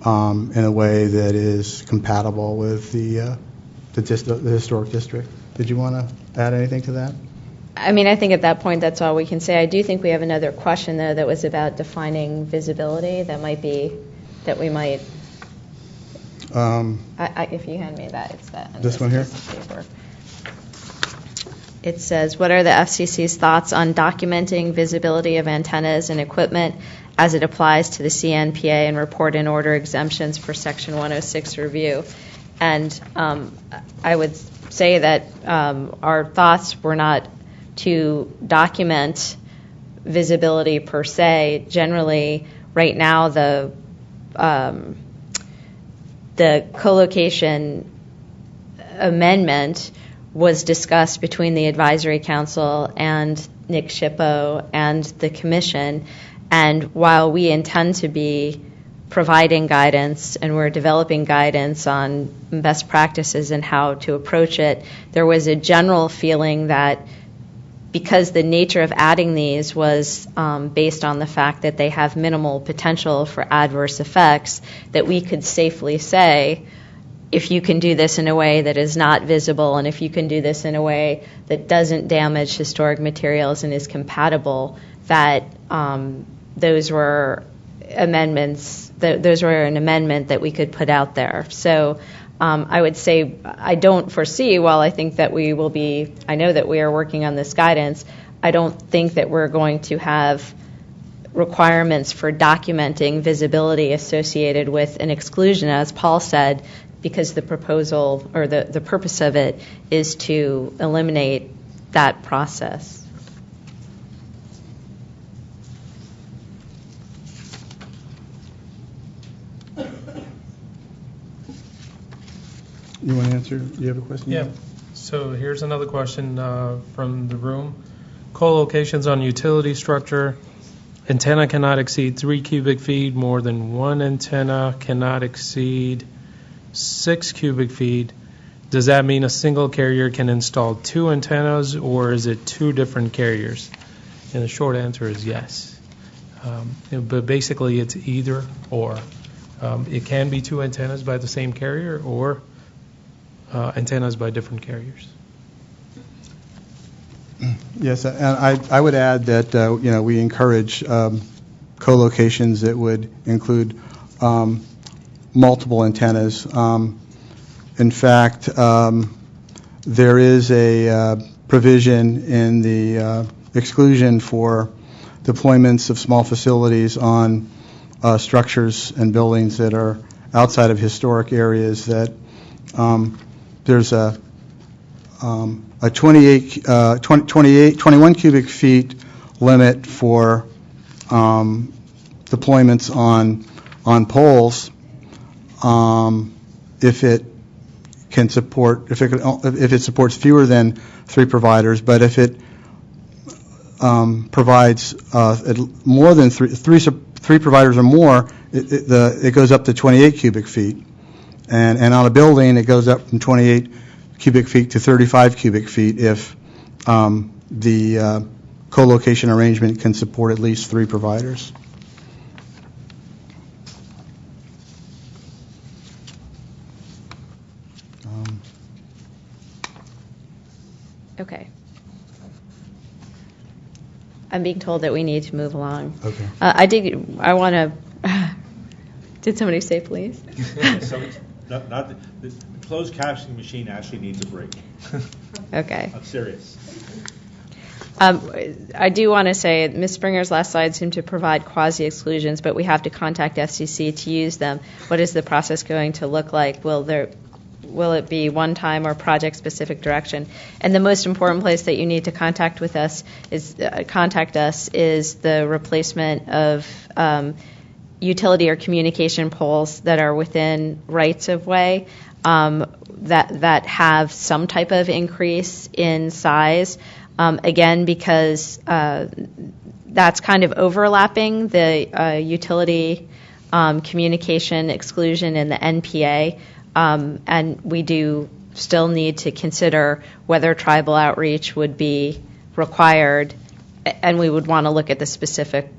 in a way that is compatible with the historic district. Did you want to add anything to that? I mean, I think at that point that's all we can say. I do think we have another question, though, that was about defining visibility. That we might. If you hand me that, it's that. This one here? Paper. It says, what are the FCC's thoughts on documenting visibility of antennas and equipment as it applies to the CNPA and report and order exemptions for Section 106 review? And I would say that our thoughts were not to document visibility per se. Generally, right now, the collocation amendment was discussed between the Advisory Council and NHPA and the Commission. And while we intend to be providing guidance and we're developing guidance on best practices and how to approach it, there was a general feeling that because the nature of adding these was based on the fact that they have minimal potential for adverse effects, that we could safely say, if you can do this in a way that is not visible, and if you can do this in a way that doesn't damage historic materials and is compatible, that those were amendments. Those were an amendment that we could put out there. So I would say I don't foresee, while I think that we will be, I know that we are working on this guidance, I don't think that we're going to have requirements for documenting visibility associated with an exclusion, as Paul said, because the proposal or the purpose of it is to eliminate that process. You want to answer? Do you have a question? Yeah. So here's another question from the room. Co-locations on utility structure. Antenna cannot exceed 3 cubic feet. More than one antenna cannot exceed 6 cubic feet. Does that mean a single carrier can install 2 antennas, or is it 2 different carriers? And the short answer is yes. But basically it's either or. It can be 2 antennas by the same carrier, or antennas by different carriers. Yes, and I would add that we encourage co-locations that would include multiple antennas. In fact, there is a provision in the exclusion for deployments of small facilities on structures and buildings that are outside of historic areas that there's a 21 cubic feet limit for deployments on poles if it can support if it supports fewer than 3 providers, but if it provides more than three providers or more, it goes up to 28 cubic feet. And on a building, it goes up from 28 cubic feet to 35 cubic feet if the co-location arrangement can support at least 3 providers. being told that we need to move along. Okay. I want to, did somebody say please? So the closed captioning machine actually needs a break. Okay. I'm serious. I do want to say Ms. Springer's last slide seemed to provide quasi-exclusions, but we have to contact FCC to use them. What is the process going to look like? Will it be one-time or project-specific direction? And the most important place that you need to contact us is the replacement of utility or communication poles that are within rights-of-way that have some type of increase in size. Again, because that's kind of overlapping the utility communication exclusion in the NPA, and we do still need to consider whether tribal outreach would be required, and we would want to look at the specific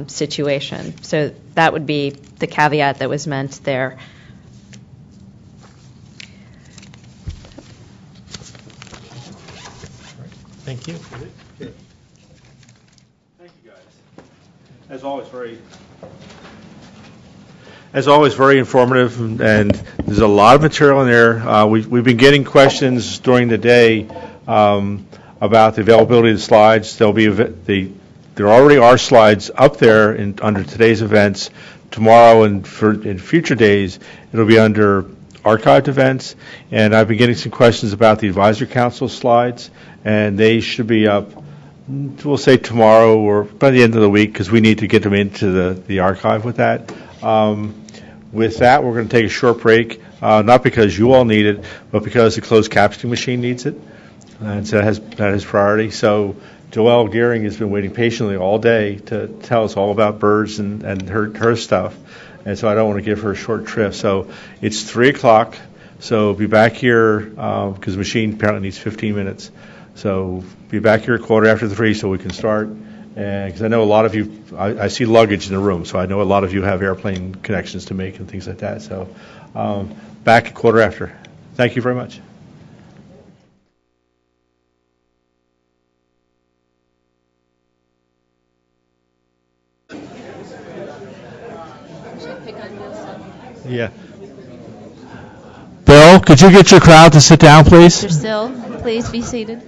situation. So that would be the caveat that was meant there. Thank you. Thank you, guys. As always, very informative, and there's a lot of material in there. We've been getting questions during the day about the availability of the slides. There already are slides up there under today's events. Tomorrow and in future days, it'll be under archived events. And I've been getting some questions about the Advisory Council slides, and they should be up, we'll say tomorrow or by the end of the week, because we need to get them into the archive with that. With that, we're going to take a short break, not because you all need it, but because the closed captioning machine needs it. And so that has priority. So Joelle Gearing has been waiting patiently all day to tell us all about birds and her stuff. And so I don't want to give her a short trip. So it's 3 o'clock. So be back here, because the machine apparently needs 15 minutes. So be back here at 3:15 so we can start. And because I know a lot of you, I see luggage in the room, so I know a lot of you have airplane connections to make and things like that. So back at 3:15. Thank you very much. Yeah. Bill, could you get your crowd to sit down, please? Mr. Still, please be seated.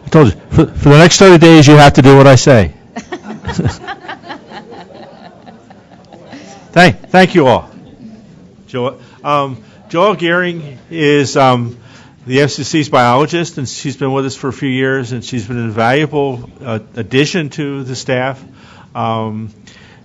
I told you, for the next 30 days, you have to do what I say. Thank you all. Joelle Gearing is the FCC's biologist, and she's been with us for a few years, and she's been an invaluable addition to the staff.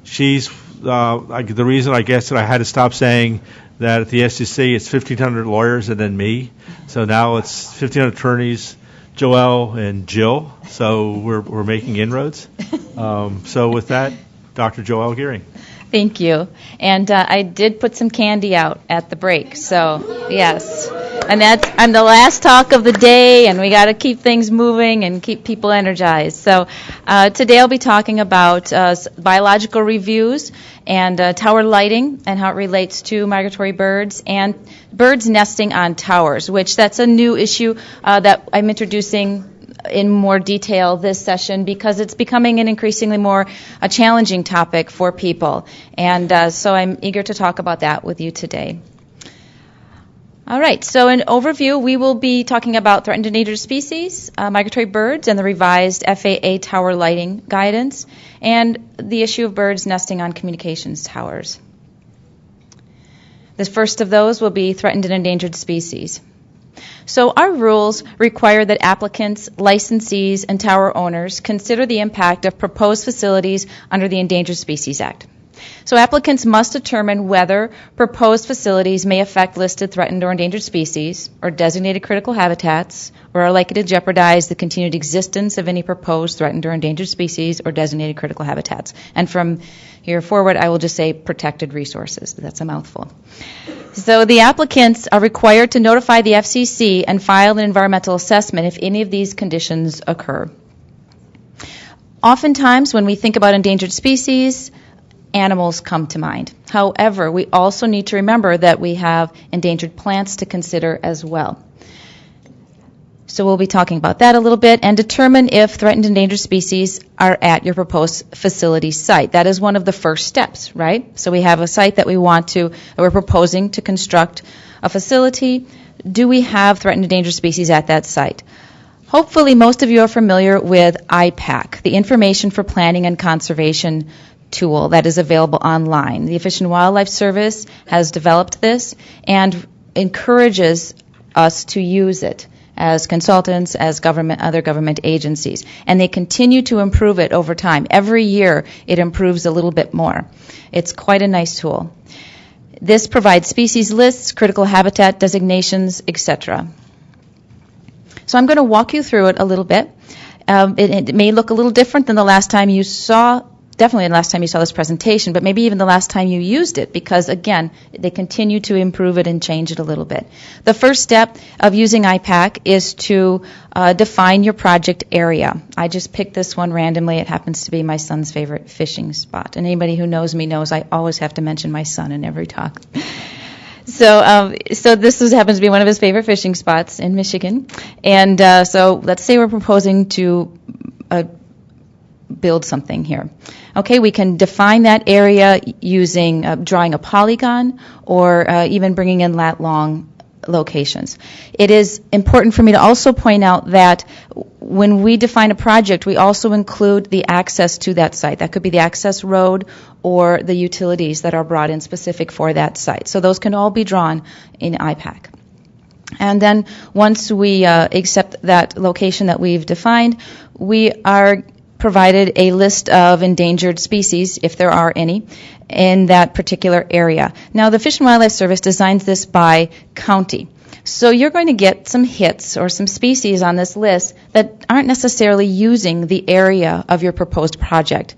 She's the reason, I guess, that I had to stop saying that at the SEC it's 1,500 lawyers and then me. So now it's 1,500 attorneys, Joelle and Jill. So we're making inroads. So with that, Dr. Joelle Gearing. Thank you. And I did put some candy out at the break. So yes. And I'm the last talk of the day, and we got to keep things moving and keep people energized. So today I'll be talking about biological reviews and tower lighting and how it relates to migratory birds and birds nesting on towers, which that's a new issue that I'm introducing in more detail this session because it's becoming an increasingly more challenging topic for people. And so I'm eager to talk about that with you today. All right, so in overview, we will be talking about threatened and endangered species, migratory birds, and the revised FAA tower lighting guidance, and the issue of birds nesting on communications towers. The first of those will be threatened and endangered species. So our rules require that applicants, licensees, and tower owners consider the impact of proposed facilities under the Endangered Species Act. So applicants must determine whether proposed facilities may affect listed threatened or endangered species or designated critical habitats or are likely to jeopardize the continued existence of any proposed threatened or endangered species or designated critical habitats. And from here forward, I will just say protected resources. That's a mouthful. So the applicants are required to notify the FCC and file an environmental assessment if any of these conditions occur. Oftentimes, when we think about endangered species, animals come to mind. However, we also need to remember that we have endangered plants to consider as well. So we'll be talking about that a little bit, and determine if threatened endangered species are at your proposed facility site. That is one of the first steps, right? So we have a site that we're proposing to construct a facility. Do we have threatened endangered species at that site? Hopefully most of you are familiar with IPAC, the Information for Planning and Conservation tool that is available online. The Fish and Wildlife Service has developed this and encourages us to use it as consultants, as other government agencies. And they continue to improve it over time. Every year it improves a little bit more. It's quite a nice tool. This provides species lists, critical habitat designations, etc. So I'm going to walk you through it a little bit. It may look a little different than the last time you saw, definitely the last time you saw this presentation, but maybe even the last time you used it, because again, they continue to improve it and change it a little bit. The first step of using IPAC is to define your project area. I just picked this one randomly. It happens to be my son's favorite fishing spot. And anybody who knows me knows I always have to mention my son in every talk. So this happens to be one of his favorite fishing spots in Michigan. And so let's say we're proposing to build something here. Okay, we can define that area using drawing a polygon or even bringing in lat-long locations. It is important for me to also point out that when we define a project, we also include the access to that site. That could be the access road or the utilities that are brought in specific for that site. So those can all be drawn in IPAC. And then once we accept that location that we've defined, we are provided a list of endangered species, if there are any, in that particular area. Now, the Fish and Wildlife Service designs this by county. So you're going to get some hits or some species on this list that aren't necessarily using the area of your proposed project.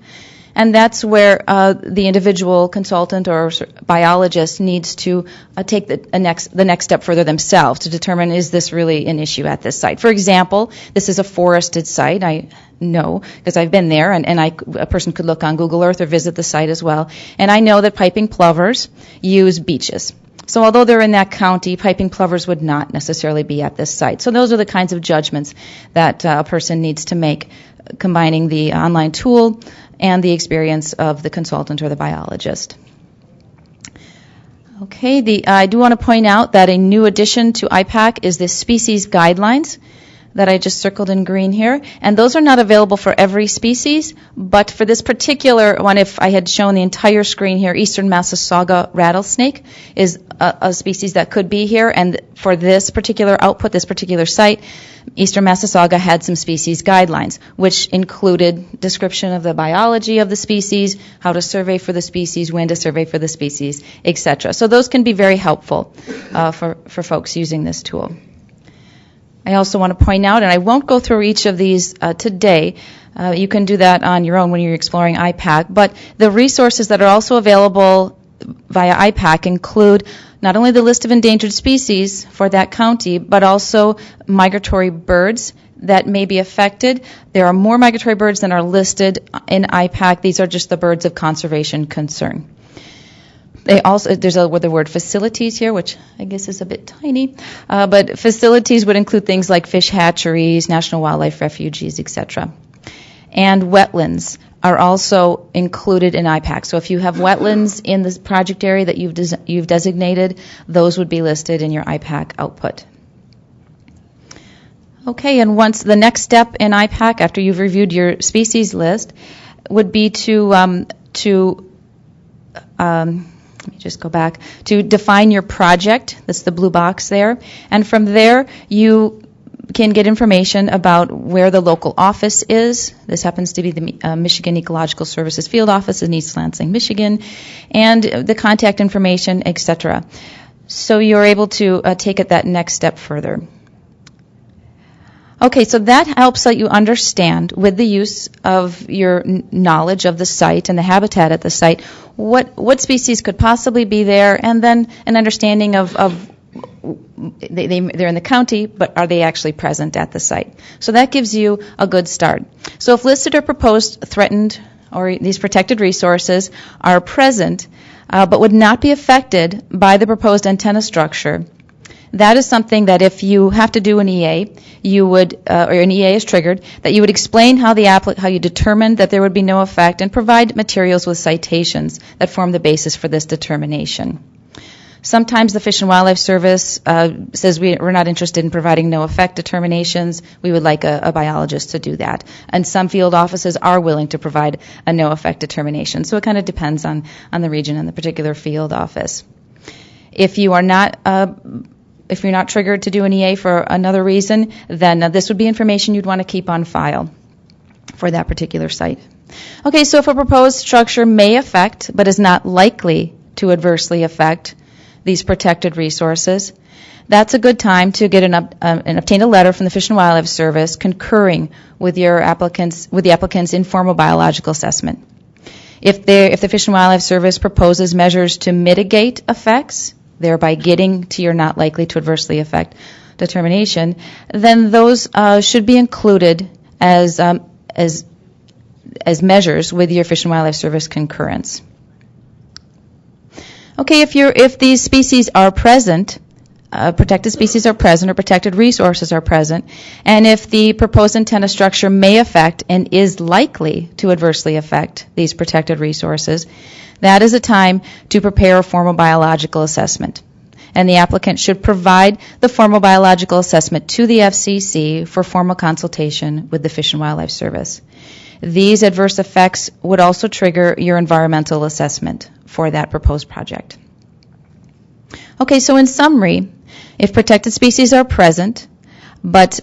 And that's where the individual consultant or biologist needs to take the next step further themselves to determine, is this really an issue at this site? For example, this is a forested site. I know because I've been there, and a person could look on Google Earth or visit the site as well. And I know that piping plovers use beaches. So although they're in that county, piping plovers would not necessarily be at this site. So those are the kinds of judgments that a person needs to make, combining the online tool and the experience of the consultant or the biologist. Okay, I do want to point out that a new addition to IPAC is the species guidelines that I just circled in green here. And those are not available for every species, but for this particular one, if I had shown the entire screen here, eastern Massasauga rattlesnake is a species that could be here. And for this particular output, this particular site, eastern Massasauga had some species guidelines, which included description of the biology of the species, how to survey for the species, when to survey for the species, etc. So those can be very helpful for folks using this tool. I also want to point out, and I won't go through each of these today, you can do that on your own when you're exploring IPAC, but the resources that are also available via IPAC include not only the list of endangered species for that county, but also migratory birds that may be affected. There are more migratory birds than are listed in IPAC. These are just the birds of conservation concern. There's the word facilities here, which I guess is a bit tiny, but facilities would include things like fish hatcheries, national wildlife refuges, etc. And wetlands are also included in IPAC. So if you have wetlands in this project area that you've designated, those would be listed in your IPAC output. Okay, and once the next step in IPAC, after you've reviewed your species list, would be let me just go back, to define your project. That's the blue box there. And from there, you can get information about where the local office is. This happens to be the Michigan Ecological Services Field Office in East Lansing, Michigan, and the contact information, etc. So you're able to take it that next step further. Okay, so that helps you understand, with the use of your knowledge of the site and the habitat at the site, what species could possibly be there, and then an understanding of they're in the county, but are they actually present at the site? So that gives you a good start. So if listed or proposed threatened or these protected resources are present, but would not be affected by the proposed antenna structure, That is something that if you have to do an EA, you would, or an EA is triggered, that you would explain how you determined that there would be no effect and provide materials with citations that form the basis for this determination. Sometimes the Fish and Wildlife Service says we're not interested in providing no effect determinations. We would like a biologist to do that. And some field offices are willing to provide a no effect determination. So it kind of depends on the region and the particular field office. If you are not if you're not triggered to do an EA for another reason, then this would be information you'd want to keep on file for that particular site. Okay, so if a proposed structure may affect but is not likely to adversely affect these protected resources, that's a good time to get and obtain a letter from the Fish and Wildlife Service concurring with the applicant's informal biological assessment. If the Fish and Wildlife Service proposes measures to mitigate effects, thereby getting to your not likely to adversely affect determination, then those should be included as measures with your Fish and Wildlife Service concurrence. Okay, if these species are present, protected species are present or protected resources are present, and if the proposed antenna structure may affect and is likely to adversely affect these protected resources, that is a time to prepare a formal biological assessment. And the applicant should provide the formal biological assessment to the FCC for formal consultation with the Fish and Wildlife Service. These adverse effects would also trigger your environmental assessment for that proposed project. Okay, so in summary, if protected species are present but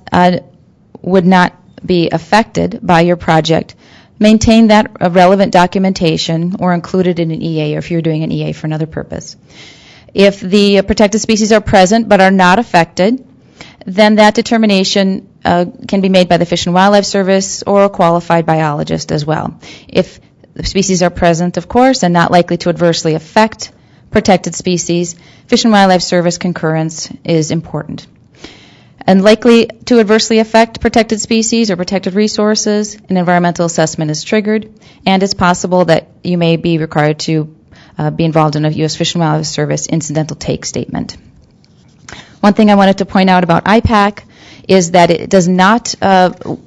would not be affected by your project, maintain that relevant documentation or include it in an EA, or if you're doing an EA for another purpose. If the protected species are present but are not affected, then that determination can be made by the Fish and Wildlife Service or a qualified biologist as well. If the species are present, of course, and not likely to adversely affect protected species, Fish and Wildlife Service concurrence is important. And likely to adversely affect protected species or protected resources, an environmental assessment is triggered, and it's possible that you may be required to be involved in a U.S. Fish and Wildlife Service incidental take statement. One thing I wanted to point out about IPAC is that it does not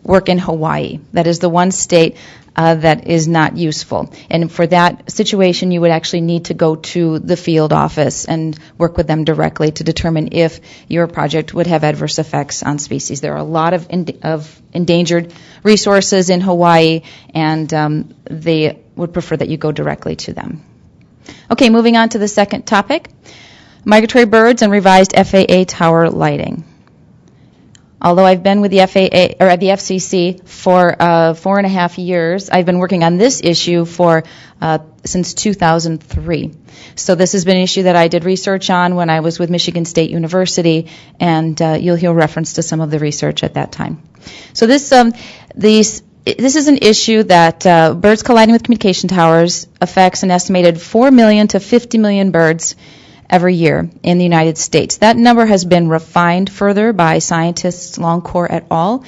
work in Hawaii. That is the one state that is not useful. And for that situation, you would actually need to go to the field office and work with them directly to determine if your project would have adverse effects on species. There are a lot of endangered resources in Hawaii, and they would prefer that you go directly to them. Okay, moving on to the second topic, migratory birds and revised FAA tower lighting. Although I've been with the FAA or the FCC for 4.5 years, I've been working on this issue since 2003. So this has been an issue that I did research on when I was with Michigan State University, and you'll hear reference to some of the research at that time. So this is an issue that birds colliding with communication towers affects an estimated 4 million to 50 million birds every year in the United States. That number has been refined further by scientists Longcore et al.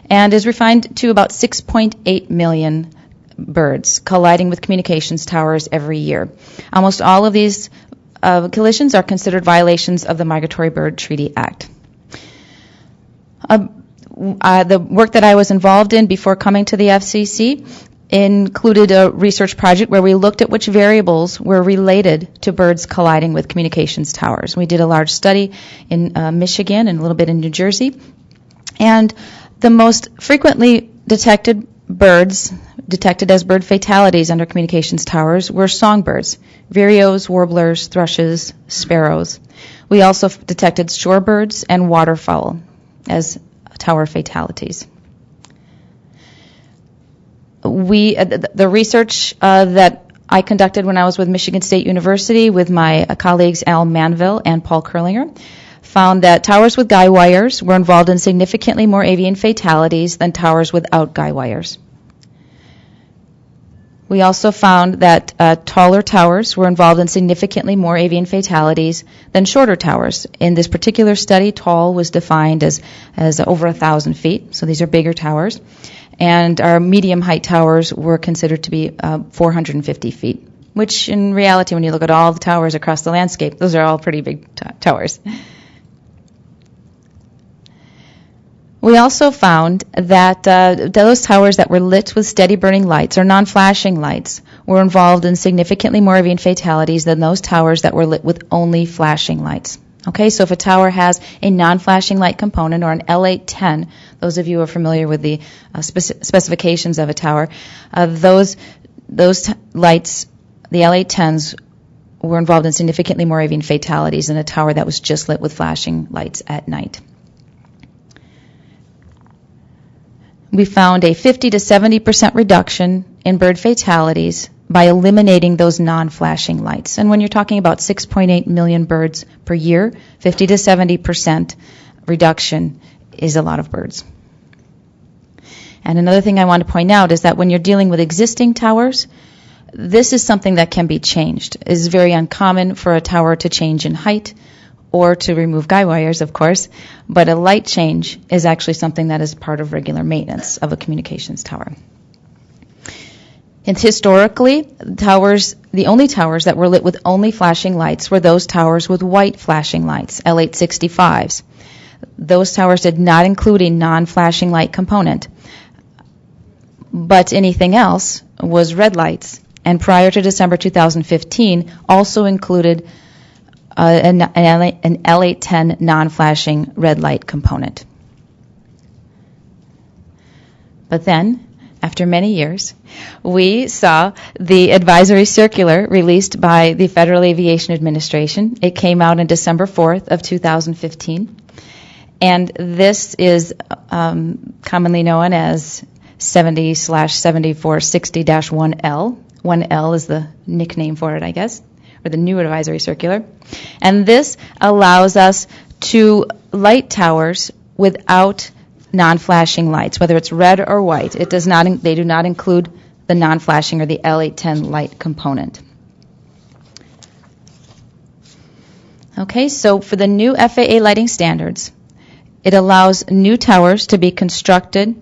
And is refined to about 6.8 million birds colliding with communications towers every year. Almost all of these collisions are considered violations of the Migratory Bird Treaty Act. The work that I was involved in before coming to the FCC included a research project where we looked at which variables were related to birds colliding with communications towers. We did a large study in Michigan and a little bit in New Jersey. And the most frequently detected birds, detected as bird fatalities under communications towers, were songbirds, vireos, warblers, thrushes, sparrows. We also detected shorebirds and waterfowl as tower fatalities. The research that I conducted when I was with Michigan State University with my colleagues Al Manville and Paul Curlinger found that towers with guy wires were involved in significantly more avian fatalities than towers without guy wires. We also found that taller towers were involved in significantly more avian fatalities than shorter towers. In this particular study, tall was defined as over 1,000 feet, so these are bigger towers. And our medium height towers were considered to be 450 feet, which in reality, when you look at all the towers across the landscape, those are all pretty big towers. We also found that those towers that were lit with steady burning lights or non-flashing lights were involved in significantly more event fatalities than those towers that were lit with only flashing lights. Okay, so if a tower has a non-flashing light component or an L810, those of you who are familiar with the specifications of a tower, those lights, the L810s, were involved in significantly more event fatalities than a tower that was just lit with flashing lights at night. We found a 50 to 70% reduction in bird fatalities by eliminating those non-flashing lights. And when you're talking about 6.8 million birds per year, 50 to 70% reduction is a lot of birds. And another thing I want to point out is that when you're dealing with existing towers, this is something that can be changed. It is very uncommon for a tower to change in height or to remove guy wires, of course, but a light change is actually something that is part of regular maintenance of a communications tower. And historically, the only towers that were lit with only flashing lights were those towers with white flashing lights, L865s. Those towers did not include a non-flashing light component, but anything else was red lights, and prior to December 2015 also included an L810 non-flashing red light component. But then, after many years, we saw the advisory circular released by the Federal Aviation Administration. It came out on December 4th of 2015, and this is commonly known as 70/7460-1L. 1L is the nickname for it, I guess, or the new advisory circular. And this allows us to light towers without non-flashing lights, whether it's red or white. It does not. They do not include the non-flashing or the L810 light component. Okay, so for the new FAA lighting standards, it allows new towers to be constructed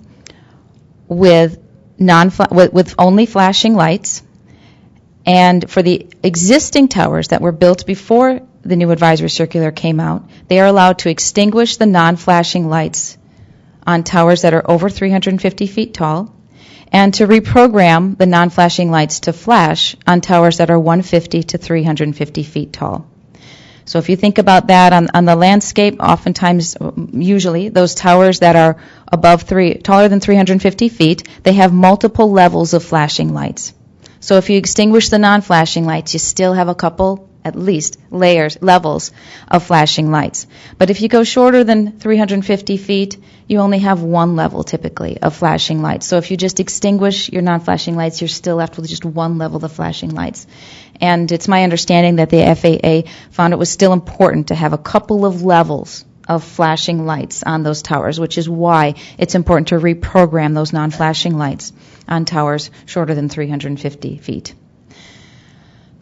with only flashing lights. And for the existing towers that were built before the new advisory circular came out, they are allowed to extinguish the non-flashing lights on towers that are over 350 feet tall, and to reprogram the non-flashing lights to flash on towers that are 150 to 350 feet tall. So if you think about that on the landscape, oftentimes, usually, those towers that are taller than 350 feet, they have multiple levels of flashing lights. So if you extinguish the non-flashing lights, you still have a couple, at least, levels of flashing lights. But if you go shorter than 350 feet, you only have one level, typically, of flashing lights. So if you just extinguish your non-flashing lights, you're still left with just one level of flashing lights. And it's my understanding that the FAA found it was still important to have a couple of levels of flashing lights on those towers, which is why it's important to reprogram those non-flashing lights on towers shorter than 350 feet.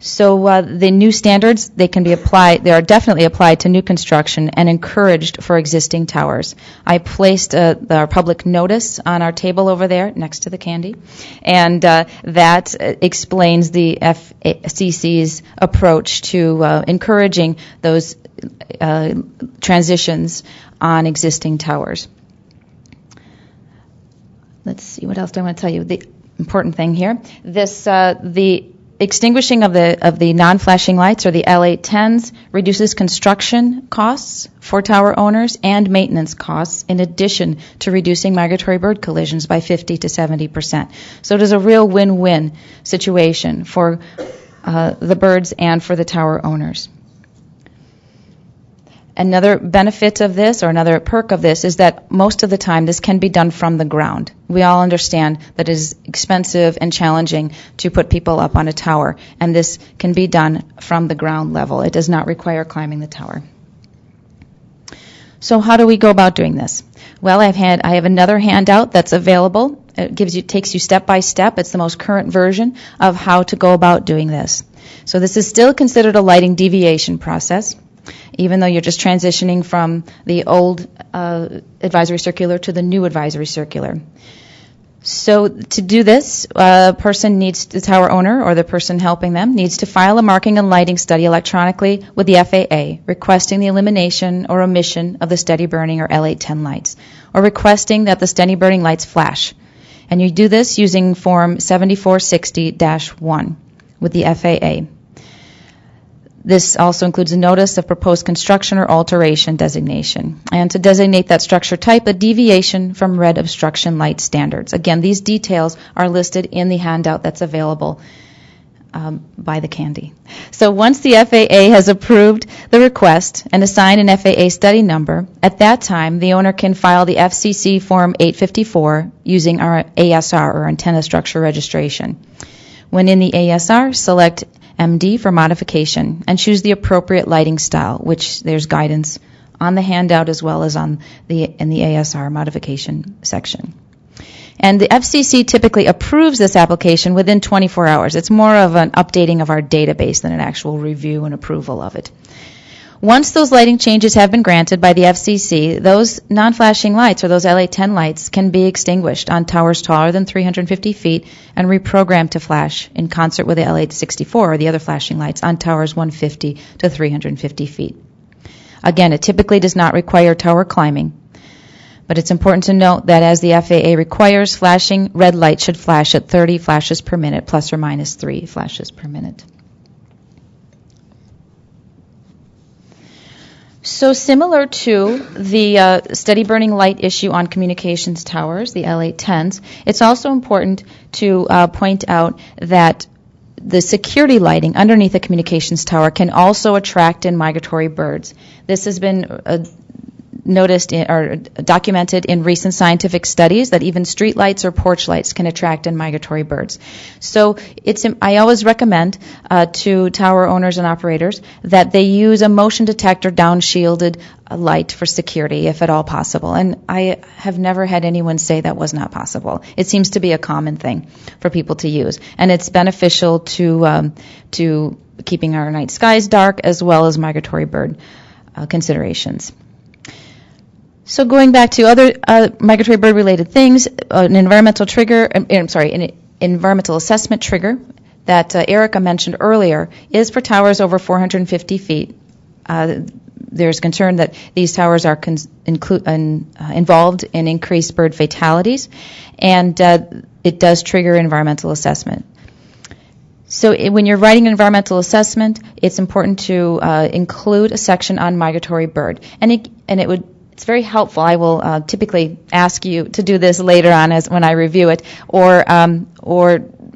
So the new standards, they are definitely applied to new construction and encouraged for existing towers. I placed our public notice on our table over there next to the candy, and that explains the FCC's approach to encouraging those transitions on existing towers. Let's see, what else do I want to tell you? The important thing here, the extinguishing of the non-flashing lights, or the L810s, reduces construction costs for tower owners and maintenance costs, in addition to reducing migratory bird collisions by 50 to 70%. So it is a real win-win situation for the birds and for the tower owners. Another benefit of this, or another perk of this, is that most of the time this can be done from the ground. We all understand that it is expensive and challenging to put people up on a tower, and this can be done from the ground level. It does not require climbing the tower. So how do we go about doing this? Well, I have another handout that's available. It takes you step by step. It's the most current version of how to go about doing this. So this is still considered a lighting deviation process, even though you're just transitioning from the old advisory circular to the new advisory circular. So to do this, the tower owner or the person helping them needs to file a marking and lighting study electronically with the FAA, requesting the elimination or omission of the steady burning or L810 lights, or requesting that the steady burning lights flash. And you do this using Form 7460-1 with the FAA. This also includes a notice of proposed construction or alteration designation, and to designate that structure type a deviation from red obstruction light standards. Again, these details are listed in the handout that's available by the Candy. So once the FAA has approved the request and assigned an FAA study number, at that time the owner can file the FCC Form 854 using our ASR, or Antenna Structure Registration. When in the ASR, select MD for modification and choose the appropriate lighting style, which there's guidance on the handout as well as in the ASR modification section. And the FCC typically approves this application within 24 hours. It's more of an updating of our database than an actual review and approval of it. Once those lighting changes have been granted by the FCC, those non-flashing lights, or those LA10 lights, can be extinguished on towers taller than 350 feet and reprogrammed to flash in concert with the LA64, or the other flashing lights, on towers 150 to 350 feet. Again, it typically does not require tower climbing, but it's important to note that as the FAA requires, flashing red light should flash at 30 flashes per minute, plus or minus 3 flashes per minute. So similar to the steady burning light issue on communications towers, the L810s, it's also important to point out that the security lighting underneath a communications tower can also attract in migratory birds. This has been noticed or documented in recent scientific studies that even street lights or porch lights can attract in migratory birds. So I always recommend to tower owners and operators that they use a motion detector down-shielded light for security, if at all possible. And I have never had anyone say that was not possible. It seems to be a common thing for people to use, and it's beneficial to keeping our night skies dark as well as migratory bird considerations. So going back to other migratory bird-related things, an environmental assessment trigger that Erica mentioned earlier is for towers over 450 feet. There's concern that these towers are involved in increased bird fatalities, and it does trigger environmental assessment. So when you're writing an environmental assessment, it's important to include a section on migratory bird, it's very helpful. I will typically ask you to do this later on when I review it, or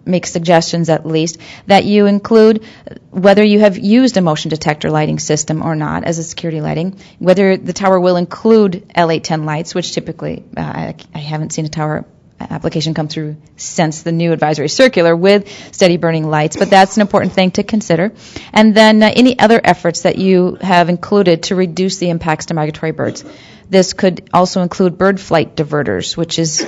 make suggestions at least, that you include whether you have used a motion detector lighting system or not as a security lighting, whether the tower will include L810 lights, which typically I haven't seen a tower application come through since the new advisory circular with steady burning lights, but that's an important thing to consider. And then any other efforts that you have included to reduce the impacts to migratory birds. This could also include bird flight diverters, which is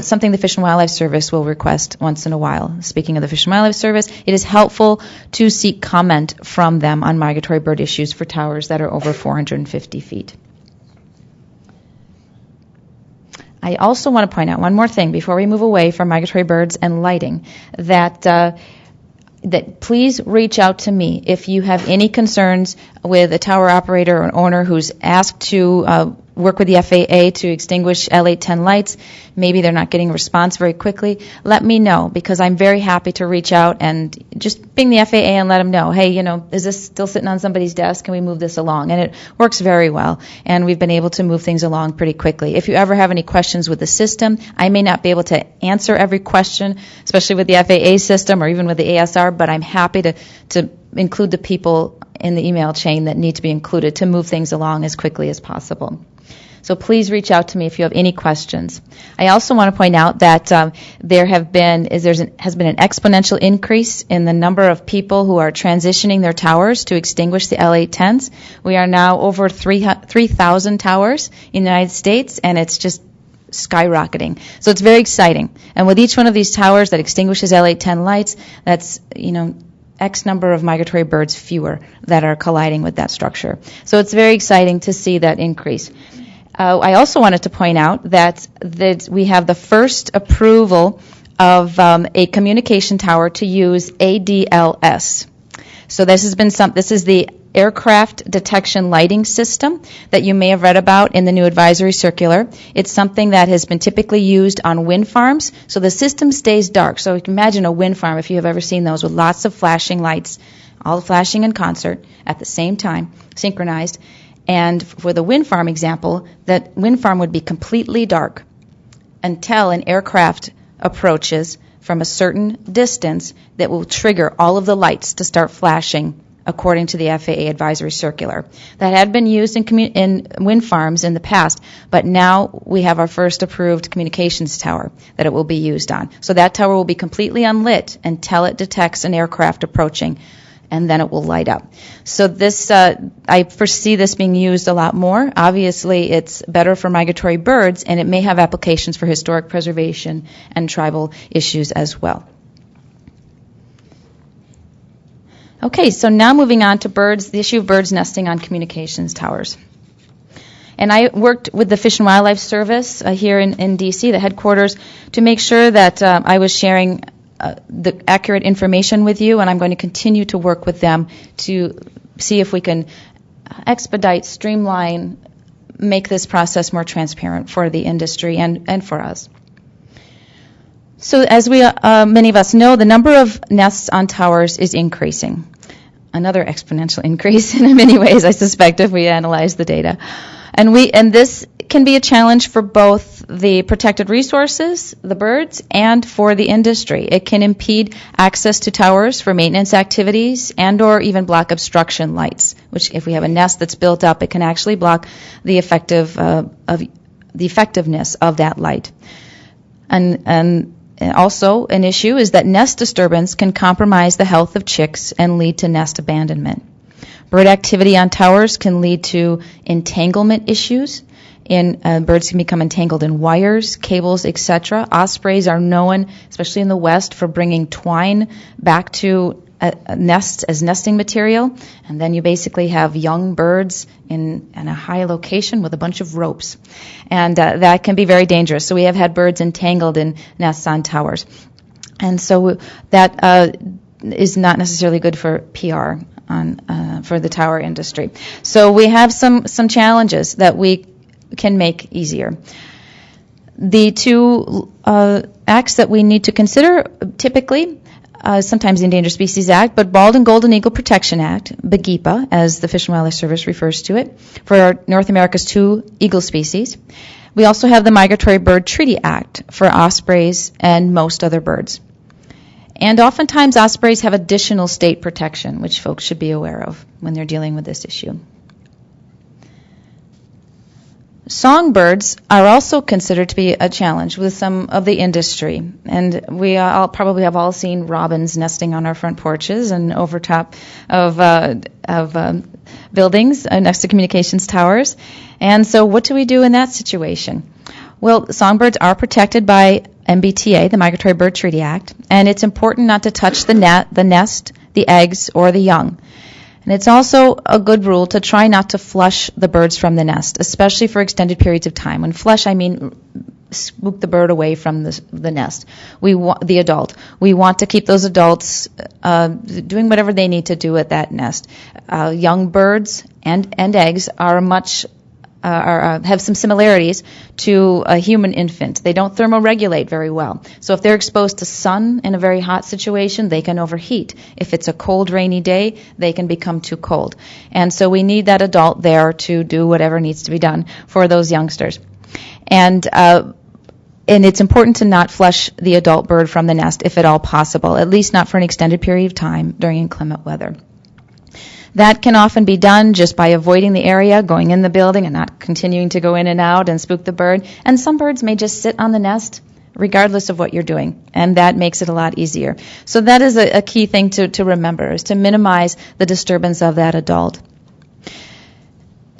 something the Fish and Wildlife Service will request once in a while. Speaking of the Fish and Wildlife Service, it is helpful to seek comment from them on migratory bird issues for towers that are over 450 feet. I also want to point out one more thing before we move away from migratory birds and lighting, that please reach out to me if you have any concerns with a tower operator or an owner who's asked to work with the FAA to extinguish L810 lights. Maybe they're not getting a response very quickly. Let me know, because I'm very happy to reach out and just ping the FAA and let them know, hey, is this still sitting on somebody's desk? Can we move this along? And it works very well, and we've been able to move things along pretty quickly. If you ever have any questions with the system, I may not be able to answer every question, especially with the FAA system or even with the ASR, but I'm happy to include the people in the email chain that need to be included to move things along as quickly as possible. So please reach out to me if you have any questions. I also want to point out that there has been an exponential increase in the number of people who are transitioning their towers to extinguish the L810s. We are now over 3,000 towers in the United States, and it's just skyrocketing. So it's very exciting. And with each one of these towers that extinguishes L810 lights, that's, X number of migratory birds fewer that are colliding with that structure. So it's very exciting to see that increase. I also wanted to point out that we have the first approval of a communication tower to use ADLS. So this is the aircraft detection lighting system that you may have read about in the new advisory circular. It's something that has been typically used on wind farms, so the system stays dark. So you can imagine a wind farm, if you have ever seen those, with lots of flashing lights, all flashing in concert at the same time, synchronized. And for the wind farm example, that wind farm would be completely dark until an aircraft approaches from a certain distance that will trigger all of the lights to start flashing according to the FAA advisory circular. That had been used in wind farms in the past, but now we have our first approved communications tower that it will be used on. So that tower will be completely unlit until it detects an aircraft approaching, and then it will light up. So this, I foresee this being used a lot more. Obviously, it's better for migratory birds, and it may have applications for historic preservation and tribal issues as well. Okay, so now moving on to birds, the issue of birds nesting on communications towers. And I worked with the Fish and Wildlife Service here in D.C., the headquarters, to make sure that I was sharing the accurate information with you, and I'm going to continue to work with them to see if we can expedite, streamline, make this process more transparent for the industry and for us. So as many of us know, the number of nests on towers is increasing. Another exponential increase in many ways, I suspect, if we analyze the data. And this can be a challenge for both the protected resources, the birds, and for the industry. It can impede access to towers for maintenance activities and or even block obstruction lights, which if we have a nest that's built up, it can actually block the effectiveness of that light. And also an issue is that nest disturbance can compromise the health of chicks and lead to nest abandonment. Bird activity on towers can lead to entanglement issues. Birds can become entangled in wires, cables, etc. Ospreys are known, especially in the West, for bringing twine back to nests as nesting material. And then you basically have young birds in a high location with a bunch of ropes. And that can be very dangerous. So we have had birds entangled in nests on towers. And so that is not necessarily good for PR for the tower industry. So we have some challenges that we can make easier. The two acts that we need to consider typically, sometimes the Endangered Species Act, but Bald and Golden Eagle Protection Act, BGEPA, as the Fish and Wildlife Service refers to it, for North America's 2 eagle species. We also have the Migratory Bird Treaty Act for ospreys and most other birds. And oftentimes ospreys have additional state protection, which folks should be aware of when they're dealing with this issue. Songbirds are also considered to be a challenge with some of the industry, and we all probably have all seen robins nesting on our front porches and over top of buildings next to communications towers. And so what do we do in that situation? Well, songbirds are protected by MBTA, the Migratory Bird Treaty Act, and it's important not to touch the nest, the eggs, or the young. And it's also a good rule to try not to flush the birds from the nest, especially for extended periods of time. When flush, I mean spook the bird away from the nest. The adult. We want to keep those adults doing whatever they need to do at that nest. Young birds and eggs are have some similarities to a human infant. They don't thermoregulate very well. So if they're exposed to sun in a very hot situation, they can overheat. If it's a cold, rainy day, they can become too cold. And so we need that adult there to do whatever needs to be done for those youngsters. And it's important to not flush the adult bird from the nest if at all possible, at least not for an extended period of time during inclement weather. That can often be done just by avoiding the area, going in the building, and not continuing to go in and out and spook the bird. And some birds may just sit on the nest regardless of what you're doing, and that makes it a lot easier. So that is a key thing to remember, is to minimize the disturbance of that adult.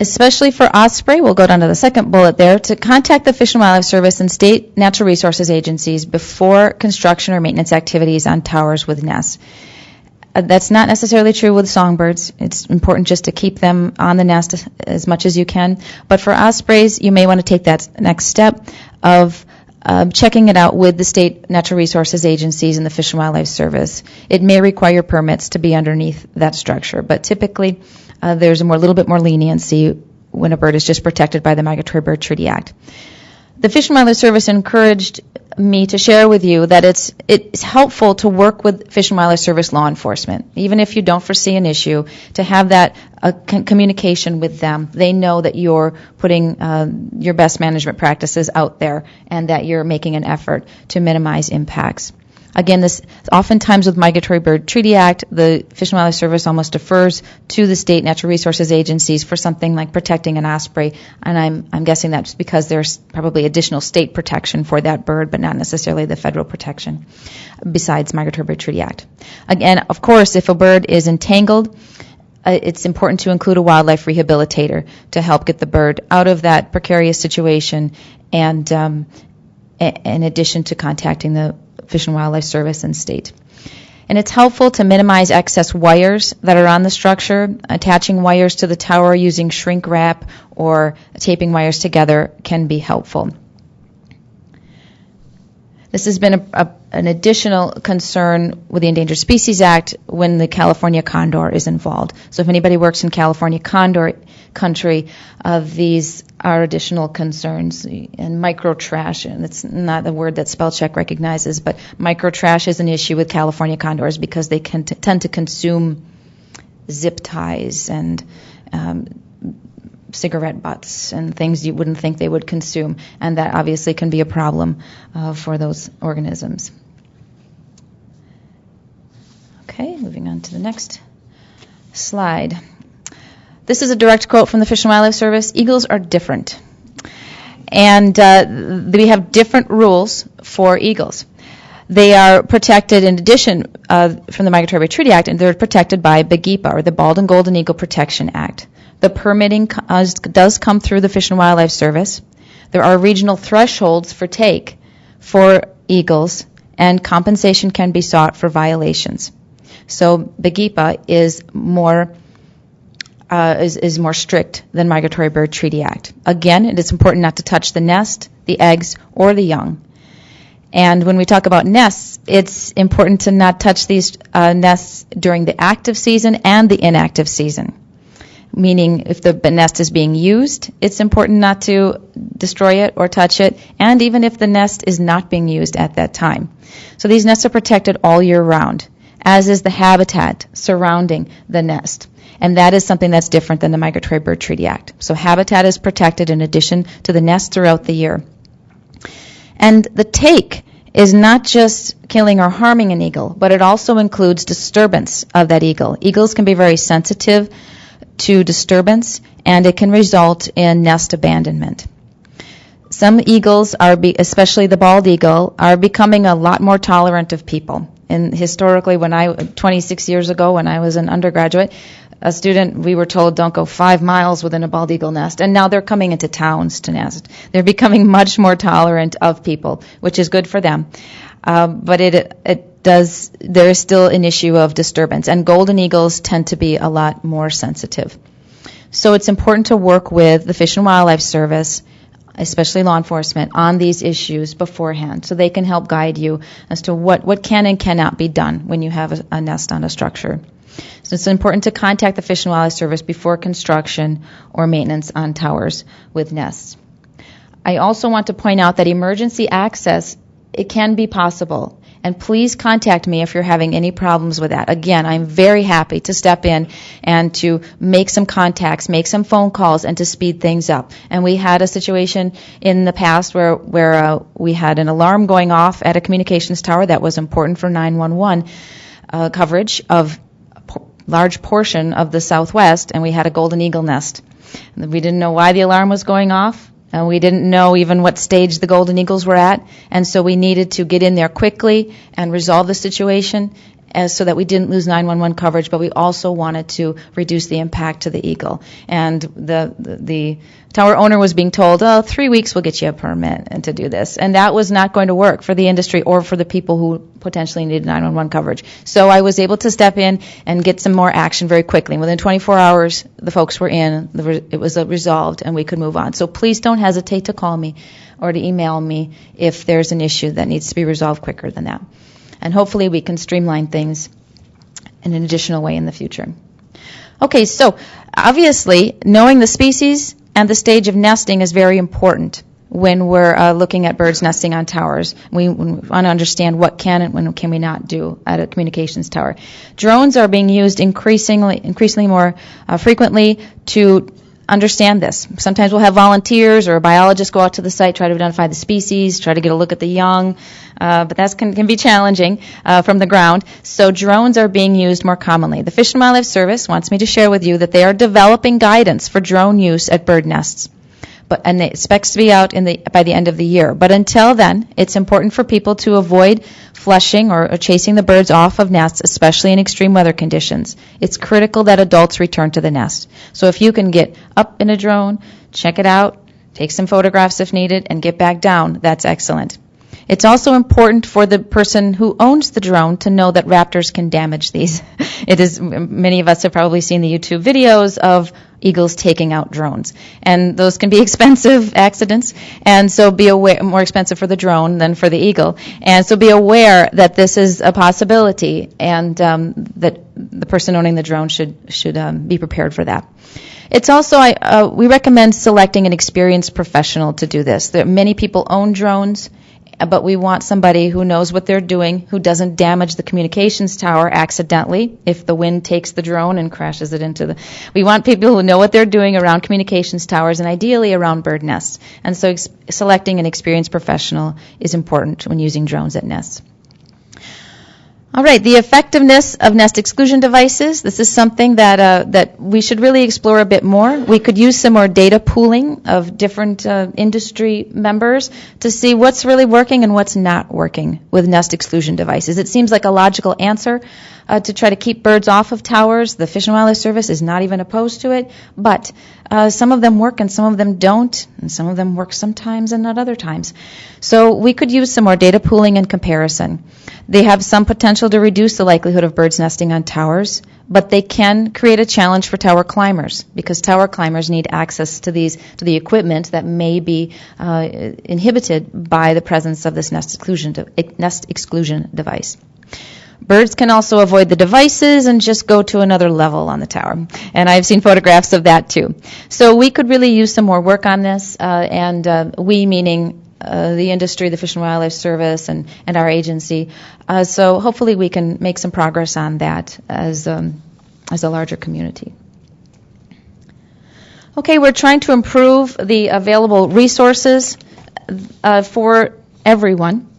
Especially for osprey, we'll go down to the second bullet there, to contact the Fish and Wildlife Service and state natural resources agencies before construction or maintenance activities on towers with nests. That's not necessarily true with songbirds. It's important just to keep them on the nest as much as you can. But for ospreys, you may want to take that next step of checking it out with the state natural resources agencies and the Fish and Wildlife Service. It may require permits to be underneath that structure, but typically there's a little bit more leniency when a bird is just protected by the Migratory Bird Treaty Act. The Fish and Wildlife Service encouraged me to share with you that it's helpful to work with Fish and Wildlife Service law enforcement, even if you don't foresee an issue, to have that communication with them. They know that you're putting your best management practices out there and that you're making an effort to minimize impacts. Again, this oftentimes with Migratory Bird Treaty Act, the Fish and Wildlife Service almost defers to the state natural resources agencies for something like protecting an osprey, and I'm guessing that's because there's probably additional state protection for that bird, but not necessarily the federal protection besides Migratory Bird Treaty Act. Again, of course, if a bird is entangled, it's important to include a wildlife rehabilitator to help get the bird out of that precarious situation, and in addition to contacting the Fish and Wildlife Service and state. And it's helpful to minimize excess wires that are on the structure. Attaching wires to the tower using shrink wrap or taping wires together can be helpful. This has been an additional concern with the Endangered Species Act when the California condor is involved. So if anybody works in California condor country, these are additional concerns. And microtrash, and it's not the word that spell check recognizes, but microtrash is an issue with California condors because they can tend to consume zip ties and cigarette butts and things you wouldn't think they would consume, and that obviously can be a problem for those organisms. Okay, moving on to the next slide. This is a direct quote from the Fish and Wildlife Service. Eagles are different, and we have different rules for eagles. They are protected in addition from the Migratory Bird Treaty Act, and they're protected by BGEPA, or the Bald and Golden Eagle Protection Act. The permitting does come through the Fish and Wildlife Service. There are regional thresholds for take for eagles, and compensation can be sought for violations. So BGEPA is more strict than Migratory Bird Treaty Act. Again, it is important not to touch the nest, the eggs, or the young. And when we talk about nests, it's important to not touch these nests during the active season and the inactive season. Meaning if the nest is being used, it's important not to destroy it or touch it, and even if the nest is not being used at that time. So these nests are protected all year round, as is the habitat surrounding the nest. And that is something that's different than the Migratory Bird Treaty Act. So habitat is protected in addition to the nest throughout the year. And the take is not just killing or harming an eagle, but it also includes disturbance of that eagle. Eagles can be very sensitive to disturbance, and it can result in nest abandonment. Some eagles, especially the bald eagle, are becoming a lot more tolerant of people. And historically, 26 years ago, when I was an undergraduate, a student, we were told don't go 5 miles within a bald eagle nest, and now they're coming into towns to nest. They're becoming much more tolerant of people, which is good for them. But there is still an issue of disturbance, and golden eagles tend to be a lot more sensitive. So it's important to work with the Fish and Wildlife Service, especially law enforcement, on these issues beforehand, so they can help guide you as to what can and cannot be done when you have a nest on a structure. So it's important to contact the Fish and Wildlife Service before construction or maintenance on towers with nests. I also want to point out that emergency access, it can be possible. And please contact me if you're having any problems with that. Again, I'm very happy to step in and to make some contacts, make some phone calls, and to speed things up. And we had a situation in the past where we had an alarm going off at a communications tower that was important for 911 coverage of a large portion of the Southwest, and we had a golden eagle nest. We didn't know why the alarm was going off. And we didn't know even what stage the golden eagles were at, and so we needed to get in there quickly and resolve the situation so that we didn't lose 911 coverage, but we also wanted to reduce the impact to the eagle. And the tower owner was being told, 3 weeks will get you a permit and to do this. And that was not going to work for the industry or for the people who potentially needed 911 coverage. So I was able to step in and get some more action very quickly. Within 24 hours, the folks were in, it was resolved, and we could move on. So please don't hesitate to call me or to email me if there's an issue that needs to be resolved quicker than that. And hopefully we can streamline things in an additional way in the future. Okay, so obviously knowing the species and the stage of nesting is very important when we're looking at birds nesting on towers. We want to understand what can and when can we not do at a communications tower. Drones are being used increasingly more frequently to understand this. Sometimes we'll have volunteers or biologists go out to the site, try to identify the species, try to get a look at the young, but that can be challenging from the ground. So drones are being used more commonly. The Fish and Wildlife Service wants me to share with you that they are developing guidance for drone use at bird nests. And it expects to be out by the end of the year. But until then, it's important for people to avoid flushing or chasing the birds off of nests, especially in extreme weather conditions. It's critical that adults return to the nest. So if you can get up in a drone, check it out, take some photographs if needed, and get back down, that's excellent. It's also important for the person who owns the drone to know that raptors can damage these. Many of us have probably seen the YouTube videos of eagles taking out drones. And those can be expensive accidents, and so be aware, more expensive for the drone than for the eagle. And so be aware that this is a possibility, and that the person owning the drone should be prepared for that. It's also, we recommend selecting an experienced professional to do this. Many people own drones, but we want somebody who knows what they're doing, who doesn't damage the communications tower accidentally if the wind takes the drone and crashes it into the... We want people who know what they're doing around communications towers and ideally around bird nests. And so selecting an experienced professional is important when using drones at nests. All right, the effectiveness of nest exclusion devices. This is something that we should really explore a bit more. We could use some more data pooling of different industry members to see what's really working and what's not working with nest exclusion devices. It seems like a logical answer to try to keep birds off of towers. The Fish and Wildlife Service is not even opposed to it, but some of them work and some of them don't, and some of them work sometimes and not other times. So we could use some more data pooling and comparison. They have some potential to reduce the likelihood of birds nesting on towers, but they can create a challenge for tower climbers because tower climbers need access to the equipment that may be inhibited by the presence of this nest exclusion device. Birds can also avoid the devices and just go to another level on the tower. And I've seen photographs of that too. So we could really use some more work on this, and we meaning the industry, the Fish and Wildlife Service, and our agency. So hopefully we can make some progress on that as a larger community. Okay, we're trying to improve the available resources for everyone.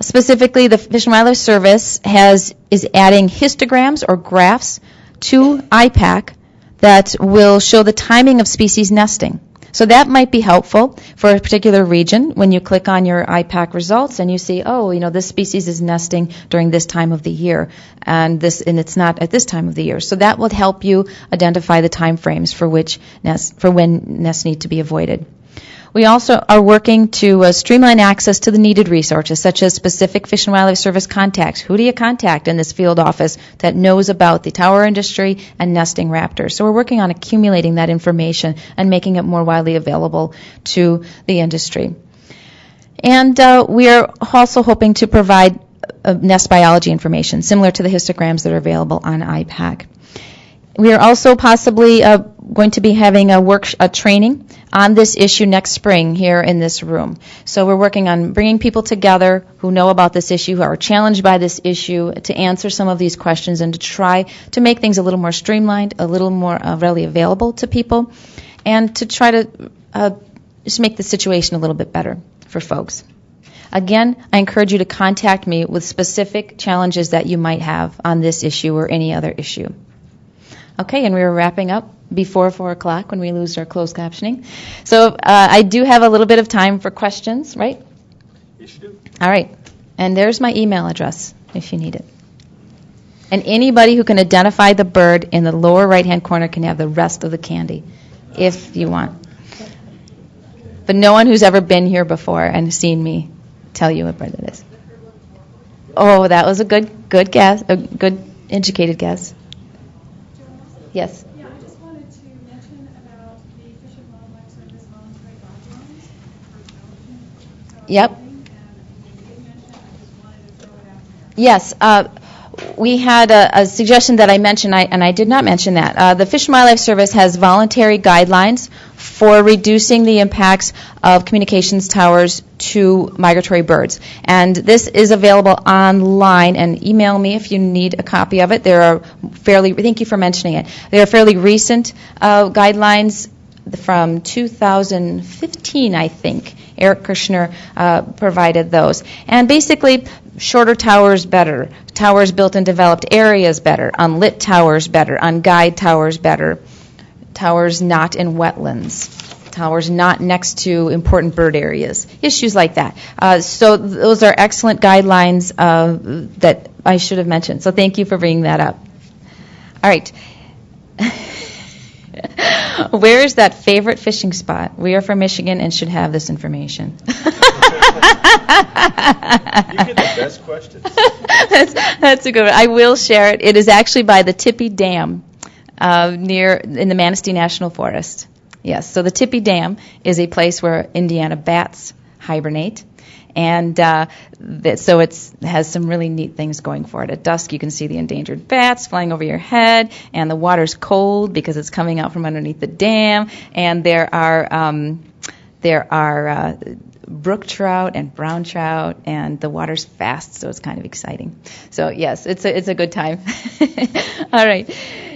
Specifically, the Fish and Wildlife Service is adding histograms or graphs to IPAC that will show the timing of species nesting. So that might be helpful for a particular region when you click on your IPAC results and you see, this species is nesting during this time of the year, and it's not at this time of the year. So that will help you identify the time frames for when nests need to be avoided. We also are working to streamline access to the needed resources, such as specific Fish and Wildlife Service contacts. Who do you contact in this field office that knows about the tower industry and nesting raptors? So we're working on accumulating that information and making it more widely available to the industry. And we are also hoping to provide nest biology information, similar to the histograms that are available on IPAC. We are also possibly going to be having a training on this issue next spring here in this room. So we're working on bringing people together who know about this issue, who are challenged by this issue, to answer some of these questions and to try to make things a little more streamlined, a little more readily available to people, and to try to just make the situation a little bit better for folks. Again, I encourage you to contact me with specific challenges that you might have on this issue or any other issue. Okay, and we were wrapping up before 4 o'clock when we lose our closed captioning. So I do have a little bit of time for questions, right? Yes, you do. All right. And there's my email address if you need it. And anybody who can identify the bird in the lower right-hand corner can have the rest of the candy, if you want. But no one who's ever been here before and seen me tell you what bird it is. Oh, that was a good guess, a good educated guess. Yes. Yeah, I just wanted to mention about the Fish and Wildlife Service voluntary guidelines for television. Yep. And you did mention, I just wanted to throw it out there. Yes. We had a suggestion that I mentioned, and I did not mention that. The Fish and Wildlife Service has voluntary guidelines for reducing the impacts of communications towers to migratory birds. And this is available online, and email me if you need a copy of it. Thank you for mentioning it. They are fairly recent guidelines from 2015, I think. Eric Kirshner provided those. And basically, shorter towers better, towers built in developed areas better, unlit towers better, unguided towers better, towers not in wetlands, towers not next to important bird areas, issues like that. So those are excellent guidelines that I should have mentioned. So thank you for bringing that up. All right. Where is that favorite fishing spot? We are from Michigan and should have this information. You get the best questions. That's a good one. I will share it. It is actually by the Tippy Dam in the Manistee National Forest. Yes, so the Tippy Dam is a place where Indiana bats hibernate. And so it has some really neat things going for it. At dusk, you can see the endangered bats flying over your head, and the water's cold because it's coming out from underneath the dam. And there are brook trout and brown trout, and the water's fast, so it's kind of exciting. So yes, it's a good time. All right,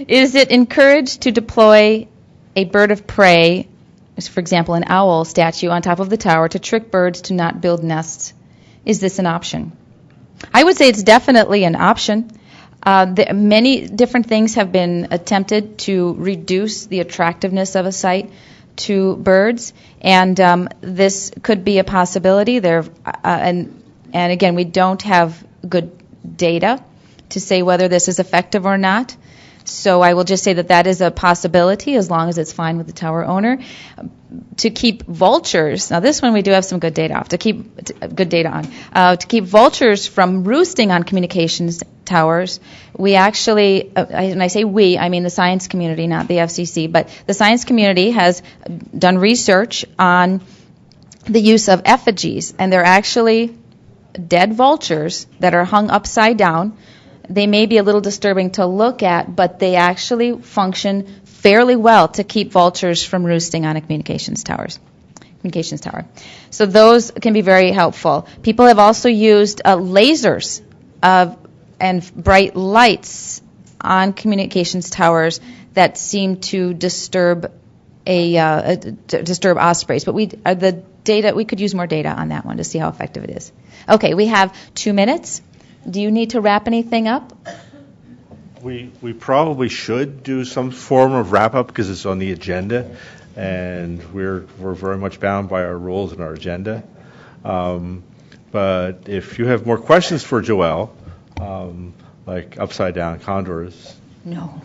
is it encouraged to deploy a bird of prey, for example, an owl statue on top of the tower to trick birds to not build nests? Is this an option? I would say it's definitely an option. Many different things have been attempted to reduce the attractiveness of a site to birds, and this could be a possibility. And again, we don't have good data to say whether this is effective or not. So I will just say that is a possibility as long as it's fine with the tower owner. To keep vultures, now this one we do have some good data on. To keep vultures from roosting on communications towers, we actually, and I say we, I mean the science community, not the FCC, but the science community has done research on the use of effigies, and they're actually dead vultures that are hung upside down. They may be a little disturbing to look at, but they actually function fairly well to keep vultures from roosting on a communications tower. So those can be very helpful. People have also used lasers and bright lights on communications towers that seem to disturb ospreys. But we could use more data on that one to see how effective it is. Okay, we have 2 minutes. Do you need to wrap anything up? We probably should do some form of wrap-up because it's on the agenda, and we're very much bound by our rules and our agenda. But if you have more questions for Joelle, like upside-down condors, no.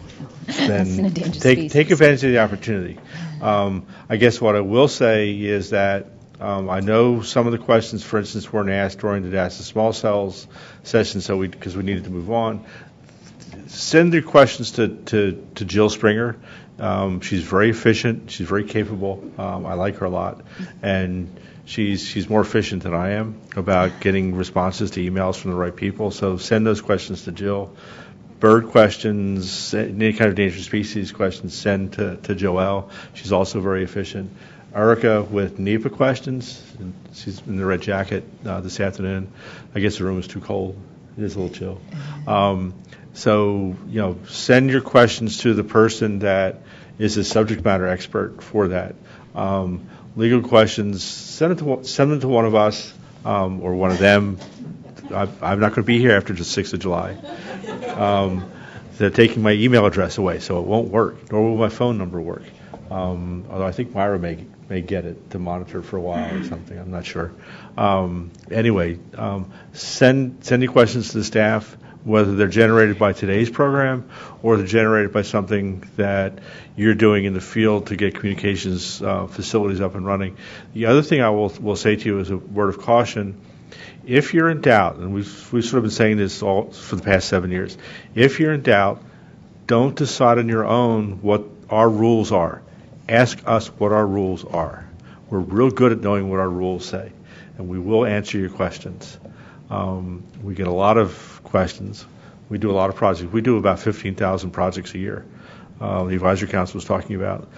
then take advantage of the opportunity. I guess what I will say is that I know some of the questions, for instance, weren't asked during the DASA small cells session, because we needed to move on. Send your questions to Jill Springer. She's very efficient. She's very capable. I like her a lot, and she's more efficient than I am about getting responses to emails from the right people. So send those questions to Jill. Bird questions, any kind of endangered species questions, send to Joelle. She's also very efficient. Erica with NEPA questions. She's in the red jacket this afternoon. I guess the room is too cold. It is a little chill. So, send your questions to the person that is a subject matter expert for that. Legal questions, send them to one of us or one of them. I'm not going to be here after the 6th of July. They're taking my email address away, so it won't work, nor will my phone number work. Although I think Myra may get it to monitor for a while or something. I'm not sure. Anyway, send your questions to the staff. whether they're generated by today's program or they're generated by something that you're doing in the field to get communications facilities up and running. The other thing I will say to you as a word of caution, if you're in doubt, and we've sort of been saying this all for the past 7 years, if you're in doubt, don't decide on your own what our rules are. Ask us what our rules are. We're real good at knowing what our rules say, and we will answer your questions. We get a lot of questions. We do a lot of projects. We do about 15,000 projects a year. The Advisory Council was talking about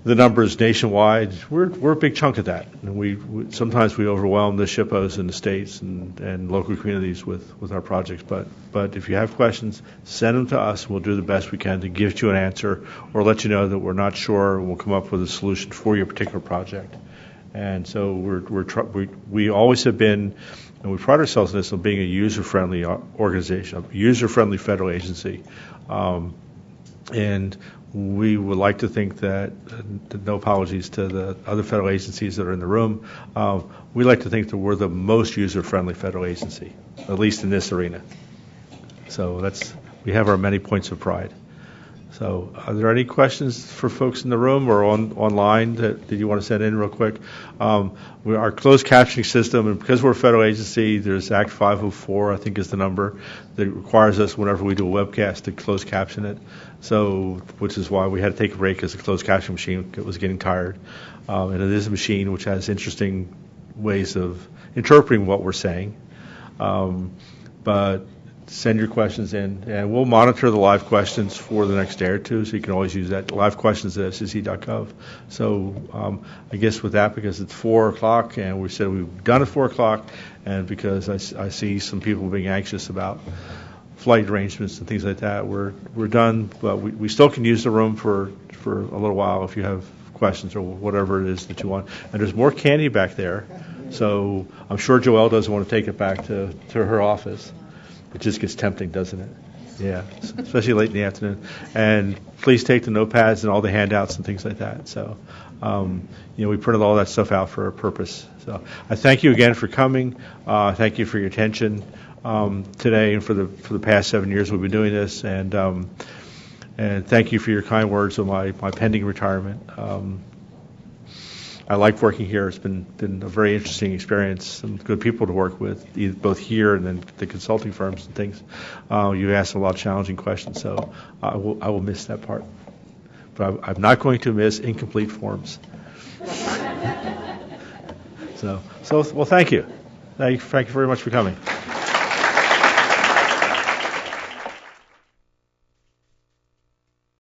the numbers nationwide. We're a big chunk of that, and we sometimes we overwhelm the SHPOs in the states and local communities with our projects. But if you have questions, send them to us. We'll do the best we can to give you an answer or let you know that we're not sure. We'll come up with a solution for your particular project. And so we always have been, and we pride ourselves in this, on being a user-friendly organization, a user-friendly federal agency. And we would like to think that, no apologies to the other federal agencies that are in the room, we like to think that we're the most user-friendly federal agency, at least in this arena. So we have our many points of pride. So are there any questions for folks in the room or online that you want to send in real quick? Our closed captioning system, and because we're a federal agency, there's Act 504, I think is the number, that requires us whenever we do a webcast to close caption it. So, which is why we had to take a break because the closed caption machine was getting tired. And it is a machine which has interesting ways of interpreting what we're saying. But send your questions in, and we'll monitor the live questions for the next day or two, so you can always use that, live questions at scc.gov. So I guess with that, because it's 4 o'clock, and we said we've done at 4 o'clock, and because I see some people being anxious about flight arrangements and things like that, we're done, but we still can use the room for a little while if you have questions or whatever it is that you want. And there's more candy back there, so I'm sure Joelle doesn't want to take it back to her office. It just gets tempting, doesn't it? Yeah, especially late in the afternoon. And please take the notepads and all the handouts and things like that. So, we printed all that stuff out for a purpose. So I thank you again for coming. Thank you for your attention today and for the past 7 years we've been doing this. And thank you for your kind words on my pending retirement. I like working here. It's been a very interesting experience. Some good people to work with, both here and then the consulting firms and things. You asked a lot of challenging questions, so I will miss that part. But I'm not going to miss incomplete forms. So well, thank you. Thank you very much for coming.